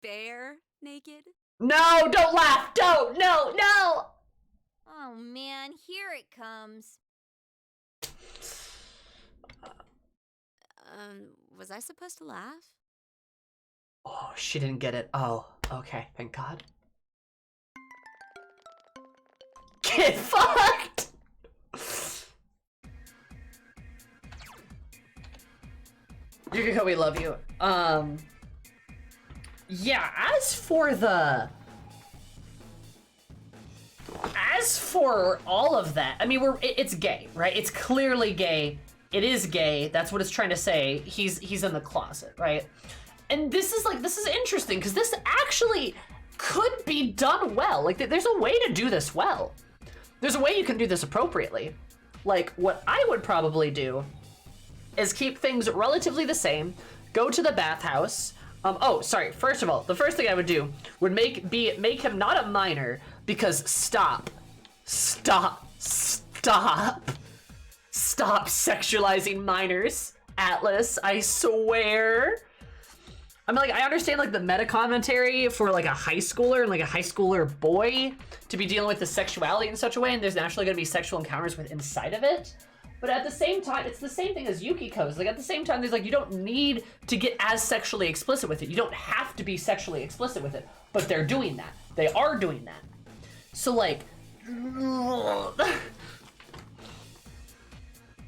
Bare naked? No, don't laugh! Don't! No, no! Oh man, here it comes. Was I supposed to laugh? Oh, she didn't get it. Oh, okay, thank God. Get fucked! Yukiko, we love you. Yeah, as for all of that, I mean, it's gay, right? It's clearly gay. It is gay. That's what it's trying to say. He's in the closet, right? And this is interesting because this actually could be done well. Like, there's a way to do this well. There's a way you can do this appropriately. Like, what I would probably do is keep things relatively the same, go to the bathhouse. Oh, sorry, first of all, the first thing I would do would make him not a minor, because stop sexualizing minors, Atlas, I swear. I mean, like, I understand, like, the meta commentary for, like, a high schooler and, like, a high schooler boy to be dealing with the sexuality in such a way, and there's naturally going to be sexual encounters with inside of it. But at the same time, it's the same thing as Yukiko's. Like, at the same time, there's, like, you don't need to get as sexually explicit with it. You don't have to be sexually explicit with it. But they're doing that. They are doing that. So, like...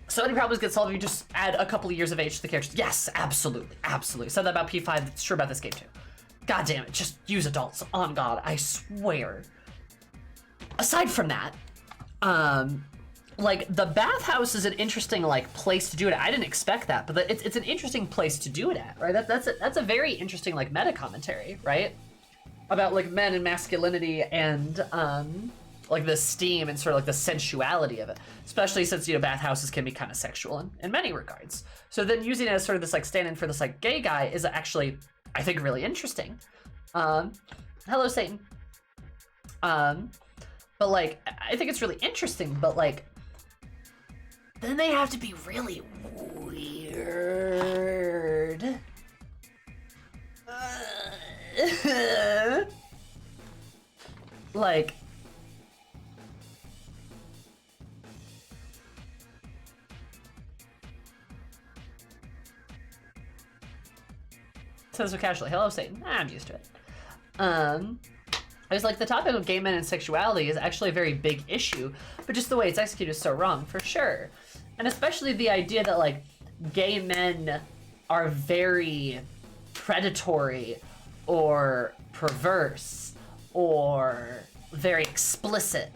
So any problems get solved if you just add a couple of years of age to the characters. Yes, absolutely, absolutely. Said that about P5, it's true about this game too. God damn it, just use adults, on God, I swear. Aside from that, like, the bathhouse is an interesting, like, place to do it at. I didn't expect that, but it's an interesting place to do it at, right? That's a very interesting, like, meta commentary, right? About, like, men and masculinity and, like, the steam and sort of, like, the sensuality of it. Especially since, you know, bathhouses can be kind of sexual in many regards. So then using it as sort of this, like, stand-in for this, like, gay guy is actually, I think, really interesting. Hello, Satan. But, like, I think it's really interesting, but, like, then they have to be really weird. Like... Says so casually. Hello, Satan. I'm used to it. I was like, the topic of gay men and sexuality is actually a very big issue, but just the way it's executed is so wrong, for sure. And especially the idea that, like, gay men are very predatory or perverse or very explicit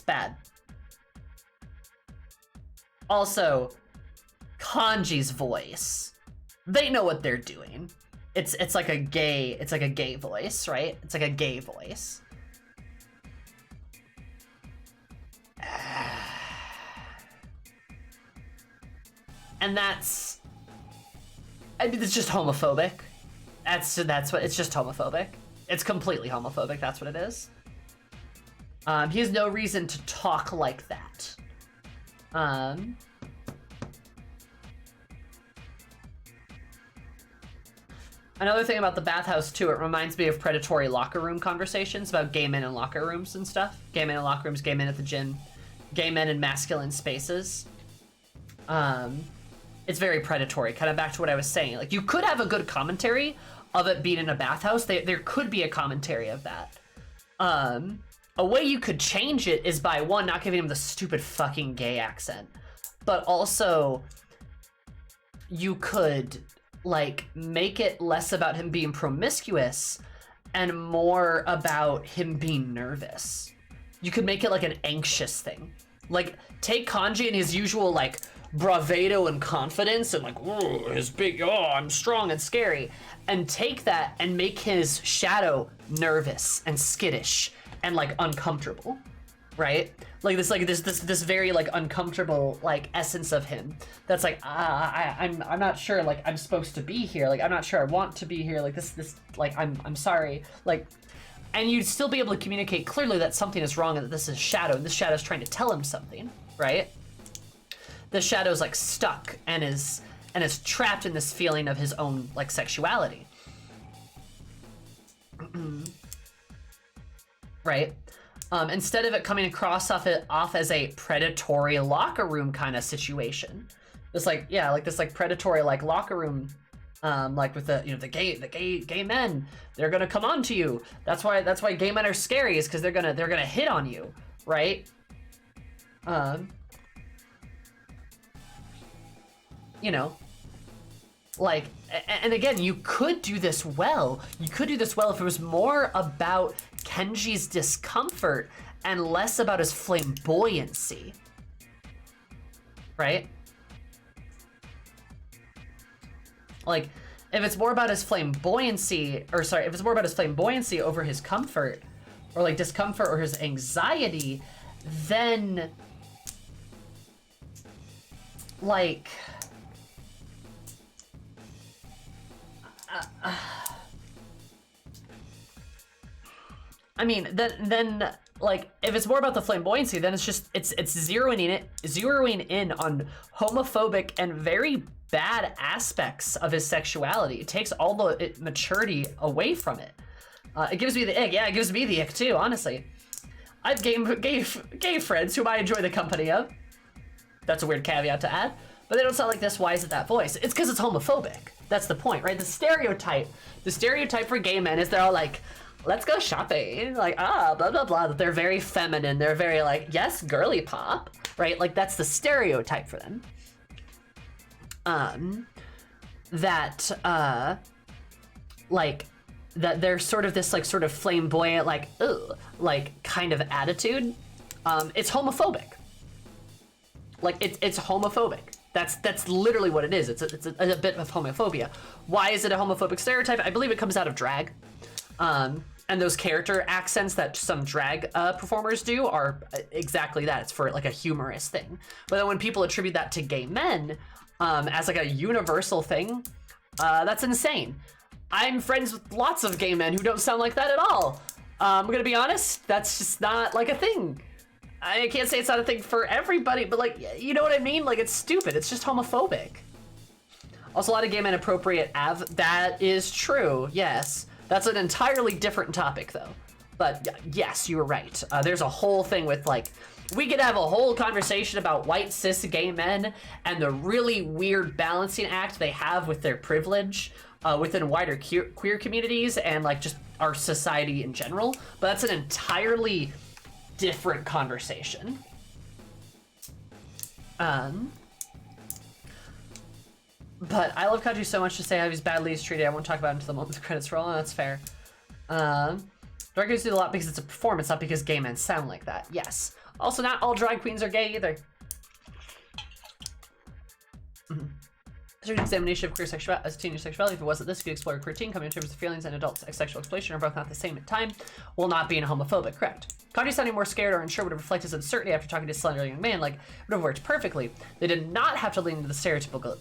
bad. Also, Kanji's voice. They know what they're doing. It's like a gay voice, right? It's like a gay voice. And that's, I mean, it's just homophobic. That's what, it's just homophobic. It's completely homophobic, that's what it is. He has no reason to talk like that. Another thing about the bathhouse too, it reminds me of predatory locker room conversations about gay men in locker rooms and stuff. Gay men in locker rooms, gay men at the gym, gay men in masculine spaces. It's very predatory, kind of back to what I was saying. Like, you could have a good commentary of it being in a bathhouse. There could be a commentary of that. A way you could change it is by, one, not giving him the stupid fucking gay accent, but also you could, like, make it less about him being promiscuous and more about him being nervous. You could make it like an anxious thing. Like, take Kanji and his usual, like, bravado and confidence and like, oh, his big, oh, I'm strong and scary, and take that and make his shadow nervous and skittish and like uncomfortable, right? Like this very like uncomfortable like essence of him that's like, I'm not sure, like I'm supposed to be here, like I'm not sure I want to be here, like this like I'm sorry, like, and you'd still be able to communicate clearly that something is wrong and that this is shadow and this shadow's trying to tell him something, right? The shadow's like stuck and is trapped in this feeling of his own like sexuality. Right? Instead of it coming across off as a predatory locker room kind of situation. This like, yeah, like this like predatory like locker room, like with the, you know, the gay men, they're gonna come on to you. That's why gay men are scary, is because they're gonna hit on you, right? You know, like, and again, you could do this well. You could do this well if it was more about Kenji's discomfort and less about his flamboyancy, right? Like, if it's more about his flamboyancy, or sorry, if it's more about his flamboyancy over his comfort, or like discomfort or his anxiety, then like, I mean, then like, if it's more about the flamboyancy, then it's just, it's zeroing in on homophobic and very bad aspects of his sexuality. It takes all the maturity away from it. It gives me the ick. Yeah, it gives me the ick too, honestly. I've gay friends whom I enjoy the company of. That's a weird caveat to add. But they don't sound like this. Why is it that voice? It's because it's homophobic. That's the point, right? The stereotype for gay men is they're all like, let's go shopping, like, blah, blah, blah. They're very feminine. They're very like, yes, girly pop, right? Like, that's the stereotype for them. Like, that they're sort of this, like, sort of flamboyant, like, ugh, like, kind of attitude. It's homophobic. Like, it's homophobic. That's literally what it is. It's a bit of homophobia. Why is it a homophobic stereotype? I believe it comes out of drag. And those character accents that some drag performers do are exactly that. It's for like a humorous thing. But then when people attribute that to gay men as like a universal thing, that's insane. I'm friends with lots of gay men who don't sound like that at all. I'm gonna be honest, that's just not like a thing. I can't say it's not a thing for everybody, but like, you know what I mean? Like, it's stupid. It's just homophobic. Also, a lot of gay men appropriate that is true, yes. That's an entirely different topic, though. But yes, you were right. There's a whole thing with, like, we could have a whole conversation about white cis gay men and the really weird balancing act they have with their privilege within wider queer communities and, like, just our society in general. But that's an entirely different conversation. But I love Kanji so much to say how he's badly treated. I won't talk about it until the moment the credits roll, and that's fair. But Drag queens do a lot because it's a performance, not because gay men sound like that. Yes. Also, not all drag queens are gay either. Examination of queer sexuality as teenage sexuality. If it wasn't this, if you explore queer teen, coming in terms of feelings and adult sexual exploration are both not the same at time, will not be homophobic. Correct. Kanji sounding more scared or unsure would reflect his uncertainty after talking to a slender young man. Like, it would have worked perfectly. They did not have to lean into the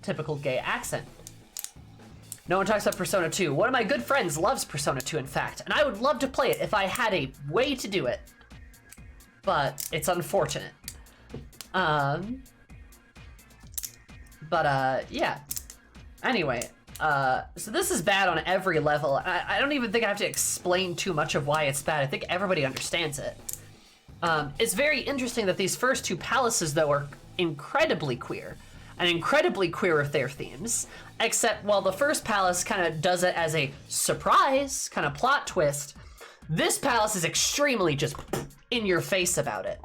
typical gay accent. No one talks about Persona 2. One of my good friends loves Persona 2, in fact, and I would love to play it if I had a way to do it. But it's unfortunate. Yeah. Anyway, so this is bad on every level. I don't even think I have to explain too much of why it's bad. I think everybody understands it. It's very interesting that these first two palaces, though, are incredibly queer. And incredibly queer with their themes. Except while the first palace kind of does it as a surprise, kind of plot twist, this palace is extremely just in your face about it.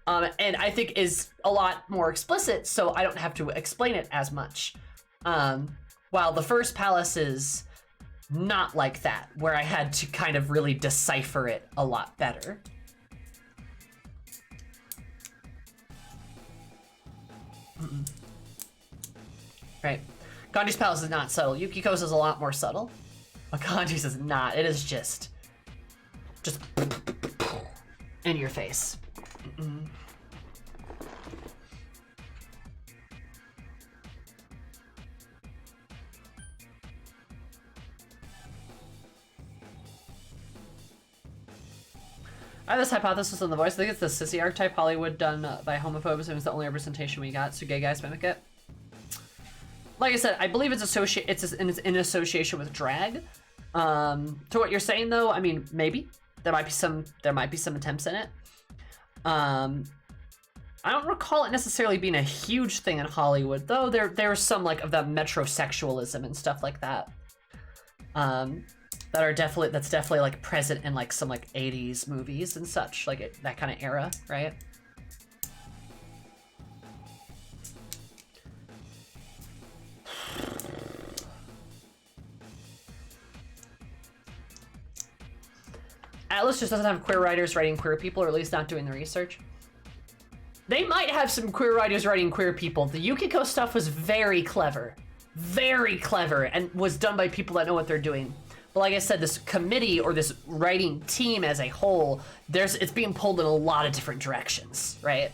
And I think is a lot more explicit, so I don't have to explain it as much. While the first palace is not like that, where I had to kind of really decipher it a lot better. Right. Kanji's palace is not subtle. Yukiko's is a lot more subtle. But Kanji's is not. It is just in your face. I have this hypothesis on The Voice. I think it's the sissy archetype Hollywood done by homophobes. It was the only representation we got, so gay guys mimic it. Like I said, I believe it's in association with drag. To what you're saying, though, I mean, maybe there might be some attempts in it. I don't recall it necessarily being a huge thing in Hollywood, though. There's some like of the metrosexualism and stuff like that. That's definitely like present in like some like 80s movies and such, like that kind of era, right? Atlas just doesn't have queer writers writing queer people, or at least not doing the research. They might have some queer writers writing queer people. The Yukiko stuff was very clever, and was done by people that know what they're doing. But like I said, this committee or this writing team as a whole, it's being pulled in a lot of different directions, right?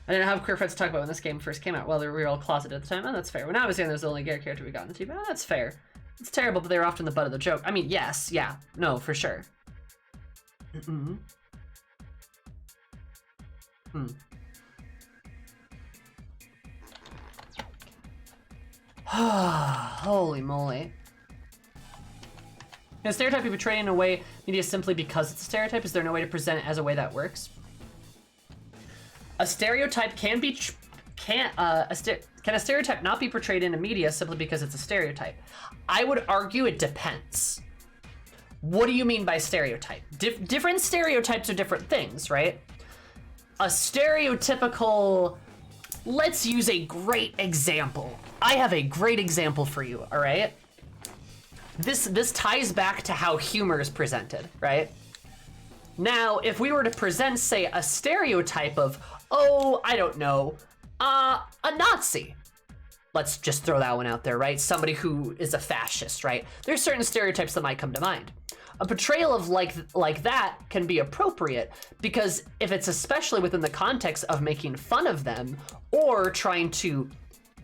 I didn't have queer friends to talk about when this game first came out. Well, we were all closeted at the time. Oh, that's fair. When I was young, there was the only gay character we got in the team. Oh, that's fair. It's terrible, but they were often the butt of the joke. I mean, yes, yeah, no, for sure. Holy moly. Can a stereotype be portrayed in a way media simply because it's a stereotype? Is there no way to present it as a way that works? A stereotype can a stereotype not be portrayed in a media simply because it's a stereotype? I would argue it depends. What do you mean by stereotype? Different stereotypes are different things, right? A stereotypical, let's use a great example. I have a great example for you, all right? This ties back to how humor is presented, right? Now, if we were to present, say, a stereotype of, oh, I don't know, a Nazi. Let's just throw that one out there, right? Somebody who is a fascist, right? There's certain stereotypes that might come to mind. A portrayal of like that can be appropriate because if it's especially within the context of making fun of them or trying to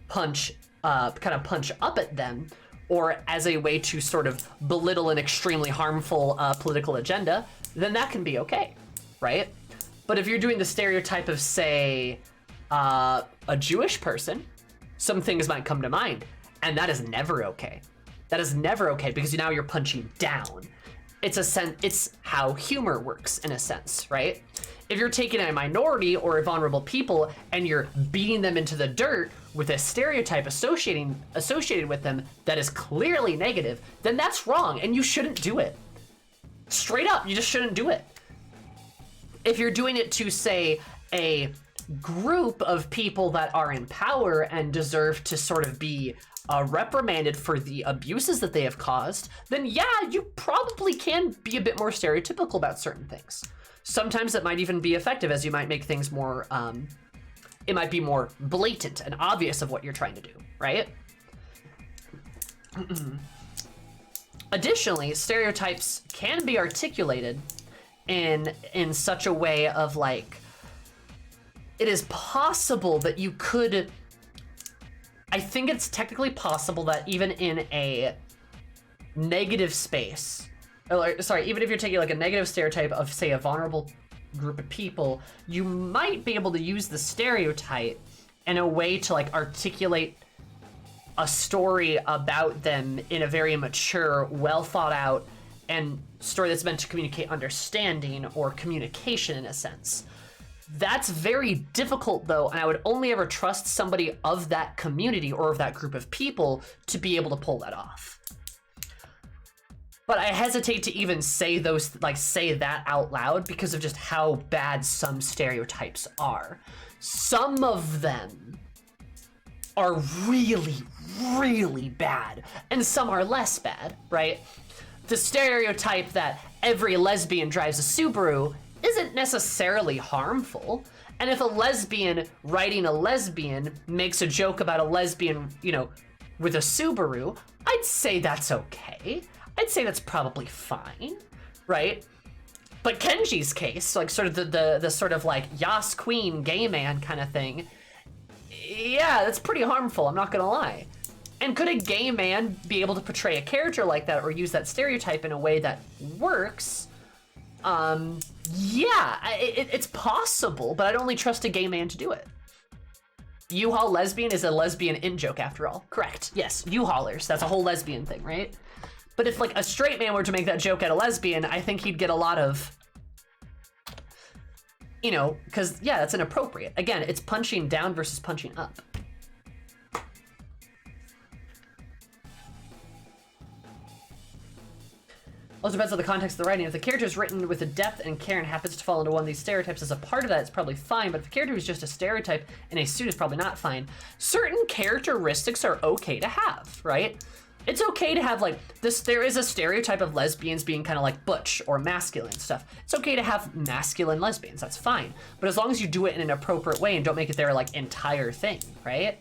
punch up at them, or as a way to sort of belittle an extremely harmful political agenda, then that can be okay, right? But if you're doing the stereotype of, say, a Jewish person, some things might come to mind, and that is never okay. That is never okay because now you're punching down. It's how humor works in a sense, right? If you're taking a minority or a vulnerable people and you're beating them into the dirt with a stereotype associated with them that is clearly negative, then that's wrong and you shouldn't do it. Straight up, you just shouldn't do it. If you're doing it to, say, a group of people that are in power and deserve to sort of be reprimanded for the abuses that they have caused, then yeah, you probably can be a bit more stereotypical about certain things. Sometimes it might even be effective, as you might make things more, it might be more blatant and obvious of what you're trying to do, right? Additionally, stereotypes can be articulated in such a way of like, it is possible that you could, I think it's technically possible that even in a negative space, or sorry, even if you're taking like a negative stereotype of, say, a vulnerable group of people, you might be able to use the stereotype in a way to like articulate a story about them in a very mature, well thought out, and story that's meant to communicate understanding or communication in a sense. That's very difficult though, and I would only ever trust somebody of that community or of that group of people to be able to pull that off. But I hesitate to even say those, like say that out loud because of just how bad some stereotypes are. Some of them are really, really bad, and some are less bad, right? The stereotype that every lesbian drives a Subaru isn't necessarily harmful. And if a lesbian writing a lesbian makes a joke about a lesbian, you know, with a Subaru, I'd say that's okay. I'd say that's probably fine, right? But Kenji's case, like sort of the sort of like Yas Queen gay man kind of thing, yeah, that's pretty harmful, I'm not gonna lie. And could a gay man be able to portray a character like that or use that stereotype in a way that works? Yeah, it's possible, but I'd only trust a gay man to do it. U-Haul lesbian is a lesbian in-joke after all. Correct, yes, U-Haulers, that's a whole lesbian thing, right? But if like a straight man were to make that joke at a lesbian, I think he'd get a lot of, you know, because yeah, that's inappropriate. Again, it's punching down versus punching up. Also depends on the context of the writing. If the character is written with a depth and care and happens to fall into one of these stereotypes as a part of that, it's probably fine. But if the character is just a stereotype in a suit, it's probably not fine. Certain characteristics are okay to have, right? It's okay to have like this. There is a stereotype of lesbians being kind of like butch or masculine stuff. It's okay to have masculine lesbians. That's fine. But as long as you do it in an appropriate way and don't make it their like entire thing, right?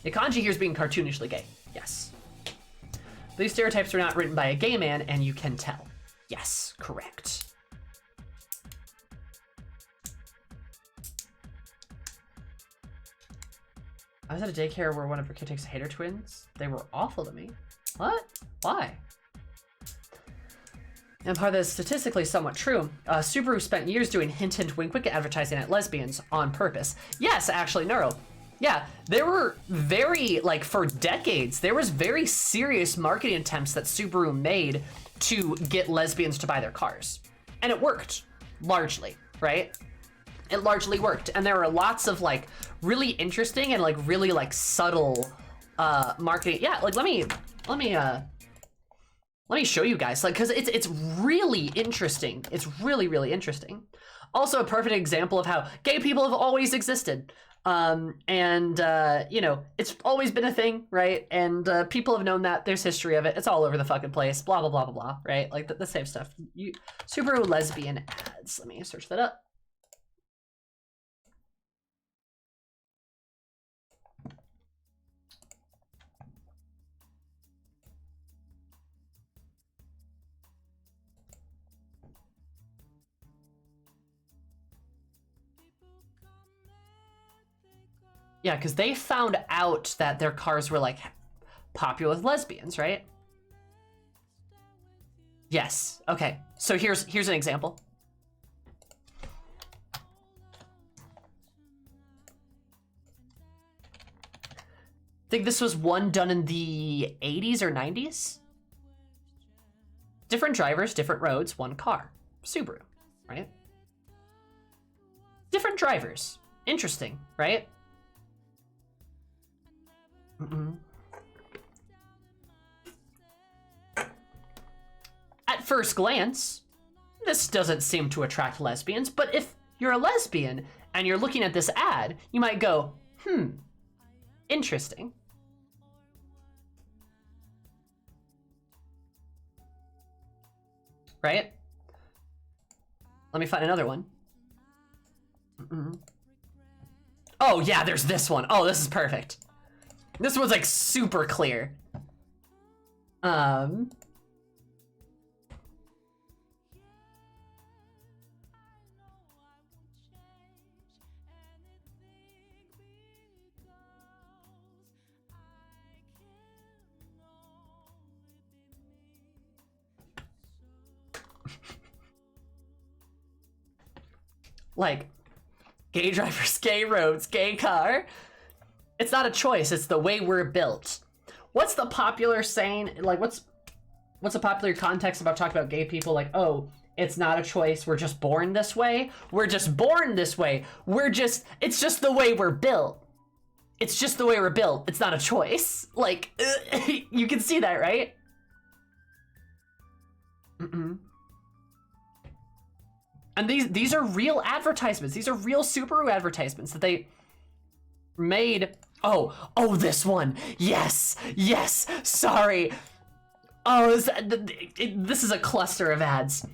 The Kanji here is being cartoonishly gay. Yes. These stereotypes are not written by a gay man, and you can tell. Yes, correct. I was at a daycare where one of her kids takes hater twins. They were awful to me. What? Why? And part of that is statistically somewhat true. Subaru spent years doing hint, hint, wink, wink advertising at lesbians on purpose. Yes, actually, Neuro. Yeah, there were very, like, for decades, there was very serious marketing attempts that Subaru made to get lesbians to buy their cars. And it worked, largely, right? It largely worked. And there were lots of, like, really interesting and, like, really, like, subtle marketing. Yeah, like, let me show you guys, like, because it's really interesting. It's really, really interesting. Also a perfect example of how gay people have always existed. You know, it's always been a thing, right? And people have known that. There's history of it. It's all over the fucking place. Blah, blah, blah, blah, blah, right? Like the same stuff. Subaru lesbian ads. Let me search that up. Yeah, because they found out that their cars were, like, popular with lesbians, right? Yes. Okay. So here's an example. I think this was one done in the 80s or 90s. Different drivers, different roads, one car. Subaru, right? Different drivers. Interesting, right? At first glance, this doesn't seem to attract lesbians, but if you're a lesbian and you're looking at this ad, you might go, interesting. Right? Let me find another one. Oh yeah, there's this one. Oh, this is perfect. This one's like super clear. Like, gay drivers, gay roads, gay car. It's not a choice, it's the way we're built. What's the popular saying? Like, what's a popular context about talking about gay people? Like, oh, it's not a choice, we're just born this way. We're just born this way. It's just the way we're built. It's just the way we're built. It's not a choice. Like, you can see that, right? And these are real advertisements. These are real Subaru advertisements that they made. Oh, this one. Yes, sorry. Oh, this is a cluster of ads.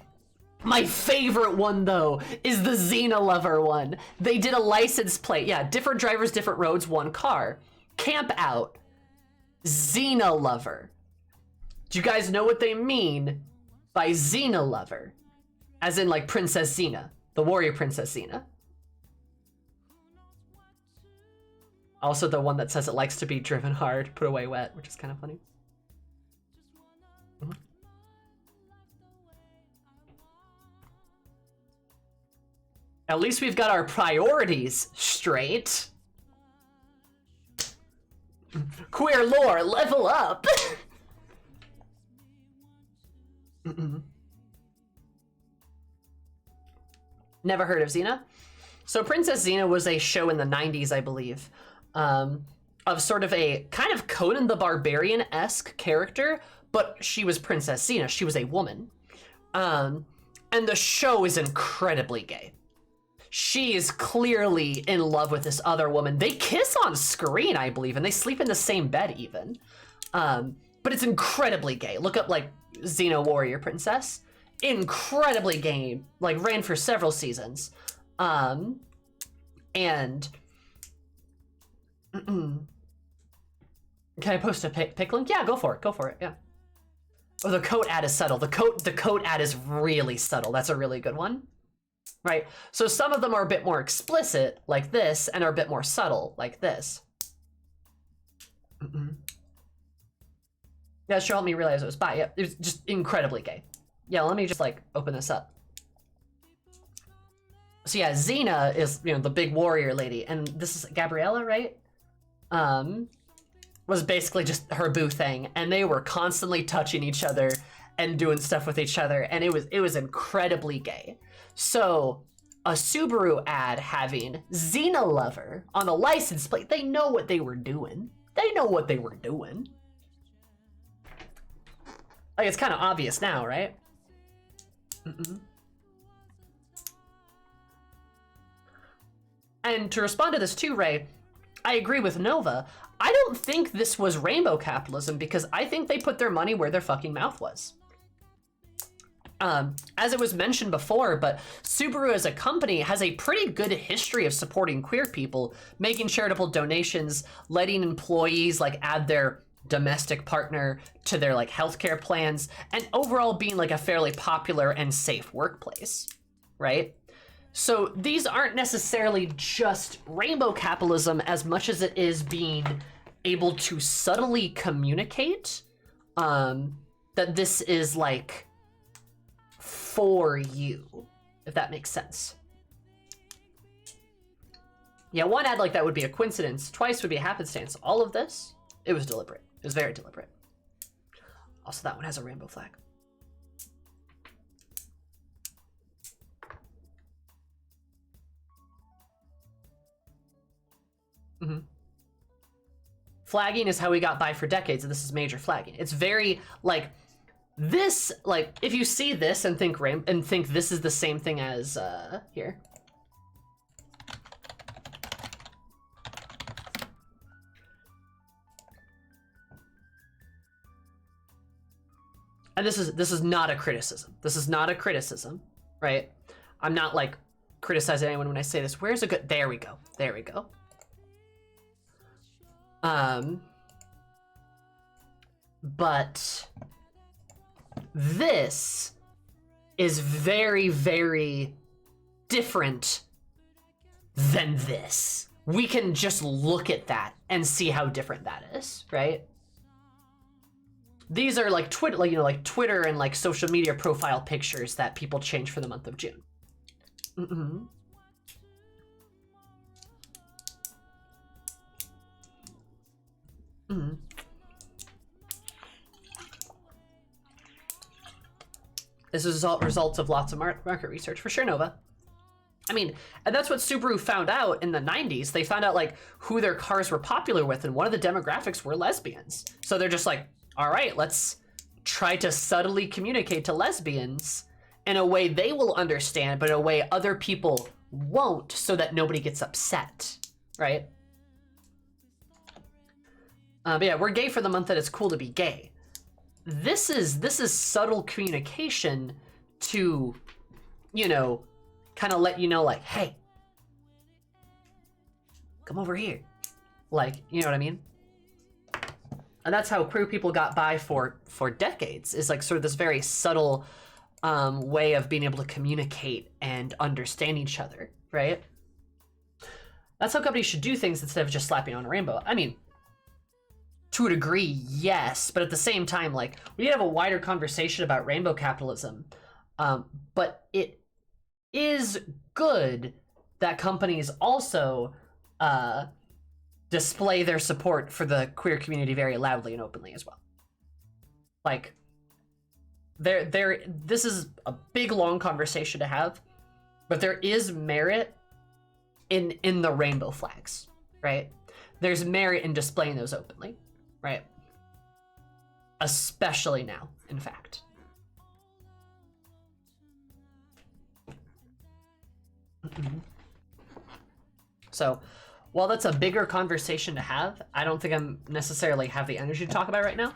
My favorite one, though, is the Xena Lover one. They did a license plate. Yeah, different drivers, different roads, one car. Camp out. Xena Lover. Do you guys know what they mean by Xena Lover? As in, like, Princess Xena, the warrior Princess Xena. Also the one that says it likes to be driven hard, put away wet, which is kind of funny. At least we've got our priorities straight. Queer lore, level up! Never heard of Xena. So Princess Xena was a show in the 90s, I believe, of sort of a kind of Conan the Barbarian-esque character, but she was Princess Xena. She was a woman. And the show is incredibly gay. She is clearly in love with this other woman. They kiss on screen, I believe, and they sleep in the same bed even. But it's incredibly gay. Look up, like, Xena Warrior Princess. Incredibly gay, like, ran for several seasons. And can I post a pic link? Yeah, go for it, yeah. Oh, the coat ad is subtle. The coat ad is really subtle. That's a really good one. Right? So some of them are a bit more explicit, like this, and are a bit more subtle, like this. Yeah, sure, help me realize it was bi. Yeah, it was just incredibly gay. Yeah, let me just, like, open this up. So yeah, Xena is, you know, the big warrior lady, and this is Gabriella, right? Was basically just her boo thing, and they were constantly touching each other and doing stuff with each other, and it was incredibly gay. So a Subaru ad having Xena Lover on the license plate, they know what they were doing. They know what they were doing. Like, it's kind of obvious now, right? And to respond to this too, Ray, I agree with Nova. I don't think this was rainbow capitalism because I think they put their money where their fucking mouth was. As it was mentioned before, but Subaru as a company has a pretty good history of supporting queer people, making charitable donations, letting employees like add their domestic partner to their like healthcare plans, and overall being like a fairly popular and safe workplace, right? So these aren't necessarily just rainbow capitalism as much as it is being able to subtly communicate that this is like for you, if that makes sense. Yeah, one ad like that would be a coincidence, twice would be a happenstance. All of this, it was deliberate. It was very deliberate. Also, that one has a rainbow flag. Flagging is how we got by for decades, and this is major flagging. It's very, like, This, like, if you see this and think this is the same thing as here. And this is not a criticism. This is not a criticism, right? I'm not like criticizing anyone when I say this. Where's a good? There we go. There we go. But this is very, very different than this. We can just look at that and see how different that is, right? These are like Twitter, like, you know, like Twitter and like social media profile pictures that people change for the month of June. This is results of lots of market research for sure, Nova. I mean, and that's what Subaru found out in the 90s. They found out like who their cars were popular with, and one of the demographics were lesbians. So they're just like, all right, let's try to subtly communicate to lesbians in a way they will understand, but in a way other people won't, so that nobody gets upset, right? But yeah, we're gay for the month that it's cool to be gay. This is subtle communication to, you know, kind of let you know, like, hey, come over here. Like, you know what I mean? And that's how queer people got by for decades, is like sort of this very subtle way of being able to communicate and understand each other, right? That's how companies should do things instead of just slapping on a rainbow. I mean, to a degree, yes, but at the same time, like, we need to have a wider conversation about rainbow capitalism. But it is good that companies also display their support for the queer community very loudly and openly as well. Like, this is a big, long conversation to have, but there is merit in the rainbow flags, right? There's merit in displaying those openly, right? Especially now, in fact. So, while that's a bigger conversation to have, I don't think I'm necessarily have the energy to talk about it right now.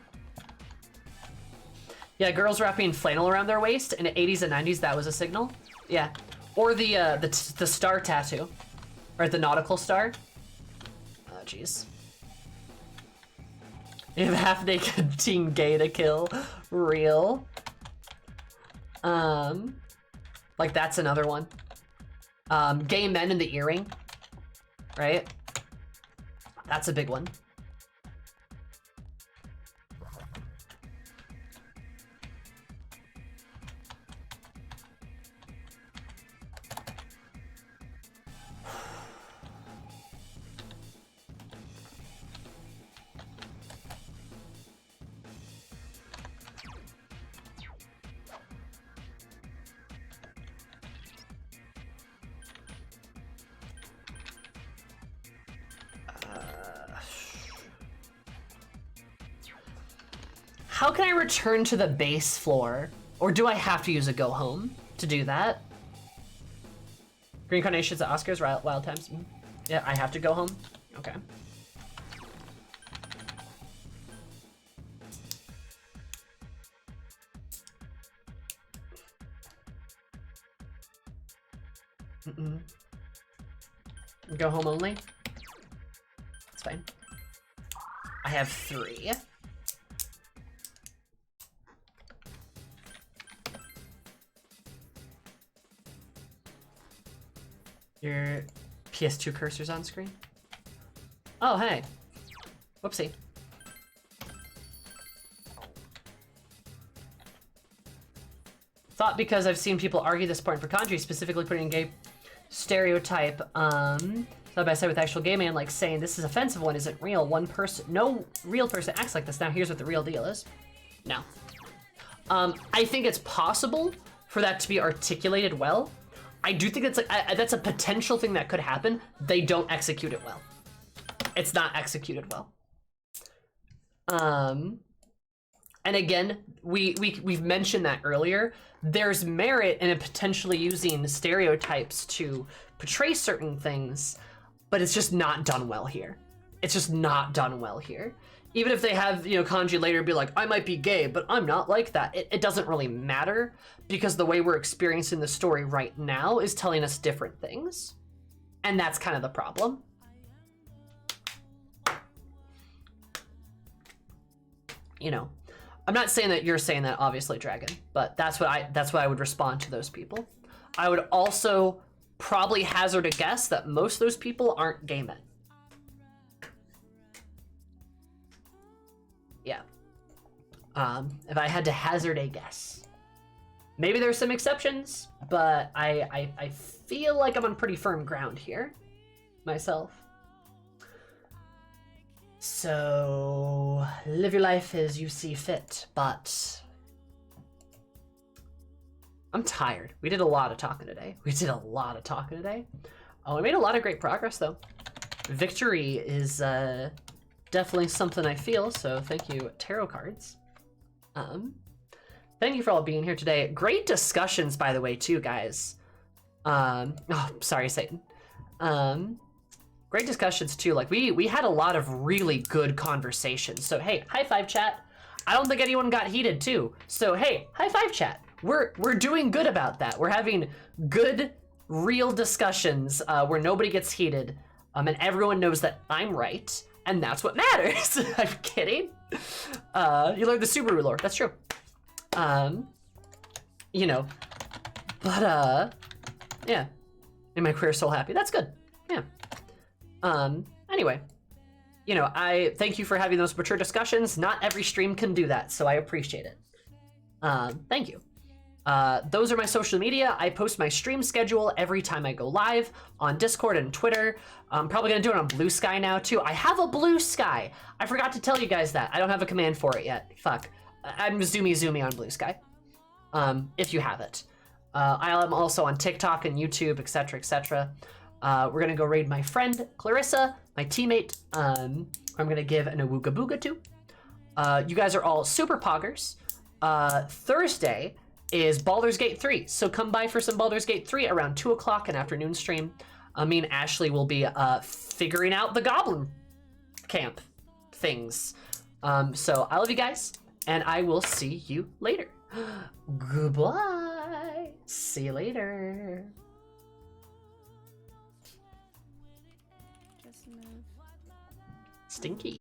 Yeah, girls wrapping flannel around their waist in the 80s and 90s, that was a signal. Yeah, or the star tattoo, right? The nautical star. Oh, jeez. You have half-naked teen gay to kill. Real. Like that's another one. Gay men in the earring. Right? That's a big one. How can I return to the base floor? Or do I have to use a go home to do that? Green Carnations at Oscars, Wild Times. Yeah, I have to go home? Okay. Go home only? That's fine. I have 3. Your PS2 cursor's on screen? Oh, hey. Whoopsie. Thought because I've seen people argue this point for Kanji, specifically putting in gay stereotype, side by side with actual gay man, like saying this is offensive one isn't real. One person, no real person acts like this. Now here's what the real deal is. No. I think it's possible for that to be articulated well. I do think that's a potential thing that could happen. They don't execute it well. It's not executed well. And And again, we've mentioned that earlier. There's merit in potentially using stereotypes to portray certain things, but it's just not done well here. It's just not done well here. Even if they have, you know, Kanji later be like, I might be gay, but I'm not like that. It doesn't really matter, because the way we're experiencing the story right now is telling us different things. And that's kind of the problem. You know, I'm not saying that you're saying that, obviously, Dragon, but that's what I would respond to those people. I would also probably hazard a guess that most of those people aren't gay men. Yeah. If I had to hazard a guess. Maybe there's some exceptions, but I feel like I'm on pretty firm ground here myself. So, live your life as you see fit, but I'm tired. We did a lot of talking today. Oh, we made a lot of great progress, though. Victory is definitely something I feel, so thank you, tarot cards. Thank you for all being here today. Great discussions, by the way, too, guys. Oh, sorry, Satan. Great discussions, too. Like, we had a lot of really good conversations. So, hey, high five, chat. I don't think anyone got heated, too. So, hey, high five, chat. We're doing good about that. We're having good, real discussions where nobody gets heated, and everyone knows that I'm right, and that's what matters. I'm kidding. You learned the Subaru lore. That's true. You know, but yeah. In my career, so happy. That's good. Yeah. Anyway, you know, I thank you for having those mature discussions. Not every stream can do that, so I appreciate it. Thank you. Those are my social media. I post my stream schedule every time I go live on Discord and Twitter. I'm probably gonna do it on Blue Sky now too. I have a Blue Sky. I forgot to tell you guys that. I don't have a command for it yet. Fuck. I'm zoomy on Blue Sky. If you have it. I am also on TikTok and YouTube, etc., etc. We're gonna go raid my friend Clarissa, my teammate. I'm gonna give an awooga booga to. You guys are all super poggers. Thursday is Baldur's Gate 3, so come by for some Baldur's Gate 3 around 2 o'clock an afternoon stream. Me and Ashley will be figuring out the goblin camp things. So I love you guys, and I will see you later. Goodbye. See you later. Stinky.